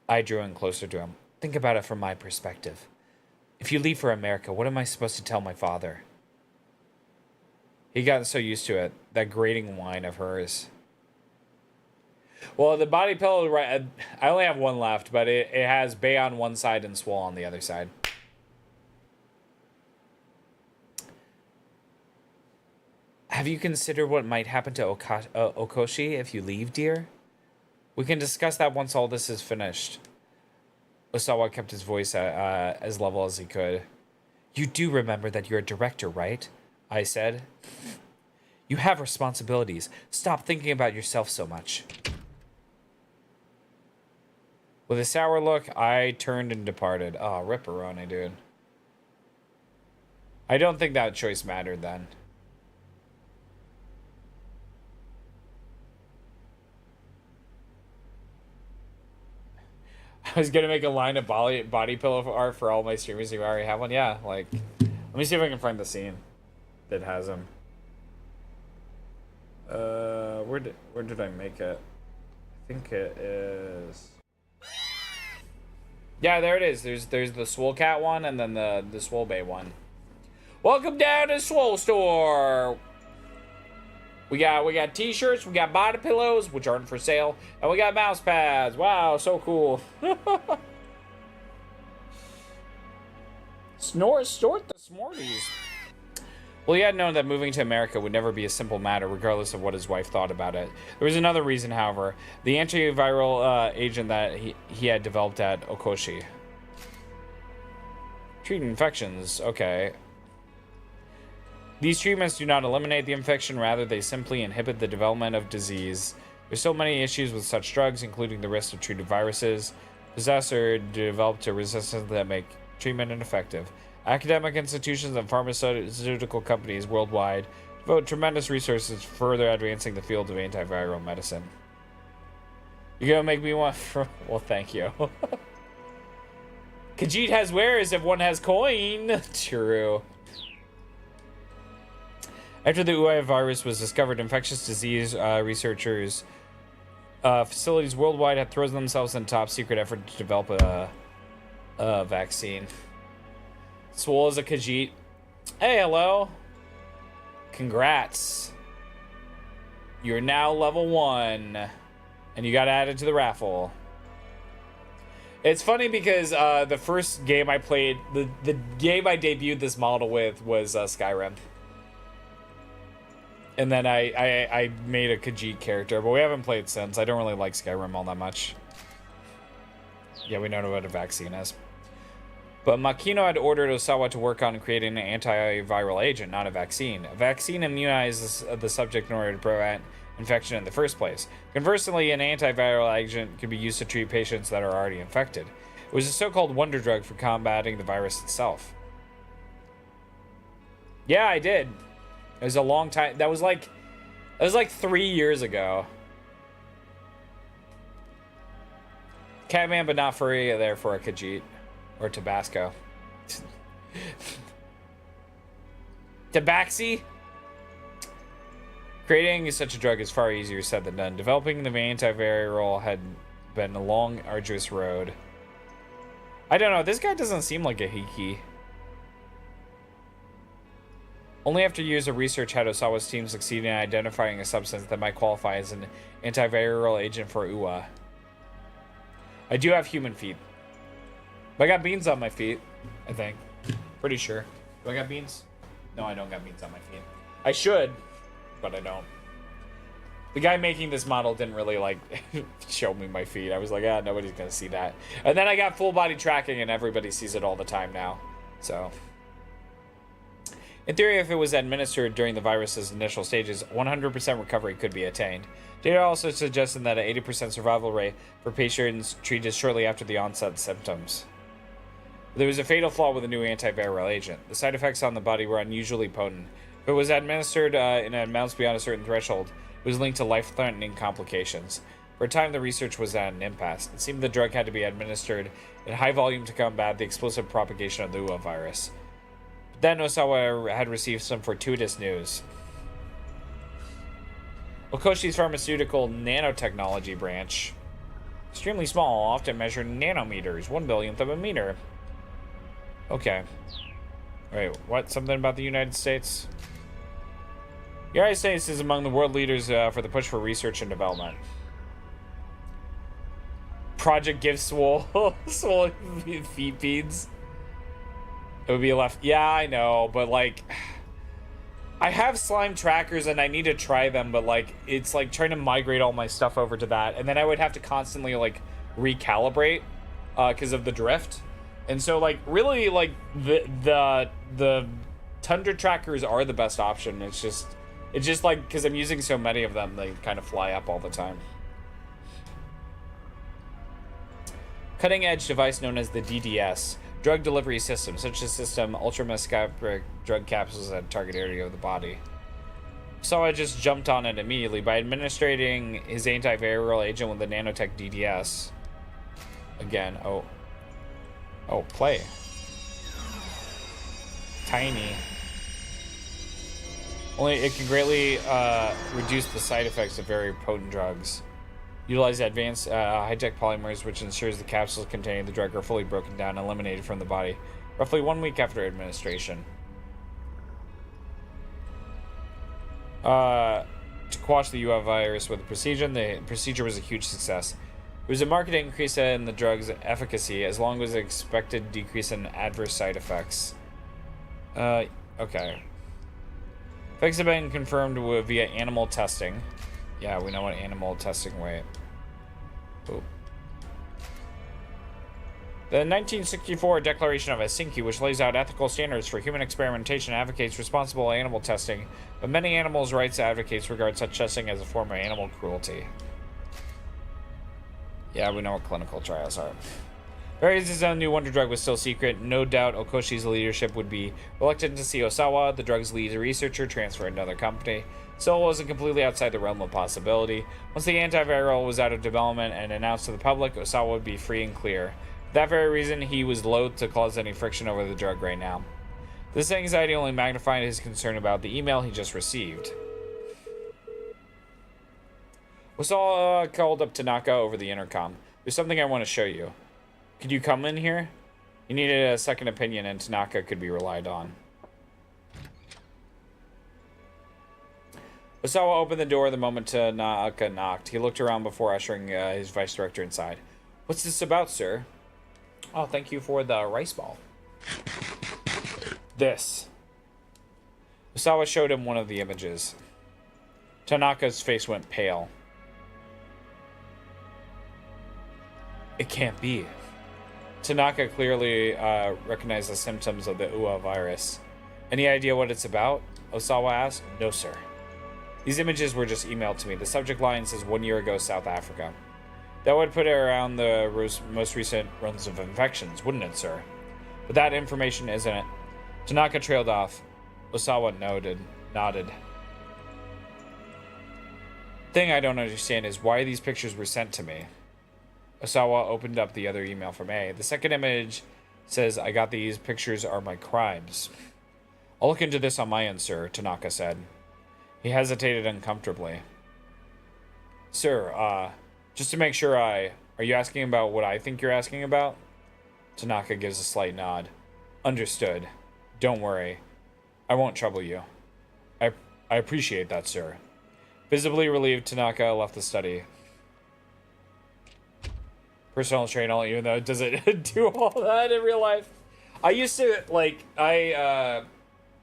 I drew in closer to him. Think about it from my perspective. If you leave for America, what am I supposed to tell my father? He got so used to it, that grating whine of hers. Well, the body pillow, right? I only have one left, but it has Bay on one side and Swole on the other side. Have you considered what might happen to Okoshi if you leave, dear? We can discuss that once all this is finished. Osawa kept his voice as level as he could. You do remember that you're a director, right? I said. You have responsibilities. Stop thinking about yourself so much. With a sour look, I turned and departed. Oh, ripperoni, dude. I don't think that choice mattered then. I was gonna make a line of body pillow art for all my streamers who already have one. Yeah, like, let me see if I can find the scene that has them. Where did I make it? I think it is. Yeah, there it is. There's the Swole Cat one and then the Swole Bay one. Welcome down to Swole Store. We got t-shirts, we got body pillows, which aren't for sale, and we got mouse pads. Wow, so cool. Snort the Smarties. Well, he had known that moving to America would never be a simple matter, regardless of what his wife thought about it. There was another reason, however. The antiviral agent that he had developed at Okoshi. Treat infections, okay. These treatments do not eliminate the infection, rather they simply inhibit the development of disease. There's so many issues with such drugs, including the risk of treated viruses, possess or develop to resistance that make treatment ineffective. Academic institutions and pharmaceutical companies worldwide devote tremendous resources to further advancing the field of antiviral medicine. You're gonna make me want for... Well, thank you. Khajiit has wares if one has coin. True. After the Uai virus was discovered, infectious disease researchers facilities worldwide had thrown themselves in a top-secret effort to develop a vaccine. Swole is a Khajiit. Hey, hello. Congrats. You're now level 1, and you got added to the raffle. It's funny because the first game I played, the game I debuted this model with was Skyrim. And then I made a Khajiit character, but we haven't played since. I don't really like Skyrim all that much. Yeah, we know what a vaccine is. But Makino had ordered Osawa to work on creating an antiviral agent, not a vaccine. A vaccine immunizes the subject in order to prevent infection in the first place. Conversely, an antiviral agent can be used to treat patients that are already infected. It was a so-called wonder drug for combating the virus itself. Yeah, I did. It was a long time. That was like 3 years ago. Catman, but not furry, therefore a Khajiit. Or Tabasco. Tabaxi? Creating such a drug is far easier said than done. Developing the antiviral had been a long, arduous road. I don't know, this guy doesn't seem like a Hiki. Only after years of research had Osawa's team succeeded in identifying a substance that might qualify as an antiviral agent for UA. I do have human feet. But I got beans on my feet, I think. Pretty sure. Do I got beans? No, I don't got beads on my feet. I should, but I don't. The guy making this model didn't really, like, show me my feet. I was like, ah, nobody's gonna see that. And then I got full body tracking, and everybody sees it all the time now. So, in theory, if it was administered during the virus's initial stages, 100% recovery could be attained. Data also suggested that an 80% survival rate for patients treated shortly after the onset of symptoms. There was a fatal flaw with the new antiviral agent. The side effects on the body were unusually potent. If it was administered in amounts beyond a certain threshold, it was linked to life-threatening complications. For a time, the research was at an impasse. It seemed the drug had to be administered in high volume to combat the explosive propagation of the Ua virus. But then Osawa had received some fortuitous news. Okoshi's pharmaceutical nanotechnology branch, extremely small, often measured in nanometers, 1/1000th of a meter. Okay. Wait, what? Something about the United States? The United States is among the world leaders for the push for research and development. Project gives swole feet beads. It would be left. Yeah, I know, but like, I have slime trackers and I need to try them, but like, it's like trying to migrate all my stuff over to that, and then I would have to constantly like recalibrate because of the drift. And so like, really, like the Tundra trackers are the best option. It's just like, because I'm using so many of them, they kind of fly up all the time. Cutting-edge device known as the DDS, drug delivery system. Such a system, ultramicroscopic drug capsules at a target area of the body. So I just jumped on it immediately by administering his antiviral agent with the nanotech DDS. Again, oh, play. Tiny. Only it can greatly reduce the side effects of very potent drugs. Utilize advanced high-tech polymers, which ensures the capsules containing the drug are fully broken down and eliminated from the body, roughly 1 week after administration. To quash the UF virus with the procedure was a huge success. It was a marked increase in the drug's efficacy, as long as the expected decrease in adverse side effects. Okay. Effects have been confirmed via animal testing. Yeah, we know what animal testing. Wait. Ooh. The 1964 Declaration of Helsinki, which lays out ethical standards for human experimentation, advocates responsible animal testing, but many animals' rights advocates regard such testing as a form of animal cruelty. Yeah, we know what clinical trials are. Various' own new wonder drug was still secret. No doubt Okoshi's leadership would be reluctant to see Osawa, the drug's lead researcher, transfer to another company. Still wasn't completely outside the realm of possibility. Once the antiviral was out of development and announced to the public, Osawa would be free and clear. For that very reason, he was loath to cause any friction over the drug right now. This anxiety only magnified his concern about the email he just received. Osawa called up Tanaka over the intercom. There's something I want to show you. Could you come in here? You needed a second opinion, and Tanaka could be relied on. Osawa opened the door the moment Tanaka knocked. He looked around before ushering his vice director inside. What's this about, sir? Oh, thank you for the rice ball. This. Osawa showed him one of the images. Tanaka's face went pale. It can't be. Tanaka clearly recognized the symptoms of the Ua virus. Any idea what it's about? Osawa asked. No, sir. These images were just emailed to me. The subject line says 1 year ago, South Africa. That would put it around the most recent runs of infections, wouldn't it, sir? But that information isn't it. Tanaka trailed off. Osawa nodded. Thing I don't understand is why these pictures were sent to me. Osawa opened up the other email from A. The second image says, I got these pictures are my crimes. I'll look into this on my end, sir, Tanaka said. He hesitated uncomfortably. Sir, just to make sure are you asking about what I think you're asking about? Tanaka gives a slight nod. Understood. Don't worry. I won't trouble you. I appreciate that, sir. Visibly relieved, Tanaka left the study. Personal trainer, even though it doesn't do all that in real life. I used to, like, I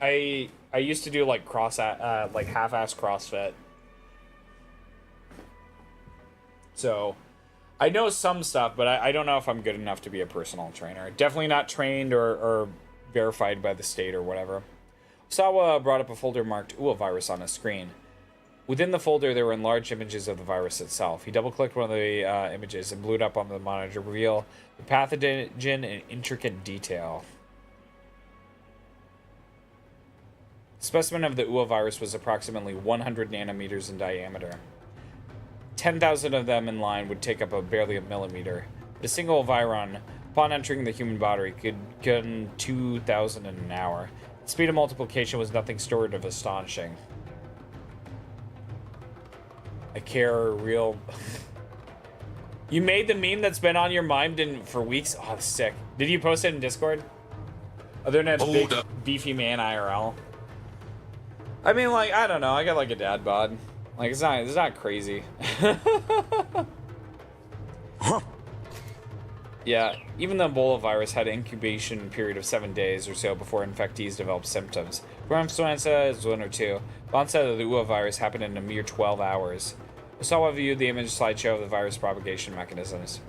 I used to do like like half-ass CrossFit. So I know some stuff, but I don't know if I'm good enough to be a personal trainer. Definitely not trained or verified by the state or whatever. Sawa brought up a folder marked "Ooh, virus" on his screen. Within the folder, there were enlarged images of the virus itself. He double-clicked one of the images and blew it up on the monitor to reveal the pathogen in intricate detail. The specimen of the UA virus was approximately 100 nanometers in diameter. 10,000 of them in line would take up barely a millimeter. But a single viron, upon entering the human body, could gun 2,000 in an hour. The speed of multiplication was nothing short of astonishing. I care real. You made the meme that's been on your mind for weeks? Oh, sick. Did you post it in Discord? Other than big, beefy man IRL. I mean, like, I don't know. I got like a dad bod. Like, it's not crazy. Yeah, even the Ebola virus had an incubation period of 7 days or so before infectees developed symptoms. For influenza, it was 1 or 2. The onset of the UA virus happened in a mere 12 hours. Osawa viewed the image slideshow of the virus propagation mechanisms.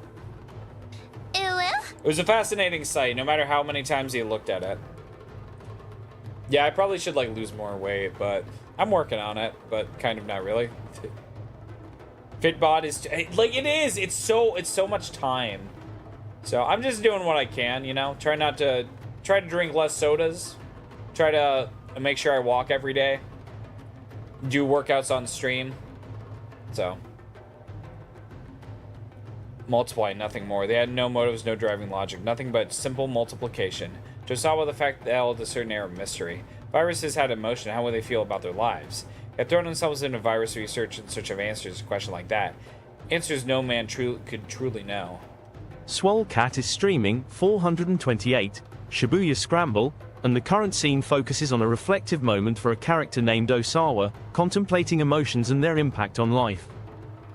It was a fascinating sight, no matter how many times he looked at it. Yeah, I probably should, like, lose more weight, but I'm working on it, but kind of not really. Fitbod is, like, it is. It's so much time. So I'm just doing what I can, you know? Try to drink less sodas. Try to make sure I walk every day. Do workouts on stream. So. Multiply, nothing more. They had no motives, no driving logic. Nothing but simple multiplication. To Osawa, the fact that held a certain air of mystery. Viruses had emotion. How would they feel about their lives? They had thrown themselves into virus research in search of answers to a question like that. Answers no man could truly know. Swole Cat is streaming 428, Shibuya Scramble, and the current scene focuses on a reflective moment for a character named Osawa, contemplating emotions and their impact on life.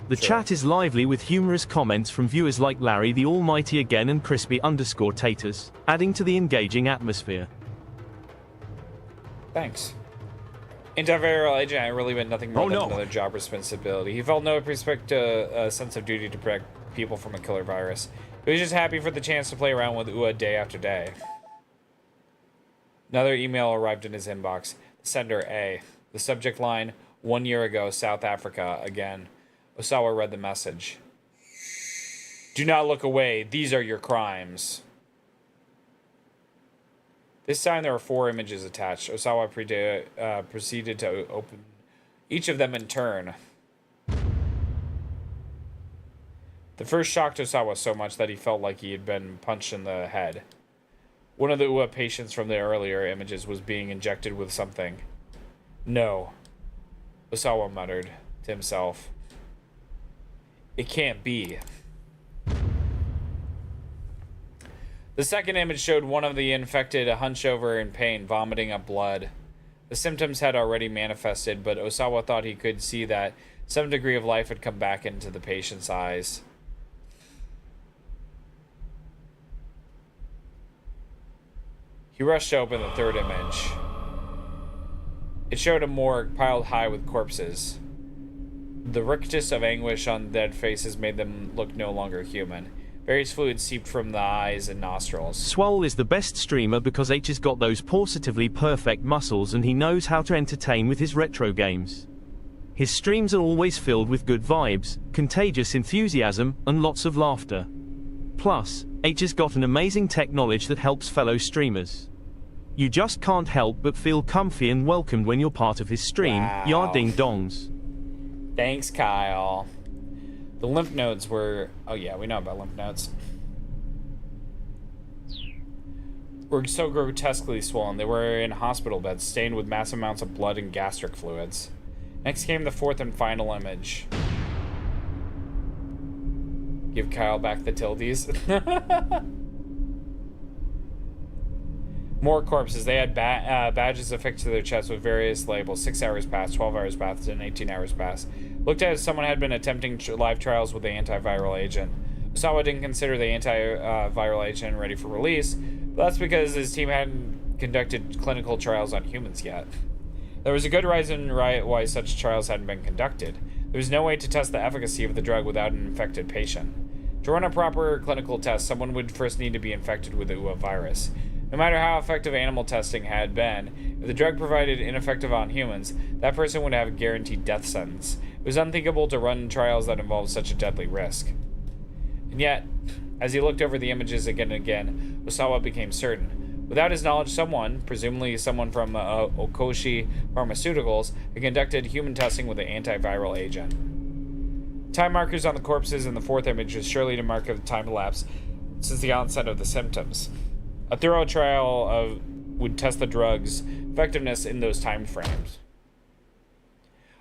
The chat is lively with humorous comments from viewers like Larry the Almighty Again and Crispy_Taters, adding to the engaging atmosphere. Thanks. Antiviral agent had really been nothing more than another job responsibility. He felt no sense of duty to protect people from a killer virus. He was just happy for the chance to play around with UA day after day. Another email arrived in his inbox. Sender A. The subject line, 1 year ago, South Africa, again. Osawa read the message. Do not look away. These are your crimes. This time there were 4 images attached. Osawa proceeded to open each of them in turn. The first shocked Osawa so much that he felt like he had been punched in the head. One of the UA patients from the earlier images was being injected with something. No. Osawa muttered to himself. It can't be. The second image showed one of the infected hunched over in pain, vomiting up blood. The symptoms had already manifested, but Osawa thought he could see that some degree of life had come back into the patient's eyes. He rushed to open the third image. It showed a morgue piled high with corpses. The rictus of anguish on dead faces made them look no longer human. Various fluids seeped from the eyes and nostrils. Swole is the best streamer because H has got those positively perfect muscles and he knows how to entertain with his retro games. His streams are always filled with good vibes, contagious enthusiasm, and lots of laughter. Plus, H has got an amazing tech knowledge that helps fellow streamers. You just can't help but feel comfy and welcomed when you're part of his stream. Wow. Ya ding dongs. Thanks, Kyle. The lymph nodes were... Oh yeah, we know about lymph nodes. Were so grotesquely swollen. They were in hospital beds, stained with massive amounts of blood and gastric fluids. Next came the fourth and final image. Give Kyle back the tildes. More corpses. They had badges affixed to their chests with various labels. 6 hours passed, 12 hours passed, and 18 hours passed. Looked as someone had been attempting live trials with the antiviral agent. Osawa didn't consider the antiviral agent ready for release, Well, that's because his team hadn't conducted clinical trials on humans yet. There was a good reason why such trials hadn't been conducted. There was no way to test the efficacy of the drug without an infected patient. To run a proper clinical test, someone would first need to be infected with the UA virus. No matter how effective animal testing had been, if the drug provided ineffective on humans, that person would have a guaranteed death sentence. It was unthinkable to run trials that involved such a deadly risk. And yet, as he looked over the images again and again, Osawa became certain. Without his knowledge, someone, presumably someone from Okoshi Pharmaceuticals, had conducted human testing with an antiviral agent. Time markers on the corpses in the fourth image was surely to mark the time elapsed since the onset of the symptoms. A thorough trial would test the drug's effectiveness in those time frames.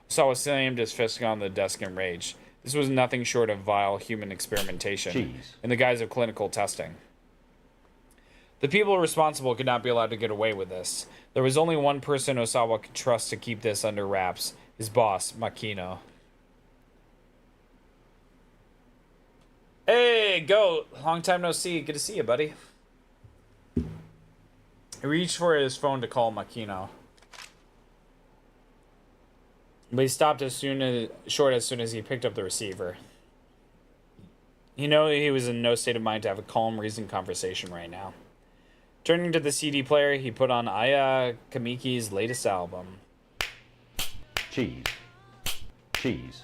Osawa slammed his fist on the desk in rage. This was nothing short of vile human experimentation in the guise of clinical testing. The people responsible could not be allowed to get away with this. There was only one person Osawa could trust to keep this under wraps, his boss, Makino. Hey, Goat! Long time no see. Good to see you, buddy. He reached for his phone to call Makino. But he stopped as soon as he picked up the receiver. You know he was in no state of mind to have a calm, reasoned conversation right now. Turning to the CD player, he put on Aya Kamiki's latest album. Cheese. Cheese.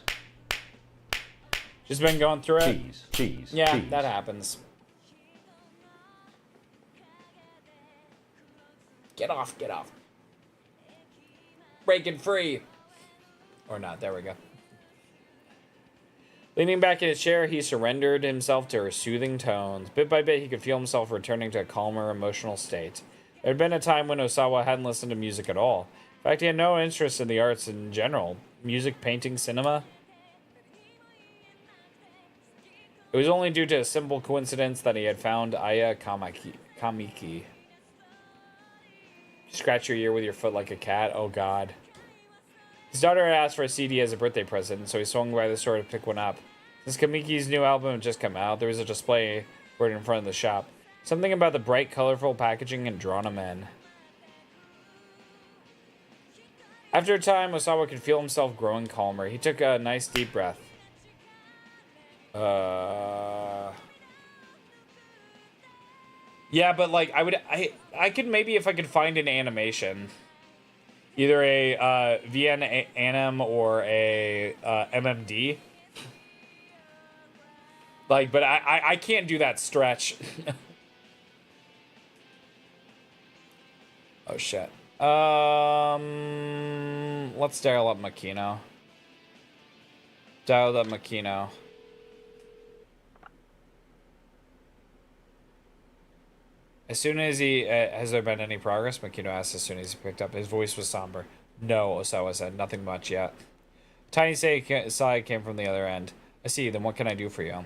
Just been going through it? Cheese. Yeah, cheese. that happens. Get off, get off. Breaking free. Or not, there we go. Leaning back in his chair, he surrendered himself to her soothing tones. Bit by bit, he could feel himself returning to a calmer emotional state. There had been a time when Osawa hadn't listened to music at all. In fact, he had no interest in the arts in general. Music, painting, cinema. It was only due to a simple coincidence that he had found Aya Kamiki. Scratch your ear with your foot like a cat? Oh, God. His daughter had asked for a CD as a birthday present, so he swung by the store to pick one up. Since Kamiki's new album had just come out, there was a display for it in front of the shop. Something about the bright, colorful packaging had drawn him in. After a time, Osawa could feel himself growing calmer. He took a nice deep breath. Yeah, but like I could maybe, if I could find an animation, either a VN anim or a MMD. Like, but I can't do that stretch. Oh shit. Let's dial up Makino. Dial up Makino. As soon as he... has there been any progress? Makino asked as soon as he picked up. His voice was somber. No, Osawa said. Nothing much yet. Tiny sigh came from the other end. I see. Then what can I do for you?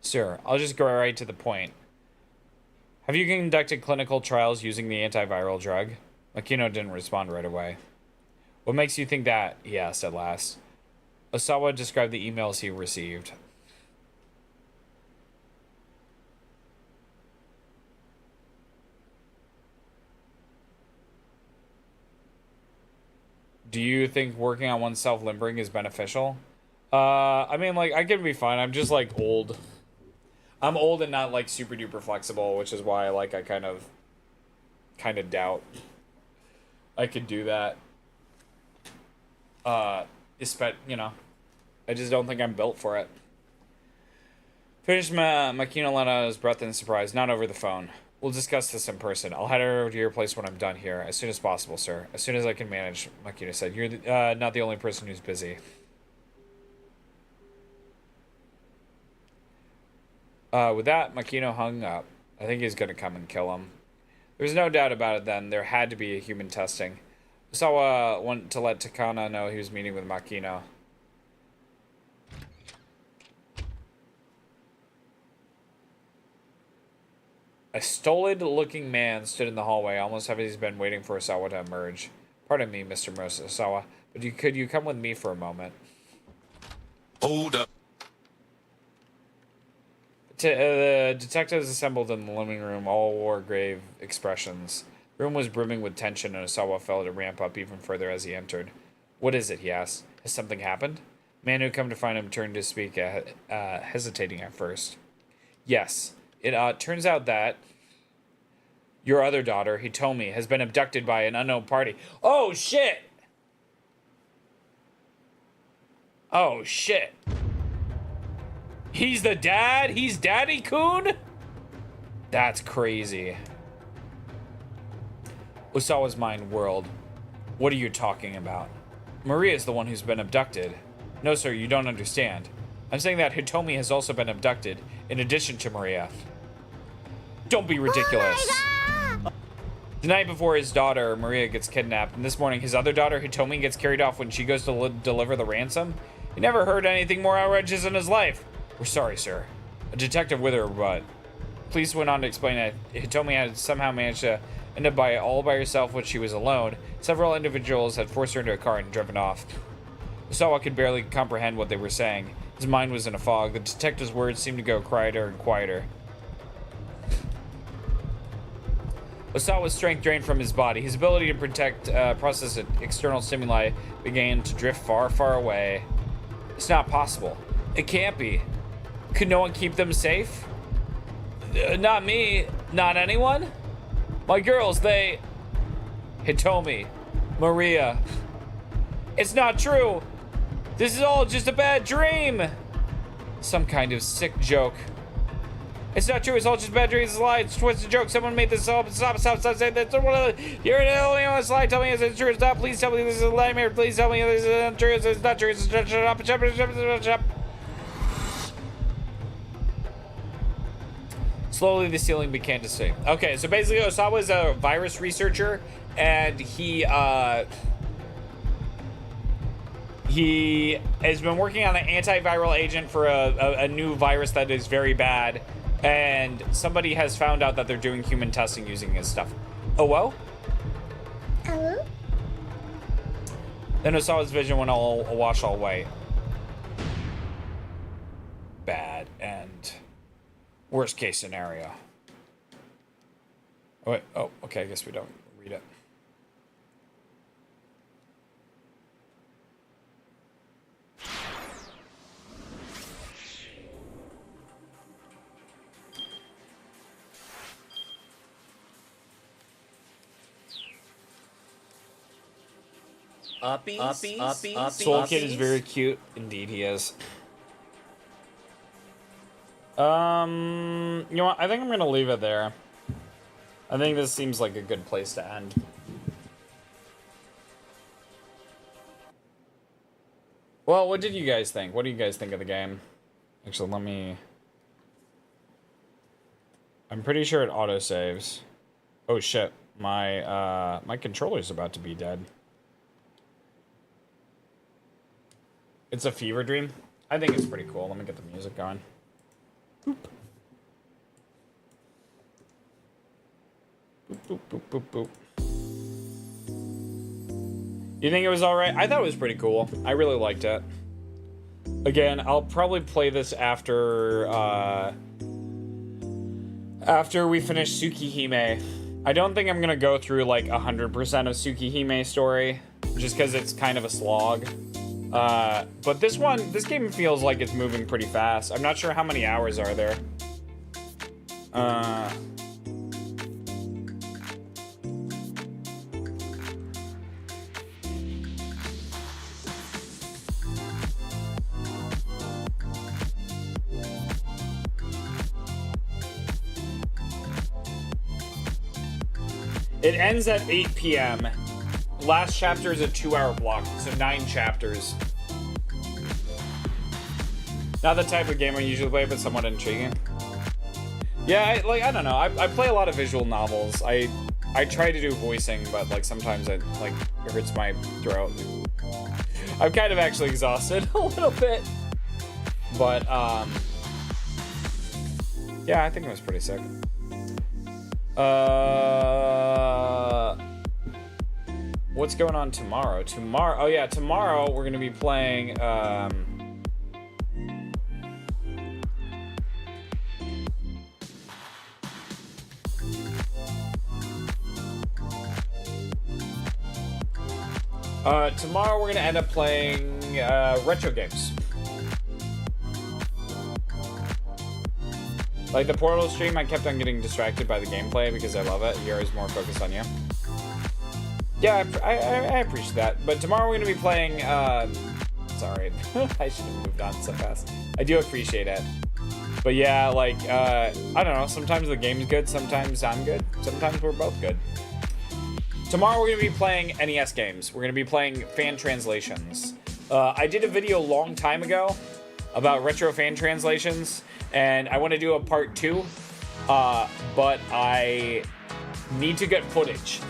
Sir, I'll just go right to the point. Have you conducted clinical trials using the antiviral drug? Makino didn't respond right away. What makes you think that? He asked at last. Osawa described the emails he received. Do you think working on oneself limbering is beneficial? I mean, like, I can be fine. I'm just, like, old. I'm old and not, like, super duper flexible, which is why, like, I kind of doubt I could do that. You know, I just don't think I'm built for it. Finished Makino let out his breath in surprise, not over the phone. We'll discuss this in person. I'll head over to your place when I'm done here, as soon as possible, sir. As soon as I can manage, Makino said. You're not the only person who's busy. With that, Makino hung up. I think he's gonna come and kill him. There was no doubt about it then. There had to be a human testing. Osawa wanted to let Takana know he was meeting with Makino. A stolid-looking man stood in the hallway, almost as if he's been waiting for Osawa to emerge. Pardon me, Mr. Osawa, but could you come with me for a moment? Hold up. The detectives assembled in the living room all wore grave expressions. The room was brimming with tension, and Osawa felt it ramp up even further as he entered. What is it, he asked. Has something happened? The man who had come to find him turned to speak, hesitating at first. Yes. It turns out that your other daughter, Hitomi, has been abducted by an unknown party. Oh, shit! Oh, shit. He's the dad? He's Daddy-kun? That's crazy. Osawa's mind whirled. What are you talking about? Maria's the one who's been abducted. No, sir, you don't understand. I'm saying that Hitomi has also been abducted, in addition to Maria. Don't be ridiculous. Oh, the night before his daughter, Maria, gets kidnapped, and this morning his other daughter, Hitomi, gets carried off when she goes to deliver the ransom? He never heard anything more outrageous in his life. We're sorry, sir. A detective with her, but police went on to explain that Hitomi had somehow managed to end up all by herself when she was alone. Several individuals had forced her into a car and driven off. Osawa could barely comprehend what they were saying. His mind was in a fog. The detective's words seemed to go quieter and quieter. Osawa's strength drained from his body. His ability to process external stimuli began to drift far, far away. It's not possible. It can't be. Could no one keep them safe? Not me. Not anyone? My girls, they... Hitomi. Maria. It's not true. This is all just a bad dream. Some kind of sick joke. It's not true. It's all just bad dreams. It's a lie. It's a twisted joke. Someone made this up. Stop. Say that's one of the... You're only on this lie. Tell me it's true. Stop. Please tell me this is a nightmare. Please tell me this is not true. It's not true. Shut up. Slowly, the ceiling began to sink. Okay, so basically, Osawa is a virus researcher, and he has been working on an antiviral agent for a new virus that is very bad, and somebody has found out that they're doing human testing using his stuff. Oh, whoa? Hello? Then Osawa's vision went all awash, all white. Bad end. Worst case scenario. Oh, wait. Oh, okay. I guess we don't read it. Uppies. Soul Kid is very cute. Indeed, he is. You know what? I think I'm gonna leave it there. I think this seems like a good place to end. Well, what did you guys think? What do you guys think of the game? Actually, let me... I'm pretty sure it autosaves. Oh shit. My controller's about to be dead. It's a fever dream. I think it's pretty cool. Let me get the music going. Boop. Boop, boop, boop, boop, boop. You think it was alright? I thought it was pretty cool. I really liked it. Again, I'll probably play this after we finish Tsukihime. I don't think I'm gonna go through like 100% of Tsukihime's story, just because it's kind of a slog. But this game feels like it's moving pretty fast. I'm not sure how many hours are there. It ends at 8 p.m. Last chapter is a 2-hour block, so 9 chapters. Not the type of game I usually play, but somewhat intriguing. Yeah, I don't know. I play a lot of visual novels. I try to do voicing, but like sometimes it hurts my throat. I'm kind of actually exhausted a little bit, but yeah, I think it was pretty sick. What's going on tomorrow? Oh yeah, tomorrow we're gonna be playing Tomorrow we're gonna end up playing retro games. Like the Portal stream, I kept on getting distracted by the gameplay because I love it. You're always more focused on you. Yeah, I appreciate that. But tomorrow we're gonna be playing. Sorry, I should have moved on so fast. I do appreciate it. But yeah, like I don't know. Sometimes the game's good. Sometimes I'm good. Sometimes we're both good. Tomorrow we're gonna be playing NES games. We're gonna be playing fan translations. I did a video a long time ago about retro fan translations, and I want to do a part 2, but I need to get footage.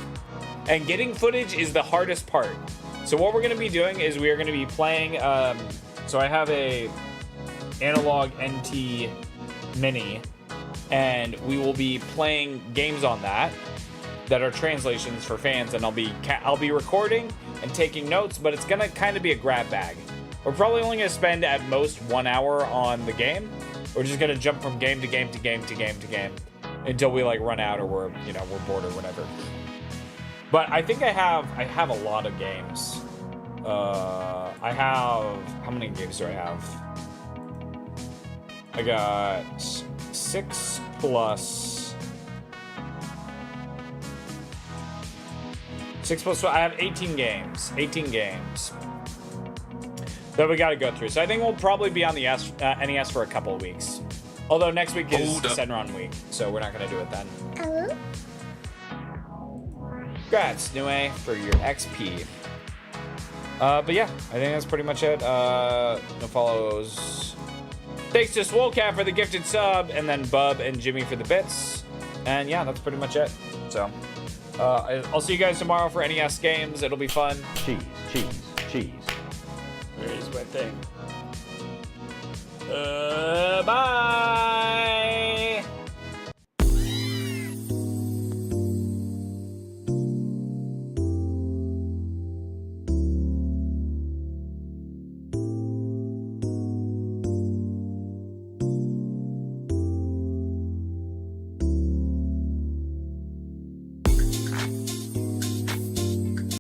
And getting footage is the hardest part. So what we're gonna be doing is we are gonna be playing, so I have a analog NT Mini, and we will be playing games on that are translations for fans, and I'll be recording and taking notes, but it's gonna kind of be a grab bag. We're probably only gonna spend at most 1 hour on the game. We're just gonna jump from game to game to game to game to game until we like run out or we're bored or whatever. But I think I have a lot of games. How many games do I have? I got 6 plus I have 18 games. 18 games that we got to go through. So I think we'll probably be on the NES for a couple of weeks. Although next week is Senron week, so we're not going to do it then. Hello? Congrats, Nue, for your XP. But yeah, I think that's pretty much it. No follows. Thanks to Swolecat for the gifted sub, and then Bub and Jimmy for the bits. And yeah, that's pretty much it. So, I'll see you guys tomorrow for NES games. It'll be fun. Cheese, cheese, cheese. Where's my thing? Bye!